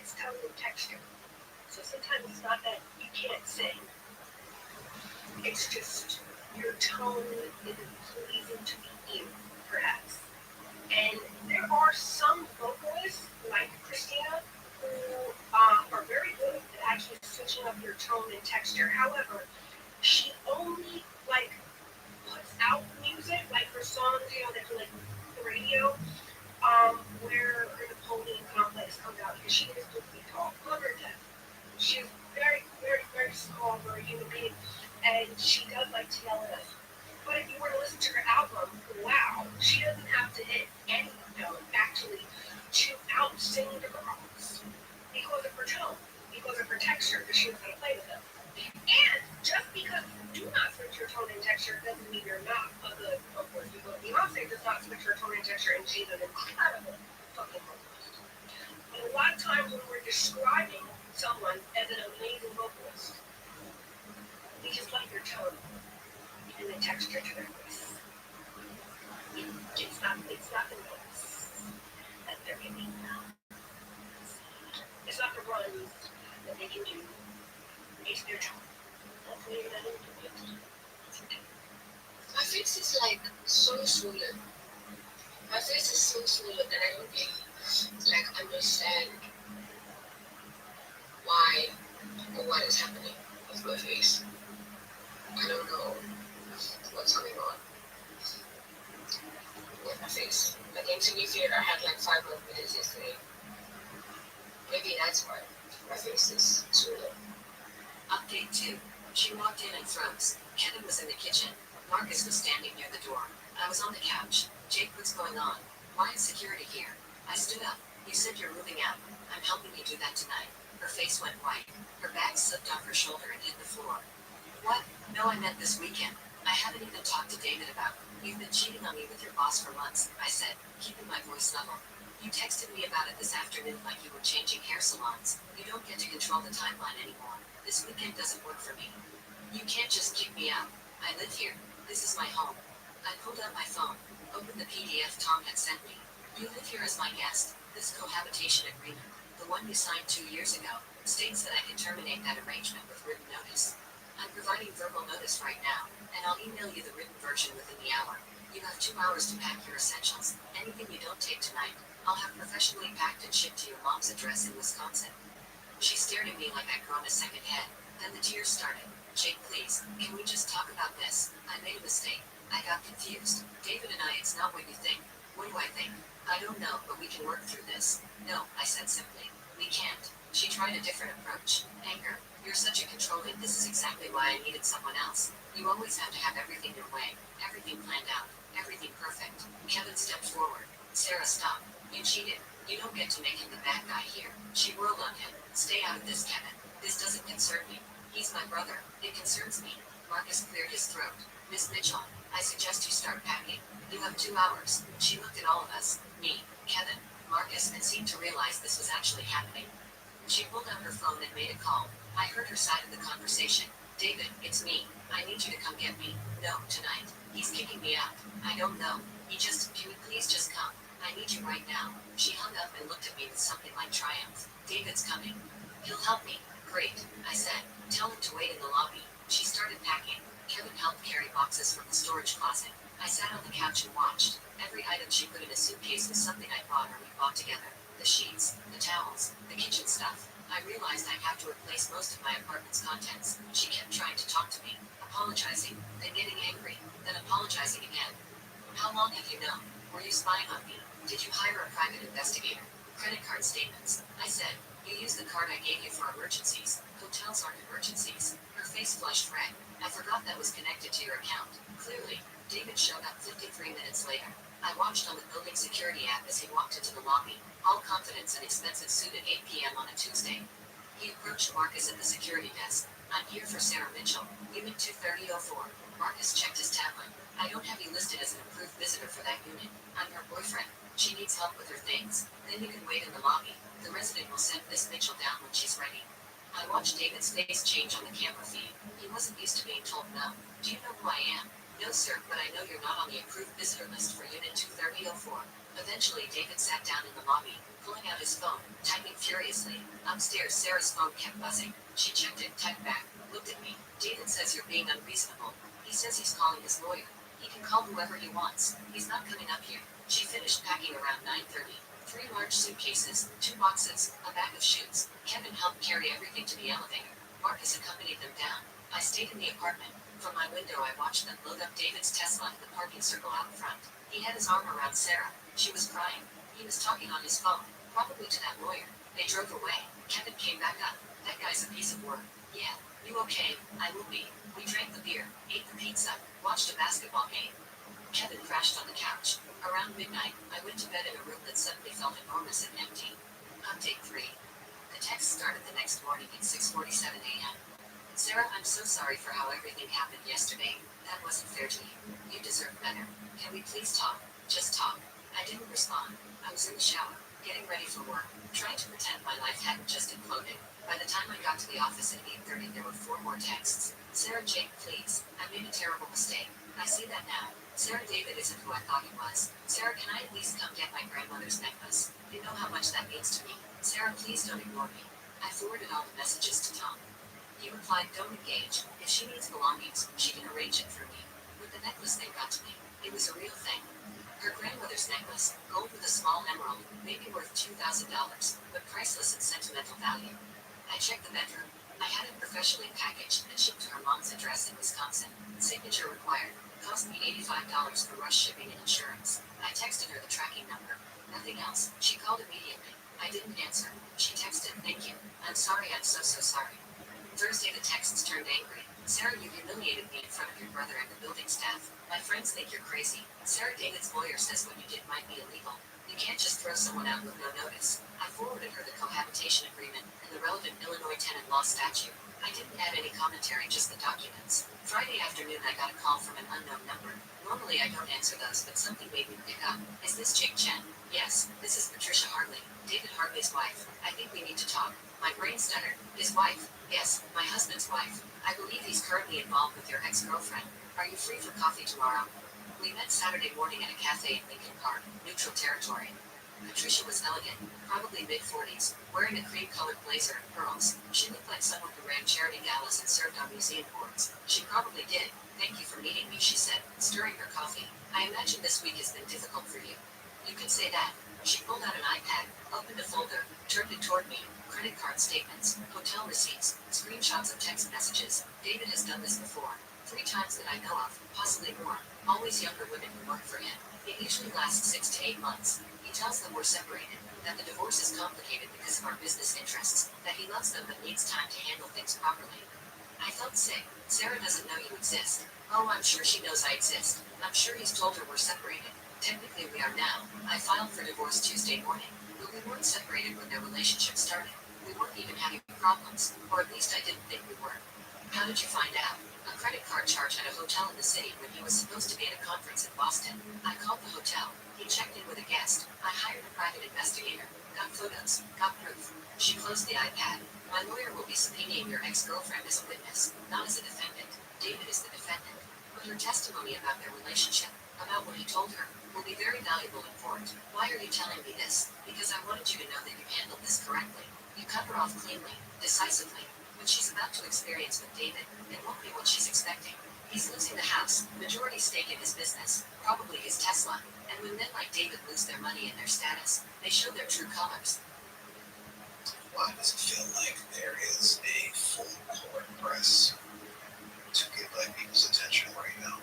Speaker 10: it's tone and texture. So sometimes it's not that you can't sing. It's just your tone isn't pleasing to the ear, perhaps. And there are some vocalists, like Christina, who are very good at actually switching up your tone and texture. However, she only like puts out music, like her songs, that do like the radio, where her Napoleon complex comes out because she is completely tall, covered that. She's very, very, very small for a human being, and she does like to yell at us. But if you were to listen to her album, wow, she doesn't have to hit any note actually to out-sing the girls because of her tone, because of her texture, because she was going to play with them. And just because you do not switch your tone and texture doesn't mean you're not a good vocalist. Because Beyonce does not switch her tone and texture, and she's an incredible fucking vocalist. But a lot of times when we're describing someone as an amazing vocalist, we just like their tone and the texture to their voice. It's not the notes that they're giving now. It's not the runs that they can do. It's their tone. That's maybe that is
Speaker 8: My face is like so swollen. My face is so swollen that I don't really like understand why or what is happening with my face. I don't know what's going on with my face. Like in TV theater, I had like 5 more minutes yesterday. Maybe that's why my face is swollen.
Speaker 4: Update 2. She walked in and froze. Kevin was in the kitchen. Marcus was standing near the door. I was on the couch. Jake, what's going on? Why is security here? I stood up. You said you're moving out. I'm helping you do that tonight. Her face went white. Her bag slipped off her shoulder and hit the floor. What? No, I meant this weekend. I haven't even talked to David about it. You've been cheating on me with your boss for months, I said, keeping my voice level. You texted me about it this afternoon like you were changing hair salons. You don't get to control the timeline anymore. This weekend doesn't work for me. You can't just kick me out. I live here. This is my home. I pulled out my phone, opened the PDF Tom had sent me. You live here as my guest. This cohabitation agreement, the one you signed 2 years ago, states that I can terminate that arrangement with written notice. I'm providing verbal notice right now, and I'll email you the written version within the hour. You have 2 hours to pack your essentials. Anything you don't take tonight, I'll have professionally packed and shipped to your mom's address in Wisconsin. She stared at me like I'd grown a second head. Then the tears started. Jake, please, can we just talk about this? I made a mistake. I got confused. David and I, it's not what you think. What do I think? I don't know, but we can work through this. No, I said simply. We can't. She tried a different approach. Anger. You're such a controlling. This is exactly why I needed someone else. You always have to have everything your way. Everything planned out. Everything perfect. Kevin stepped forward. Sarah, stop. You cheated. You don't get to make him the bad guy here. She whirled on him. Stay out of this, Kevin. This doesn't concern me. He's my brother. It concerns me. Marcus cleared his throat. Miss Mitchell, I suggest you start packing. You have 2 hours. She looked at all of us. Me, Kevin, Marcus, and seemed to realize this was actually happening. She pulled out her phone and made a call. I heard her side of the conversation. David, it's me. I need you to come get me. No, tonight. He's kicking me out. I don't know. Can you please just come? I need you right now. She hung up and looked at me with something like triumph. David's coming. He'll help me. Great, I said. Tell him to wait in the lobby. She started packing. Kevin helped carry boxes from the storage closet. I sat on the couch and watched. Every item she put in a suitcase was something I bought or we bought together. The sheets, the towels, the kitchen stuff. I realized I'd have to replace most of my apartment's contents. She kept trying to talk to me, apologizing, then getting angry, then apologizing again. How long have you known? Were you spying on me? Did you hire a private investigator? Credit card statements. I said, you used the card I gave you for emergencies. Hotels aren't emergencies. Her face flushed red. I forgot that was connected to your account. Clearly, David showed up 53 minutes later. I watched on the building security app as he walked into the lobby, all confidence and expensive suit at 8 p.m. on a Tuesday. He approached Marcus at the security desk. I'm here for Sarah Mitchell, unit 23004. Marcus checked his tablet. I don't have you listed as an approved visitor for that unit. I'm her boyfriend. She needs help with her things. Then you can wait in the lobby. The resident will send Miss Mitchell down when she's ready. I watched David's face change on the camera feed. He wasn't used to being told no. Do you know who I am? No, sir, but I know you're not on the approved visitor list for Unit 23004. Eventually, David sat down in the lobby, pulling out his phone, typing furiously. Upstairs, Sarah's phone kept buzzing. She checked it, typed back, looked at me. David says you're being unreasonable. He says he's calling his lawyer. He can call whoever he wants. He's not coming up here. She finished packing around 9:30. 3 large suitcases, 2 boxes, a bag of shoes. Kevin helped carry everything to the elevator. Marcus accompanied them down. I stayed in the apartment. From my window, I watched them load up David's Tesla in the parking circle out front. He had his arm around Sarah. She was crying. He was talking on his phone, probably to that lawyer. They drove away. Kevin came back up. That guy's a piece of work. Yeah, you okay? I will be. We drank the beer, ate the pizza, watched a basketball game. Kevin crashed on the couch. Around midnight, I went to bed in a room that suddenly felt enormous and empty. Update 3. The text started the next morning at 6:47 a.m. Sarah, I'm so sorry for how everything happened yesterday. That wasn't fair to you. You deserve better. Can we please talk? Just talk. I didn't respond. I was in the shower, getting ready for work, trying to pretend my life hadn't just imploded. By the time I got to the office at 8:30, there were 4 more texts. Sarah Jane, please. I made a terrible mistake. I see that now. Sarah, David isn't who I thought he was. Sarah, can I at least come get my grandmother's necklace? You know how much that means to me. Sarah, please don't ignore me. I forwarded all the messages to Tom. He replied, don't engage. If she needs belongings, she can arrange it through me. With the necklace they got to me, it was a real thing. Her grandmother's necklace, gold with a small emerald, may be worth $2,000, but priceless in sentimental value. I checked the bedroom. I had it professionally packaged and shipped to her mom's address in Wisconsin. Signature required. Cost me $85 for rush shipping and insurance. I texted her the tracking number. Nothing else. She called immediately. I didn't answer. She texted, thank you. I'm sorry, I'm so sorry. Thursday, the texts turned angry. Sarah, you humiliated me in front of your brother and the building staff. My friends think you're crazy. Sarah, David's lawyer says what you did might be illegal. You can't just throw someone out with no notice. I forwarded her the cohabitation agreement and the relevant Illinois tenant law statute. I didn't add any commentary, just the documents. Friday afternoon, I got a call from an unknown number. Normally, I don't answer those, but something made me pick up. Is this Jake Chen? Yes, this is Patricia Hartley, David Hartley's wife. I think we need to talk. My brain stuttered. His wife? Yes, my husband's wife. I believe he's currently involved with your ex-girlfriend. Are you free for coffee tomorrow? We met Saturday morning at a cafe in Lincoln Park, neutral territory. Patricia was elegant, probably mid-40s, wearing a cream-colored blazer and pearls. She looked like someone who ran charity galas and served on museum boards. She probably did. Thank you for meeting me, she said, stirring her coffee. I imagine this week has been difficult for you. You can say that. She pulled out an iPad, opened a folder, turned it toward me. Credit card statements, hotel receipts, screenshots of text messages. David has done this before. 3 times that I know of, possibly more. Always younger women who work for him. It usually lasts 6 to 8 months. He tells them we're separated, that the divorce is complicated because of our business interests, that he loves them but needs time to handle things properly. I felt sick. Sarah doesn't know you exist. Oh, I'm sure she knows I exist. I'm sure he's told her we're separated. Technically we are now. I filed for divorce Tuesday morning, but we weren't separated when their relationship started. We weren't even having problems, or at least I didn't think we were. How did you find out? A credit card charge at a hotel in the city when he was supposed to be at a conference in Boston. I called the hotel. He checked in with a guest. I hired a private investigator. Got photos. Got proof. She closed the iPad. My lawyer will be subpoenaing your ex-girlfriend as a witness, not as a defendant. David is the defendant. But her testimony about their relationship, about what he told her, will be very valuable in court. Why are you telling me this? Because I wanted you to know that you handled this correctly. You cut her off cleanly, decisively. What she's about to experience with David, it won't be what she's expecting. He's losing the house, majority stake in his business, probably his Tesla. And when men like David lose their money and their status, they show their true colors.
Speaker 7: Why does it feel like there is a full court press to get Black people's attention right now?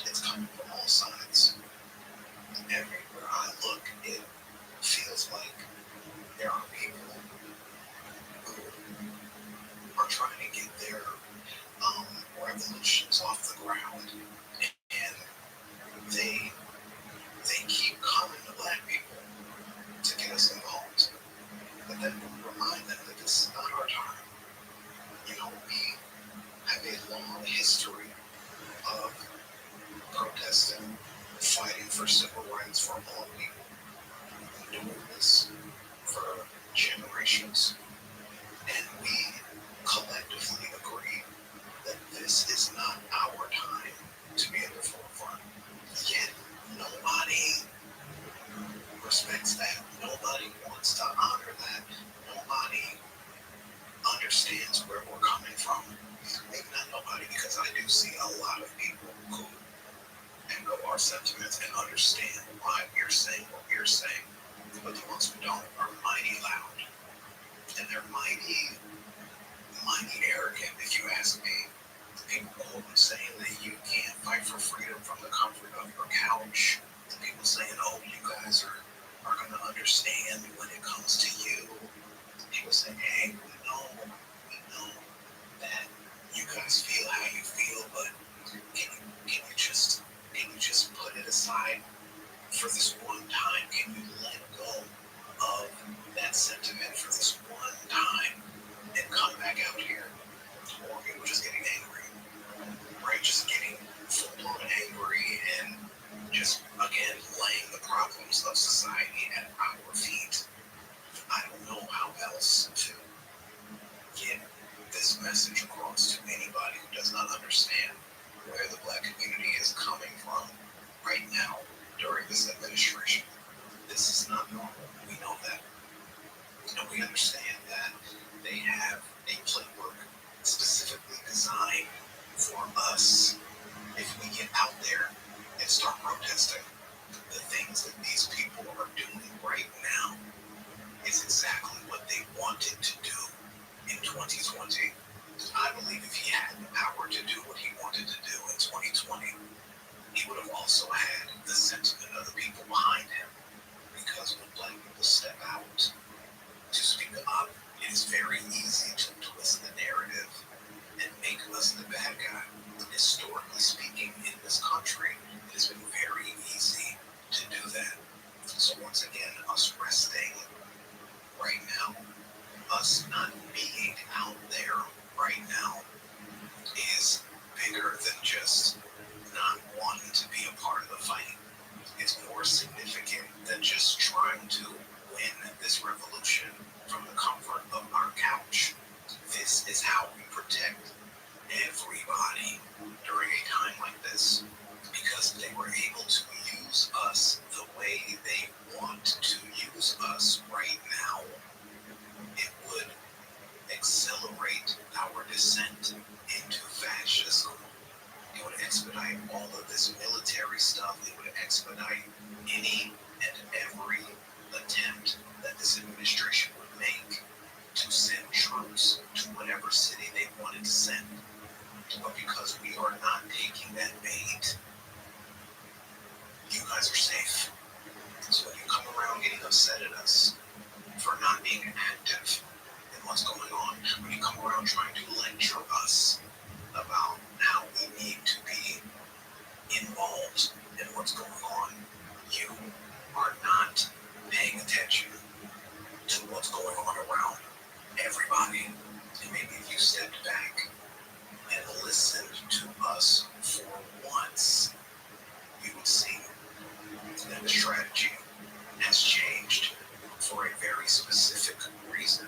Speaker 7: It's coming from all sides. Everywhere I look, it feels like there are people who are trying to get their revolutions off the ground, and they keep coming to Black people to get us involved. But then remind them that this is not our time. You know, we have a long history of protesting, fighting for civil rights for all people. We've been doing this for generations, and we collectively agree that this is not our time to be at the forefront. Yet, understands where we're coming from. Maybe not nobody, because I do see a lot of people who echo our sentiments and understand why we're saying what we're saying. But the ones who don't are mighty loud. And they're mighty arrogant, if you ask me. People quote saying that you can't fight for freedom from the comfort of your couch. People saying, oh, you guys are going to understand when it comes to you. People say, hey, we know that you guys feel how you feel, but can you just put it aside for this one time? Can you let go of that sentiment for this one time and come back out here? Or people just getting angry, right? Just getting full-blown angry and just, again, laying the problems of society at our feet. I don't know how else to get this message across to anybody who does not understand where the Black community is coming from right now during this administration. This is not normal. We know that. And we understand that they have a playbook specifically designed for us. If we get out there and start protesting, the things that these people are doing right now is exactly what they wanted to do in 2020. I believe if he had the power to do what he wanted to do in 2020, he would have also had the sentiment of the people behind him. Because when Black people step out to speak up, it is very easy to twist the narrative and make us the bad guy. Historically speaking, in this country, it has been very easy to do that. So once again, us resting right now, us not being out there right now is bigger than just not wanting to be a part of the fight. It's more significant than just trying to win this revolution from the comfort of our couch. This is how we protect everybody during a time like this, because they were able to use us the way they want to use us right now. It would accelerate our descent into fascism. It would expedite all of this military stuff. It would expedite any and every attempt that this administration would make to send troops to whatever city they wanted to send. But because we are not taking that bait, you guys are safe. So when you come around getting upset at us for not being active in what's going on, when you come around trying to lecture us about how we need to be involved in what's going on, you are not paying attention to what's going on around everybody. And maybe if you stepped back and listened to us for once, you would see that the strategy has changed for a very specific reason.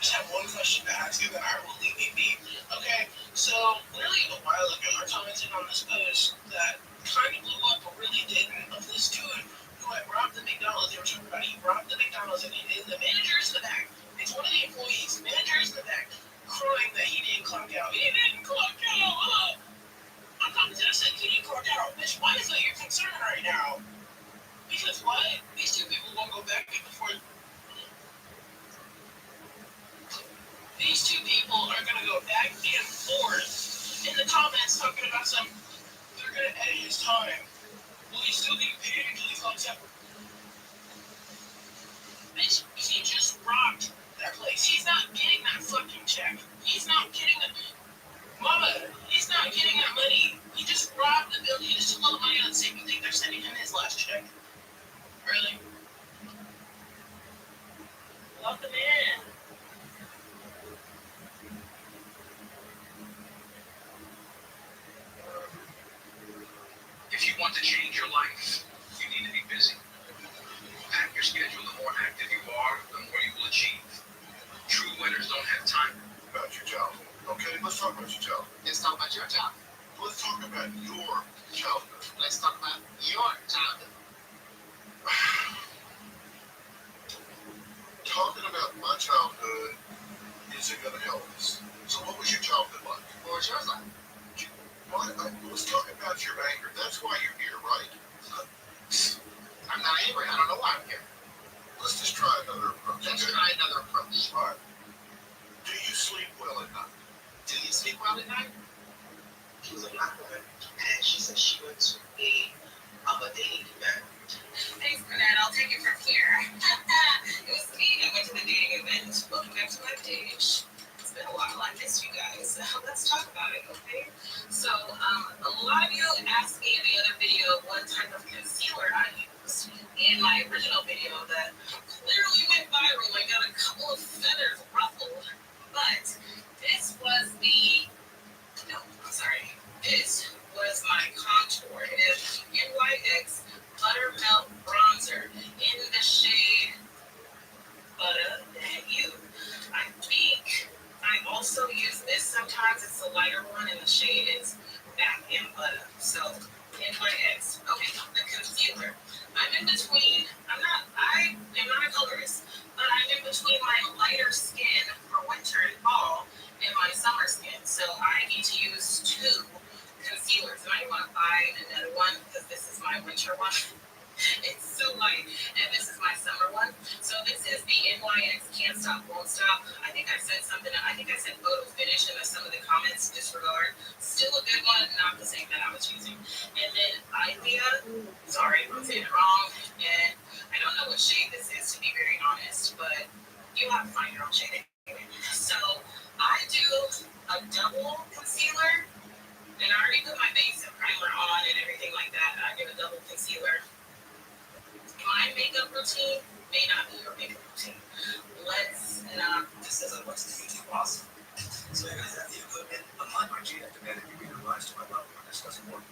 Speaker 11: Just have one question to ask you that I will leave you be. Okay, so really a while ago, I commented on this post that kind of blew up, but really didn't, of this dude who had robbed the McDonald's. They were talking about he robbed the McDonald's, and the manager's in the back. It's one of the employees. The manager's in the back, crying that he didn't clock out. He didn't clock out. I'm talking to him, I said, can you clock out? Bitch, why is that your concern right now? Because what? These two people won't go back and forth. These two people are going to go back and forth in the comments talking about they're going to edit his time. Will he still get paid until he clocks out? Bitch, he just robbed that place. He's not getting that fucking check. He's not getting that. Mama, he's not getting that money. He just robbed the building. He just took all the money on the same thing. They're sending him his last check. Really? Welcome in.
Speaker 12: If you want to change your life, you need to be busy. Pack your schedule. The more active you are, the more you will achieve. True winners don't have time.
Speaker 2: About your job. Okay, let's talk about your job.
Speaker 12: Let's talk about your job.
Speaker 2: Let's talk about your childhood.
Speaker 6: Let's talk about your childhood.
Speaker 2: Talking about my childhood isn't going to help us. So what was your childhood like?
Speaker 6: What was yours like?
Speaker 2: Let's talk about your anger. That's why you're here, right?
Speaker 6: I'm not angry. I don't know why I'm here.
Speaker 2: Let's just try another approach.
Speaker 6: Let's try another approach.
Speaker 2: All right. Do you sleep well at night?
Speaker 6: Do you sleep well at night?
Speaker 11: She was a black woman, and she said she went to a dating event.
Speaker 10: Thanks for that. I'll take it from here. It was me. I went to the dating event. Welcome back to my page. It's been a while. I missed you guys. Let's talk about it, okay? So, a lot of you asked me in the other video what type of concealer I used. In my original video that clearly went viral and got a couple of feathers ruffled. But this was this was my contour. It is NYX Buttermilk Bronzer in the shade Butter and You. I think I also use this sometimes. It's a lighter one, and the shade is Back in Butter. So NYX. Okay, the concealer. I am not a colorist, but I'm in between my lighter skin for winter and fall and my summer skin. So I need to use two concealers. And I want to buy another one because this is my winter one. It's so light. And this is my summer one. So this is the NYX Can't Stop, Won't Stop. I think I said photo finish in some of the comments. Disregard. Still a good one, not the same that I was using. And then Idea. Sorry if I'm saying it wrong. And I don't know what shade this is, to be very honest. But you'll have to find your own shade anyway. So I do a double concealer. And I already put my base and primer on and everything like that. I do a double concealer. My makeup routine may not be your makeup routine.
Speaker 7: This isn't what's the YouTube awesome. So you're gonna have the equipment. Upon my G, I demanded you either rise to my level or this doesn't work.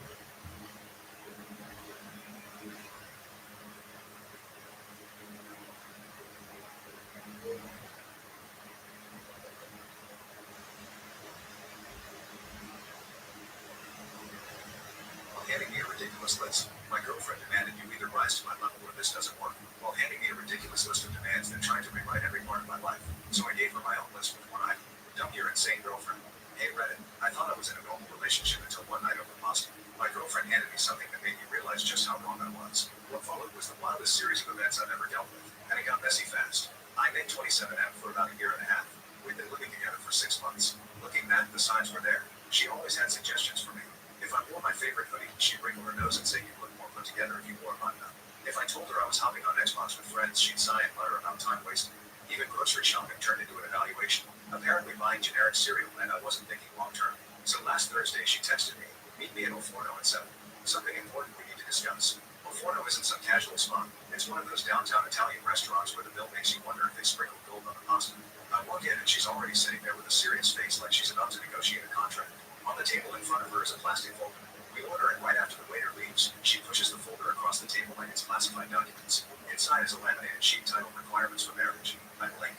Speaker 7: While handing me a ridiculous list, my girlfriend demanded you either rise to my level or this doesn't work. While handing me a ridiculous list of demands that tried to rewrite every part of my life. So I gave her my own list with one item. Dump your insane girlfriend. Hey Reddit, I thought I was in a normal relationship until one night over pasta. My girlfriend handed me something that made me realize just how wrong I was. What followed was the wildest series of events I've ever dealt with, and it got messy fast. I made 27M for about a year and a half. We'd been living together for 6 months. Looking back, the signs were there. She always had suggestions for me. If I wore my favorite hoodie, she'd wrinkle her nose and say you'd look more put together if you wore a button up. If I told her I was hopping on Xbox with friends, she'd sigh and mutter about time wasted. Even grocery shopping turned into an evaluation. Apparently buying generic cereal meant I wasn't thinking long term. So last Thursday she texted me, meet me at El Forno at 7. Something important we need to discuss. El Forno isn't some casual spot. It's one of those downtown Italian restaurants where the bill makes you wonder if they sprinkle gold on the pasta. I walk in and she's already sitting there with a serious face like she's about to negotiate a contract. On the table in front of her is a plastic folder. We order it right after the waiter leaves. She pushes the folder across the table like it's classified documents. Inside is a laminated sheet titled Requirements for Marriage. I blink.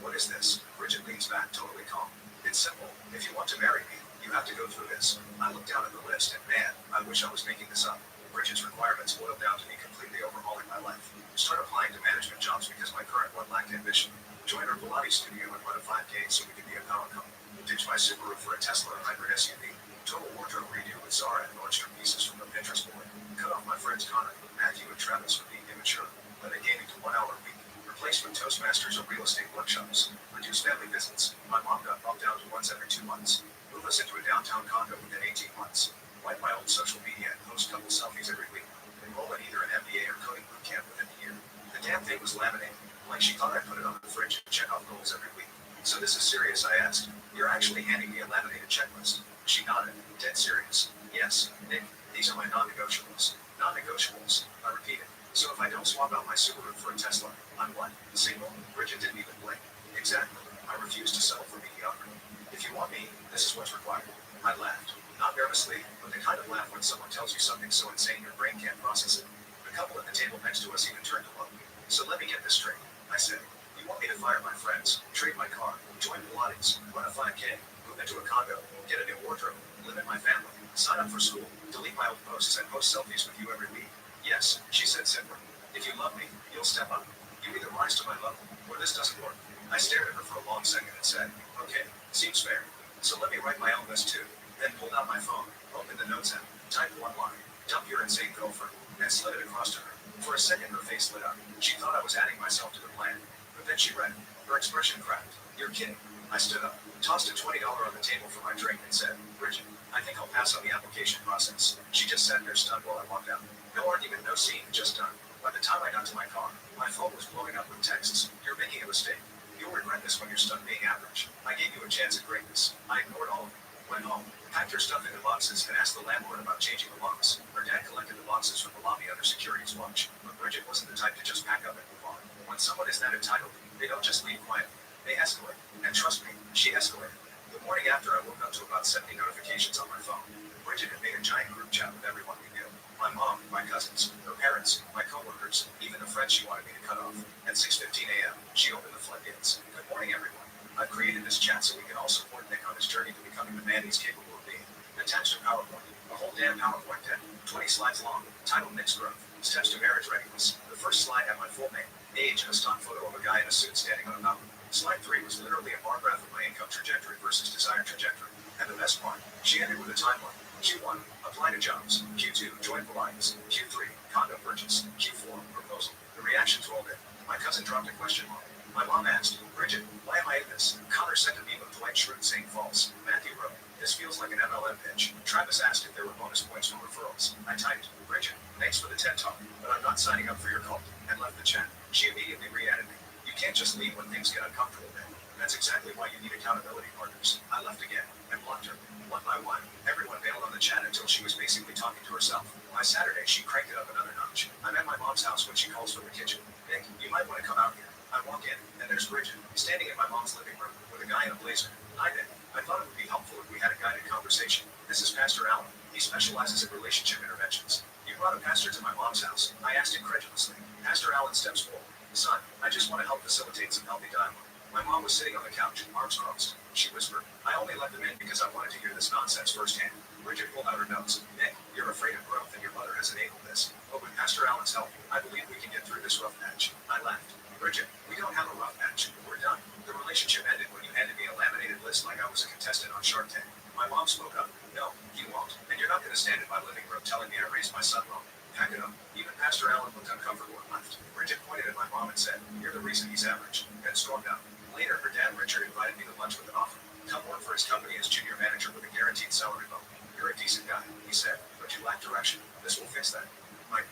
Speaker 7: What is this? Bridget leans back, totally calm. It's simple. If you want to marry me, you have to go through this. I look down at the list and man, I wish I was making this up. Bridget's requirements boiled down to me completely overhauling my life. Start applying to management jobs because my current one lacked ambition. Join our Pilates studio and run a 5K so we can be a power couple. Ditch my Subaru for a Tesla hybrid SUV. Total wardrobe redo with Zara and Nordstrom pieces from the Pinterest board. Cut off my friends Connor, Matthew, and Travis for being immature. Limit gaming to 1 hour a week. Replace with Toastmasters or real estate workshops. Reduce family visits. My mom got bumped down to once every 2 months. Move us into a downtown condo within 18 months. Wipe my old social media and post couple selfies every week. Enroll in either an MBA or coding boot camp within the year. The damn thing was laminated. Like she thought I'd put it on the fridge and check off goals every week. So this is serious, I asked. You're actually handing me a laminated checklist. She nodded. Dead serious. Yes, Nick, these are my non-negotiables. Non-negotiables. I repeated. So if I don't swap out my Subaru for a Tesla, I'm what? Single? Bridget didn't even blink. Exactly. I refuse to settle for mediocrity. If you want me, this is what's required. I laughed. Not nervously, but the kind of laugh when someone tells you something so insane your brain can't process it. The couple at the table next to us even turned to look. So let me get this straight. I said, you want me to fire my friends, trade my car, join Pilates, run a 5K, move into a condo, get a new wardrobe, limit my family, Sign up for school, delete my old posts, and post selfies with you every week. Yes, she said simply. If you love me, you'll step up. You either rise to my level, or this doesn't work. I stared at her for a long second and said, okay, seems fair. So let me write my own list too. Then pulled out my phone, opened the notes app, typed one line, dump your insane girlfriend, and slid it across to her. For a second her face lit up. She thought I was adding myself to the plan. But then she read it. Her expression cracked. You're kidding. I stood up, tossed a $20 on the table for my drink, and said, Bridget, I think I'll pass on the application process. She just sat there stunned while I walked out. No argument, no scene, just done. By the time I got to my car, my phone was blowing up with texts. You're making a mistake. You'll regret this when you're stuck being average. I gave you a chance at greatness. I ignored all of it. Went home, packed her stuff into boxes, and asked the landlord about changing the locks. Her dad collected the boxes from the lobby under security's watch. But Bridget wasn't the type to just pack up and move on. When someone is that entitled, they don't just leave quietly. They escalate. And trust me, she escalated. The morning after, I woke up to about 70 notifications on my phone. Bridget had made a giant group chat with everyone we knew. My mom, my cousins, her parents, my coworkers, even the friends she wanted me to cut off. At 6:15 a.m., she opened the floodgates. Good morning, everyone. I've created this chat so we can all support Nick on his journey to becoming the man he's capable of being. Attached to PowerPoint. A whole damn PowerPoint deck. 20 slides long. Titled Nick's Growth. Steps to Marriage Readiness. The first slide had my full name, age, and a stock photo of a guy in a suit standing on a mountain. Slide 3 was literally a bar graph of my income trajectory versus desired trajectory. And the best part, she ended with a timeline. Q1, apply to jobs. Q2, join Alliance. Q3, condo purchase. Q4, proposal. The reactions rolled in. My cousin dropped a question mark. My mom asked, Bridget, why am I in this? Connor sent a meme of Dwight Schrute saying false. Matthew wrote, this feels like an MLM pitch. Travis asked if there were bonus points from referrals. I typed, Bridget, thanks for the TED Talk, but I'm not signing up for your cult, and left the chat. She immediately re-added me. You can't just leave when things get uncomfortable, man. That's exactly why you need accountability partners. I left again, and blocked her. One by one, everyone bailed on the chat until she was basically talking to herself. By Saturday, she cranked it up another notch. I'm at my mom's house when she calls from the kitchen. Nick, you might want to come out here. I walk in, and there's Bridget, standing in my mom's living room, with a guy in a blazer. Hi, Nick. I thought it would be helpful if we had a guided conversation. This is Pastor Allen. He specializes in relationship interventions. You brought a pastor to my mom's house. I asked incredulously. Pastor Allen steps forward. Son, I just want to help facilitate some healthy dialogue. My mom was sitting on the couch, arms crossed. She whispered, I only let them in because I wanted to hear this nonsense firsthand. Bridget pulled out her notes. Nick, you're afraid of growth and your mother has enabled this. But with Pastor Allen's help, I believe we can get through this rough patch. I laughed. Bridget, we don't have a rough patch. We're done. The relationship ended when you handed me a laminated list like I was a contestant on Shark Tank. My mom spoke up. No, you won't. And you're not going to stand in my living room telling me I raised my son wrong. Pack it up. Even Pastor Allen looked uncomfortable and left. Bridget pointed at my mom and said, you're the reason he's average. Then stormed out. Later, her dad Richard invited me to lunch with an offer. Come work for his company as junior manager with a guaranteed salary bump. You're a decent guy, he said, but you lack direction. This will fix that. Mike.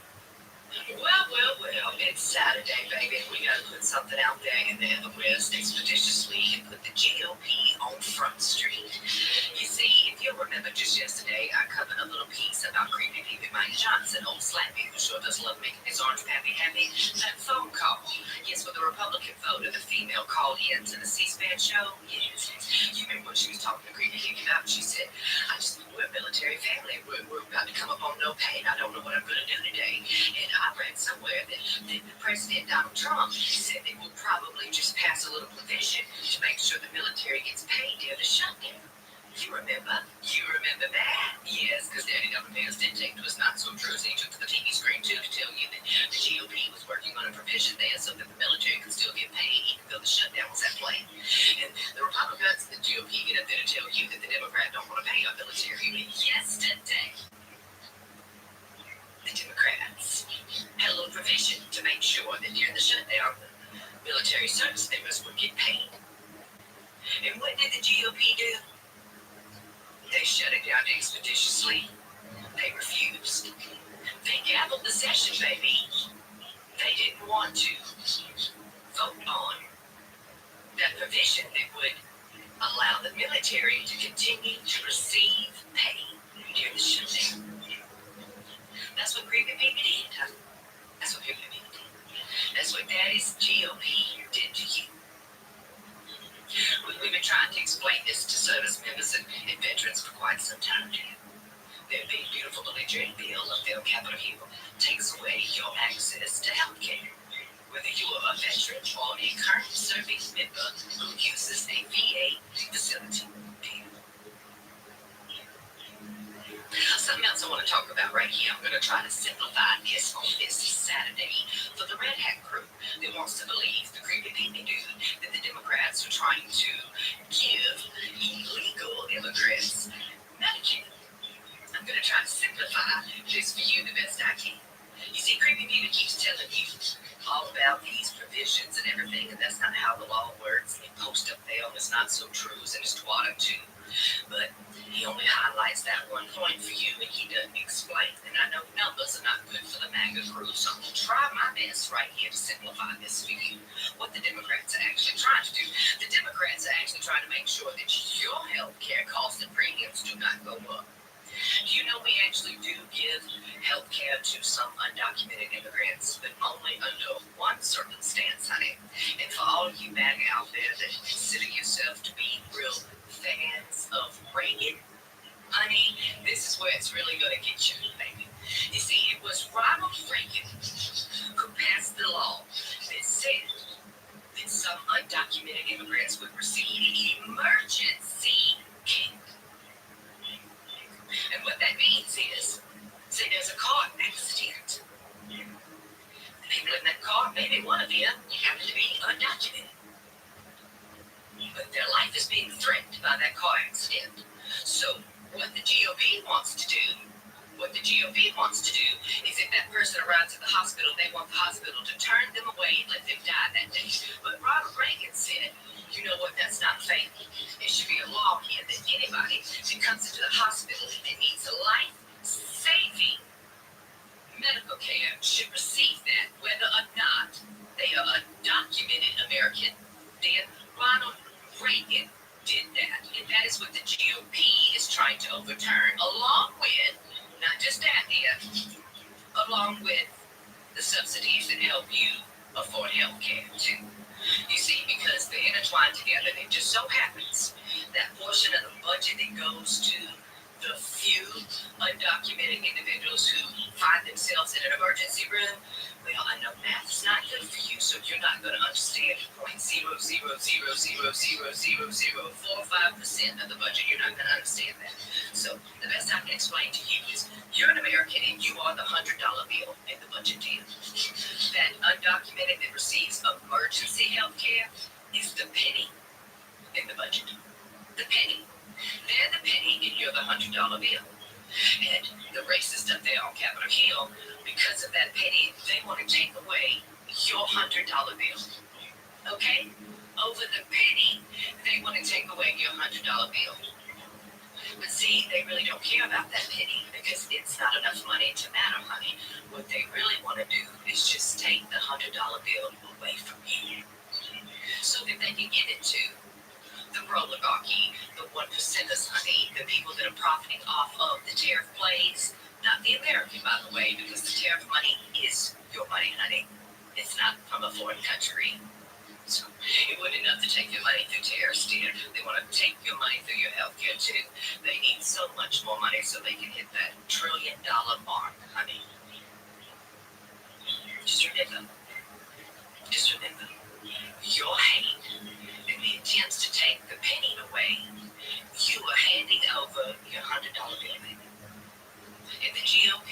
Speaker 4: Well, it's Saturday, baby. We gotta put something out there in the West expeditiously and put the GOP on Front Street. You see, if you'll remember just yesterday, I covered a little piece about creepy Peepy Mike Johnson, old Slappy, who sure does love making his orange pappy happy. That phone call, yes, with the Republican vote and the female called in to the C-SPAN show, yes. You remember when she was talking to creepy Peepy about, she said, we're a military family. We're about to come up on no pay, and I don't know what I'm going to do today. And I read somewhere that President Donald Trump said they will probably just pass a little provision to make sure the military gets paid during the shutdown. You remember that? Yes, because Daddy never paying attention to us not so true. So he took to the TV screen too to tell you that the GOP was working on a provision there so that the military could still get paid even though the shutdown was at play. And the Republicans, the GOP, get up there to tell you that the Democrats don't want to pay our military. But yesterday, the Democrats had a little provision to make sure that during the shutdown, military service members would get paid. And what did the GOP do? They shut it down expeditiously. They refused. They gavelled the session, baby. They didn't want to vote on that provision that would allow the military to continue to receive pay during the shutdown. That's what Creepy Peepy did. That's what Creepy Peepy did. That's what Daddy's GOP did to you. We've been trying to explain this to service members and veterans for quite some time now. Their big, beautiful little dream bill up there on Capitol Hill takes away your access to health care. Whether you are a veteran or a current serving member who uses a VA facility. Something else I want to talk about right here. I'm going to try to simplify this on this Saturday for the Red Hat crew that wants to believe the creepy peepy dude that the Democrats are trying to give illegal immigrants Medicaid. I'm going to try to simplify this for you the best I can. You see, creepy Peter keeps telling you all about these provisions and everything, and that's not how the law works. They post up there on his not so trues and his twatter too. But he only highlights that one point for you, and he doesn't explain. And I know numbers are not good for the MAGA crew, so I'm going to try my best right here to simplify this for you. What the Democrats are actually trying to do. The Democrats are actually trying to make sure that your health care costs and premiums do not go up. You know, we actually do give health care to some undocumented immigrants, but only under one circumstance, honey. And for all of you MAGA out there that consider yourself to be real fans of Reagan, honey, this is where it's really going to get you, baby. You see, it was Ronald Reagan who passed the law that said that some undocumented immigrants would receive emergency care. And what that means is, say there's a car accident. The people in that car, maybe one of you, happen to be undocumented. But their life is being threatened by that car accident. So what the GOP wants to do is if that person arrives at the hospital, they want the hospital to turn them away and let them die that day. But Ronald Reagan said, you know what, that's not fair. There should be a law here that anybody that comes into the hospital and needs a life-saving medical care should receive that, whether or not they are a documented American. Then Ronald Reagan did that. And that is what the GOP is trying to overturn, along with, not just that here, along with the subsidies that help you afford health care too. You see, because they're intertwined together, and it just so happens that portion of the budget that goes to the few undocumented individuals who find themselves in an emergency room, well, I know math is not good for you, so you're not going to understand 0.000000045% of the budget. You're not going to understand that. So the best I can explain to you is you're an American and you are the $100 bill in the budget deal. That undocumented that receives emergency health care is the penny in the budget. The penny. They're the penny and you're the $100 bill. And the racist up there on Capitol Hill, because of that penny, they want to take away your $100 bill. Okay? Over the penny, they want to take away your $100 bill. But see, they really don't care about that penny because it's not enough money to matter, honey. What they really want to do is just take the $100 bill away from you so that they can give it to the oligarchy, the 1%ers, honey, the people that are profiting off of the tariff plays. Not the American, by the way, because the tariff money is your money, honey. It's not from a foreign country. So it wouldn't enough to take your money through tariffs, dear. They want to take your money through your health care, too. They need so much more money so they can hit that $1 trillion mark, honey. Just remember, your hate and the attempts to take the penny away, you are handing over your $100 bill, baby. And the GOP,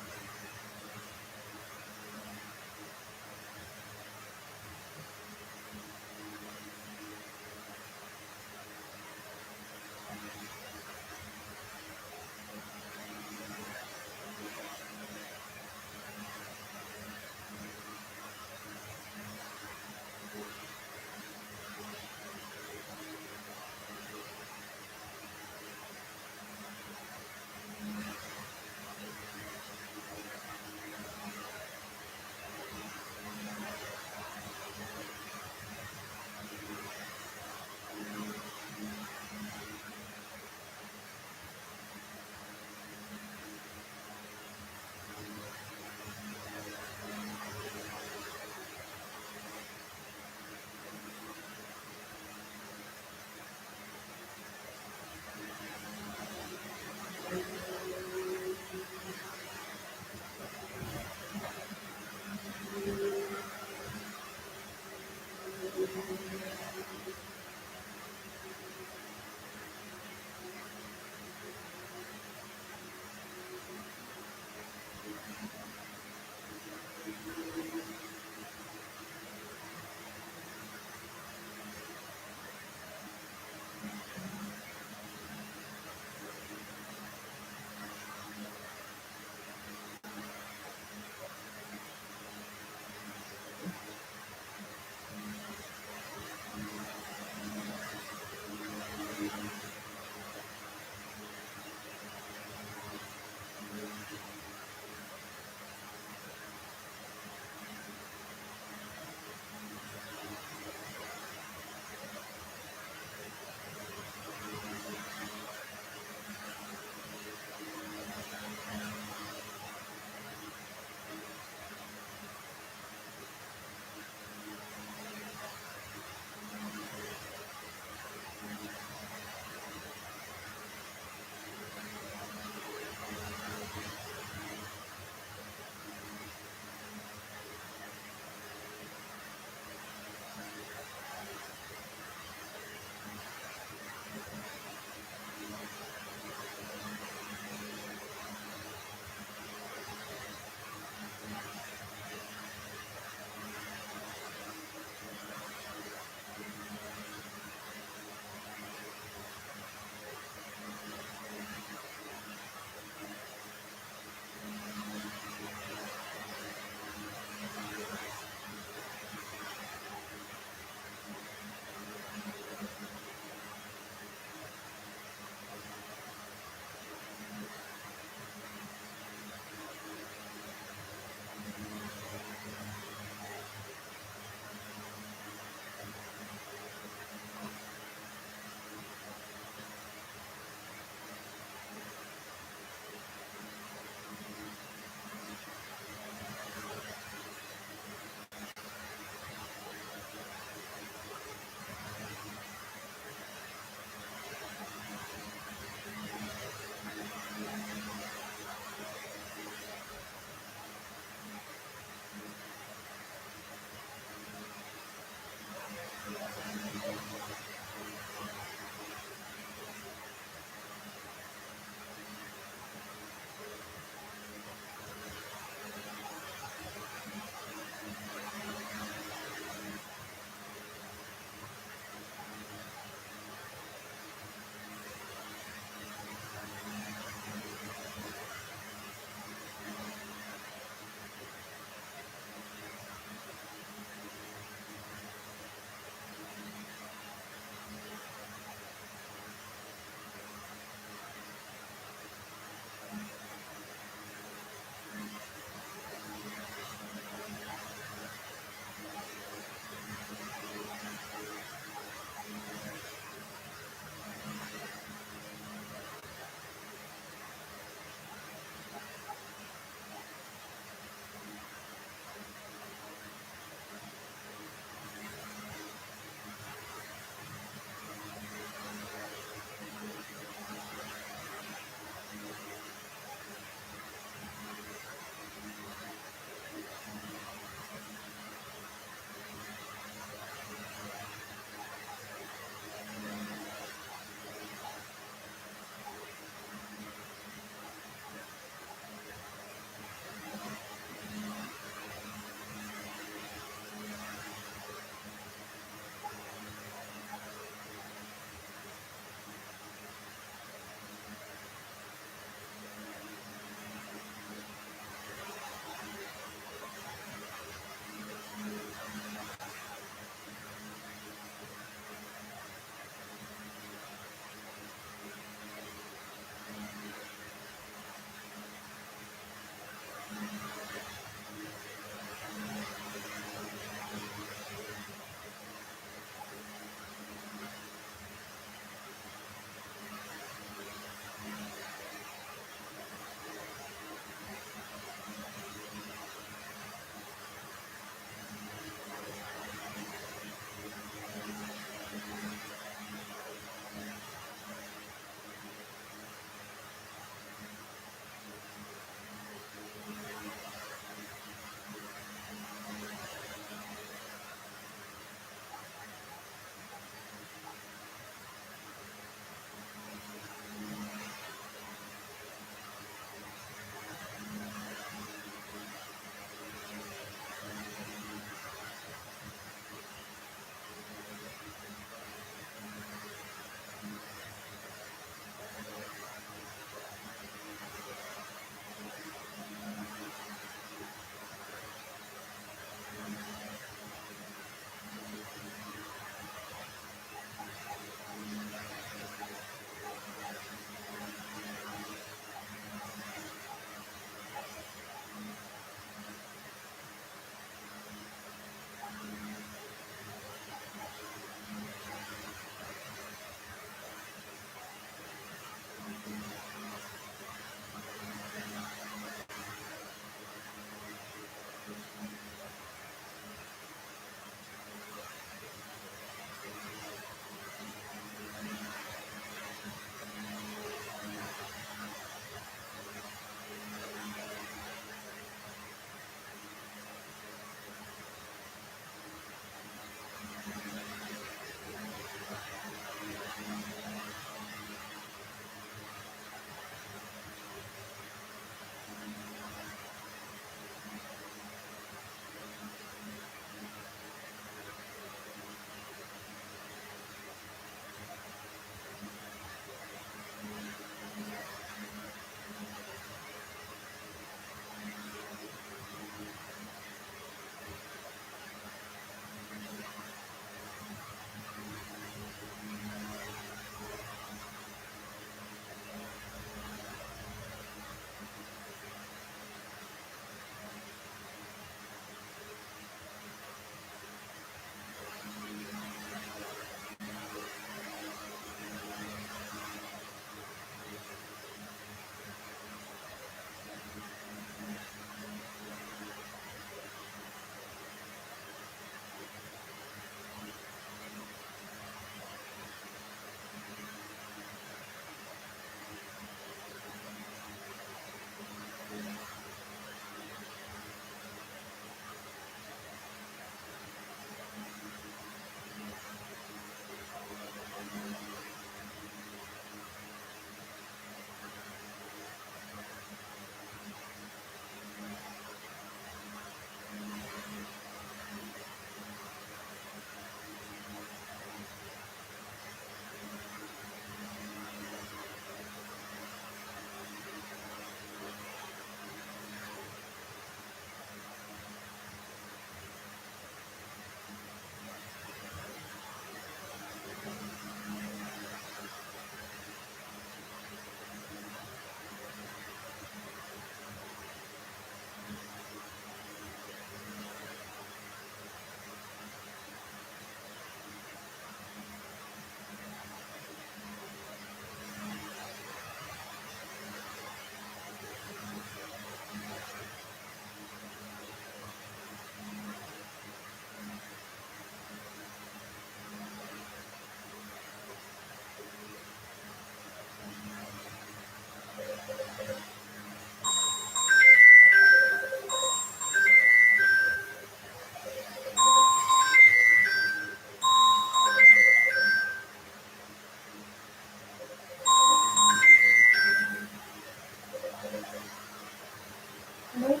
Speaker 1: Mm?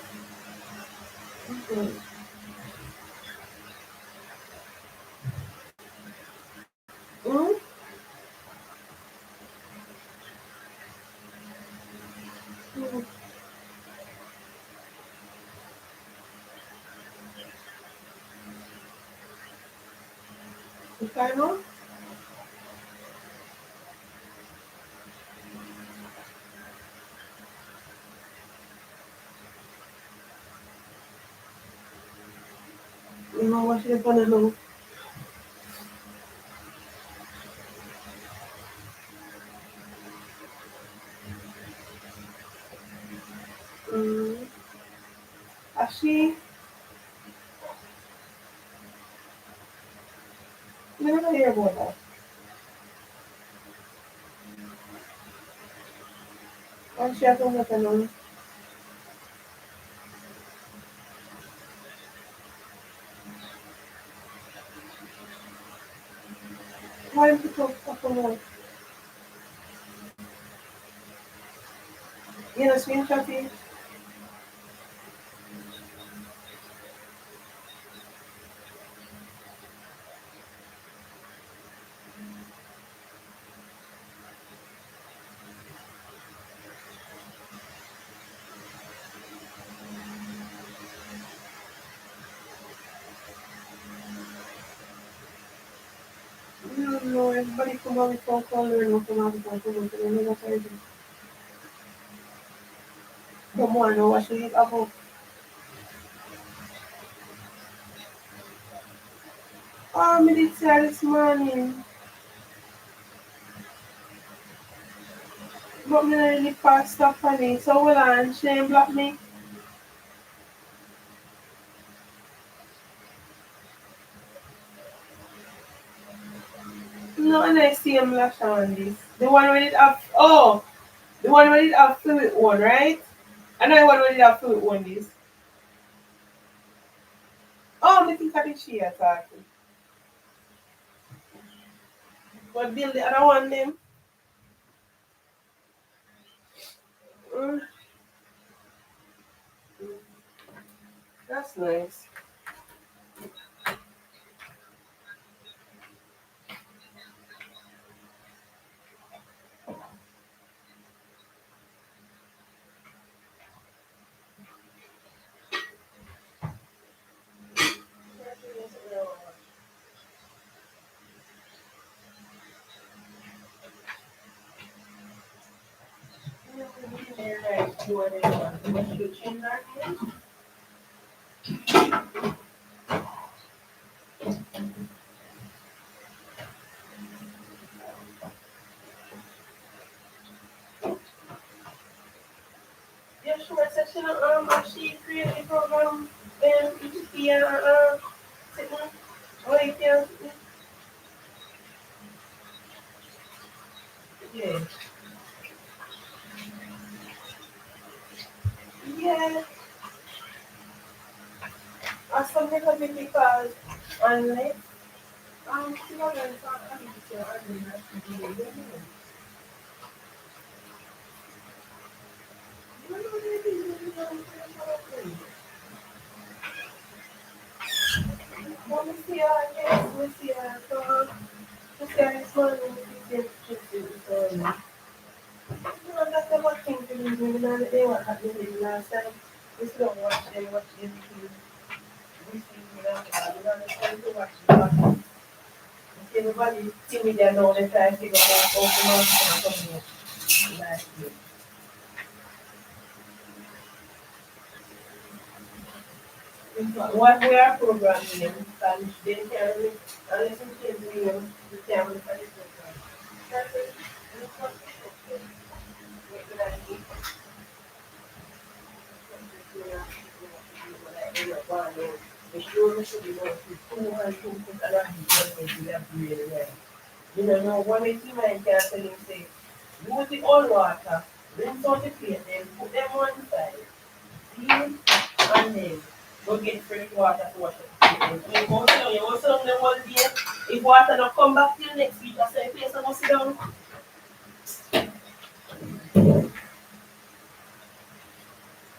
Speaker 1: Mm. You find out? You know what you're gonna do? Mm. Actually, I never hear about that. Why she have to make a why people talk about you know screenshot it? No, no, everybody come on with phone call or no come on with phone call. They never tell you. Come on, no, what should you about? Oh, me did say this morning. But me not really fast stuff on it. So well on, she ain't block me. No, and I see him lash on this. The one where it have the one where it have fluid one, right? I know the one where it have fluid one this. Oh, me think I did she talking. But build the other one them. Mm, that's nice. Yeah, sure. Section she created a program and it be sitting right there. Yeah. Yeah. As some little bit because unless still going to talk to you and that's the way let me see yes, we see so this guy is going to see so that's about thing to do. They were happening last time. We still watch everything. We see trying to watch the battle. Everybody see me there now, they try to figure out how to master something like this. What we are programming in Spanish, they can read, unless you can do the camera for this program. That's it. It's not difficult. Make it like this. The sure should be going to 200 and a half really well. You don't know what makes you mind can tell him say, use the old water, rinse out the plate, then put them on the side, clean, and then go get fresh water to wash up the plate. You go sit down the whole day. If water don't come back till next week, that's the place I go sit down.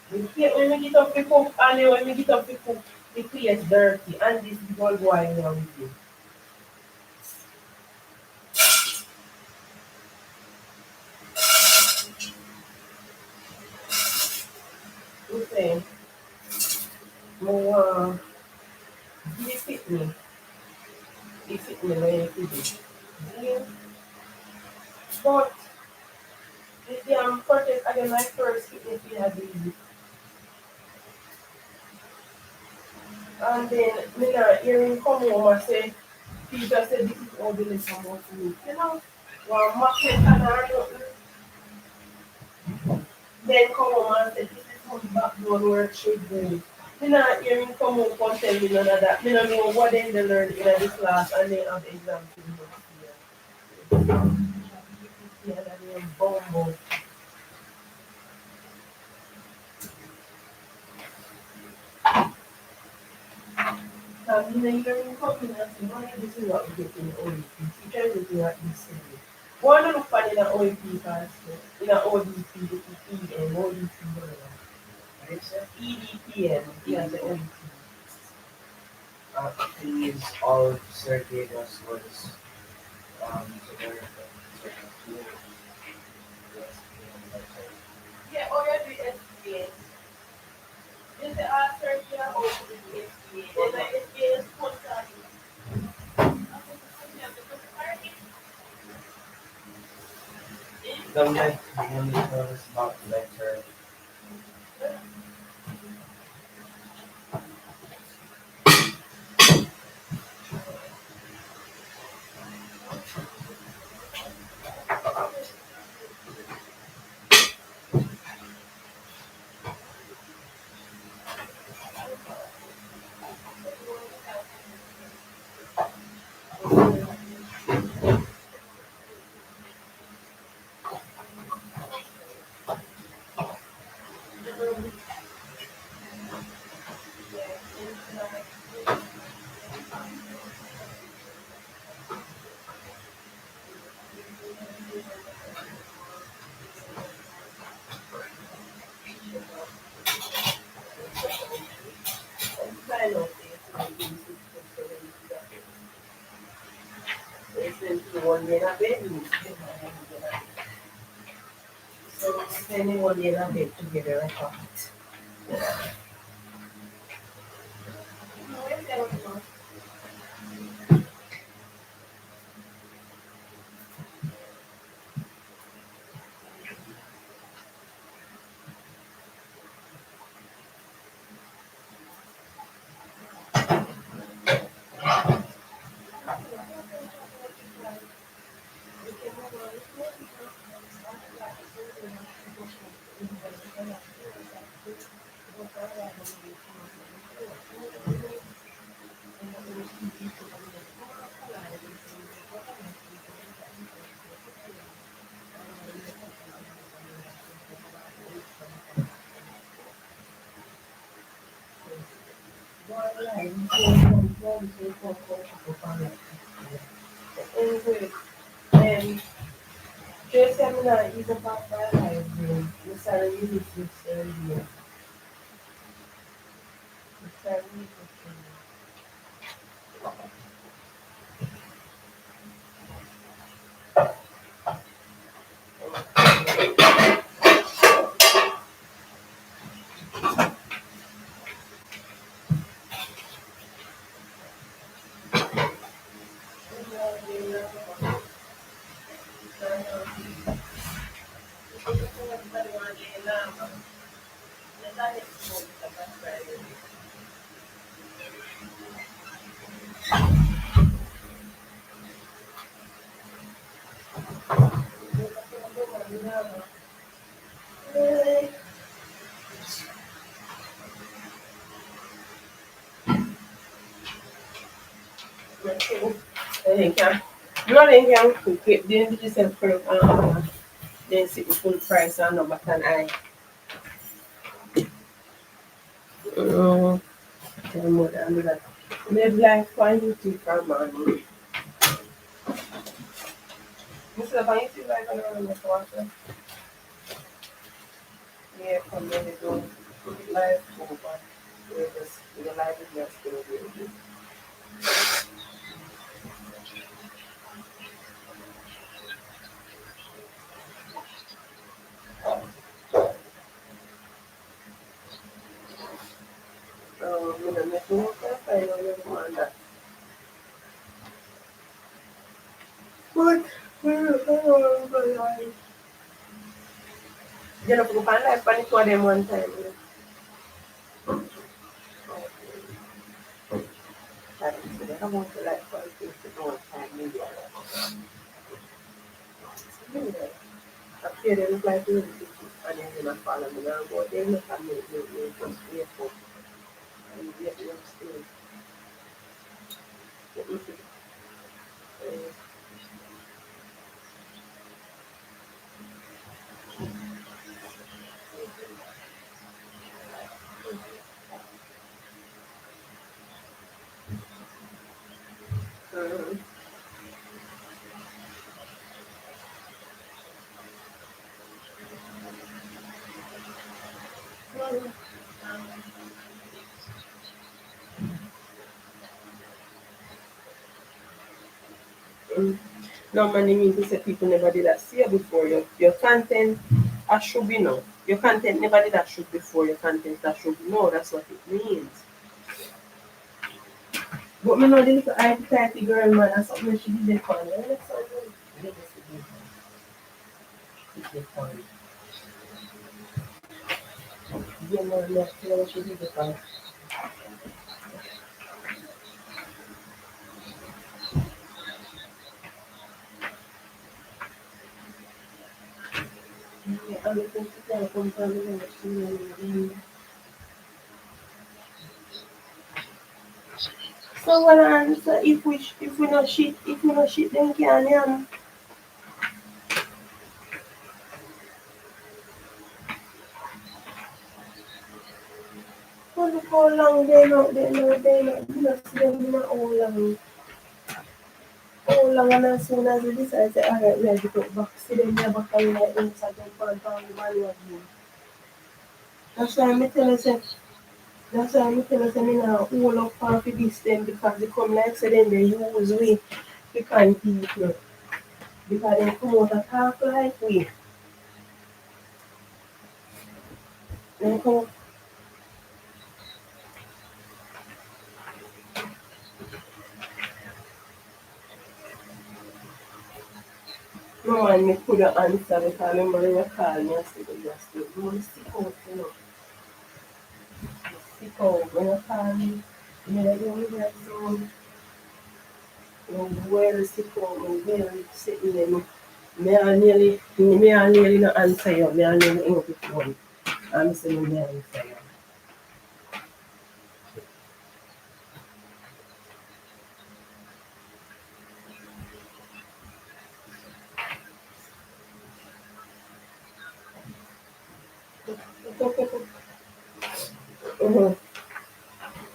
Speaker 1: When we get up to cook, and then when we get up to cook, the plate's dirty, and this is all going on with you. You say, more, it fit me. It fit me when it fit me. But the damn protest against my first fitness we had easy. And then me not hearing come home and say, Peter said this is all the lesson about me. You know, one market and nothing. Then come home and say this is how the backbone work should be. Me not hearing come home and tell me none of that. Me don't know what they learn in this class and they have the exam to do. Yeah, that is bomb. You know, you're coming and say, why this is what we get in OEP. Teacher is looking at this thing. Why not look for in an OEP class? In an ODP, the EDPM, ODP, whatever. EDPM, yeah, the OEP.
Speaker 13: These all circuit us was together.
Speaker 1: Yeah, or you do SPA. Just the art circular or the SPA. Then the SPA is contract.
Speaker 13: Don't let only tell us about the lecture.
Speaker 1: One year a bed, so spending 1 year a bed together, I thought. Anyway, just seminar is about my life, the salary is this year. The salary is I think you know, cook it, then you just have to Then see the full price and no back and I. Tell more than do that. Live life for YouTube for money. Instead of on YouTube life and I don't watch it. Yeah, from there they go live over. The live is just going to be. But you know, go find life panic for them one time. They have one to like for things to go on time. Maybe I'm sure they look like really and then you're not following me now. But they look at me, just grateful. And yet you're still. Normally means to say people never did that see you before. Your content should be no. Your content never did that should before. Your content that should be no. That's what it means. But me know the little hypothetical girl man and something she did it for me. Yeah, man, that's what she did it for. Yeah, I'm looking to tell from family. So what I answer if we not shit then can Wonder how long they not see them in how long and as soon as we decide to alright we have to go back, see them there back and like Instagram for the money again. That's why I tell us that's why I tell us I mean all up for this them because they come like say then they use we to compete people. Because they come out and talk like we. They come no man me couldn't answer because I remember they were calling me and said they just do sick out, you know. Sick out when you call me. Yeah, they don't like so well sick out, well sitting there. Me I nearly not answer you. Me I nearly hang up the phone. I'm saying me answer you.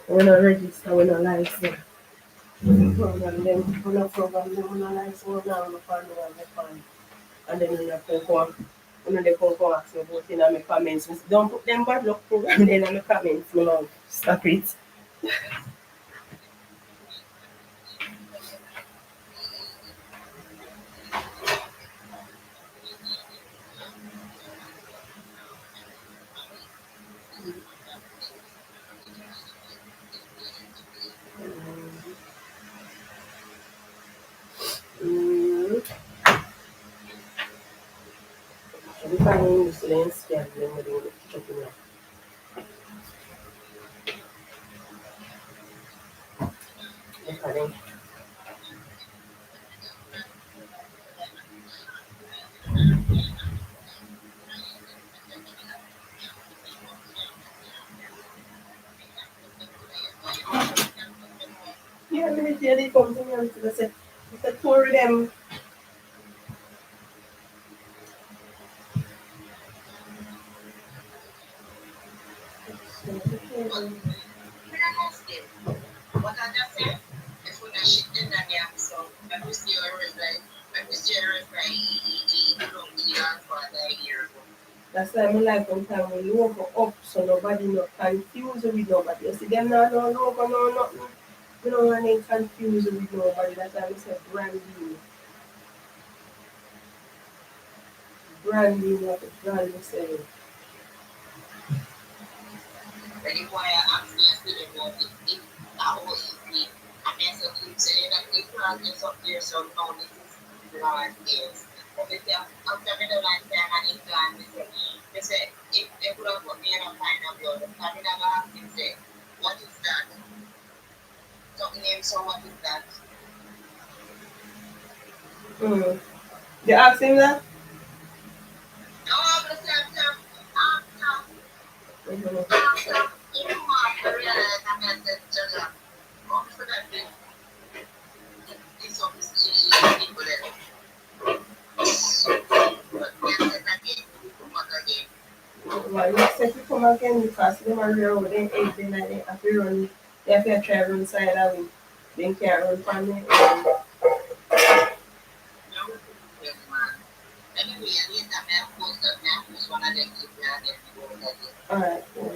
Speaker 1: When I register, when I license. Program them, when I program them, when I license, when I find out what they find. And then when I when they come ask me about in my comments, don't put them bad luck program in my comments, my love. Stop it. Mm. Every time you use the lens scan, then we do check it out. Okay. Yeah, let me tell you something else. I said, it's a tour of them. Mm-hmm.
Speaker 6: We're not hosting. What I just said is when I shit in that yeah, so that was the like that was the like he don't be on for a year ago.
Speaker 1: That's why I like one time we logo up so nobody not confused with nobody. You see them now no logo, no nothing. You know, and they confused with nobody. That's why I say branding. Branding, what the brand is saying.
Speaker 6: That is why I asked yesterday about if how easy and then so keep saying that this plan is up there so now this is plan is. Obviously after me the last time and his plan they say if they could have put me in a kind of blood, I mean I asked him say, what is that? Something name so what is that?
Speaker 1: Mm. You ask him that?
Speaker 6: No, but the same time after
Speaker 1: Mm-hmm.
Speaker 6: you have to realize I mean that just come for that thing. It's obviously people that but then again, what again?
Speaker 1: Well, you said to come again because them are real with them 8 day night, they have to run, they have to try run side of it. They can't run from me.
Speaker 6: No, yes, man. Anyway, I need that man post up now. Who's one of them keep me out there to go with that.
Speaker 1: Alright, cool.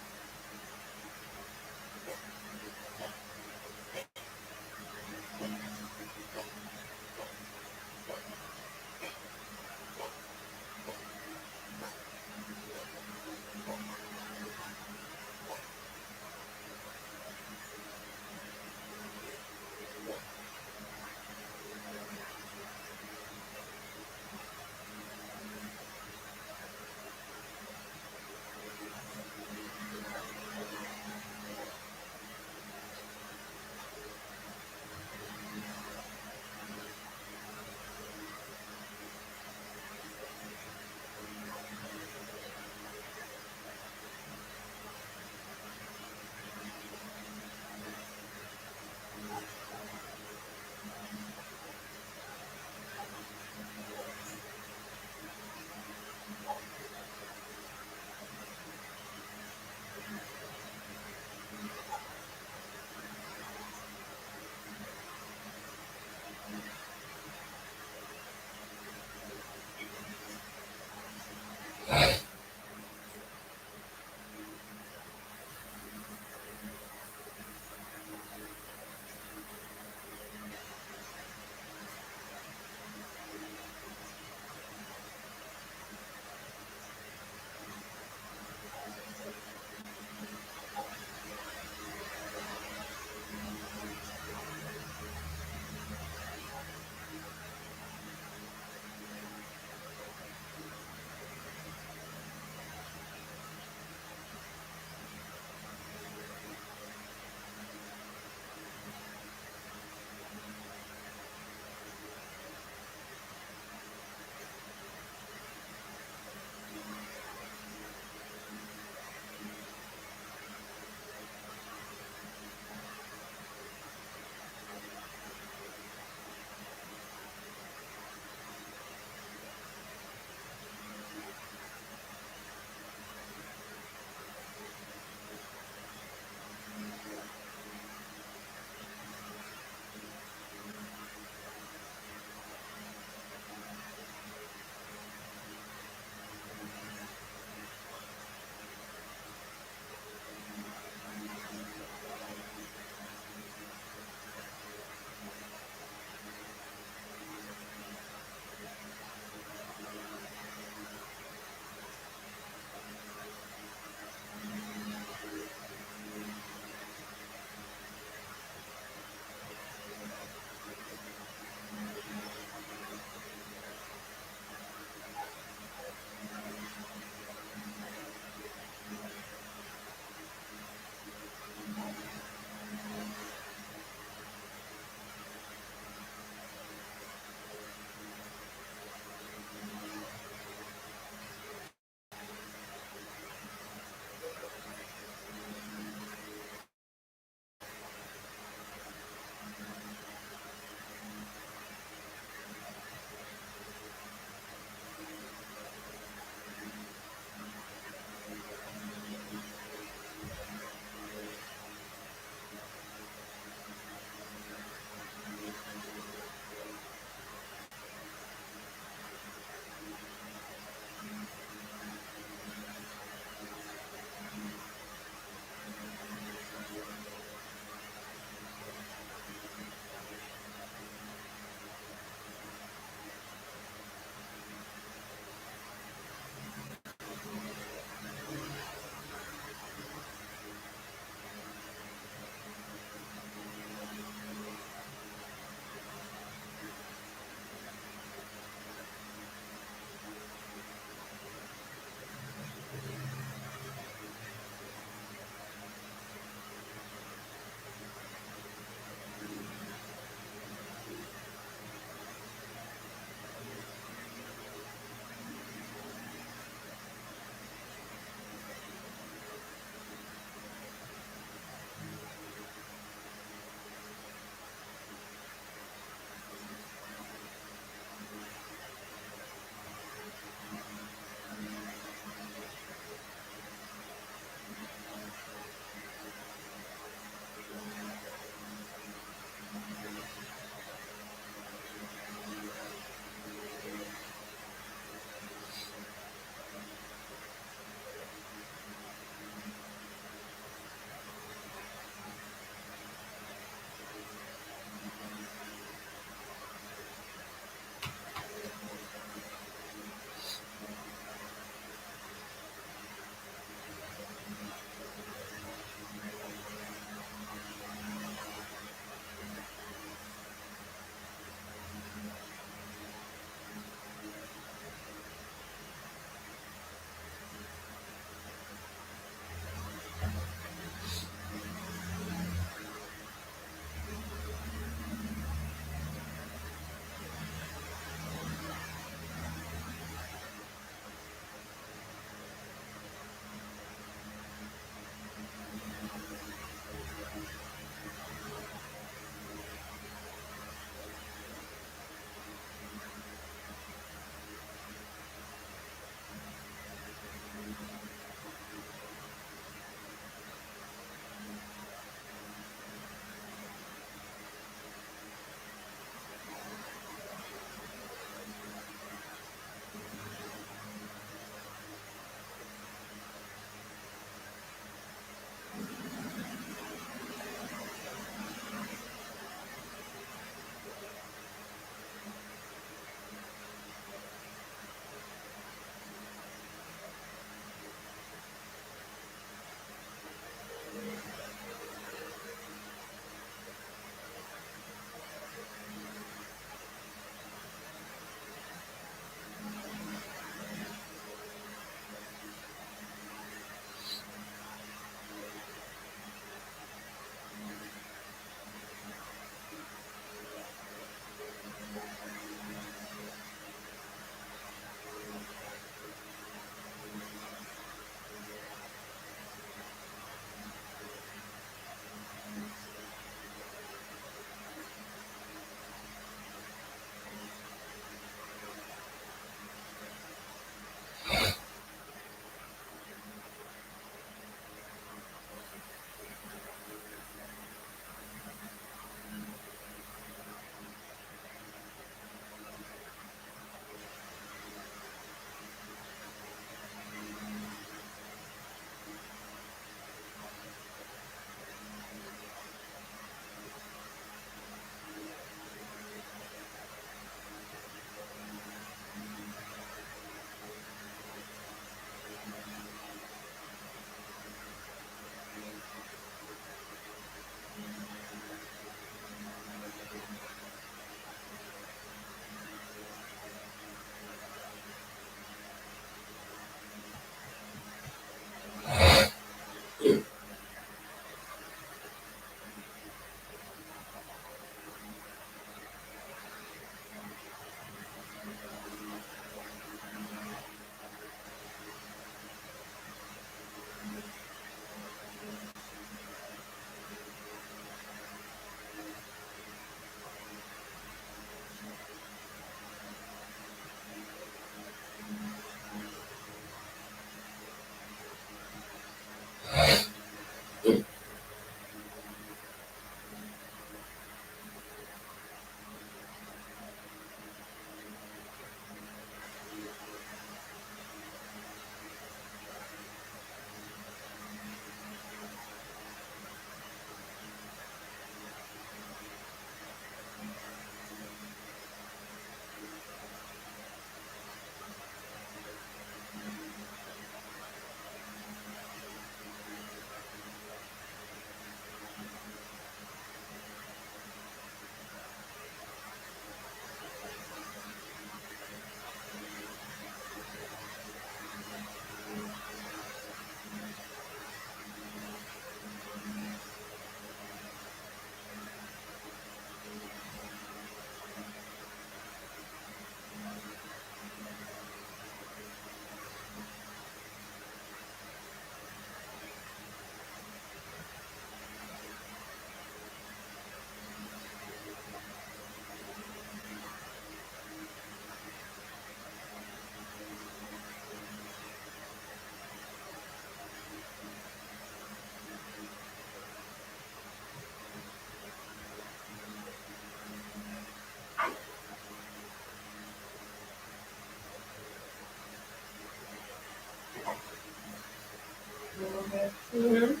Speaker 1: Mm-hmm.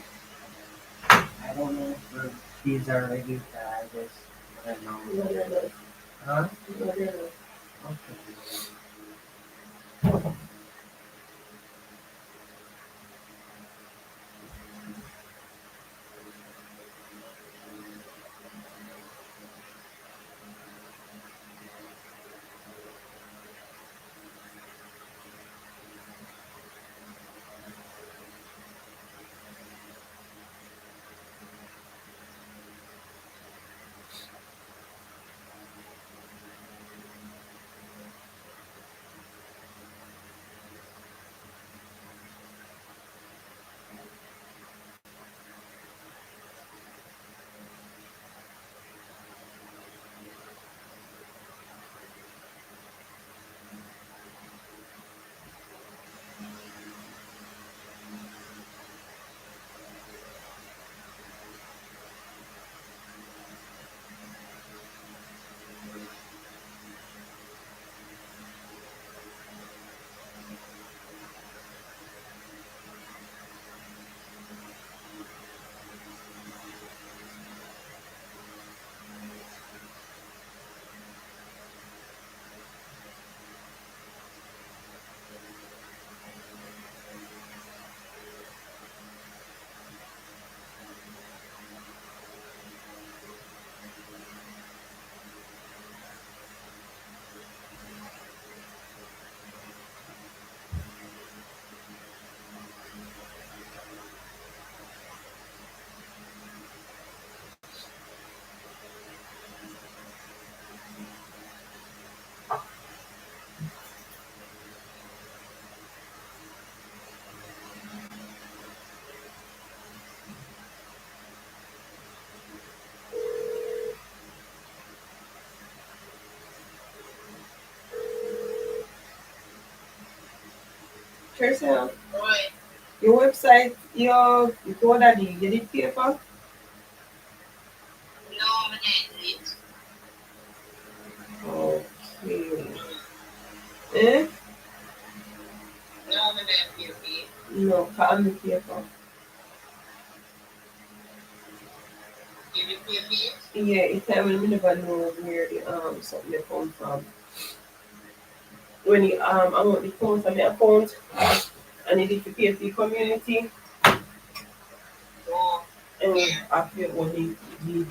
Speaker 13: I don't know if these are ready. I just I don't know.
Speaker 1: No, they're not.
Speaker 13: Huh?
Speaker 1: No, they're not.
Speaker 13: Okay.
Speaker 1: Teresa,
Speaker 10: Right.
Speaker 1: your website, your GoDaddy, you did pay for?
Speaker 10: No, I'm an it.
Speaker 1: Okay. Eh?
Speaker 10: No, I'm an PFP.
Speaker 1: No, I'm the pay for.
Speaker 10: You did PFP?
Speaker 1: Yeah, it's time when we never know where the something they come from. When you I want the phone from my account and it is the PFP community
Speaker 10: Oh,
Speaker 1: and
Speaker 10: yeah.
Speaker 1: I pay only the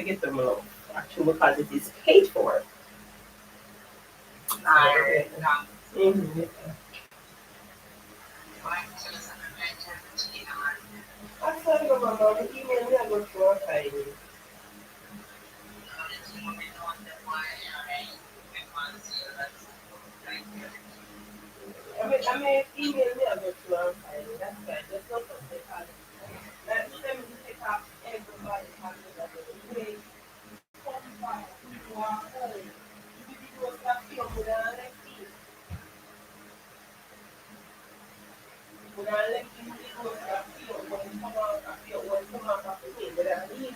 Speaker 1: get them low, actually, because it is paid for. Mm-hmm. I saw you, Mama. The email me, I go through a file. I mean, email me, I go through a file. That's fine. Just not to take out. Let me take out everybody. Hey, come back. You are home. You do stuff here, but I like you. But I like you to do stuff here. When you come out of here, when you come out of here, but I need you.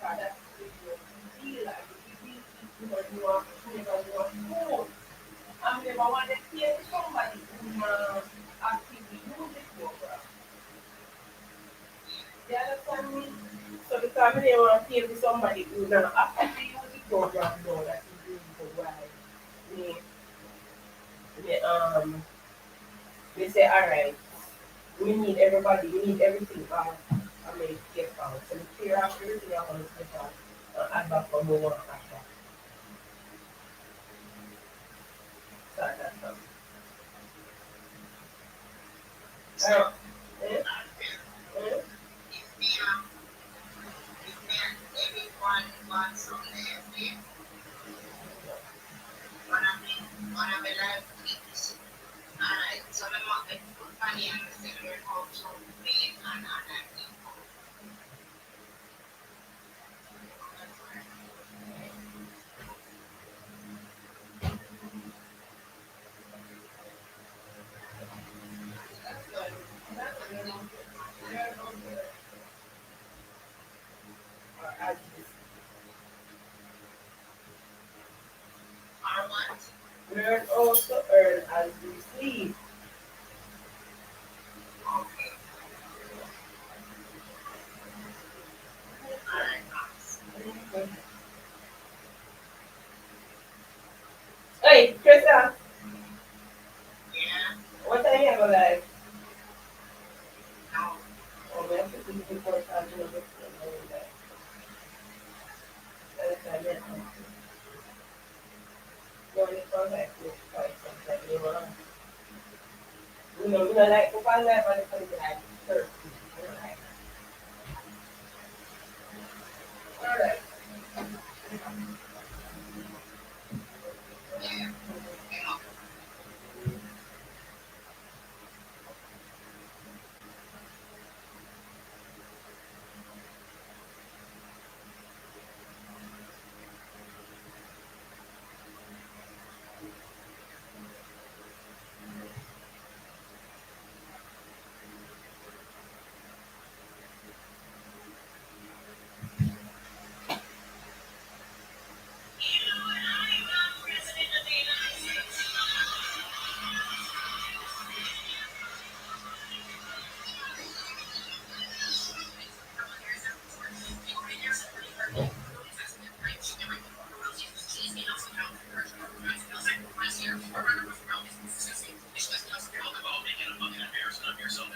Speaker 1: That's what you feel like. You feel when you are home. I'm never want to hear somebody who actively use the program. You understand me? So the time they want to hear somebody who now actively use the program, no, that is the reason why they, they say, all right, we need everybody, we need everything out. I mean, get out. So we clear out everything out on the paper and add back for more after. So that's all. Eh? Eh? Learn also earn as you sleep. Hey, Krista, what time you have a live? Oh, we have to do before starting the book. You only contact me twice sometimes. You know, we don't like to find live on the phone like 30. You know, like, all right.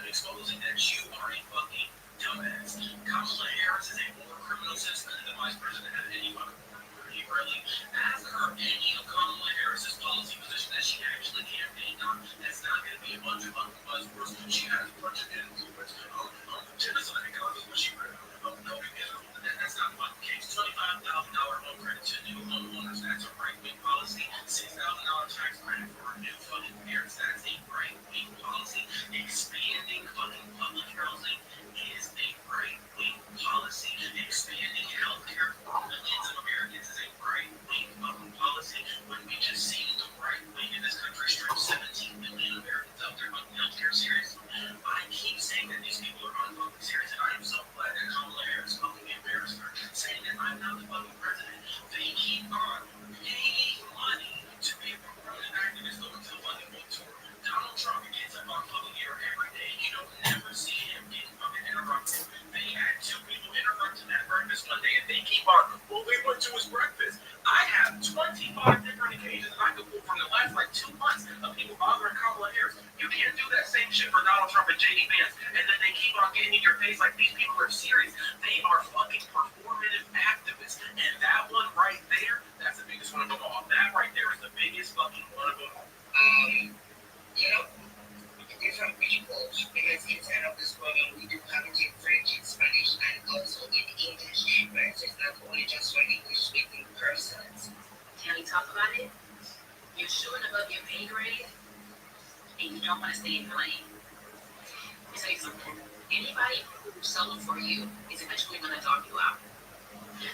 Speaker 12: Exposing that you are a fucking dumbass. Kamala Harris is a more criminal citizen than the vice president at any fucking really. Ask her any of Kamala Harris's policy position that she actually campaigned on. That's not going to be a bunch of fucking buzzwords. She has a bunch of influence. Genocide economy, what she read. No, that's not the fucking case. $25,000 home credit to new homeowners. That's a right-wing policy. $6,000 tax credit for new fucking parents. That's a right-wing policy. Expanding fucking public housing is a right-wing policy. Expanding healthcare for millions of Americans is a right-wing fucking policy. When we just see the right wing in this country strip 17 million Americans out there fucking healthcare serious. I keep saying that these people are unfucking serious, and I am so glad that Kamala Harris fucking embarrassed her, saying that I'm not the fucking president. They keep on paying money to be a proponent activist going to the fucking book tour. Donald Trump gets up on fucking air every day. You don't never see him getting fucking interrupted. They had two people interrupt him at breakfast one day, and they keep on, well, we went to his breakfast. I have 25 different occasions that I could pull from the last like 2 months of people bothering Kamala Harris. You can't do that same shit for Donald Trump and JD Vance, and then they keep on getting in your face like these people are serious. They are fucking performing conservative activist. And that one right there, that's the biggest one of them all. That right there is the biggest fucking one of them all.
Speaker 8: Different people, because inside of this program we do have it in French, in Spanish, and also in English, where it's not only just for English speaking persons.
Speaker 4: Can we talk about it? You're shooting above your pay grade, and you don't want to stay in your lane. Let me tell you something. Anybody who's solo for you is eventually going to dog you out.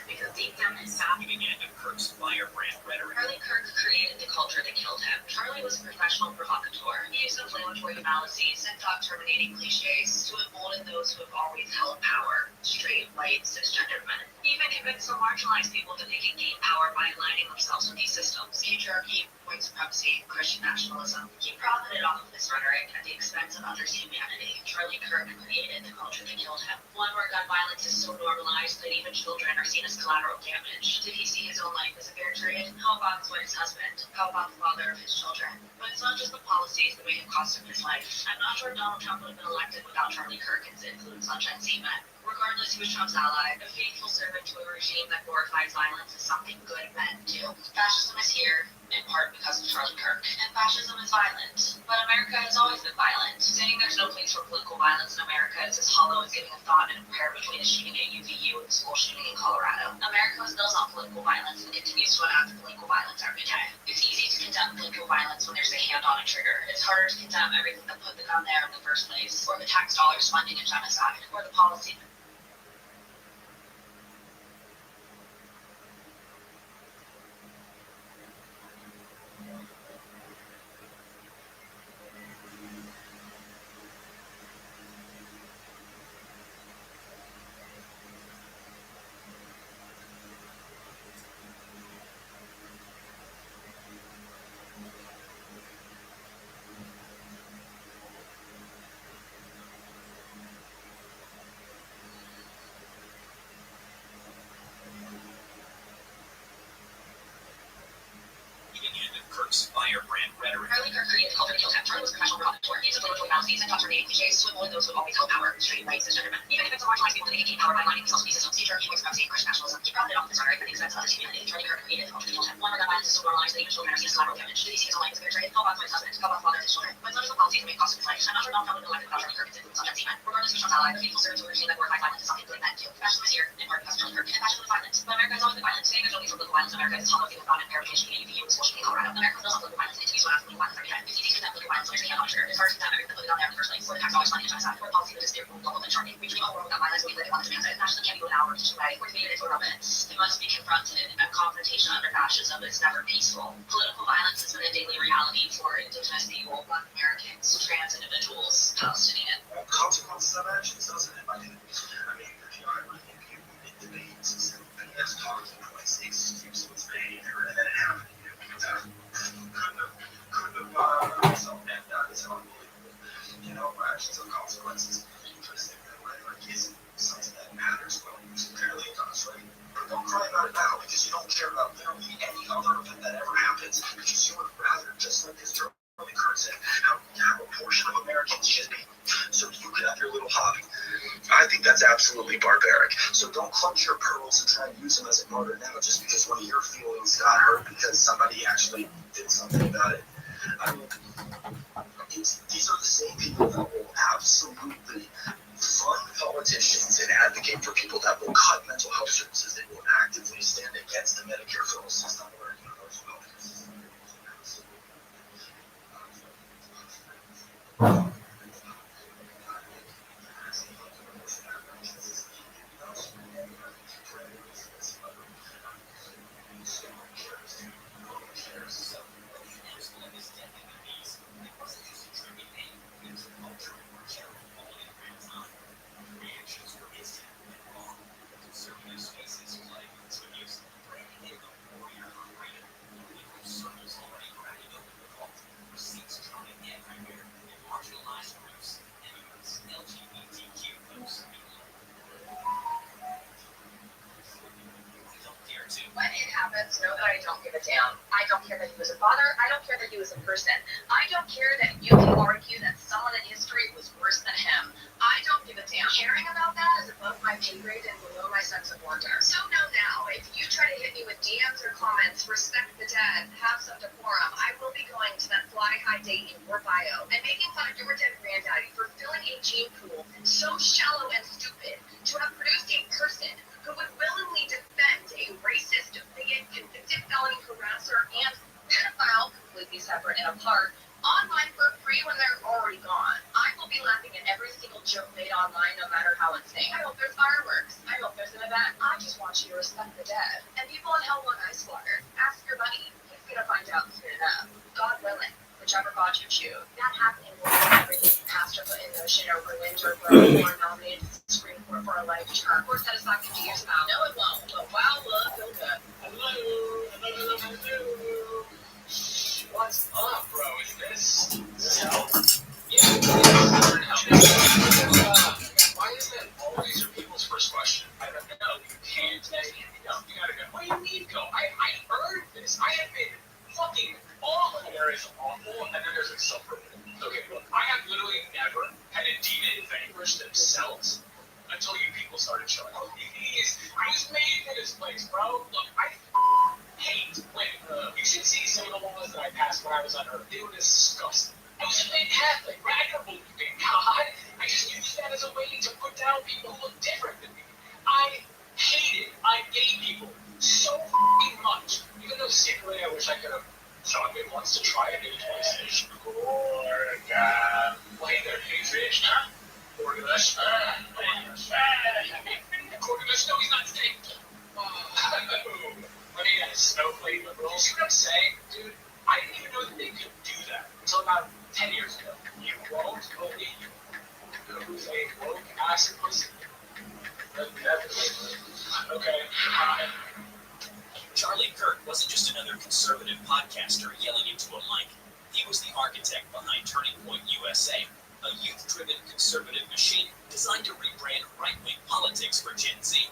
Speaker 4: Because deep down inside,
Speaker 3: He began to Kirk's firebrand rhetoric.
Speaker 4: Charlie Kirk created the culture that killed him. Charlie was a professional provocateur. He used inflammatory fallacies and thought-terminating cliches to embolden those who have always held power, straight, white, cisgendered men. He even convinced some marginalized people that they can gain power by aligning themselves with these systems. Patriarchy, white supremacy, Christian nationalism. He profited off of this rhetoric at the expense of others' humanity. Charlie Kirk created the culture that killed him. One where gun violence is so normalized that even children are seen as collateral damage. Did he see his own life as a fair trade? How about his wife's husband? How about the father of his children? But it's not just the policies that may have cost him his life. I'm not sure Donald Trump would have been elected without Charlie Kirk and his influence on Gen Z men. Regardless, he was Trump's ally, a faithful servant to a regime that glorifies violence as something good men do. Fascism is here, in part because of Charlie Kirk. And fascism is violent. But America has always been violent. Saying there's no place for political violence in America is as hollow as giving a thought and a prayer between a shooting at UVU and a school shooting in Colorado. America was built on political violence and continues to enact political violence every day. It's easy to condemn political violence when there's a hand on a trigger. It's harder to condemn everything that put the gun there in the first place, or the tax dollars funding a genocide, or the policy.
Speaker 3: Kirk's firebrand rhetoric.
Speaker 4: Charlie Kirk created the culture that killed him. Charlie was a professional provocateur. He used inflammatory fallacies and thought-terminating cliches to avoid those who have always held power, straight, white, cisgender men. Even if it's a marginalized people that they can gain power by aligning themselves with these systems. Patriarchy, white supremacy, Christian nationalism. He profited off of this rhetoric at the expense of others' humanity. Charlie Kirk created the culture that killed him. One where gun violence is so normalized that even children are seen as collateral damage. Did he see his own life as a fair trade? How about his husband? How about the father of his children? But it's not just the policies that may cost him his life. I'm not sure Donald Trump would have been elected without Charlie Kirk and his influence on Gen Z men. Regardless, he was Trump's ally, a faithful servant to a regime that glorifies violence as something good men do. Fascism is here, in part because of Charlie Kirk. And fascism is violent. But America has always been violent. Saying there's no place for political violence in America is hollow as giving a thought and prayer between a shooting at UVU and a school shooting in Colorado. America was built on political violence and continues to enact political violence every day. It's easy to condemn political violence when there's a hand on a trigger. It's hard to condemn everything that put it down there in the first place, or the tax dollars funding a genocide, or the policy that is there global and charming. We dream of a world without violence, but we live in one that demands it. Fascism can't be an hour or two away, or debated into a romance. It must be confronted, and confrontation under fascism is never peaceful. Political violence has been a daily reality for indigenous people, Black Americans, trans individuals, Palestinians.
Speaker 5: Consequences of actions, doesn't it? I mean, I really think people in debates and as talking points, excuse what's behavior, and then it happened. Couldn't have so that is unbelievable. You know, actions have consequences. Interesting that rhetoric isn't something that matters. Well, apparently it does, right? But don't cry about it now because you don't care about literally any other event that ever happens because you would rather, just like this Charlie Kirk said, have a portion of Americans should be so you could have your little hobby. I think that's absolutely barbaric. So don't clutch your pearls and try and use them as a martyr now just because one of your feelings got hurt because somebody actually did something about it. I mean, these are the same people that will absolutely fund politicians and advocate for people that will cut mental health services. They will actively stand against the Medicare for all system or universal health care system.
Speaker 4: When it happens, know that I don't give a damn. I don't care that he was a father. I don't care that he was a person. I don't care that you can argue that someone in history was worse than him. I don't give a damn.
Speaker 9: am. Caring about that is above my pay grade and below my sense of wonder. So know now, if you try to hit me with DMs or comments, respect the dead, have some decorum, I will be going to that fly high date in your bio and making fun of your dead granddaddy for filling a gene pool so shallow and stupid to have produced a person who would willingly defend a racist, bigot, convicted felony harasser and pedophile, completely separate and apart, online for free when they're already gone. I will be laughing at every single joke made online, no matter how insane. I hope there's fireworks. I hope there's an event. I just want you to respect the dead. And people in hell want ice water. Ask your buddy. He's gonna find out soon enough. God willing. Whichever God you choose. That happening will be everything pastor put in motion or ruined or broken or nominated to the Supreme Court for a life term or set aside 50 years from now. No, it won't. But wow, look, feel good. Hello.
Speaker 12: What's up, bro? Is this so? Why is that always your people's first question? I don't know. You can't. No, you gotta go. What do you mean go? I earned this. I have been fucking awful. There is awful, and then there's insufferable. Okay, look, I have literally never had a demon vanquish themselves until you people started showing up. I was made for this place, bro. Look, I hate when you should see some of the laws that I passed when I was on Earth. They were disgusting. I was a big Catholic, right? I don't believe in God. I just used that as a way to put down people who look different than me. I hate people so fucking much. Even though secretly I wish I could have taught me once to try a new PlayStation. Play their Patriots, huh? Organist. Organist, no, he's not staying. Let me get a snowflake liberal. See what I'm saying, dude? I didn't even know that they could do that until about 10 years ago. You won't believe who's a woke ass pussy. Okay.
Speaker 14: Charlie Kirk wasn't just another conservative podcaster yelling into a mic. He was the architect behind Turning Point USA, a youth-driven conservative machine designed to rebrand right-wing politics for Gen Z.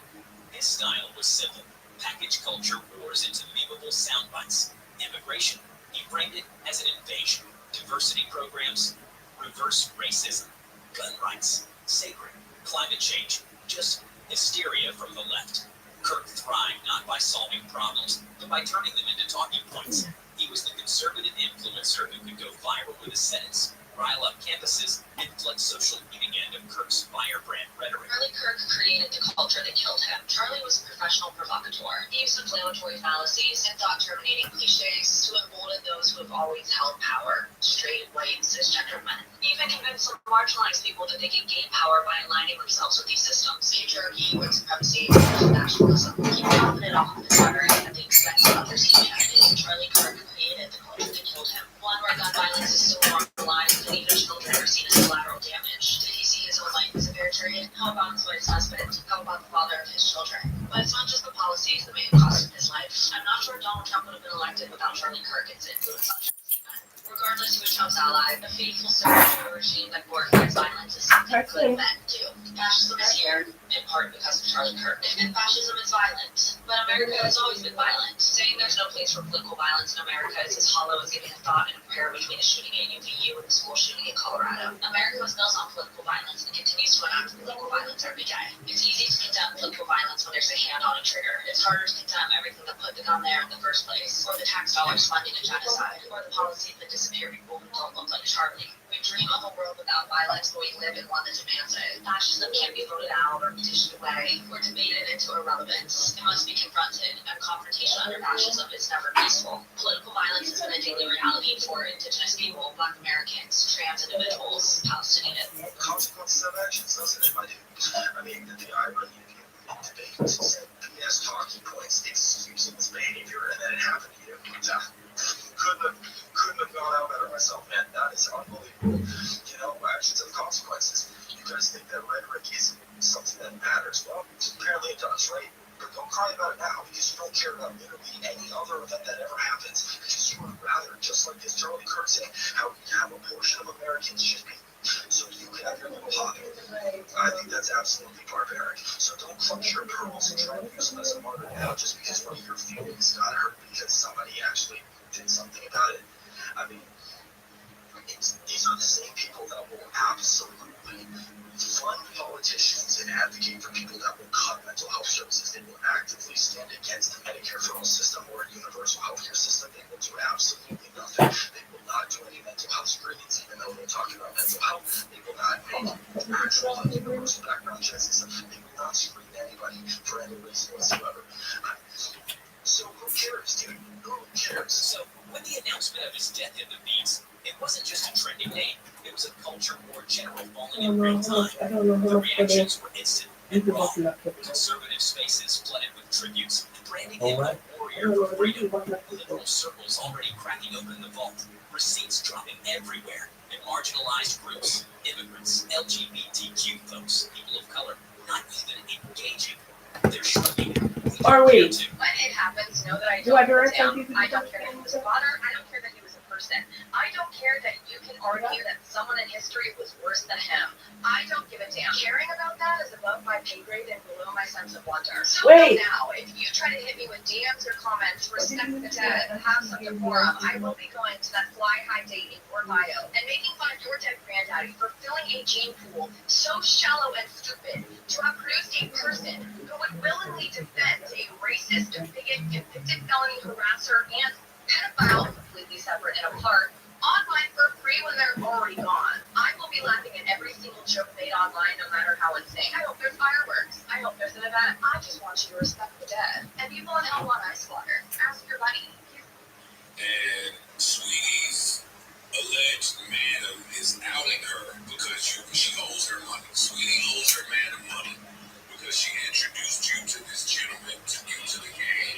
Speaker 14: His style was simple. Package culture wars into memeable sound bites. Immigration, he framed it as an invasion. Diversity programs, reverse racism. Gun rights, sacred. Climate change, just hysteria from the left. Kirk thrived not by solving problems, but by turning them into talking points. He was the conservative influencer who could go viral with a sentence, rile up campuses, and flood social media end of Kirk's firebrand rhetoric.
Speaker 9: Charlie Kirk created the culture that killed him. Charlie was a professional provocateur. He used inflammatory fallacies and thought-terminating cliches to embolden those who have always held power, straight, white, cisgender men. He even convinced some marginalized people that they could gain power by aligning themselves with these systems. Patriarchy, white supremacy, nationalism. He profited off of his rhetoric at the expense of others he champions. Charlie Kirk created the culture that killed him. One where gun violence is still normalized and even children are seen as collateral damage. Did he see his own life as a vegetarian? How about his wife's husband? How about the father of his children? But it's not just the policies that may have cost him his life. I'm not sure Donald Trump would have been elected without Charlie Kirk and his influence on Gen Z men. Regardless who is Trump's ally, a faithful servant to a regime that glorifies violence is something good men do. Fascism is here, in part because of Charlie Kirk. And fascism is violent. But America has always been violent. Saying there's no place for political violence in America is as hollow as giving a thought and a prayer between a shooting at UVU and a school shooting in Colorado. America was built on political violence and continues to enact political violence every day. It's easy to condemn political violence when there's a hand on a trigger. It's harder to condemn everything that put the gun there in the first place, or the tax dollars funding a genocide, or the policies that disappear people who don't look like Charlie. We dream of a world without violence, but we live in one that demands it. Fascism can't be voted out or petitioned away or debated into irrelevance. It must be confronted, and confrontation under fascism is never peaceful. Political violence has been a daily reality for Indigenous people, Black Americans, trans individuals, Palestinians.
Speaker 5: Consequences of actions, doesn't it, my dude? I mean, the irony of debate said BS talking points, excusing behavior, and then it happened to you. Couldn't have gone out better myself, man. That is unbelievable. You know, actions have consequences. You guys think that rhetoric is something that matters? Well, apparently it does, right? But don't cry about it now because you don't care about literally any other event that ever happens. Because you would rather, just like this Charlie Kirk saying, how a portion of Americans should be. So you can have your little hobby. I think that's absolutely barbaric. So don't clutch your pearls and try to use them as a martyr now just because one of your feelings got hurt because somebody actually did something about it. I mean, these these are the same people that will absolutely fund politicians and advocate for people that will cut mental health services. They will actively stand against the Medicare for all system or a universal health care system. They will do absolutely nothing. They will not do any mental health screenings, even though they're talking about mental health. They will not make actual universal background checks and stuff. They will not screen anybody for any reason whatsoever. So who cares, dude? Who cares?
Speaker 14: So, with the announcement of his death in the beats, it wasn't just a trending name. It was a culture war general falling in real time. The reactions were instant and raw. Conservative spaces flooded with tributes, branding him a warrior for freedom. Liberal circles already cracking open the vault. Receipts dropping everywhere. And marginalized groups, immigrants, LGBTQ folks, people of color, not even engaging. They're shrugging.
Speaker 1: Are we?
Speaker 9: When it happens, know that I
Speaker 1: Do I
Speaker 9: don't
Speaker 1: direct some
Speaker 9: down.
Speaker 1: people?
Speaker 9: I don't care that he was a father. I don't care that he was a person. I don't care that you can argue that someone in history was worse than him. I don't give a damn. Caring about that is above my pay grade and below my sense of wonder. So now, if you try to hit me with DMs or comments, respect the dead, have some decorum, I will be going to that fly high date in your bio and making fun of your dead granddaddy for filling a gene pool so shallow and stupid to have produced a person who would willingly defend a racist, bigot, convicted felony harasser, and pedophile, completely separate and apart, online for free when they're already gone. I will be laughing at every single joke made online, no matter how insane. I hope there's fireworks. I hope there's an event. I just want you to respect the dead. And people in hell want ice water. Ask your buddy.
Speaker 2: And Sweetie's alleged man is outing her because she owes her money. Sweetie owes her man money because she introduced you to this gentleman, to you to the game,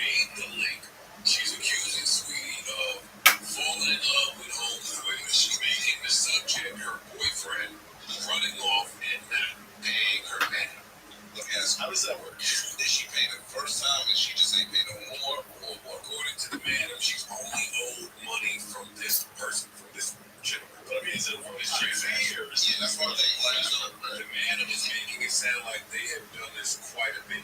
Speaker 2: made the link. She's accusing Sweetie of falling in love with Homeboy. She's making the subject her boyfriend running off and not paying her man. Let me ask, how does that work? Did she pay the first time and she just ain't pay no more? Or according to the man, she's only owed money from this person, from this gentleman? But I mean, is it from his years? Yeah, that's what they like. The man is making it sound like they have done this quite a bit.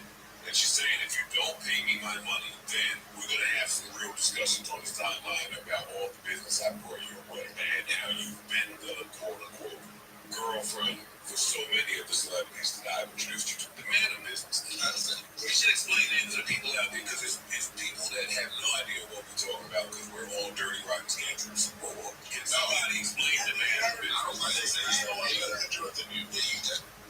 Speaker 2: And she's saying, if you don't pay me my money, then we're going to have some real discussions on this timeline about all the business I brought your way and how you've been the quote-unquote girlfriend for so many of the celebrities that I've introduced you to. The man of business. We should explain it to the people out there because it's people that have no idea what we're talking about because we're all dirty, rotten scandals. Can somebody explain the man of business?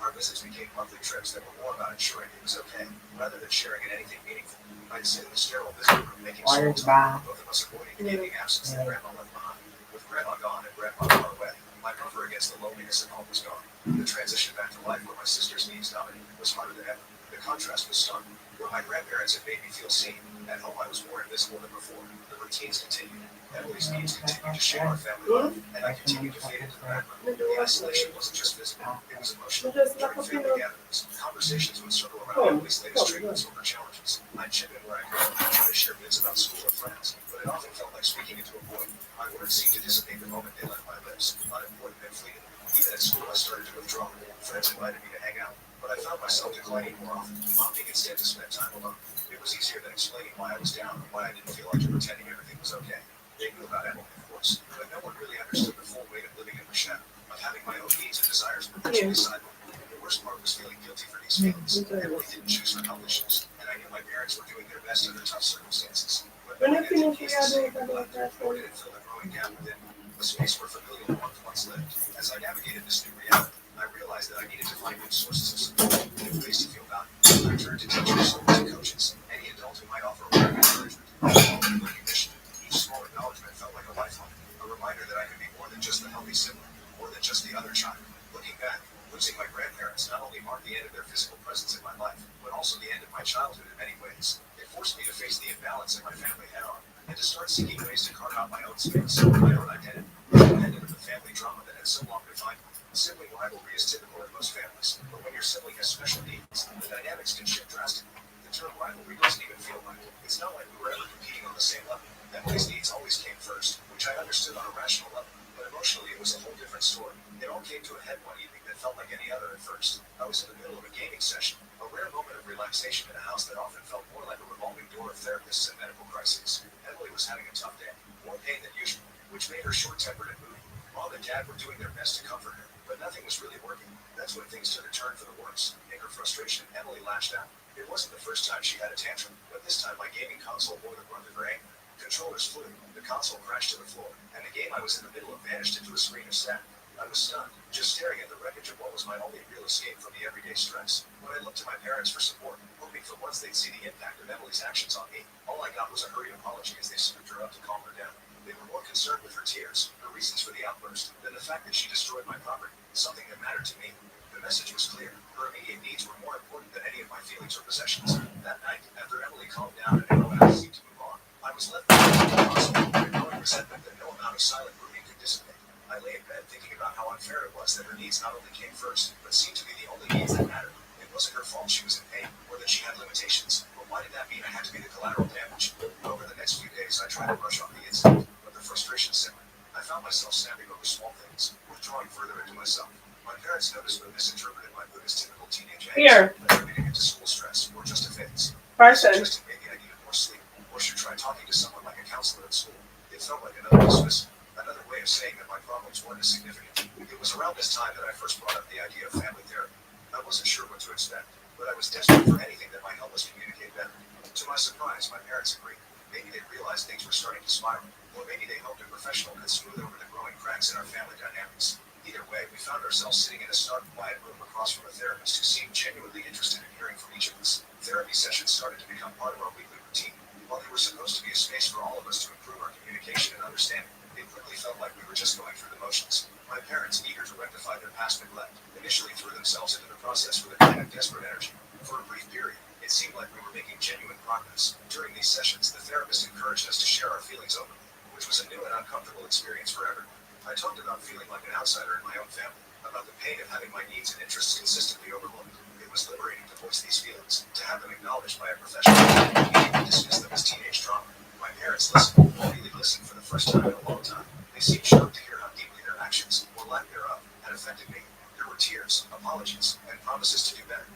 Speaker 7: Our visits became monthly trips that were more about ensuring it was okay, rather than sharing in anything meaningful. I'd sit in the sterile visiting room making small talk, both of us avoiding the gaming absence that Grandma left behind. With Grandma gone and Grandpa far away, my buffer against the loneliness at home was gone. The transition back to life where my sister's needs dominated was harder than ever. The contrast was stark. Where my grandparents had made me feel seen, at home I was more invisible than before. The routines continued. Emily's needs continued to shape our family life, and I continued to fade into the background. The isolation wasn't just physical, it was emotional. During family gatherings, conversations would circle around Emily's latest treatments or her challenges. I'd chip in where I could, try to share bits about school or friends, but it often felt like speaking into a void. My words seemed to dissipate the moment they left my lips, unimportant and fleeting. Even at school, I started to withdraw. Friends invited me to hang out, but I found myself declining more often, opting instead to spend time alone. It was easier than explaining why I was down, why I didn't feel like pretending everything was okay. They knew about Emily, of course, but no one really understood the full weight of living in her shadow, of having my own needs and desires perpetually sidelined. The worst part was feeling guilty for these feelings. Emily didn't choose her health issues, and I knew my parents were doing their best under tough circumstances. But no one had to be the same left, nor did it fill the growing gap within me, a space where familial warmth once lived. As I navigated this new reality, I realized that I needed to find new sources of support, new ways to feel valued. I turned to teachers, to coaches, any adult who might offer a word of encouragement, and recognition. Each small acknowledgement felt like a lifeline, a reminder that I could be more than just the healthy sibling, more than just the other child. Looking back, losing my grandparents not only marked the end of their physical presence in my life, but also the end of my childhood in many ways. It forced me to face the imbalance in my family head on, and to start seeking ways to carve out my own space, my own identity, independent of the family drama that had so long defined me. Sibling rivalry is typical in most families, but when your sibling has special needs, the dynamics can shift drastically. The term rivalry doesn't even feel right. It's not like we were ever competing on the same level. Emily's needs always came first, which I understood on a rational level, but emotionally it was a whole different story. It all came to a head one evening that felt like any other at first. I was in the middle of a gaming session, a rare moment of relaxation in a house that often felt more like a revolving door of therapists and medical crises. Emily was having a tough day, more pain than usual, which made her short-tempered and moody. Mom Mom and Dad were doing their best to comfort her, but nothing was really working. That's when things took a turn for the worse. In her frustration, Emily lashed out. It wasn't the first time she had a tantrum, but this time my gaming console bore the brunt of her anger. Controllers flew, the console crashed to the floor, and the game I was in the middle of vanished into a screen of static. I was stunned, just staring at the wreckage of what was my only real escape from the everyday stress. When I looked to my parents for support, hoping for once they'd see the impact of Emily's actions on me, all I got was a hurried apology as they scooped her up to calm her down. They were more concerned with her tears, her reasons for the outburst, than the fact that she destroyed my property, something that mattered to me. The message was clear. Her immediate needs were more important than any of my feelings or possessions. That night, after Emily calmed down and everyone else seemed to move on, I was left with a console and a growing resentment that no amount of silent grooming could dissipate. I lay in bed thinking about how unfair it was that her needs not only came first, but seemed to be the only needs that mattered. It wasn't her fault she was in pain, or that she had limitations, but why did that mean I had to be the collateral damage? Over the next few days, I tried to brush off the incident, but the frustration simmered. I found myself snapping over small things, withdrawing further into myself. My parents noticed but misinterpreted my mood as typical teenage angst, attributing it to school stress, or just a phase. Suggesting maybe I needed more sleep, or should try talking to someone like a counselor at school. It felt like another dismissal, another way of saying that my problems weren't as significant. It was around this time that I first brought up the idea of family therapy. I wasn't sure what to expect, but I was desperate for anything that might help us communicate better. To my surprise, my parents agreed. Maybe they realized things were starting to spiral, or maybe they hoped a professional could smooth over the growing cracks in our family dynamics. Either way, we found ourselves sitting in a stark, quiet room across from a therapist who seemed genuinely interested in hearing from each of us. Therapy sessions started to become part of our weekly routine. While they were supposed to be a space for all of us to improve our communication and understanding, it quickly felt like we were just going through the motions. My parents, eager to rectify their past neglect, initially threw themselves into the process with a kind of desperate energy. For a brief period, it seemed like we were making genuine progress. During these sessions, the therapist encouraged us to share our feelings openly, which was a new and uncomfortable experience for everyone. I talked about feeling like an outsider in my own family, about the pain of having my needs and interests consistently overlooked. It was liberating to voice these feelings, to have them acknowledged by a professional, and to dismiss them as teenage trauma. My parents listened, really listened for the first time in a long time. They seemed shocked to hear how deeply their actions, or lack thereof, had affected me. There were tears, apologies, and promises to do better.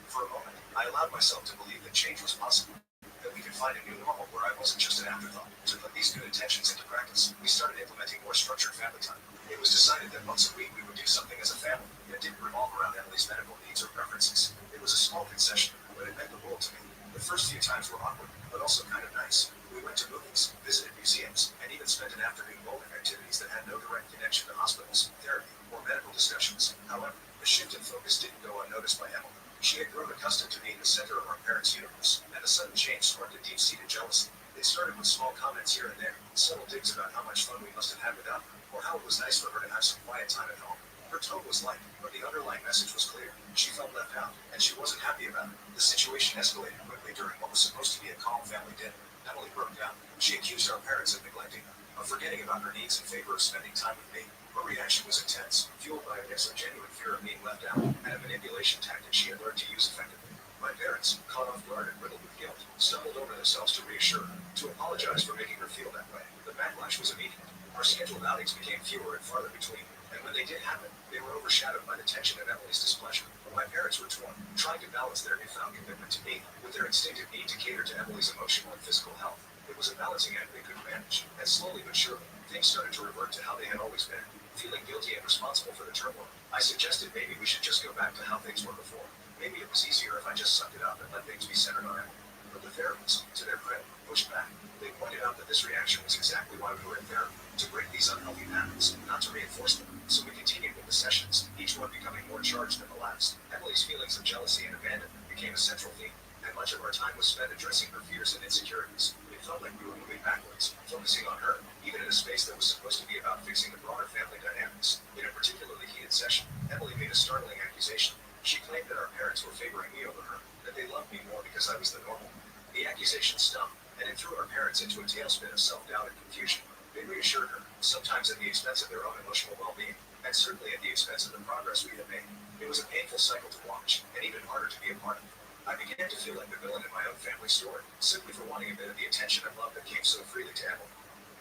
Speaker 7: For a moment, I allowed myself to believe that change was possible, that we could find a new normal where I wasn't just an afterthought. To put these good intentions into practice, we started implementing more structured family time. It was decided that once a week we would do something as a family that didn't revolve around Emily's medical needs or preferences. It was a small concession, but it meant the world to me. The first few times were awkward, but also kind of nice. We went to movies, visited museums, and even spent an afternoon bowling activities that had no direct connection to hospitals, therapy, or medical discussions. However, the shift in focus didn't go unnoticed by Emily. She had grown accustomed to being the center of our parents' universe, and a sudden change sparked a deep-seated jealousy. It started with small comments here and there, subtle digs about how much fun we must have had without her, or how it was nice for her to have some quiet time at home. Her tone was light, but the underlying message was clear. She felt left out, and she wasn't happy about it. The situation escalated quickly during what was supposed to be a calm family dinner. Emily broke down. She accused our parents of neglecting her, of forgetting about her needs in favor of spending time with me. Her reaction was intense, fueled by a mix of genuine fear of being left out and a manipulation tactic she had learned to use effectively. My parents, caught off guard and riddled with guilt, stumbled over themselves to reassure her, to apologize for making her feel that way. The backlash was immediate. Our scheduled outings became fewer and farther between, and when they did happen, they were overshadowed by the tension of Emily's displeasure. My parents were torn, trying to balance their newfound commitment to me with their instinctive need to cater to Emily's emotional and physical health. It was a balancing act they couldn't manage, and slowly but surely, things started to revert to how they had always been. Feeling guilty and responsible for the turmoil, I suggested maybe we should just go back to how things were before. Maybe it was easier if I just sucked it up and let things be centered on Emily. But the therapists, to their credit, pushed back. They pointed out that this reaction was exactly why we were in therapy, to break these unhealthy patterns, not to reinforce them. So we continued with the sessions, each one becoming more charged than the last. Emily's feelings of jealousy and abandonment became a central theme, and much of our time was spent addressing her fears and insecurities. It felt like we were moving backwards, focusing on her, even in a space that was supposed to be about fixing the broader family dynamics. In a particularly heated session, Emily made a startling accusation. She claimed that our parents were favoring me over her, that they loved me more because I was the normal. The accusation stung, and it threw our parents into a tailspin of self-doubt and confusion. They reassured her, sometimes at the expense of their own emotional well-being, and certainly at the expense of the progress we had made. It was a painful cycle to watch, and even harder to be a part of. I began to feel like the villain in my own family story, simply for wanting a bit of the attention and love that came so freely to Emily.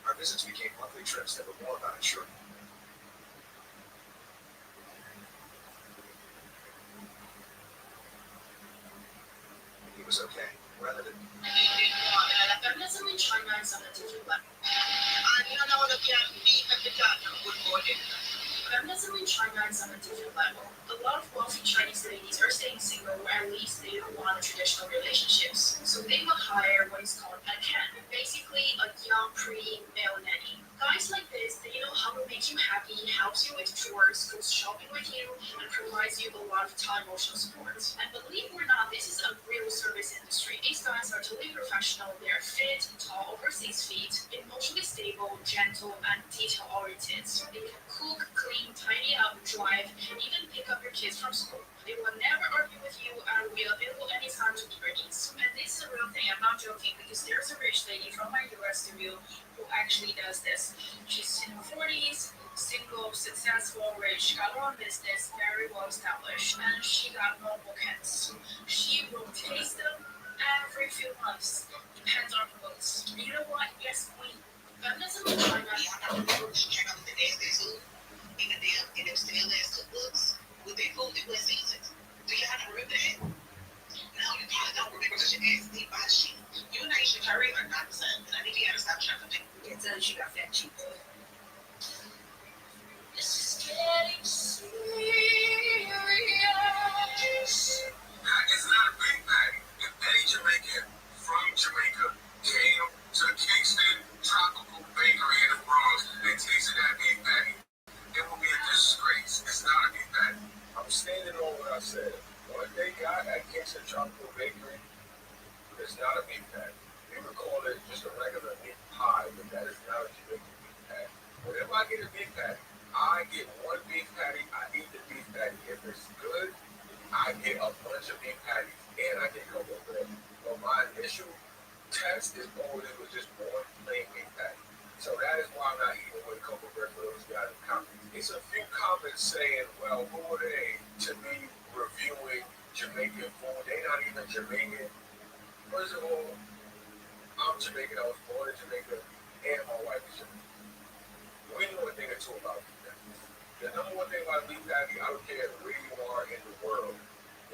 Speaker 7: Our visits became monthly trips that were more about ensuring he was okay, rather than
Speaker 9: Feminism in China is on a different level. A lot of wealthy Chinese ladies are staying single, or at least they don't want traditional relationships. So they will hire what is called a can, basically a young, pretty male nanny. Guys like this, they know how to make you happy, helps you with chores, goes shopping with you, and provides you a lot of time emotional support. And believe it or not, this is a real service industry. These guys are totally professional. They are fit, tall, over 6 feet, emotionally stable, gentle, and detail-oriented. They can cook, clean, tidy up, drive, and even pick up your kids from school. They will never argue with you and will be available anytime to meet your needs. And this is a real thing. I'm not joking because there's a rich lady from my US studio who actually does this. She's in her 40s, single, successful, rich, got her own business, very well established, and she got multiple kids. She rotates them every few months. Depends on her moods. You know what? Yes, queen. Feminism in China.
Speaker 6: Check out the nasty food. In them stale ass cookbooks with their food that was seasoned. Do y'all not remember that? No, you probably don't remember because your ass deep by shit. You and Aisha Curry are not the same, and I think you gotta stop trying to pick.
Speaker 8: It's she got fat cheeks.
Speaker 9: This is getting serious.
Speaker 2: It's not a big patty. If any Jamaican from Jamaica came to Kingston Tropical Bakery in the Bronx and tasted that beef patty, it will be a disgrace. It's not a beef patty. I'm standing on what I said. What they got at Kingston Tropical Bakery is not a beef patty. They would call it just a regular meat pie, but that is not a Jamaican beef patty. Whenever I get a beef patty, I get one beef patty. I eat the beef patty. If it's good, I get a bunch of beef patties and I get cocoa bread. But my initial test is always was just one plain beef patty. So that is why I'm not eating with cocoa bread for those guys in comments. It's a few comments saying, well, who are they to be reviewing Jamaican food? They're not even Jamaican. First of all, I'm Jamaican. I was born in Jamaica and my wife is Jamaican. We know a thing or two about beef patty. The number one thing about beef patty, I don't care where you are in the world,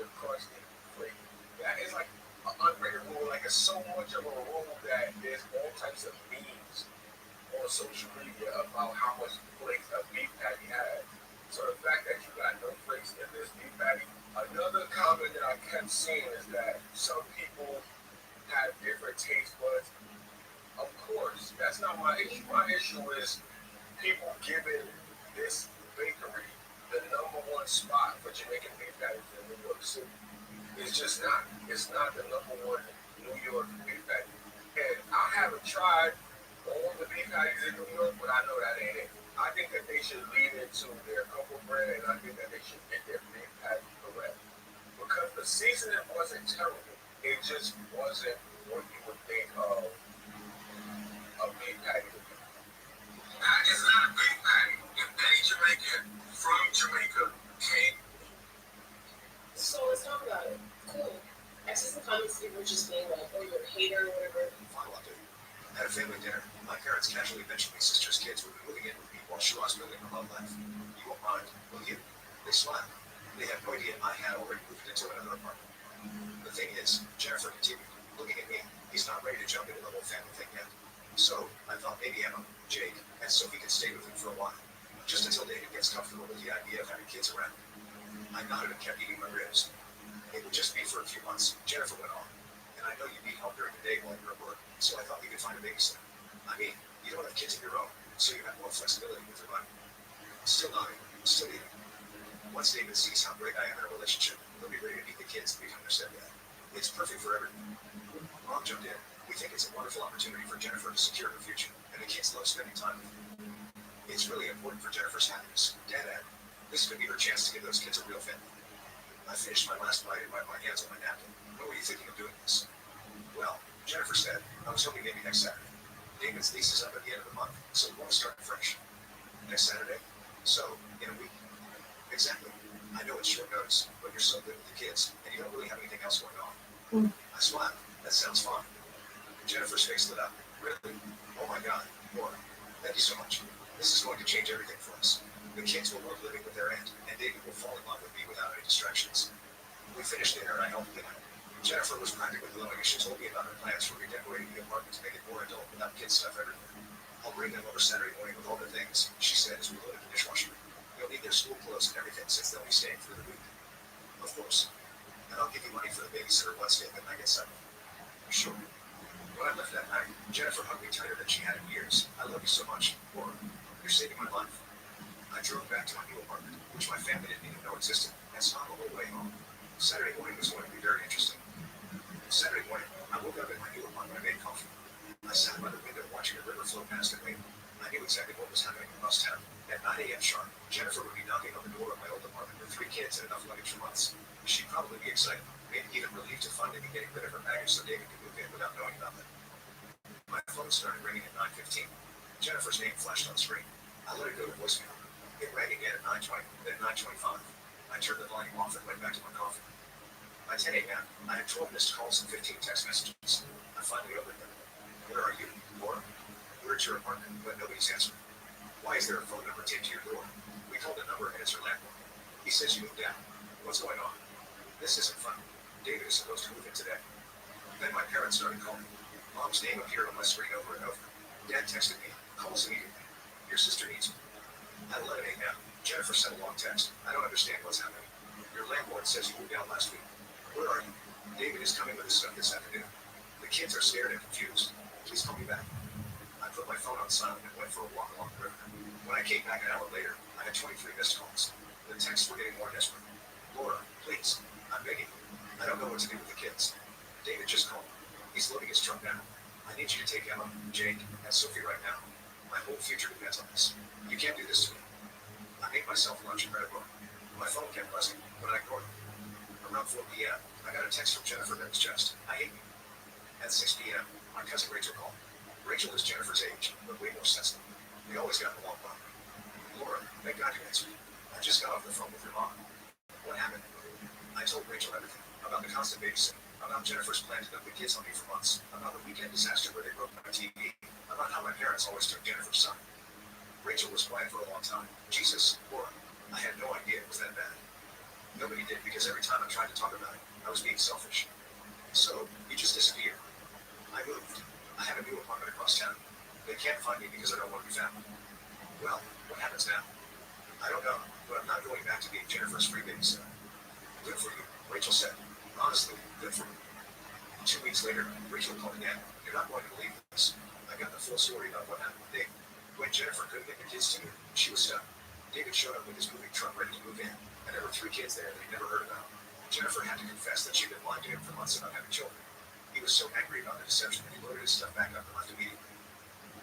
Speaker 2: you're crusty, flaky. That is like an unwritten rule. Like it's so much of a rule that there's all types of memes on social media about how much flakes a beef patty has. So the fact that you got no flakes in this beef patty. Another comment that I kept seeing is that some people have different taste buds. Of course, that's not my issue. My issue is people giving this bakery the number one spot for Jamaican beef patties in New York City. It's just not. It's not the number one New York beef patty. And I haven't tried all the beef patties in New York, but I know that ain't it. I think that they should lean into their cocoa bread, and I think that they should get their beef patty correct. Because the seasoning wasn't terrible. It just wasn't what you would think of a beef patty to be. It's not a beef patty. If any Jamaican from Jamaica came.
Speaker 10: So let's talk about it. Cool. I see some comments people were just being like, oh, you're a hater or whatever.
Speaker 7: Follow up, dude. At a family dinner, my parents casually mentioned my sister's kids would be moving in with me while she was building her love life. You won't mind, will you? They smiled. They had no idea I had already moved into another apartment. The thing is, Jennifer continued, looking at me. He's not ready to jump into the whole family thing yet. So I thought maybe Emma, Jake, and Sophie could stay with him for a while, just until David gets comfortable with the idea of having kids around. I nodded and kept eating my ribs. It would just be for a few months, Jennifer went on. And I know you need help during the day while you're at work, so I thought we could find a babysitter. I mean, you don't have kids of your own, so you have more flexibility with your money. Still nodding, still eating. Once David sees how great I am in a relationship, he'll be ready to meet the kids and become their stepdad. It's perfect for everyone. Mom jumped in. We think it's a wonderful opportunity for Jennifer to secure her future, and the kids love spending time with her. It's really important for Jennifer's happiness. Dad added, this could be her chance to give those kids a real family. I finished my last bite and wiped my hands on my napkin. When were you thinking of doing this? Well, Jennifer said, I was hoping maybe next Saturday. David's lease is up at the end of the month, so we want to start fresh. Next Saturday? So, in a week. Exactly. I know it's short notice, but you're so good with the kids, and you don't really have anything else going on. I smiled. That sounds fun. Jennifer's face lit up. Really? Oh my God. More. Thank you so much. This is going to change everything for us. The kids will love living with their aunt, and David will fall in love with me without any distractions. We finished dinner, and I helped dinner. Jennifer was practically glowing as she told me about her plans for redecorating the apartment to make it more adult without kid stuff everywhere. I'll bring them over Saturday morning with all the things, she said as we loaded the dishwasher. They'll need their school clothes and everything since they'll be staying through the week. Of course. And I'll give you money for the babysitter Wednesday when I get settled. Sure. When I left that night, Jennifer hugged me tighter than she had in years. I love you so much, Laura. You're saving my life. I drove back to my new apartment, which my family didn't even know existed, and smiled the whole way home. Saturday morning was going to be very interesting. Saturday morning, I woke up in my new apartment and made coffee. I sat by the window watching the river flow past and waiting. I knew exactly what was happening in Must-Have. At 9 a.m. sharp, Jennifer would be knocking on the door of my old apartment with 3 kids and enough luggage for months. She'd probably be excited, maybe even relieved to finally be getting rid of her baggage so David could move in without knowing about it. My phone started ringing at 9:15. Jennifer's name flashed on the screen. I let it go to voicemail. It rang again at 9:20, then 9:25. I turned the volume off and went back to my coffee. By 10 a.m., I had 12 missed calls and 15 text messages. I finally opened them. Where are you, Laura? We're at your apartment, but nobody's answering. Why is there a phone number taped to your door? We called the number and it's your landlord. He says you moved out. What's going on? This isn't fun. David is supposed to move in today. Then my parents started calling. Mom's name appeared on my screen over and over. Dad texted me. Calls immediately. Your sister needs me. At 11 a.m., Jennifer sent a long text. I don't understand what's happening. Your landlord says you moved out last week. Where are you? David is coming with his son this afternoon. The kids are scared and confused. Please call me back. I put my phone on silent and went for a walk along the river. When I came back an hour later, I had 23 missed calls. The texts were getting more desperate. Laura, please. I'm begging you. I don't know what to do with the kids. David just called. He's loading his truck now. I need you to take Emma, Jake, and Sophie right now. My whole future depends on this. You can't do this to me. I made myself lunch and read a book. My phone kept buzzing, but I ignored it. Around 4 p.m., I got a text from Jennifer that was just, I hate you. At 6 p.m., my cousin Rachel called. Rachel is Jennifer's age, but way more sensitive. We always got along well. Laura, thank God you answered. I just got off the phone with your mom. What happened? I told Rachel everything. About the constant babysitting. About Jennifer's plan to dump the kids on me for months. About the weekend disaster where they broke my TV. About how my parents always took Jennifer's son. Rachel was quiet for a long time. Jesus, Laura, I had no idea it was that bad. Nobody did because every time I tried to talk about it, I was being selfish. So, you just disappeared. I moved. I have a new apartment across town. They can't find me because I don't want to be found. Well, what happens now? I don't know, but I'm not going back to being Jennifer's free babysitter. Good for you, Rachel said. Honestly, good for me. 2 weeks later, Rachel called again. You're not going to believe this. I got the full story about what happened with David. When Jennifer couldn't get the kids to me, she was stuck. David showed up with his moving truck ready to move in, and there were 3 kids there that he'd never heard about. Jennifer had to confess that she'd been lying to him for months about having children. He was so angry about the deception that he loaded his stuff back up and left immediately.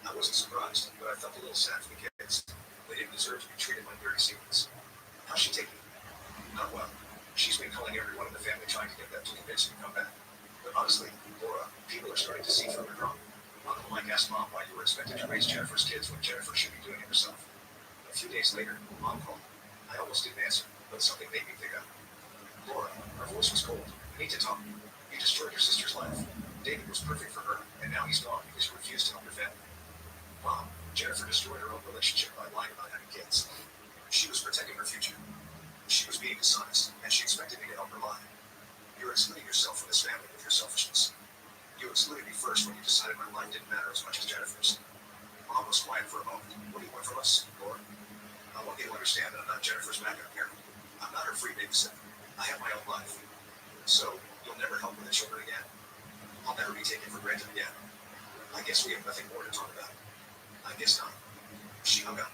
Speaker 7: I wasn't surprised, but I felt a little sad for the kids. They didn't deserve to be treated like dirty secrets. How's she taking it? Not well. She's been calling everyone in the family trying to get them to convince him to come back. But honestly, Laura, people are starting to see through her drama. Uncle Mike asked Mom why you were expected to raise Jennifer's kids when Jennifer should be doing it herself. A few days later, Mom called. I almost didn't answer, but something made me pick up. Laura, her voice was cold. We need to talk. You destroyed your sister's life. David was perfect for her, and now he's gone because you refused to help your family. Mom, Jennifer destroyed her own relationship by lying about having kids. She was protecting her future. She was being dishonest, and she expected me to help her lie. You're excluding yourself from this family with your selfishness. You excluded me first when you decided my life didn't matter as much as Jennifer's. Mom was quiet for a moment. What do you want from us, Laura? I want you to understand that I'm not Jennifer's backup parent. I'm not her free babysitter. I have my own life. So, you'll never help with the children again. I'll never be taken for granted again. I guess we have nothing more to talk about. I guess not. She hung up.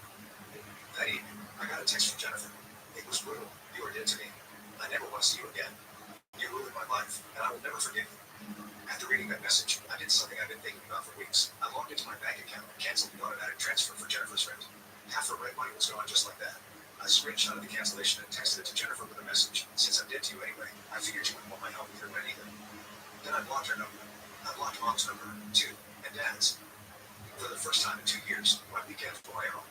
Speaker 7: That evening, I got a text from Jennifer. It was brutal. You are dead to me. I never want to see you again. You ruined my life, and I will never forgive you. After reading that message, I did something I've been thinking about for weeks. I logged into my bank account and canceled the automatic transfer for Jennifer's rent. Half her rent money was gone just like that. I screenshotted the cancellation and texted it to Jennifer with a message. Since I'm dead to you anyway, I figured you wouldn't want my help with your rent either. Then I blocked her number. I blocked Mom's number, too, and Dad's. For the first time in 2 years, my weekends were my own.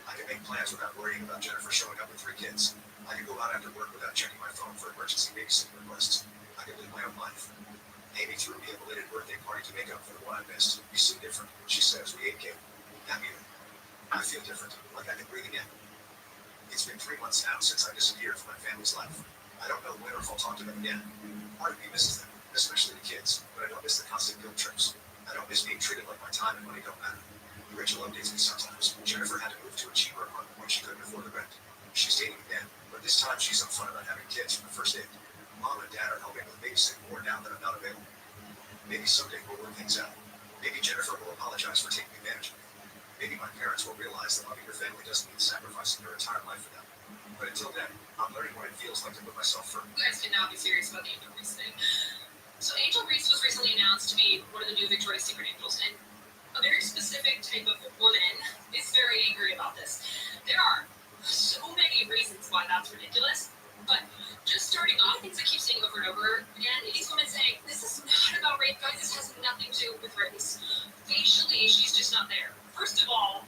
Speaker 7: I could make plans without worrying about Jennifer showing up with 3 kids. I could go out after work without checking my phone for emergency babysitting requests. I could live my own life. Amy threw me a belated birthday party to make up for the one I missed. You seem different, she said as we ate cake. Happier. I feel different, like I can breathe again. It's been 3 months now since I disappeared from my family's life. I don't know when or if I'll talk to them again. Part of me misses them, especially the kids, but I don't miss the constant guilt trips. I don't miss being treated like my time and money don't matter. Rachel updates me sometimes. Jennifer had to move to a cheaper apartment when she couldn't afford the rent. She's dating again, but this time she's upfront about having kids from the first date. Mom and Dad are helping with babysitting more now that I'm not available. Maybe someday we'll work things out. Maybe Jennifer will apologize for taking advantage of me. Maybe my parents will realize that loving your family doesn't mean sacrificing your entire life for them. But until then, I'm learning what it feels like to put myself first.
Speaker 9: You guys cannot be serious about the Angel Reese thing. So Angel Reese was recently announced to be one of the new Victoria's Secret angels, and a very specific type of woman is very angry about this. There are so many reasons why that's ridiculous, but just starting off, things I keep saying over and over again, these women saying, this is not about rape, guys, this has nothing to do with race. Facially, she's just not there. First of all,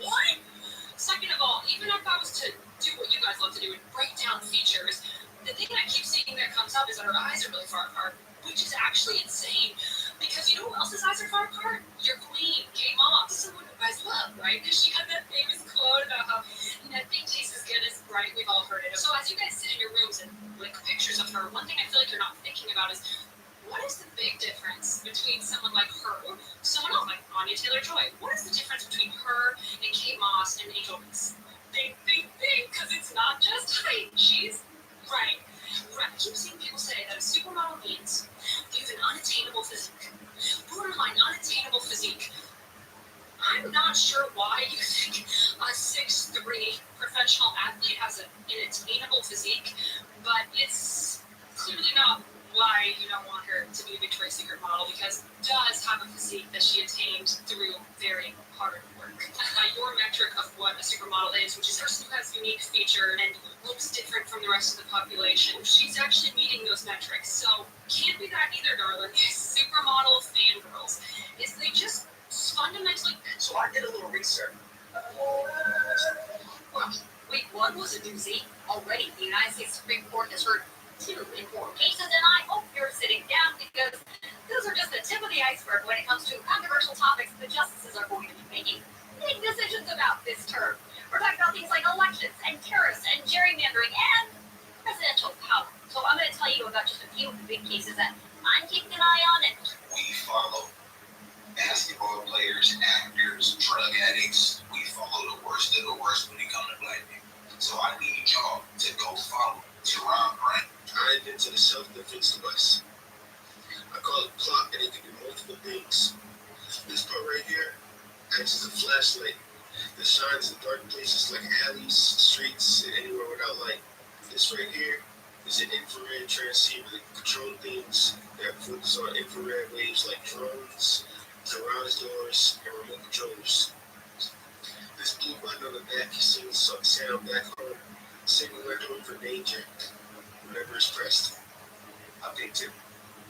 Speaker 9: what? Second of all, even if I was to do what you guys love to do and break down features, the thing I keep seeing that comes up is that her eyes are really far apart, which is actually insane. Because you know who else's eyes are far apart? Your queen, Kate Moss. Someone you guys love, right? Because she had that famous quote about how nothing tastes as good as right. We've all heard it. So as you guys sit in your rooms and lick pictures of her, one thing I feel like you're not thinking about is, what is the big difference between someone like her, someone else like Anya Taylor-Joy? What is the difference between her and Kate Moss and Angel Reese? Big, because it's not just height. She's right. I keep seeing people say that a supermodel means you have an unattainable physique. Borderline unattainable physique. I'm not sure why you think a 6'3" professional athlete has an attainable physique, but it's clearly not why you don't want her to be a Victoria's Secret model, because does have a physique that she attained through very hard work. Your metric of what a supermodel is, which is a person who has unique features and looks different from the rest of the population, she's actually meeting those metrics. So can't be that either, darling. Supermodel fangirls is they just fundamentally.
Speaker 5: So I did a little research.
Speaker 9: Well, week one was a doozy. Already, the United States Supreme Court has heard 2 important cases, and I hope you're sitting down because those are just the tip of the iceberg when it comes to controversial topics the justices are going to be making big decisions about this term. We're talking about things like elections and tariffs and gerrymandering and presidential power. So I'm going to tell you about just a few of the big cases that I'm keeping an eye on. And
Speaker 2: We follow basketball players, actors, drug addicts. We follow the worst of the worst when it comes to black people. So I need y'all to go follow Jerron Grant.
Speaker 5: I invented a self-defense device. I call it clock, and it can do multiple things. This part right here acts as a flashlight that shines in dark places like alleys, streets, and anywhere without light. This right here is an infrared transceiver that can control things that focus on infrared waves like drones, garage doors, and remote controllers. This blue button on the back sends sound back home, signaling home for danger whenever it's pressed.
Speaker 7: Update 2.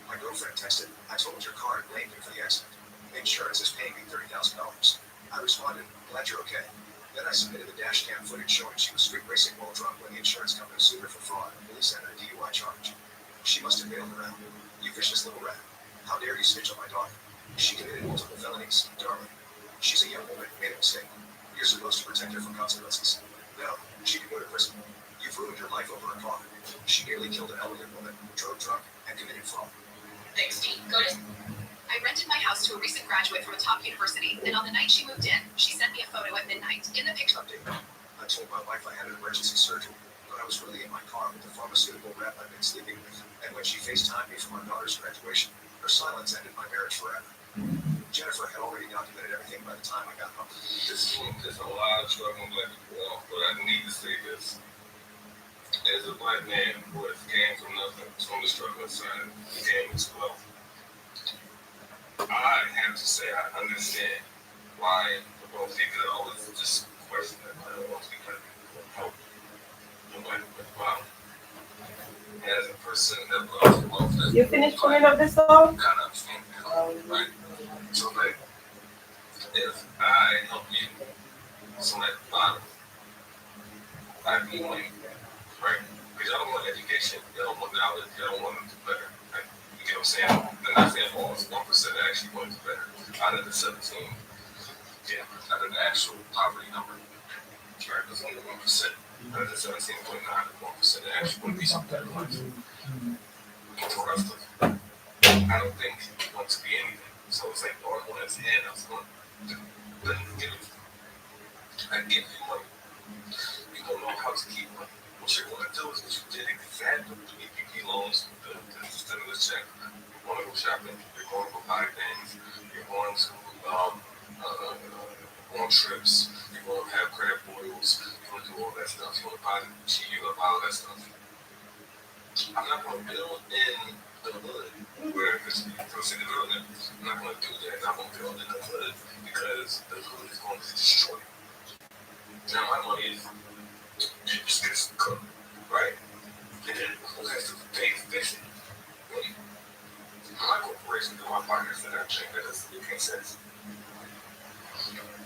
Speaker 7: My girlfriend texted, I totaled your car and blamed you for the accident. Insurance is paying me $30,000. I responded, glad you're okay. Then I submitted the dash cam footage showing she was street racing while drunk when the insurance company sued her for fraud and police entered a DUI charge. She must have bailed her out. You vicious little rat. How dare you snitch on my daughter? She committed multiple felonies, darling. She's a young woman who made a mistake. You're supposed to protect her from consequences. No, she can go to prison. You've ruined your life over a car. She nearly killed an elderly woman, drove drunk, and committed fraud.
Speaker 9: thanks, Pete. Go to. I rented my house to a recent graduate from a top university, and on the night she moved in, she sent me a photo at midnight. In the picture,
Speaker 7: I told my wife I had an emergency surgery, but I was really in my car with the pharmaceutical rep I've been sleeping with. And when she FaceTimed me from our daughter's graduation, her silence ended my marriage forever. Jennifer had already documented everything by the time I got home.
Speaker 2: This one is a lot of struggling black people, but I need to say this. As a black man who has came from nothing, from the struggling side, came as well. I have to say I understand why most people always just question that. Most people help the black people. Wow. As a person that loves wealth,
Speaker 1: You finished putting up this song?
Speaker 2: kind of understand that, right? So like, if I help you, so at the bottom, I be winning, right? Because I don't want education, I don't want knowledge, I don't want them to do better. Right? You get what I'm saying? I'm not saying all, it's 1% that actually want to do better. Out of the 17, yeah, out of the actual poverty number, right? There's only 1%. Out of the 17.9, 1% that actually want to be something better life. For the rest of it, I don't think you want to be anything. So it's like, oh, I want his hand, I was going to give it. I give you money. You don't know how to keep money. What you're going to do is what you did exactly with the PPP loans, the stimulus check. You're going to go shopping. You're going to go buy things. You're going to go on trips. You're going to have credit bureaus. You're going to do all that stuff. You're going to buy the machine. You're going to buy all that stuff. I'm not going to build in the hood where it's for city development. I'm not going to do that. I'm going to build in the hood because the hood is going to be destroyed. Now my money is just gets cooked, right? And then who has to pay to fix it? Me. My corporation and my partners that are changing. That doesn't make any sense.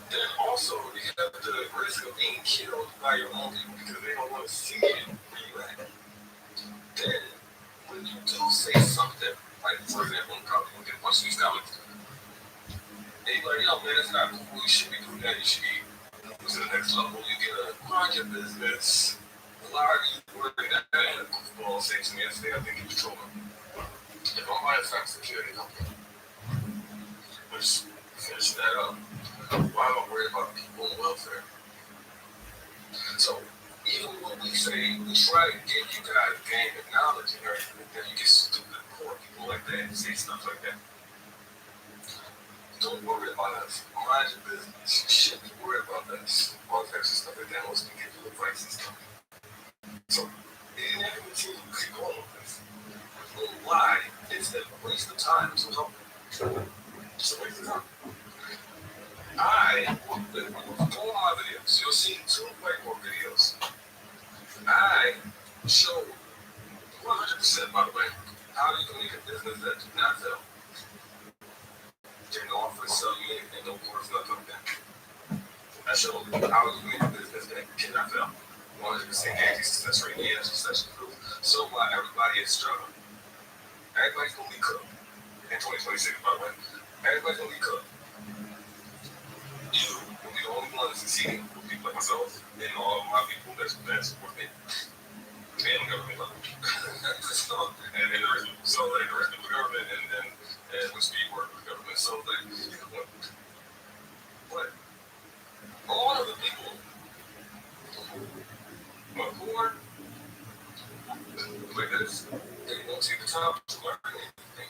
Speaker 2: Then also you have the risk of being killed by your own people because they don't want to see it where you at. Then when you do say something, like for example, in college, you get a bunch of these comments. And you're like, yo man, that's not cool. You should be doing that. You should be moving to the next level. You get a larger business. Why are you working that? And the goofball said to me yesterday, I think he was trolling. If I'm buying a cybersecurity company, which finish that up, why am I worried about people on welfare? So even when we say we try to give you guys game and knowledge and everything, then you get stupid poor people like that and say stuff like that. Don't worry about us. Mind your business. You shouldn't be worried about us. All types of stuff like that. Once we give you advice and stuff. So in that continue to keep going with this. Why is it a waste of time to help? It's a waste of time. I will go on my videos. You'll see 2 whiteboard videos. I show 100%, by the way, how you can make a business that do not fail. Didn't offer to sell you anything, no course, nothing like that. I show how you can make a business that cannot fail. 100% guaranteed success rate, and success proof. So why everybody is struggling. Everybody's gonna be cooked in 2026, by the way. Everybody's gonna be cooked. You will be the only one succeeding with people like myself and all of my people that support me. And the government level. And then the rest of the government and which people work with the government. So like but all of the people who are poor like this, they won't take the time to learn anything.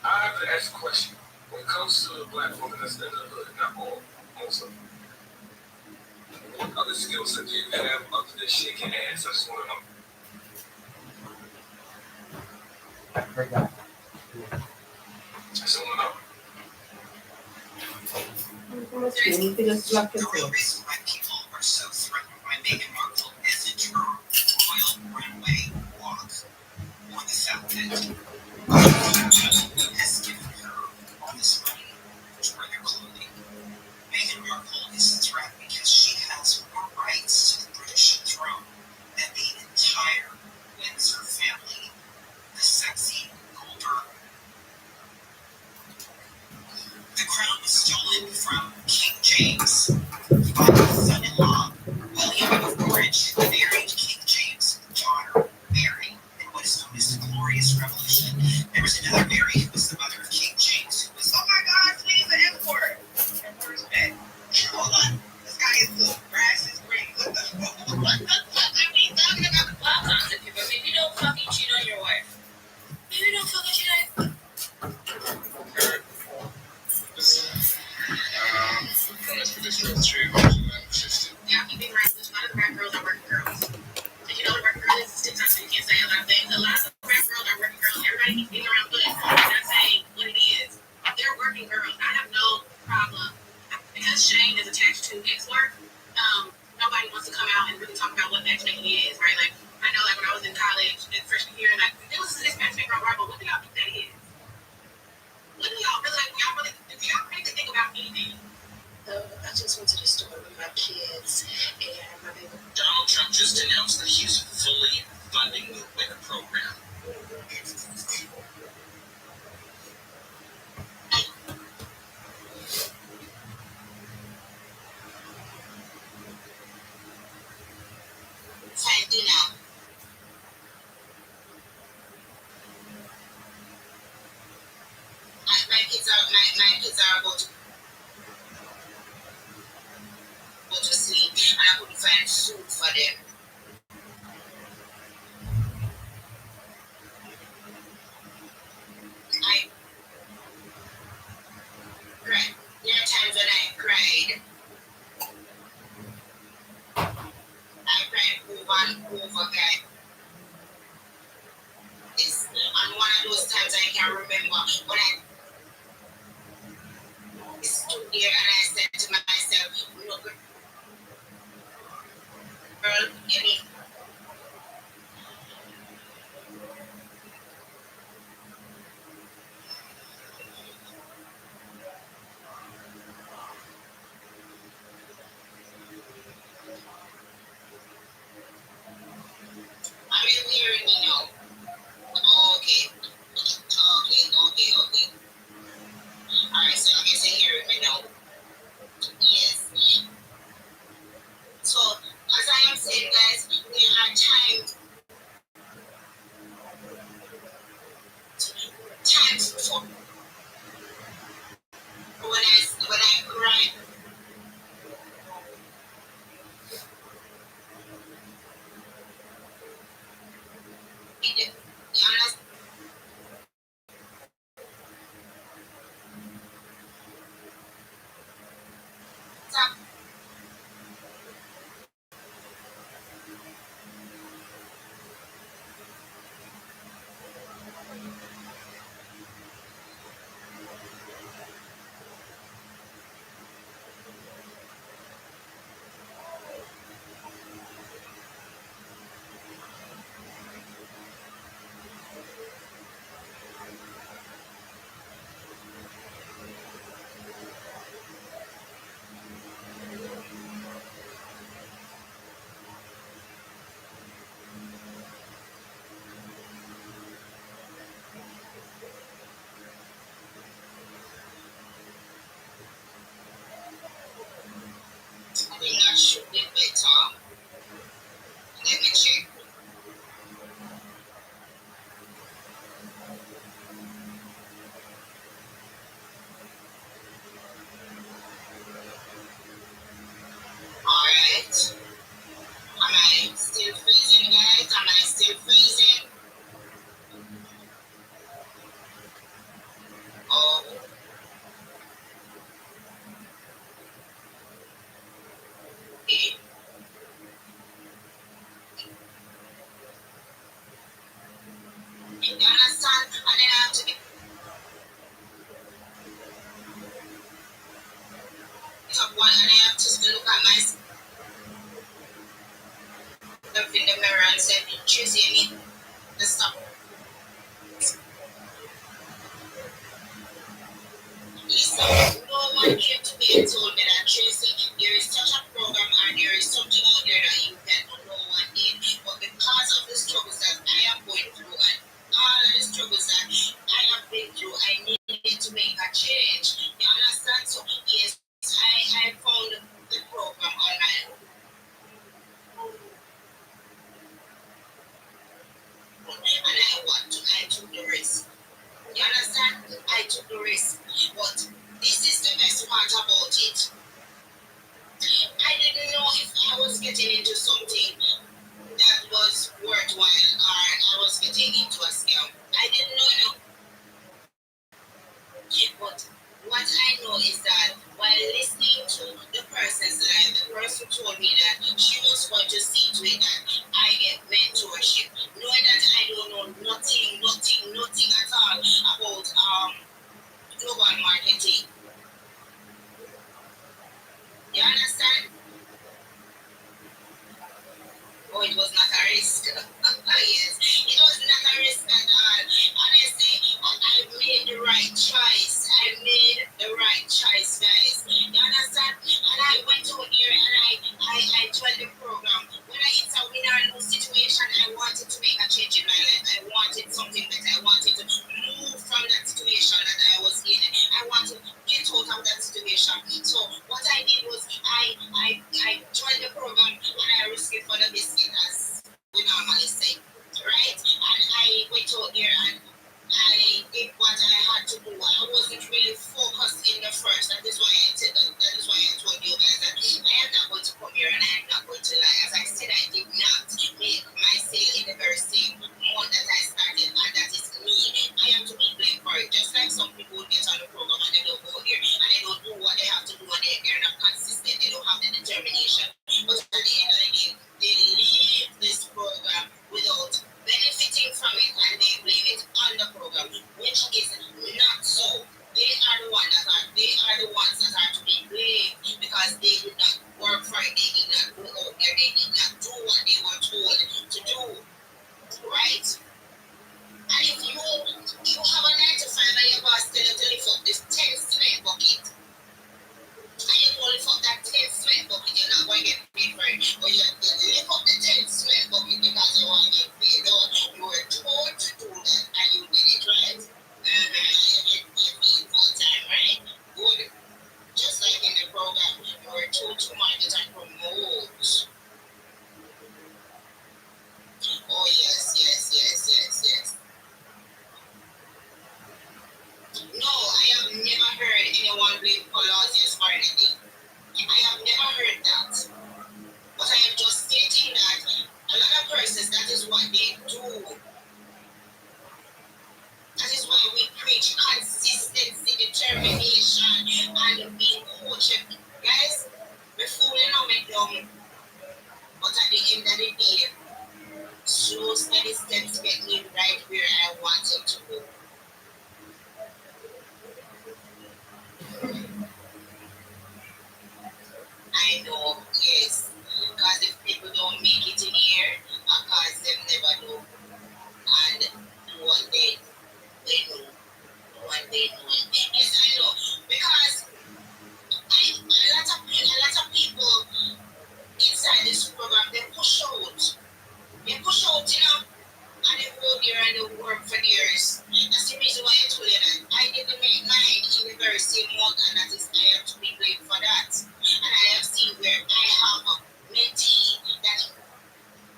Speaker 2: I have to ask a question. When it comes to the black woman that's in the hood, not all, most of them, what other skill set do you have other than shaking hands? I just want to know.
Speaker 13: I forgot.
Speaker 2: I just want to know.
Speaker 4: The real reason why people are so threatened by Meghan Markle isn't her royal runway walk or the fact that has given her all this money to wear their clothing. Meghan Markle is a threat because she has more rights to the British throne than the entire Windsor family, the sexy Goldberg. The crown was stolen from King James by his son-in-law, William of Orange, who married King James' daughter, Mary, in what is known as the Glorious Revolution. There was another Mary who was the mother of King James, who was, oh my God, please, the N-word. N-word's bad. Hold on, this guy is blue, grass is green. What the fuck are we talking about? Well, concept people, maybe don't fucking cheat on your wife. Maybe don't feel like you know. Yeah, you've been right. A lot of the rap girls are working girls. Did you know what a working girl is? It's TikTok, so you can't say a lot of things. A lot of the rap girls are working girls. Everybody keeps beating around the bush. I'm not saying what it is. They're working girls. I have no problem. Because Shane is attached to X work, nobody wants to come out and really talk about what matchmaking is, right? Like, I know, like, when I was in college, in freshman year, and like, it was this matchmaker on Bravo. What do y'all think that is? What do y'all really, like, do y'all really think about anything? I just went to the store with my kids and my baby.
Speaker 3: Donald Trump just announced that he's fully funding the WIC program.
Speaker 4: My kids are going to
Speaker 8: find food for them. I cried. There are times when I cried. I cried over and over again. And one of those times I can remember when I stood there and I said to myself, look, girl, you need. Are you hearing me now? Okay. Okay. Alright, so I guess you're hearing me now. Yes. So, as I am saying, guys, there are times for when I cry. You understand? I think that should be better. Let me check. Alright. Am I still freezing, guys? Am I still freezing? Oh, okay. You understand? And then I have to get up one and I have to look at myself in the mirror and say, Tracy, you need to stop. Listen, no one came to me and told me that, Tracy, there is such a program and there is something out there that you can do. No one did. But because of the struggles that I am going through and all of the struggles that I have been through, I needed to make a change. You understand? So, yes, I found the program on my own. And I took the risk. You understand? I took the risk. But this is the best part about it. I didn't know if I was getting into something that was worthwhile or I was getting into a scam. I didn't know. But what I know is that while listening to the person's life, the person told me that she was going to see to it that I get mentorship. Knowing that I don't know nothing at all about global marketing. You understand? Oh, it was not a risk. Yes, it was not a risk at all. Honestly, I made the right choice. I made the right choice, guys. You understand? And I went over here and I joined the program. When it's a win or lose situation, I wanted to make a change in my life. I wanted something better. I wanted to move from that situation that I was in. I wanted to get out of that situation. So what I did was I joined the program and I risked it for the biscuit, as we normally say, right? And I went out there and
Speaker 6: is not so. They are the ones that are to be blamed because they did not work for it. They did not go out there. They did not do what they were told to do. Right? And if you have a 9 to 5 and your boss tell you to lift up this 10 cement bucket, and you only lift up that 10 cement bucket, you're not going to get paid for it. But you lift up the 10 cement bucket because you want to get paid. No, you were told to do that and you did it, right? You paid full time, right? Good. Just like in the program, you were told to market and promote. Oh, yes. No, I have never heard anyone blame Colossus for anything. I have never heard that. But I am just stating that a lot of persons, that is what they do. That is why we preach consistency, determination, and being coached. Guys, we're fooling on make them. But at the end of the day, slow, steady steps get me right where I wanted to go. I know, yes. Because if people don't make it in here, because them never know. And one day, they know. One day, know. Yes, I know. Because a lot of people inside this program, they push out. They push out, and they go there and they work for years. That's the reason why I told you that I didn't make mine in the very same month, and that is I have to be blamed for that. And I have seen where I have a mentee that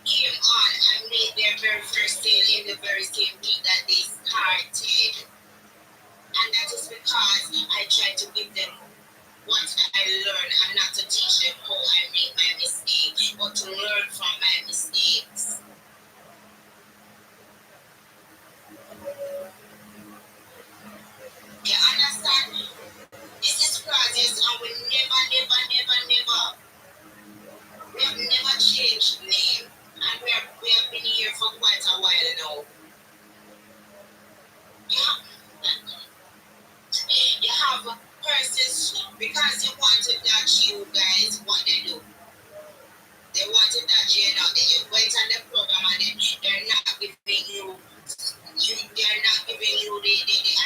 Speaker 6: came on and made their very first sale in the very same week that they started. And that is because I tried to give them what I learned and not to teach them how I make my mistakes, but to learn from my mistakes. You understand? This is process and we never. We have never changed name. And we have been here for quite a while now. You have persons, because you wanted that you guys, what they do? They wanted that you know, you went on the program and they're not giving you the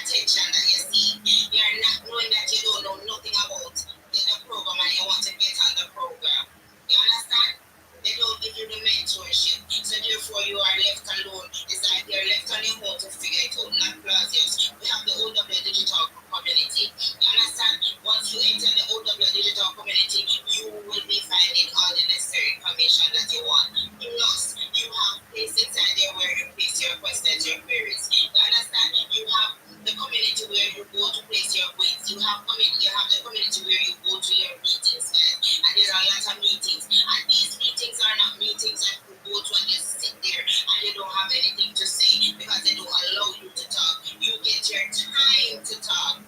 Speaker 6: attention that you see. They're not knowing that you don't know nothing about the program and you want to get on the program. You understand? They don't give you the mentorship. So therefore you are left alone. It's like you're left on your own to figure it out, not Clausius. We have the OW digital community. You understand? Once you enter the OW digital community, you will be finding all the necessary information that you want. Plus, you have place inside there where you place your questions, your queries. You understand? You have the community where you go to place your quiz. You have the community where you go to your meetings, guys. And there's a lot of meetings. And these meetings are not meetings that you go to and you sit there and you don't have anything to say because they don't allow you to talk. You get your time to talk.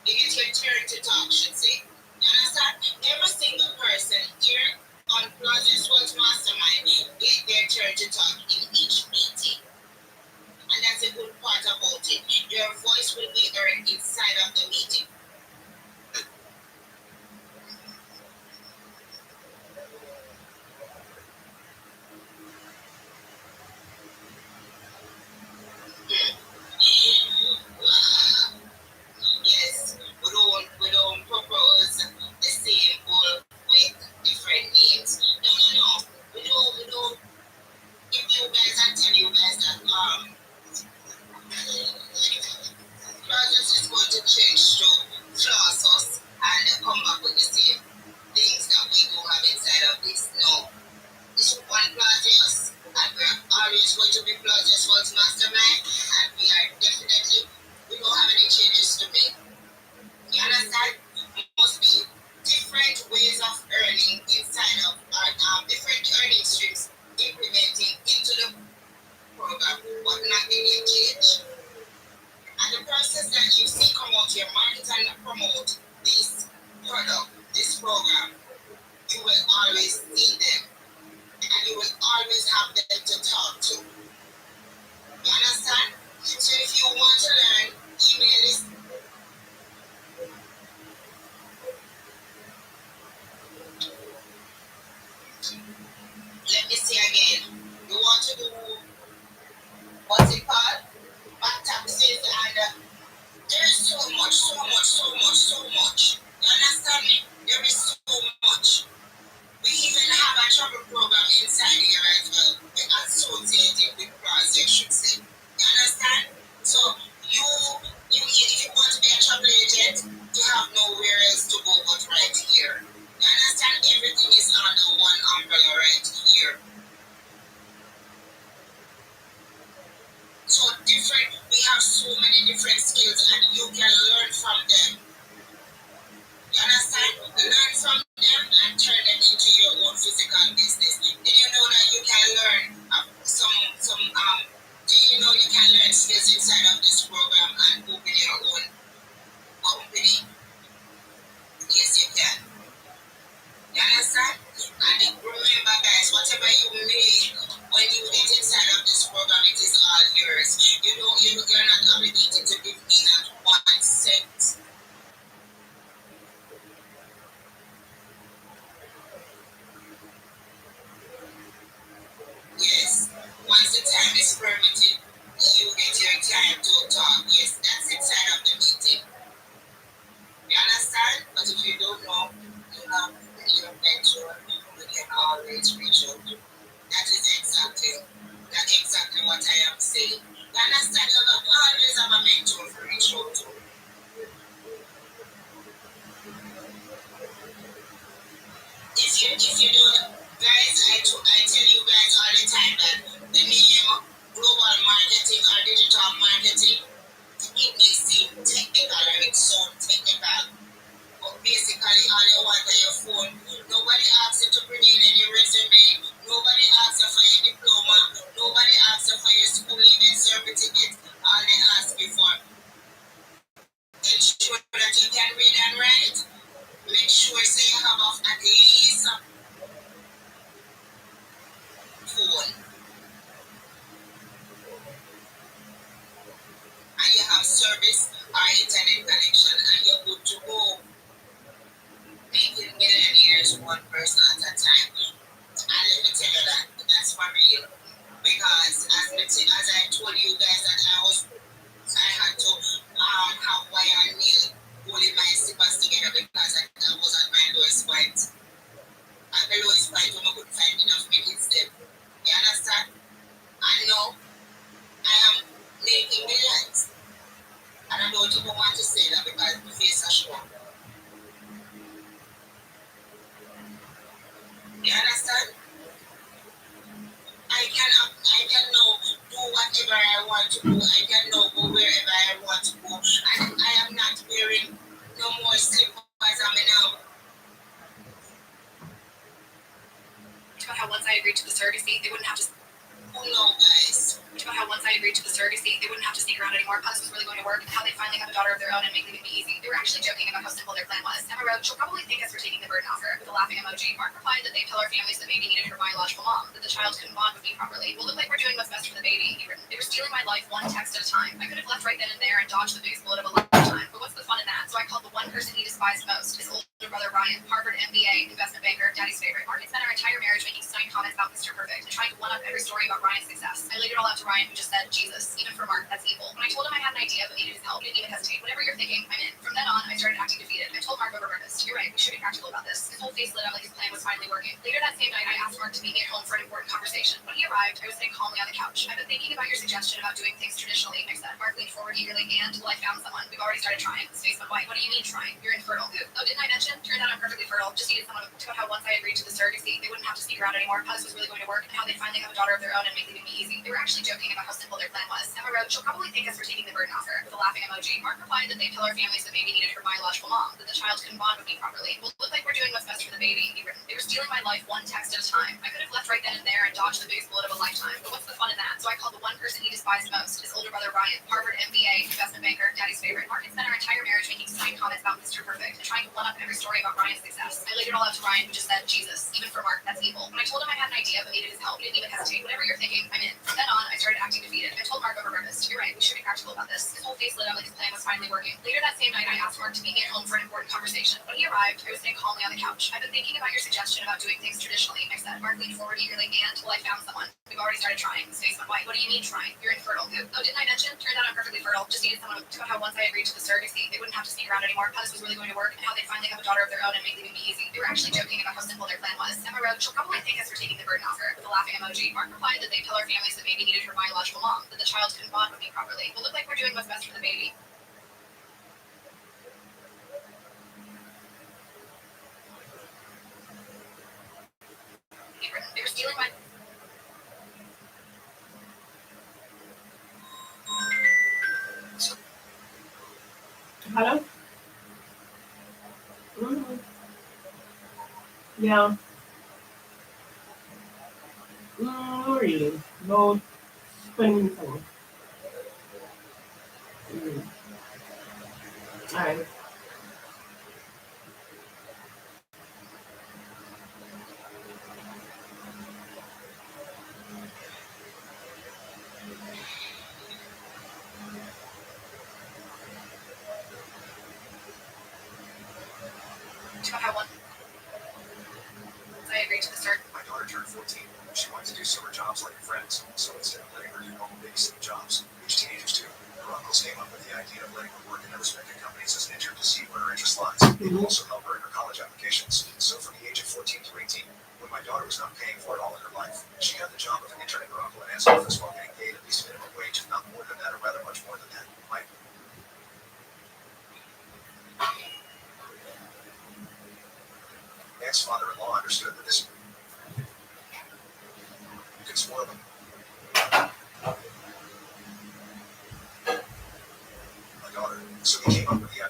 Speaker 6: You get your turn to talk, should say. You understand? Every single person here on Project World's Mastermind get their turn to talk in each meeting. And that's a good part about it. Your voice will be heard inside of the meeting. Yes, we don't propose the same goal with different names. No. We don't give you guys and tell you guys that Project is going to change to floss us and come back with the same things that we do have inside of this. No. This is one Project, and we're always going to be Project World's Mastermind, and we don't have any changes to make. You understand? Must be different ways of earning inside of our different earning streams implementing into the program, but not any change. And the process that you see come out here, market and promote this product, this program, you will always see them. And you will always have them to talk to. You understand? So if you want to learn, so much. You understand me? There is so much. We even have a travel program inside here as well. We associated with France, I should say. You understand? So if you want to be a travel agent, you have nowhere else to go but right here. You understand? Everything is under one umbrella right here. So different, we have so many different skills and you can learn from them. You understand? Learn from them and turn them into your own physical business. Did you know that you can learn do you know you can learn skills inside of this program and open your own company? Yes, you can. You understand? And remember, guys, whatever you make when you get inside of this program, it is all yours. You're not obligated to give me not 1 cent. Yes. Once the time is permitted, you get your time to talk. Yes, that's inside of the meeting. You understand? But if you don't know, you have your mentor, you can always reach out to. That is exactly what I am saying. You understand? You always have a mentor to reach out to. If you don't, guys, I tell you guys all the time that the name global marketing or digital marketing, it may seem technical or it's so technical. But basically, all you want on your phone, nobody asks you to bring in any resume, nobody asks you for your diploma, nobody asks you for your school leaving certificate. All they ask you for, ensure that you can read and write. Make sure so you have at least a phone. And you have service or internet connection and you're good to go. Making millionaires one person at a time. And let me tell you that's for real. Because as I told you guys that I had to have wire and nail holding my slippers together because I was at my lowest point. At the lowest point when I couldn't find enough making step. You understand? And now I am making millions. And I don't even want to say that because my face is show. You understand? I can now do whatever I want to do. I can now go wherever I want to go. And I am not wearing no more slippers. I'm now. About how once I agreed to the surrogacy, they wouldn't have to. Oh no, guys. About how once I agreed to the surrogacy, they wouldn't have to sneak around anymore. How this was really going to work, and how they finally have a daughter of their own and make it easy. They were actually joking about how simple their plan was. Emma wrote, "She'll probably thank us for taking the burden off her," with a laughing emoji. Mark replied that they'd tell our families the baby needed her biological mom, that the child couldn't bond with me properly. "We'll look like we're doing what's best for the baby," he written. "They were stealing my life one text at a time. I could have left right then and there and dodged the biggest bullet of a lifetime. But what's the fun in that? So I called the one person he despised most, his older brother Ryan, Harvard MBA, investment banker, daddy's favorite. Mark had spent our entire marriage making snide comments about Mr. Perfect and trying to one-up every story about Ryan's success. I laid it all out to Ryan, who just said, Jesus, even for Mark, that's evil. When I told him I had an idea but needed his help, he didn't even hesitate. Whatever you're thinking, I'm in. From then on, I started acting defeated. I told Mark over breakfast, you're right, we should be practical about this. His whole face lit up like his plan was finally working. Later that same night, I asked Mark to meet me at home for an important conversation. When he arrived, I was sitting calmly on the couch. I've been thinking about your suggestion about doing things traditionally, I said. Mark leaned forward eagerly, and, well, I found someone. We've already started trying. His face went white. What do you mean trying? You're infertile. Oh, didn't I mention? Turned out I'm perfectly fertile. Just needed someone to about how once I agreed to the surrogacy, they wouldn't have to sneak around anymore. How this was really going to work, and how they'd finally have a daughter of their own and make leaving me easy. They were actually joking about how simple their plan was. Emma wrote, "She'll probably thank us for taking the burden off her," with a laughing emoji. Mark replied that they'd tell our families the baby needed her biological mom, that the child couldn't bond with me properly. "We'll look like we're doing what's best for the baby," he written. They were stealing my life one text at a time. I could have left right then and there and dodged the biggest bullet of a lifetime. But what's the fun in that? So I called the one person he despised most, his older brother Ryan, Harvard MBA, investment banker, daddy's favorite. Mark had spent our entire marriage making snide comments about Mr. Perfect and trying to one-up every story about Ryan's success. I laid it all out to Ryan, who just said, Jesus, even for Mark, that's evil. When I told him I had an idea but needed his help, he didn't even hesitate. Whatever you're thinking, I'm in. From then on, I started acting defeated. I told Mark over breakfast, you're right, we should be practical about this. His whole face lit up like his plan was
Speaker 9: was finally working. Later that same night, I asked Mark to meet me at home for an important conversation. When he arrived, I was sitting calmly on the couch. I've been thinking about your suggestion about doing things traditionally, I said. Mark leaned forward eagerly, and, well, I found someone. We've already started trying. His face went white. What do you mean trying? You're infertile. Who? Oh, didn't I mention? Turned out I'm perfectly fertile. Just needed someone to how once I agreed to the surrogacy, they wouldn't have to sneak around anymore, how this was really going to work, and how they'd finally have a daughter of their own and make leaving me easy. They were actually joking about how simple their plan was. Emma wrote, she'll probably thank us for taking the burden off her, with a laughing emoji. Mark replied that they'd tell our families that baby needed her biological mom, that the child couldn't bond with me properly. We'll look like we're doing what's best for the baby. They were stealing my...
Speaker 1: Hello? Mm-hmm. Yeah. Really? No, 20 minutes ago. Alright.
Speaker 9: I agreed to the start.
Speaker 7: My daughter turned 14. She wanted to do summer jobs like her friends, so instead of letting her do normal babysitting jobs, which teenagers do, her uncles came up with the idea of letting her work in their respective companies as an intern to see where her interest lies. It will also help her in her college applications. So from the age of 14 to 18, when my daughter was not paying for it all in her life, she got the job of an intern at her uncle and aunt's office while getting paid at least minimum wage, if not more than that, or rather much more than that. My aunt's father-in-law understood that this you can spoil them. My daughter. So he came up with the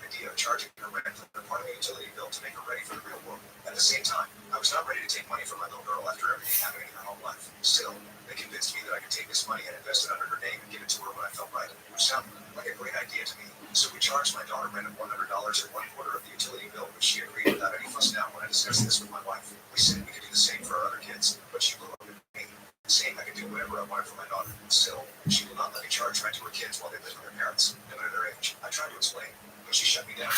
Speaker 7: idea of charging her rent for part of the utility bill to make her ready for the real world. At the same time, I was not ready to take money from my little girl after everything happening in her home life. Still, they convinced me that I could take this money and invest it under her name and give it to her when I felt right, which sounded like a great idea to me. So we charged my daughter rent of $100 or 1/4 of the utility bill, which she agreed without any fuss now when I discussed this with my wife. We said we could do the same for our other kids, but she blew up at me, saying I could do whatever I wanted for my daughter. Still, she will not let me charge rent to her kids while they live with their parents, no matter their age. I tried to explain, but she shut me down.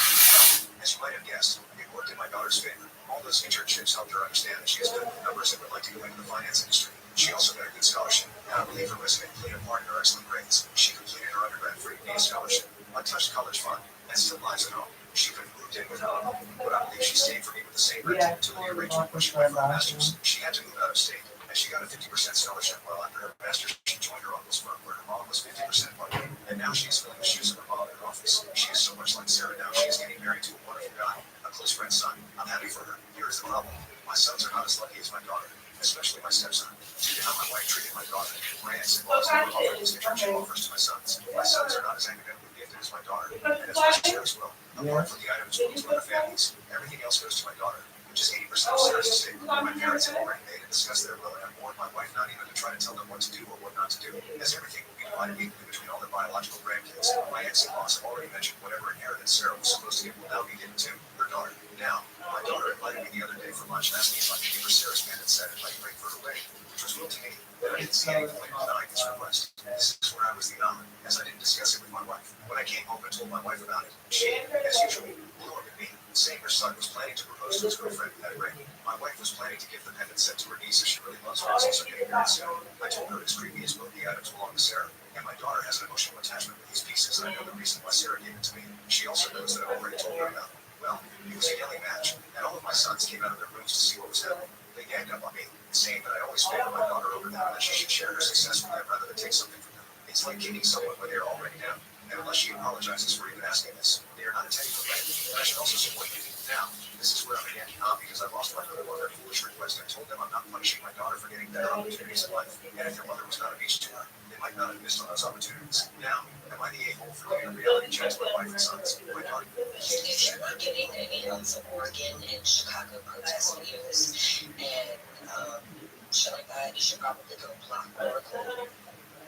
Speaker 7: As you might have guessed, it worked in my daughter's favor. All those internships helped her understand that she is good with numbers and would like to go into the finance industry. She also got a good scholarship, and I believe her resume played a part in her excellent grades. She completed her undergrad for a scholarship, untouched college fund, and still lives at home. She could have moved in with her uncle, but I believe she stayed for me with the same rent until the arrangement when she went for her master's. She had to move out of state, and she got a 50% scholarship while after her master's she joined her uncle's firm where her mom was 50% partner, and now she is filling the shoes of her mom in her office. She is so much like Sarah now she is getting married to a wonderful guy, a close friend's son. I'm happy for her. Here is the problem. My sons are not as lucky as my daughter, especially my stepson. Due to how my wife treated my daughter, my ex in-laws never offered these internship offers to my sons. My sons are not as academically gifted as my daughter, and as much as Sarah's will. Apart from the items going to other families, everything else goes to my daughter, which is 80% of Sarah's estate. My parents have already made and discussed their will, and have warned my wife not even to try to tell them what to do or what not to do, as everything will be divided equally between all their biological grandkids. My ex-in-laws have already mentioned whatever inheritance Sarah was supposed to get will now be given to her daughter. Now, my daughter invited me the other day for lunch and asked me if I could give her Sarah's pen and said it might break for her wedding, which was real to me, but I didn't see any point in denying this request. This is where I was the anomaly, as I didn't discuss it with my wife. When I came home and told my wife about it, she, as usual, blew up at me, saying her son was planning to propose to his girlfriend at a ring. My wife was planning to give the pendant set to her niece as she really loves her and is also getting married soon. I told her as creepy as both the items belong to Sarah, and my daughter has an emotional attachment with these pieces, and I know the reason why Sarah gave it to me. She also knows that I've already told her about it. Well, it was a yelling match, and all of my sons came out of their rooms to see what was happening. They ganged up on me, saying that I always favor my daughter over them and that she should share her success with them rather than take something from them. It's like kicking someone when they are already down, and unless she apologizes for even asking this, they are not intending to win, and I should also support you. Now, this is where I'm again, not because I've lost my cool on their foolish request. I told them I'm not punishing my daughter for getting better opportunities in life, and if their mother was not a beach to her, they might not have missed on those opportunities. Now, am I the a-hole for doing a reality check to my wife and sons? My daughter.
Speaker 8: If you're not getting any of the Oregon and Chicago protest videos and shit like that, you should probably go block Oracle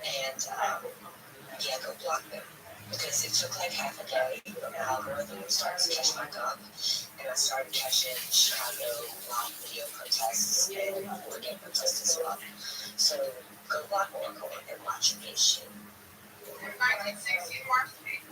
Speaker 8: and go block them. Because it took like half a day, the algorithm started to catch back up, and I started catching Chicago video protests and Oregon protests as well. So go block Oracle and watch your shit.
Speaker 10: 1960 March 8th.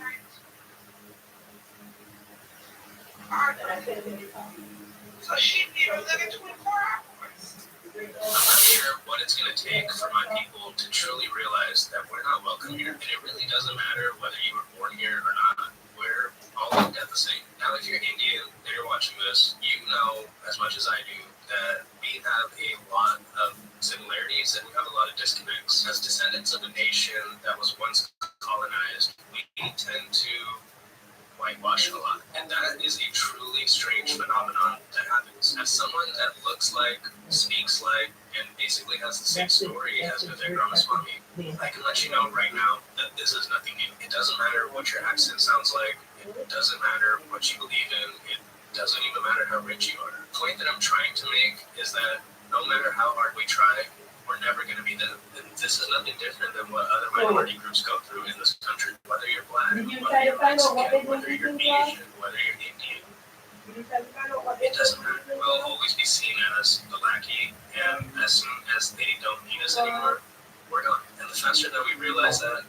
Speaker 10: So she did 11 24 hours.
Speaker 12: I'm not sure what it's going to take for my people to truly realize that we're not welcome here. And it really doesn't matter whether you were born here or not. We're all looked at the same. Now, if you're Indian and you're watching this, you know as much as I do that we have a lot of similarities and we have a lot of disconnects. As descendants of a nation that was once colonized, we tend to whitewash a lot. And that is a truly strange phenomenon that happens. As someone that looks like, speaks like, and basically has the same story as Vivek Ramaswamy, I can let you know right now that this is nothing new. It doesn't matter what your accent sounds like. It doesn't matter what you believe in. It doesn't even matter how rich you are. The point that I'm trying to make is that no matter how hard we try, we're never going to be them. And this is nothing different than what other minority groups go through in this country. Whether you're black, whether you're Mexican, whether you're Asian, whether you're Indian, it doesn't matter. We'll always be seen as the lackey, and as soon as they don't need us anymore, we're gone. And the faster that we realize that,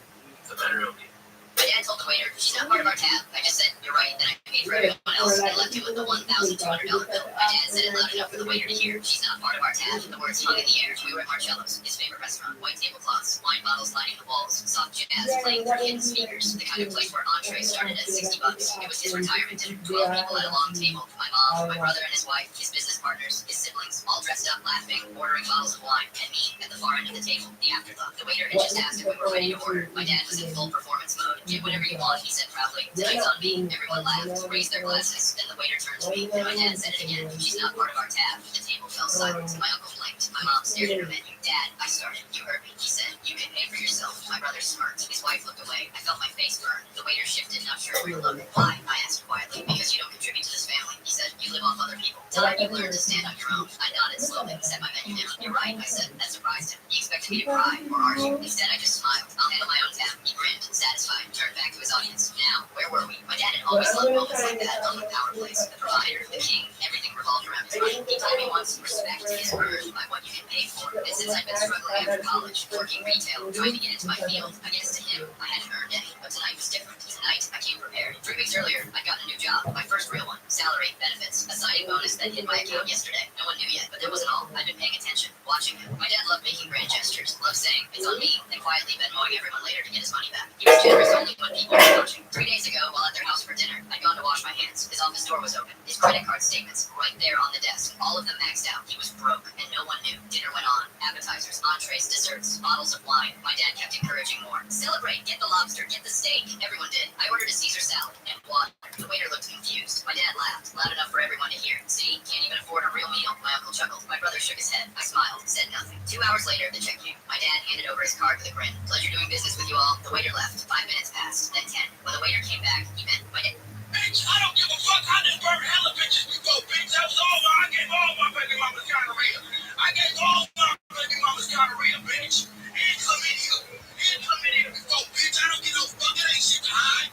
Speaker 12: the better it'll be.
Speaker 4: My dad told the waiter, she's not part of our tab. I just said, you're right, then I paid for everyone else and left him with the $1,200 bill. My dad said it loud enough for the waiter to hear, she's not part of our tab. The words hung in the air. We were at Marcello's, his favorite restaurant. White tablecloths, wine bottles lining the walls, soft jazz playing through hidden speakers. The kind of place where entrees started at $60. It was his retirement dinner. 12 people at a long table. My mom, my brother and his wife, his business partners, his siblings, all dressed up, laughing, ordering bottles of wine, and me at the far end of the table, the afterthought. The waiter had just asked if we were ready to order. My dad was in full performance mode. Get whatever you want, he said proudly. Tonight's on me. Everyone laughed, raised their glasses. Then the waiter turned to me, and my dad said it again. She's not part of our tab. The table fell silent. My uncle blinked. My mom stared at her menu. Dad, I started. You heard me. He said, you can pay for yourself. My brother smirked. His wife looked away. I felt my face burn. The waiter shifted, not sure where to look. Why? I asked quietly. Because you don't contribute to this family. He said, you live off other people. Time you learn to stand on your own. I nodded slowly, set my menu down. You're right, I said. That surprised him. He expected me to cry or argue. Instead, I just smiled. I'll handle my own tab. He grinned, satisfied, turned back to his audience. Now, where were we? My dad had always loved moments like that on the power plays. The provider, the king, everything revolved around his money. He told me once, respect is earned by what you can pay for. And since I'd been struggling after college, working retail, trying to get into my field, I guess to him, I hadn't earned any. But tonight was different. Tonight, I came prepared. 3 weeks earlier, I'd gotten a new job. My first real one. Salary, benefits, a signing bonus that hit my account yesterday. No one knew yet, but that wasn't all. I'd been paying attention, watching him. My dad loved making grand gestures, loved saying, it's on me, and quietly Venmoing everyone later to get his money back. He was generous only when people were watching. 3 days ago, while at their house for dinner, I'd gone to wash my hands. His office door was open. His credit card statements right there on the desk. All of them maxed out. He was broke, and no one knew. Dinner went on. Appetizers, entrees, desserts, bottles of wine. My dad kept encouraging more. Celebrate, get the lobster, get the steak. Everyone did. I ordered a Caesar salad and water. The waiter looked confused. My dad laughed, loud enough for everyone to hear. See, can't even afford a real meal. My uncle chuckled. My brother shook his head. I smiled, said nothing. 2 hours later, the check came. My dad handed over his card with a grin. Pleasure doing business with you all. The waiter left. 5 minutes passed, then 10. When the waiter came back, he meant my dad.
Speaker 10: Bitch, I don't give a fuck how this bird hella bitches before, bitch. That was all I gave all my baby mamas gonorrhea. I gave all my baby mamas gonorrhea, bitch. And chlamydia before, bitch. I don't give no fuck. It ain't shit to hide.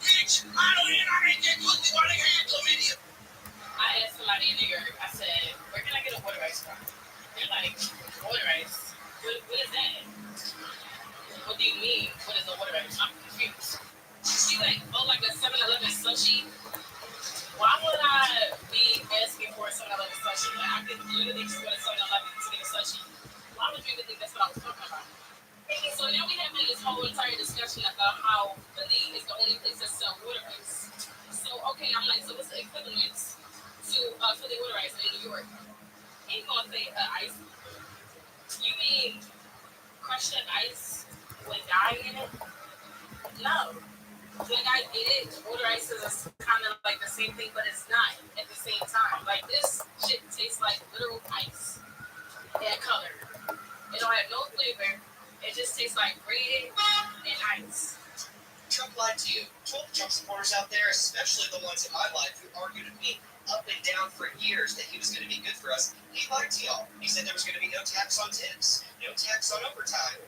Speaker 10: Bitch, I ain't get pussy while they had chlamydia.
Speaker 15: I asked somebody in New York, I said, where can I get a water ice from? They're like, water ice? What is that? What do you mean? What is a water ice? I'm confused. She's like, oh, like a 7-Eleven slushie? Why would I be asking for a 7-Eleven slushie? Like, I could literally just go to 7-Eleven to get a slushie. Why would you even think that's what I was talking about? So now we having this whole entire discussion about how Belize is the only place that sell water ice. So, okay, I'm like, so what's the equivalent to Philly water ice in New York? He ain't gonna say ice. You mean crushed ice with dye in it? No. Like I get it, water ice is kind of like the same thing, but it's not at the same time. Like this shit tastes like literal ice and color. It don't have no flavor. It just tastes like bread and ice.
Speaker 14: Trump lied to you. Told Trump supporters out there, especially the ones in my life who argued with me up and down for years that he was going to be good for us. He lied to y'all. He said there was going to be no tax on tips, no tax on overtime.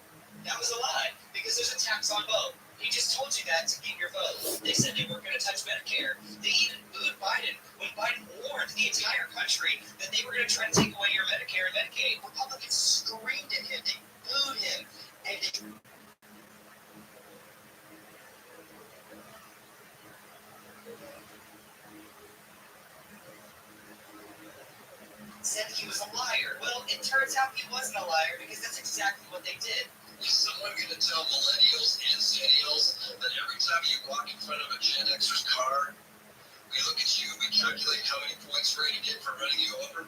Speaker 14: That was a lie because there's a tax on both. He just told you that to get your vote. They said they weren't going to touch Medicare. They even booed Biden when Biden warned the entire country that they were going to try to take away your Medicare and Medicaid. Republicans screamed at him. They booed him. And they
Speaker 4: said he was a liar. Well, it turns out he wasn't a liar because that's exactly what they did.
Speaker 5: Is someone going to tell millennials and zennials that every time you walk in front of a Gen Xer's car, we look at you, we calculate how many points we're going to get for running you over?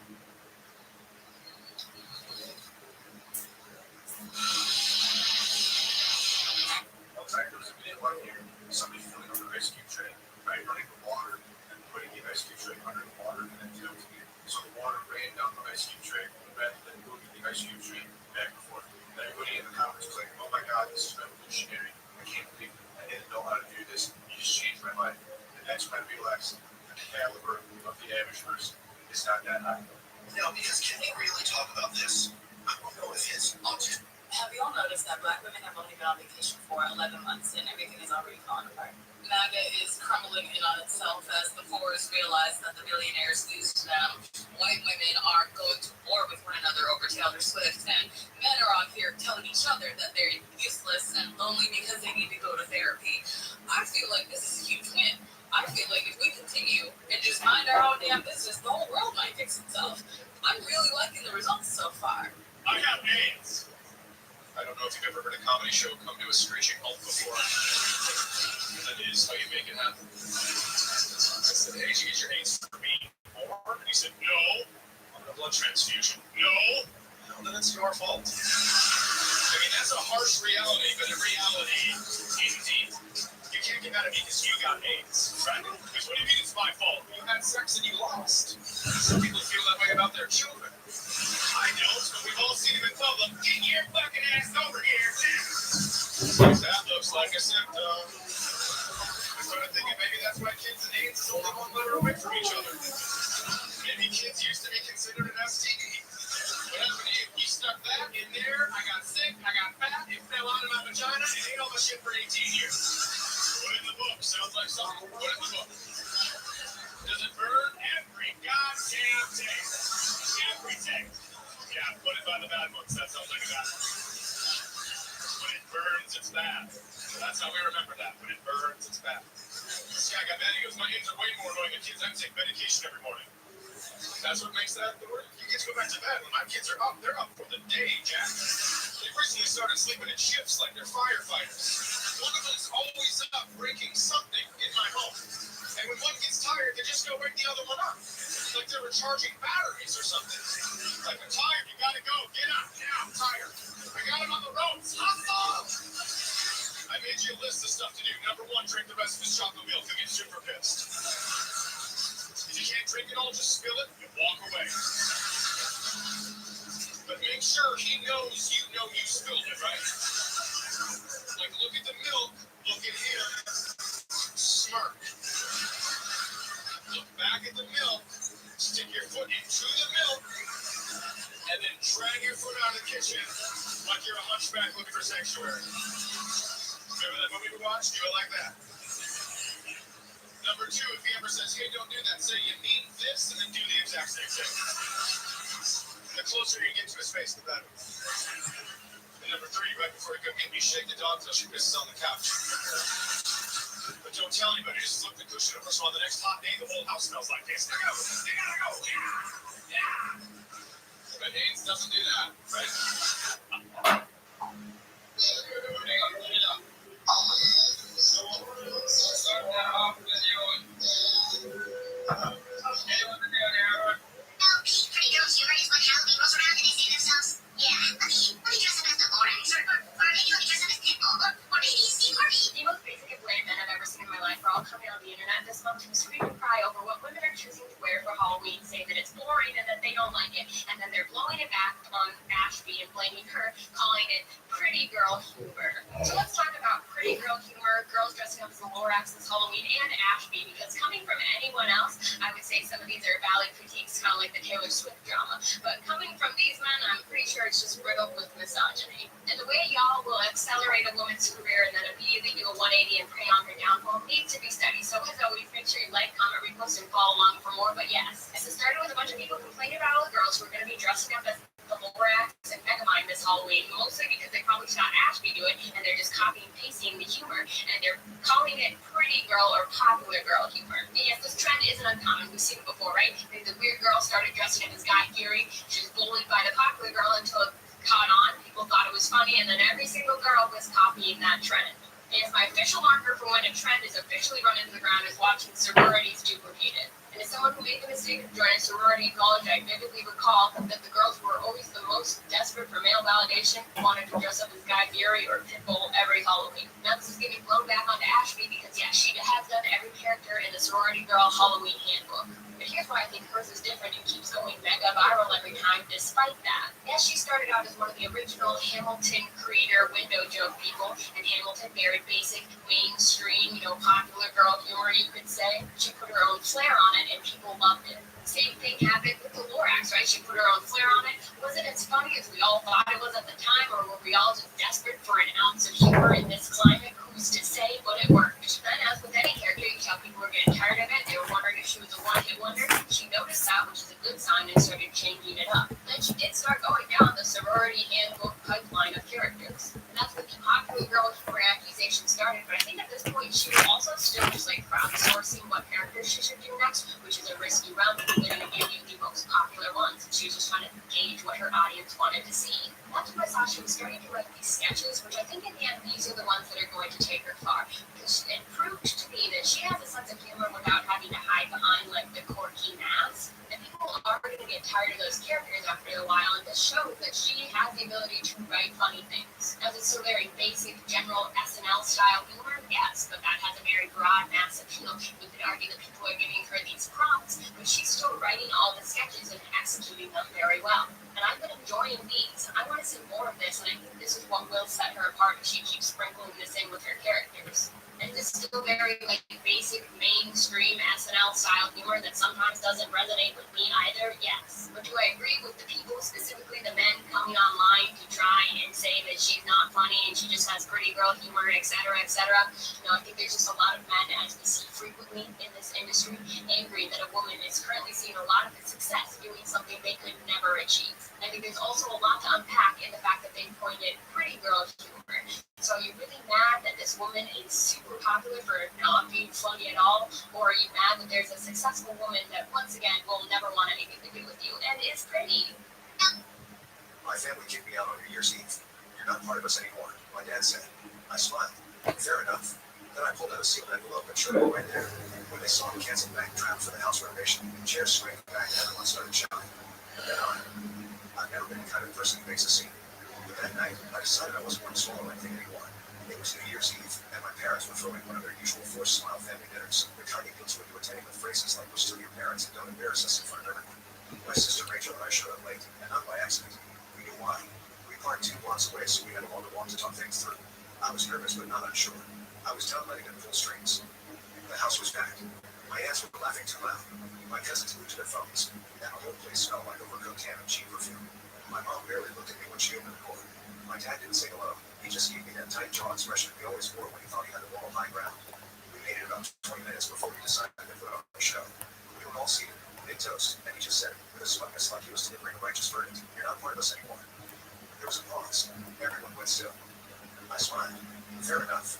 Speaker 2: One time there was a video out here, somebody filling on the rescue train, right, running the water and putting the rescue train under the water and then tilting it. So the water ran down the rescue train, rather than moving the rescue train back and forth. And everybody in the comments was like, oh my God, this is revolutionary. I can't believe it. I didn't know how to do this. You just changed my life. And that's when I realized the caliber of the average person is not that high.
Speaker 5: No, because can we really talk about this? I don't know if his object.
Speaker 16: Have you all noticed that Black women have only been on vacation for 11 months and everything is already falling apart? MAGA is crumbling in on itself as the poorest realize that the billionaires lose to them. White women are going to war with one another over Taylor Swift, and men are out here telling each other that they're useless and lonely because they need to go to therapy. I feel like this is a huge win. I feel like if we continue and just mind our own damn business, the whole world might fix itself. I'm really liking the results so far.
Speaker 3: I got AIDS. I don't know if you've ever heard a comedy show come to a screeching halt before. That is how you make it happen. I said, hey, did you get your AIDS for me? And he said, no. I'm on a blood transfusion. No. Well, then it's your fault. I mean, that's a harsh reality, but in reality, indeed. You can't get mad at me because you got AIDS, right? Because what do you mean it's my fault? You had sex and you lost. Some people feel that way about their children. I don't, but we've all seen him in public. Get your fucking ass over here now. That looks like a symptom. I started thinking maybe that's why kids and AIDS is only one letter away from each other. Maybe kids used to be considered an STD. What happened to you? You stuck that in there, I got sick, I got fat, it fell out of my vagina, and ate all my shit for 18 years. Put in the book. Sounds like something. Put in the book. Does it burn? Every goddamn day. Every day. Yeah, put it by the bad ones. That sounds like a bad one. When it burns, it's bad. That's how we remember that. When it burns, it's bad. This guy got mad. He goes, my AIDS are way more annoying than kids. I take medication every morning. That's what makes that the word. You get to go back to bed when my kids are up. They're up for the day, Jack. They recently started sleeping in shifts like they're firefighters. One of them's always up breaking something in my home. And when one gets tired, they just go wake the other one up. Like they're recharging batteries or something. Like, I'm tired, you gotta go, get up, now, I'm tired. I got him on the ropes, hustle! I made you a list of stuff to do. Number 1, drink the rest of his chocolate milk. He'll get super pissed. If you can't drink it all, just spill it and walk away. But make sure he knows you know you spilled it, right? Like, look at the milk, look at him, smirk. Look back at the milk, stick your foot into the milk, and then drag your foot out of the kitchen like you're a hunchback looking for sanctuary. Remember that movie we watched? Do it like that. Number 2, if he ever says, hey, don't do that, say you mean this, and then do the exact same thing. The closer you get to his face, the better. And number 3, right before you come get me, shake the dog till she pisses on the couch. But don't tell anybody, just flip the cushion over so on the next hot day, the whole house smells like this. They gotta go, yeah, yeah. But AIDS doesn't do that, right?
Speaker 9: Pretty girls who raise like Halloween rolls around and they say to themselves, yeah, let me dress up as the orange, or maybe let me dress up as Pitbull, or maybe Steve Harvey. The most basic and bland men I've ever seen in my life are all coming on the internet this month to scream and cry over what women are choosing to wear for Halloween, saying that it's boring and that they don't like it, and then they're blowing it back on Ashby and blaming her, calling it pretty girl humor. So let's talk about pretty girl humor, girls dressing up as the Lorax this Halloween, and Ashby, because coming from anyone else, I would say some of these are valid critiques, kind of like the Taylor Swift drama. But coming from these men, I'm pretty sure it's just riddled with misogyny. And the way y'all will accelerate a woman's career and then immediately do a 180 and prey on her downfall needs to be studied. So as always, make sure you like, comment, repost, and follow along for more. But yes, it started with a bunch of people complaining about all the girls who are going to be dressing up as the Lorax and Megamind this Halloween, mostly because they probably saw Ashby do it, and they're just copying and pasting the humor, and they're calling it pretty girl or popular girl humor. And yes, this trend isn't uncommon. We've seen it before, right? The weird girl started dressing up as Guy Fieri. She was bullied by the popular girl until it caught on. People thought it was funny, and then every single girl was copying that trend. And as my official marker for when a trend is officially run into the ground is watching sororities duplicated. And as someone who made the mistake of joining a sorority in college, I vividly recall that the girls were always the most desperate for male validation, wanted to dress up as Guy Fieri or Pitbull every Halloween. Now this is getting blown back onto Ashby because, yeah, she has done every character in the sorority girl Halloween handbook. But here's why I think hers is different and keeps going mega viral every time despite that. Yes, she started out as one of the original Hamilton creator window joke people, and Hamilton very basic, mainstream, popular girl humor, you could say. She put her own flair on it, and people loved it. Same thing happened with the Lorax, right? She put her own flair on it. Was it as funny as we all thought it was at the time, or were we all just desperate for an ounce of humor in this climate? Who's to say? But it worked. Then, as with any character, you saw people were getting tired of it. They were wondering if she was a one-hit wonder. She noticed that, which is a good sign, and started changing it up. Then she did start going down the sorority handbook pipeline of characters. And that's when the popular girl humor accusation started. But I think at this point, she was also still just crowdsourcing what characters she should do next, which is a risky route. They're going to give you the most popular ones. She was just trying to gauge what her audience wanted to see. That's when I saw she was starting to write these sketches, which I think in the end, these are the ones that are going to take her far. Because it proved to me that she has a sense of humor without having to hide behind the quirky mask. And people are going to get tired of those characters after a while, and this shows that she has the ability to write funny things. Now, it's still very basic, general SNL style humor, yes, but that has a very broad mass appeal. You could argue that people are giving her these prompts, but she's still writing all the sketches and executing them very well. And I've been enjoying these. I want to see more of this, and I think this is what will set her apart if she keeps sprinkling this in with her characters. And it's still very basic, mainstream SNL style humor that sometimes doesn't resonate with me either, yes. But do I agree with the people, specifically the men coming online to try and say that she's not funny and she just has pretty girl humor, etc., etc.? I think there's just a lot of men, as we see frequently in this industry, angry that a woman is currently seeing a lot of success doing something they could never achieve. I think there's also a lot to unpack in the fact that they pointed pretty girl humor. So are you really mad that this woman is super popular for not being funny at all? Or are you mad that there's a successful woman that, once again, will never want anything to do with you and is pretty?
Speaker 7: My family kicked me out on New Year's Eve. You're not part of us anymore, my dad said. I smiled. Fair enough. Then I pulled out a sealed envelope and showed it right there. When they saw the canceled bank draft for the house renovation, chairs scraped back and everyone started shouting. Then I've never been the kind of person who makes a scene. But that night, I decided I wasn't going to swallow anything anymore. It was New Year's Eve, and my parents were throwing one of their usual forced smile family dinners. The kind of deals where you attending with phrases like we're still your parents and don't embarrass us in front of everyone. My sister Rachel and I showed up late, and not by accident. We knew why. We parked 2 blocks away, so we had a wall to walk to talk things through. I was nervous, but not unsure. I was done letting them pull strings. The house was packed. My aunts were laughing too loud. My cousins moved to their phones, and the whole place smelled like overcooked ham and cheap perfume. My mom barely looked at me when she opened the door. My dad didn't say hello. He just gave me that tight jaw expression he always wore when he thought he had the wall high ground. We made it about 20 minutes before we decided to put on the show. We were all seated, mid-toast, and he just said, with a smugness like he was delivering a righteous verdict, "You're not part of us anymore." There was a pause. Everyone went still. I smiled. Fair enough.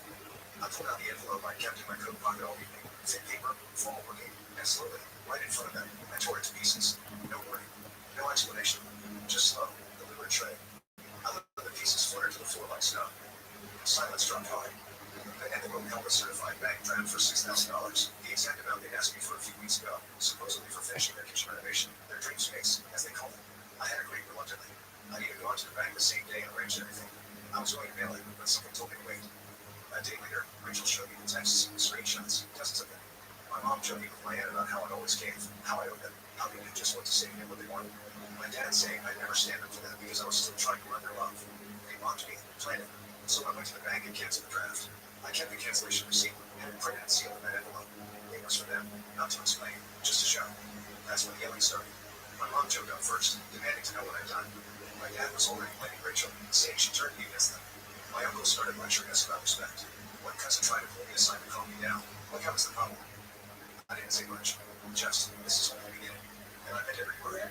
Speaker 7: I pulled out the envelope I kept in my coat pocket all evening. Thick paper, formal looking, and slowly, right in front of them, I tore it to pieces. No warning. No explanation. Just slow, deliberate tread. I let the pieces flutter to the floor like snow. Silence dropped hard. The envelope held a certified bank draft for $6,000, the exact amount they'd asked me for a few weeks ago, supposedly for finishing their kitchen renovation, their dream space, as they called it. I had agreed reluctantly. I'd even gone to the bank the same day and arranged everything. I was going to mail it, but something told me to wait. A day later, Rachel showed me the texts, screenshots, dozens of them. My mom joking with my aunt about how it always gave, how I owed them, how they knew just what to say to get what they wanted. My dad saying I'd never stand up for them because I was still trying to earn their love. They mocked me, planned it, so I went to the bank and canceled the draft. I kept the cancellation receipt and printed and sealed in that envelope. It was for them, not to explain, just to show. That's when the yelling started. My mom joked up first, demanding to know what I'd done. My dad was already blaming Rachel, saying she turned me against them. My uncle started lecturing us about respect. One cousin tried to pull me aside to calm me down. Like I was the problem. I didn't say much. Just, this is only the beginning. And I meant every word.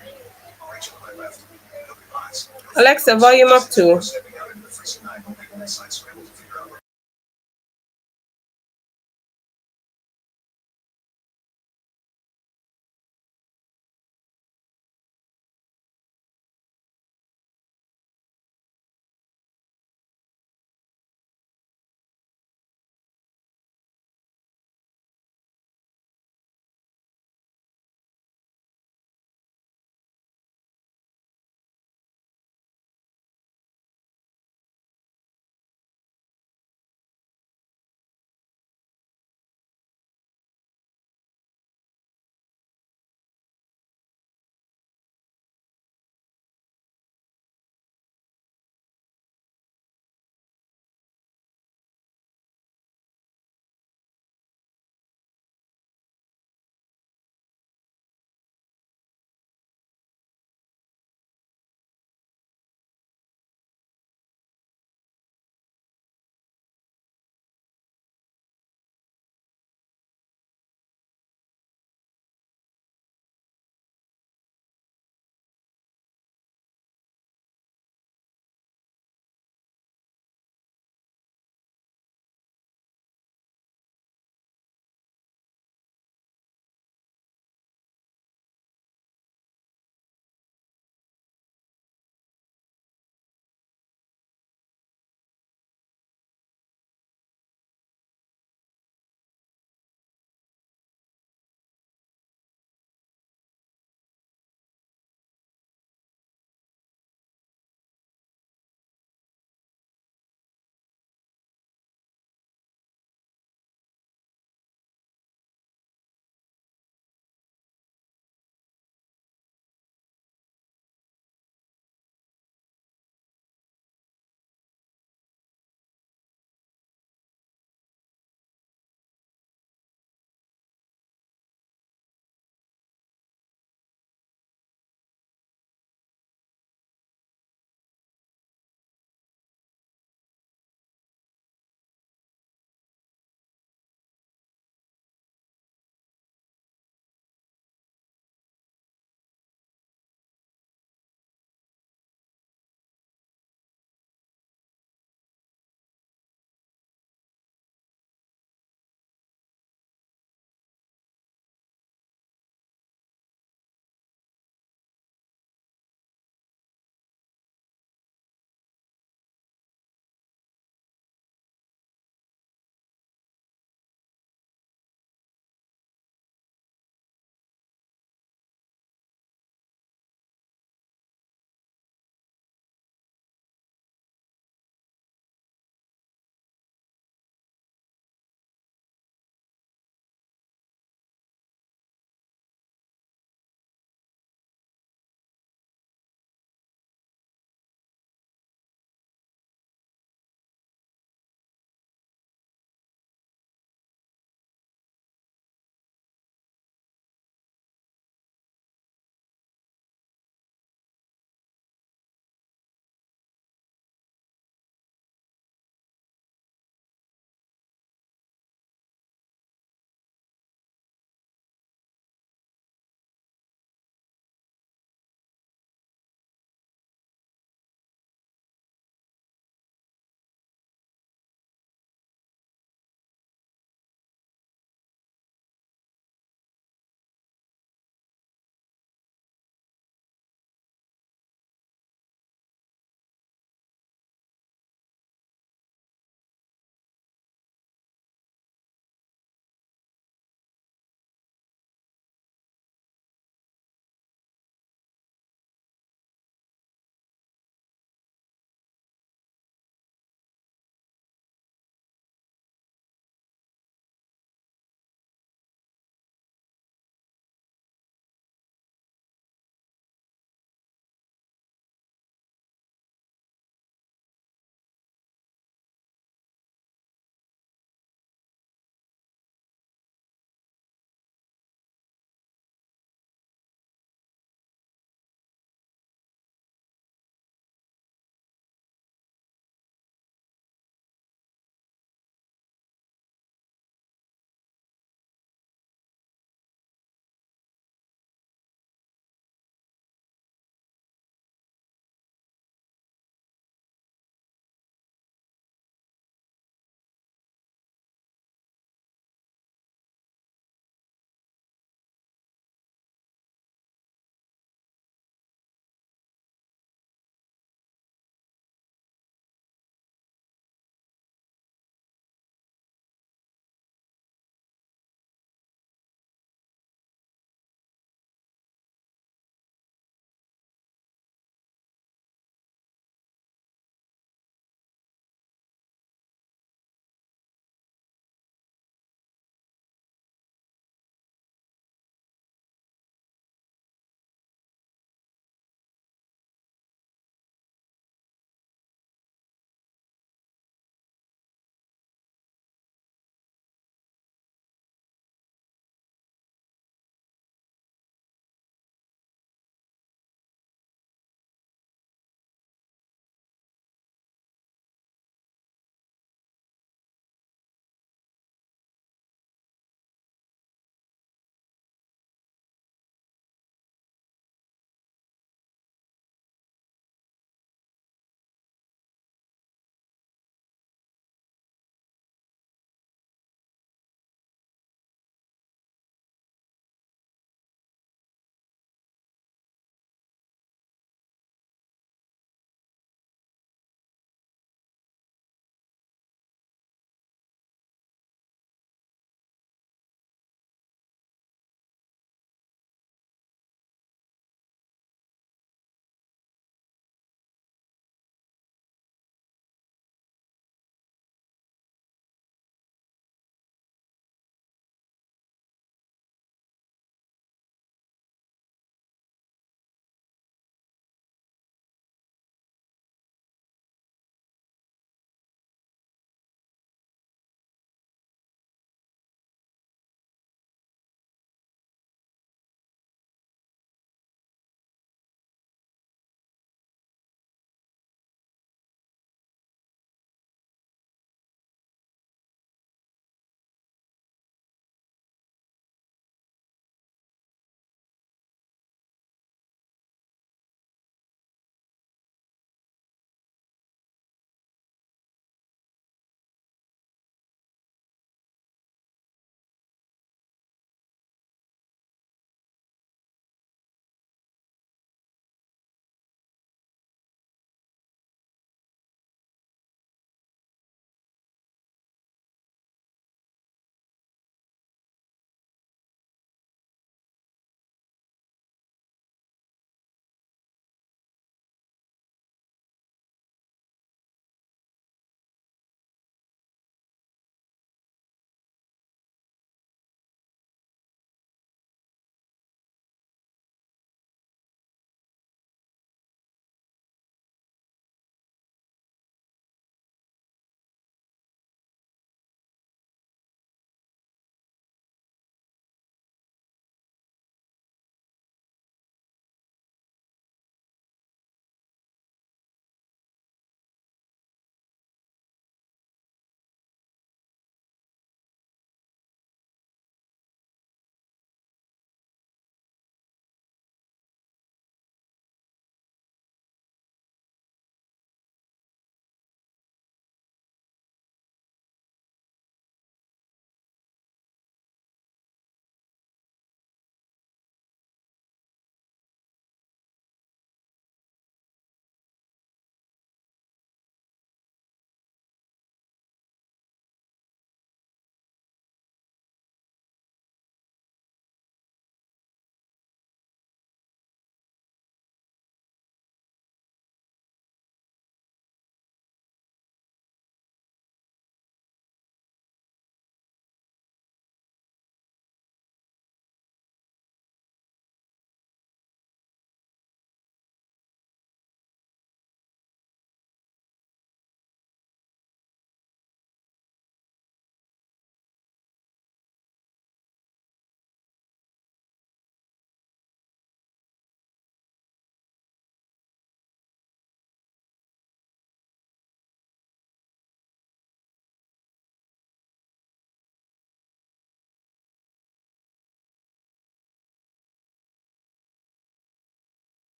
Speaker 7: Rachel and I left. No goodbyes.
Speaker 1: Alexa, volume up to.
Speaker 7: Stepping out into the freezing night, hoping inside scrambled to figure out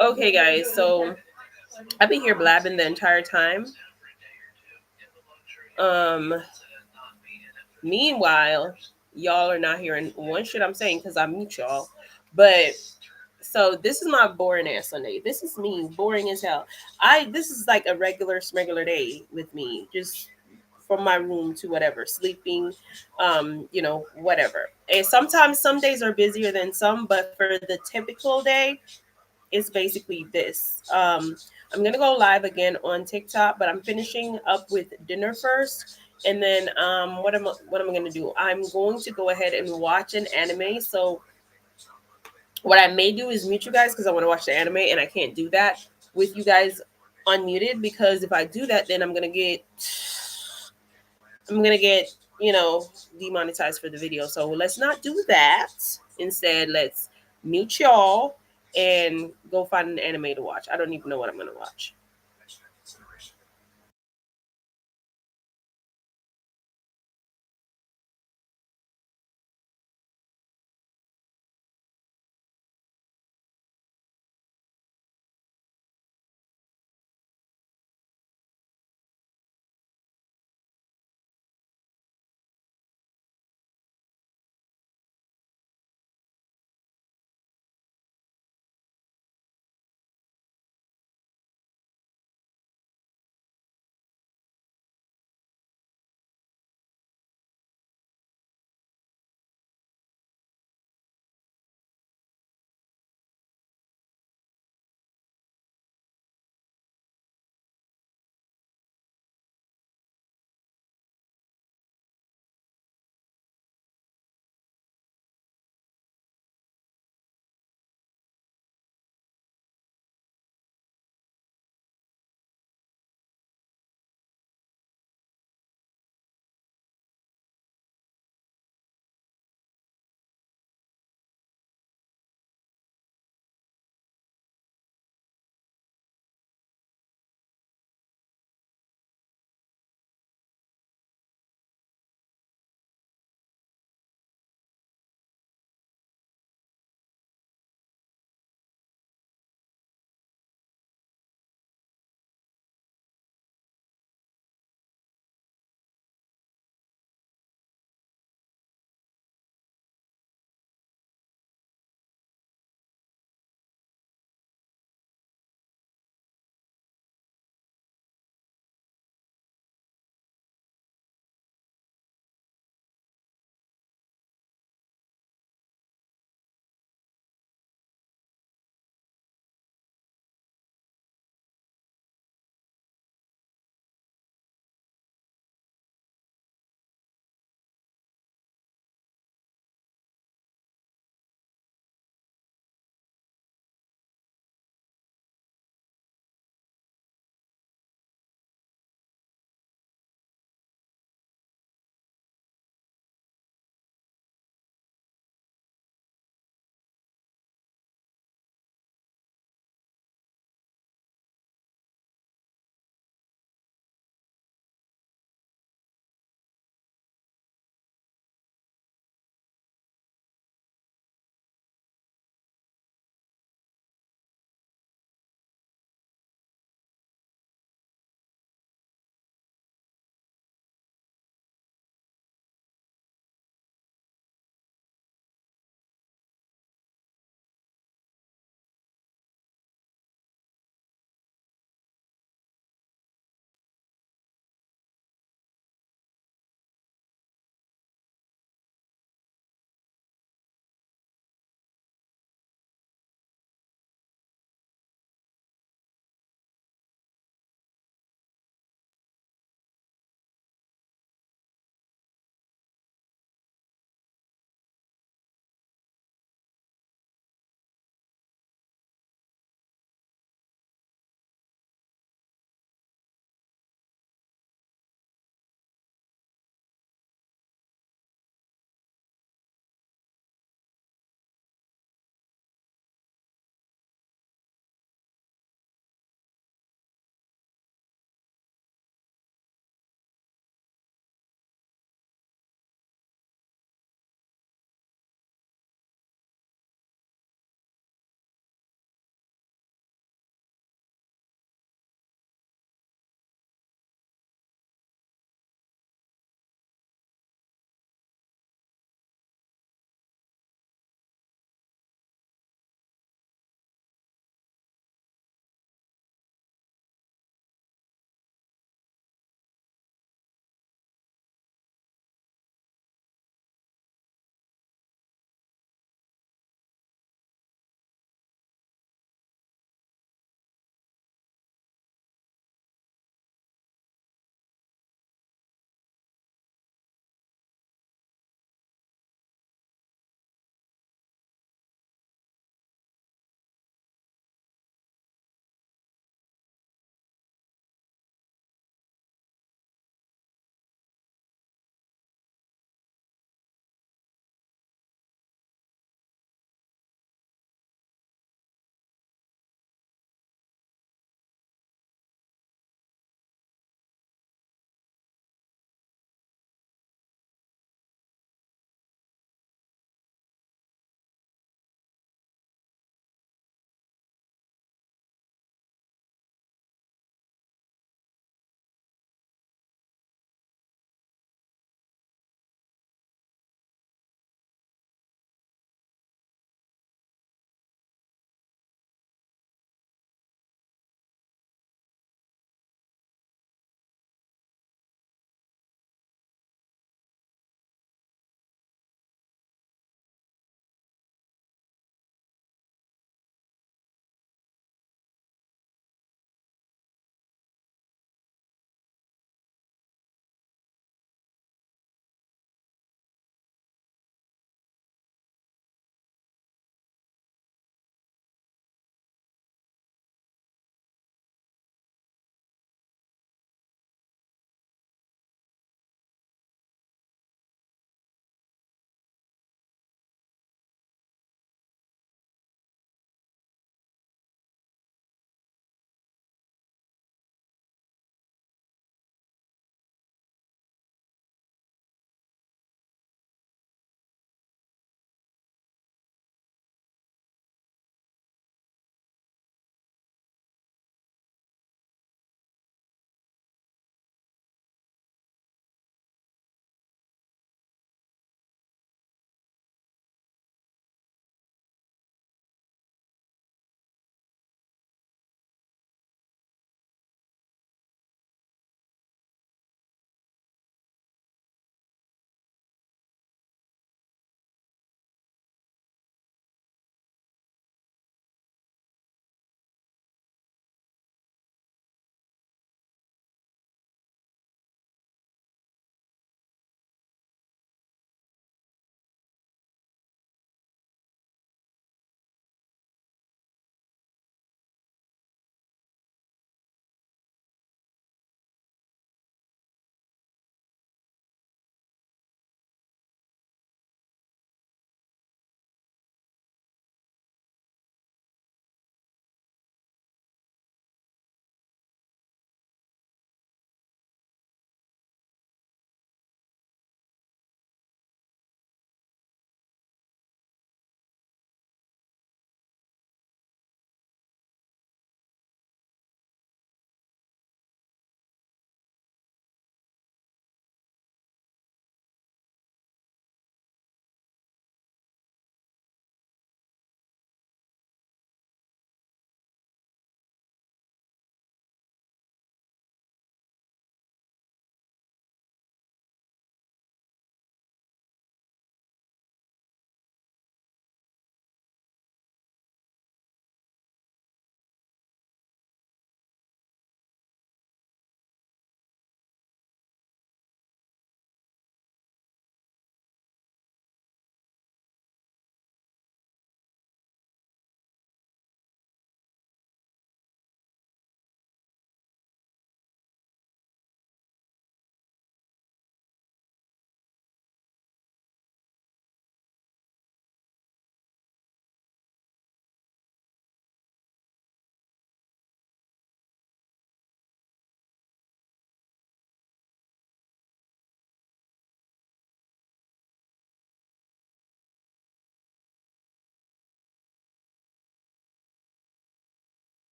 Speaker 1: Okay, guys, so I've been here blabbing the entire time. Um, Meanwhile, y'all are not hearing one shit I'm saying because I mute y'all. But so this is my boring ass Sunday. This is me, boring as hell. This is like a regular day with me, just from my room to whatever, sleeping, whatever. And sometimes some days are busier than some, but for the typical day, it's basically this. I'm gonna go live again on TikTok, but I'm finishing up with dinner first, and then what am I gonna do? I'm going to go ahead and watch an anime. So what I may do is mute you guys because I want to watch the anime, and I can't do that with you guys unmuted because if I do that, then I'm gonna get demonetized for the video. So let's not do that. Instead, let's mute y'all and go find an anime to watch. I don't even know what I'm gonna watch.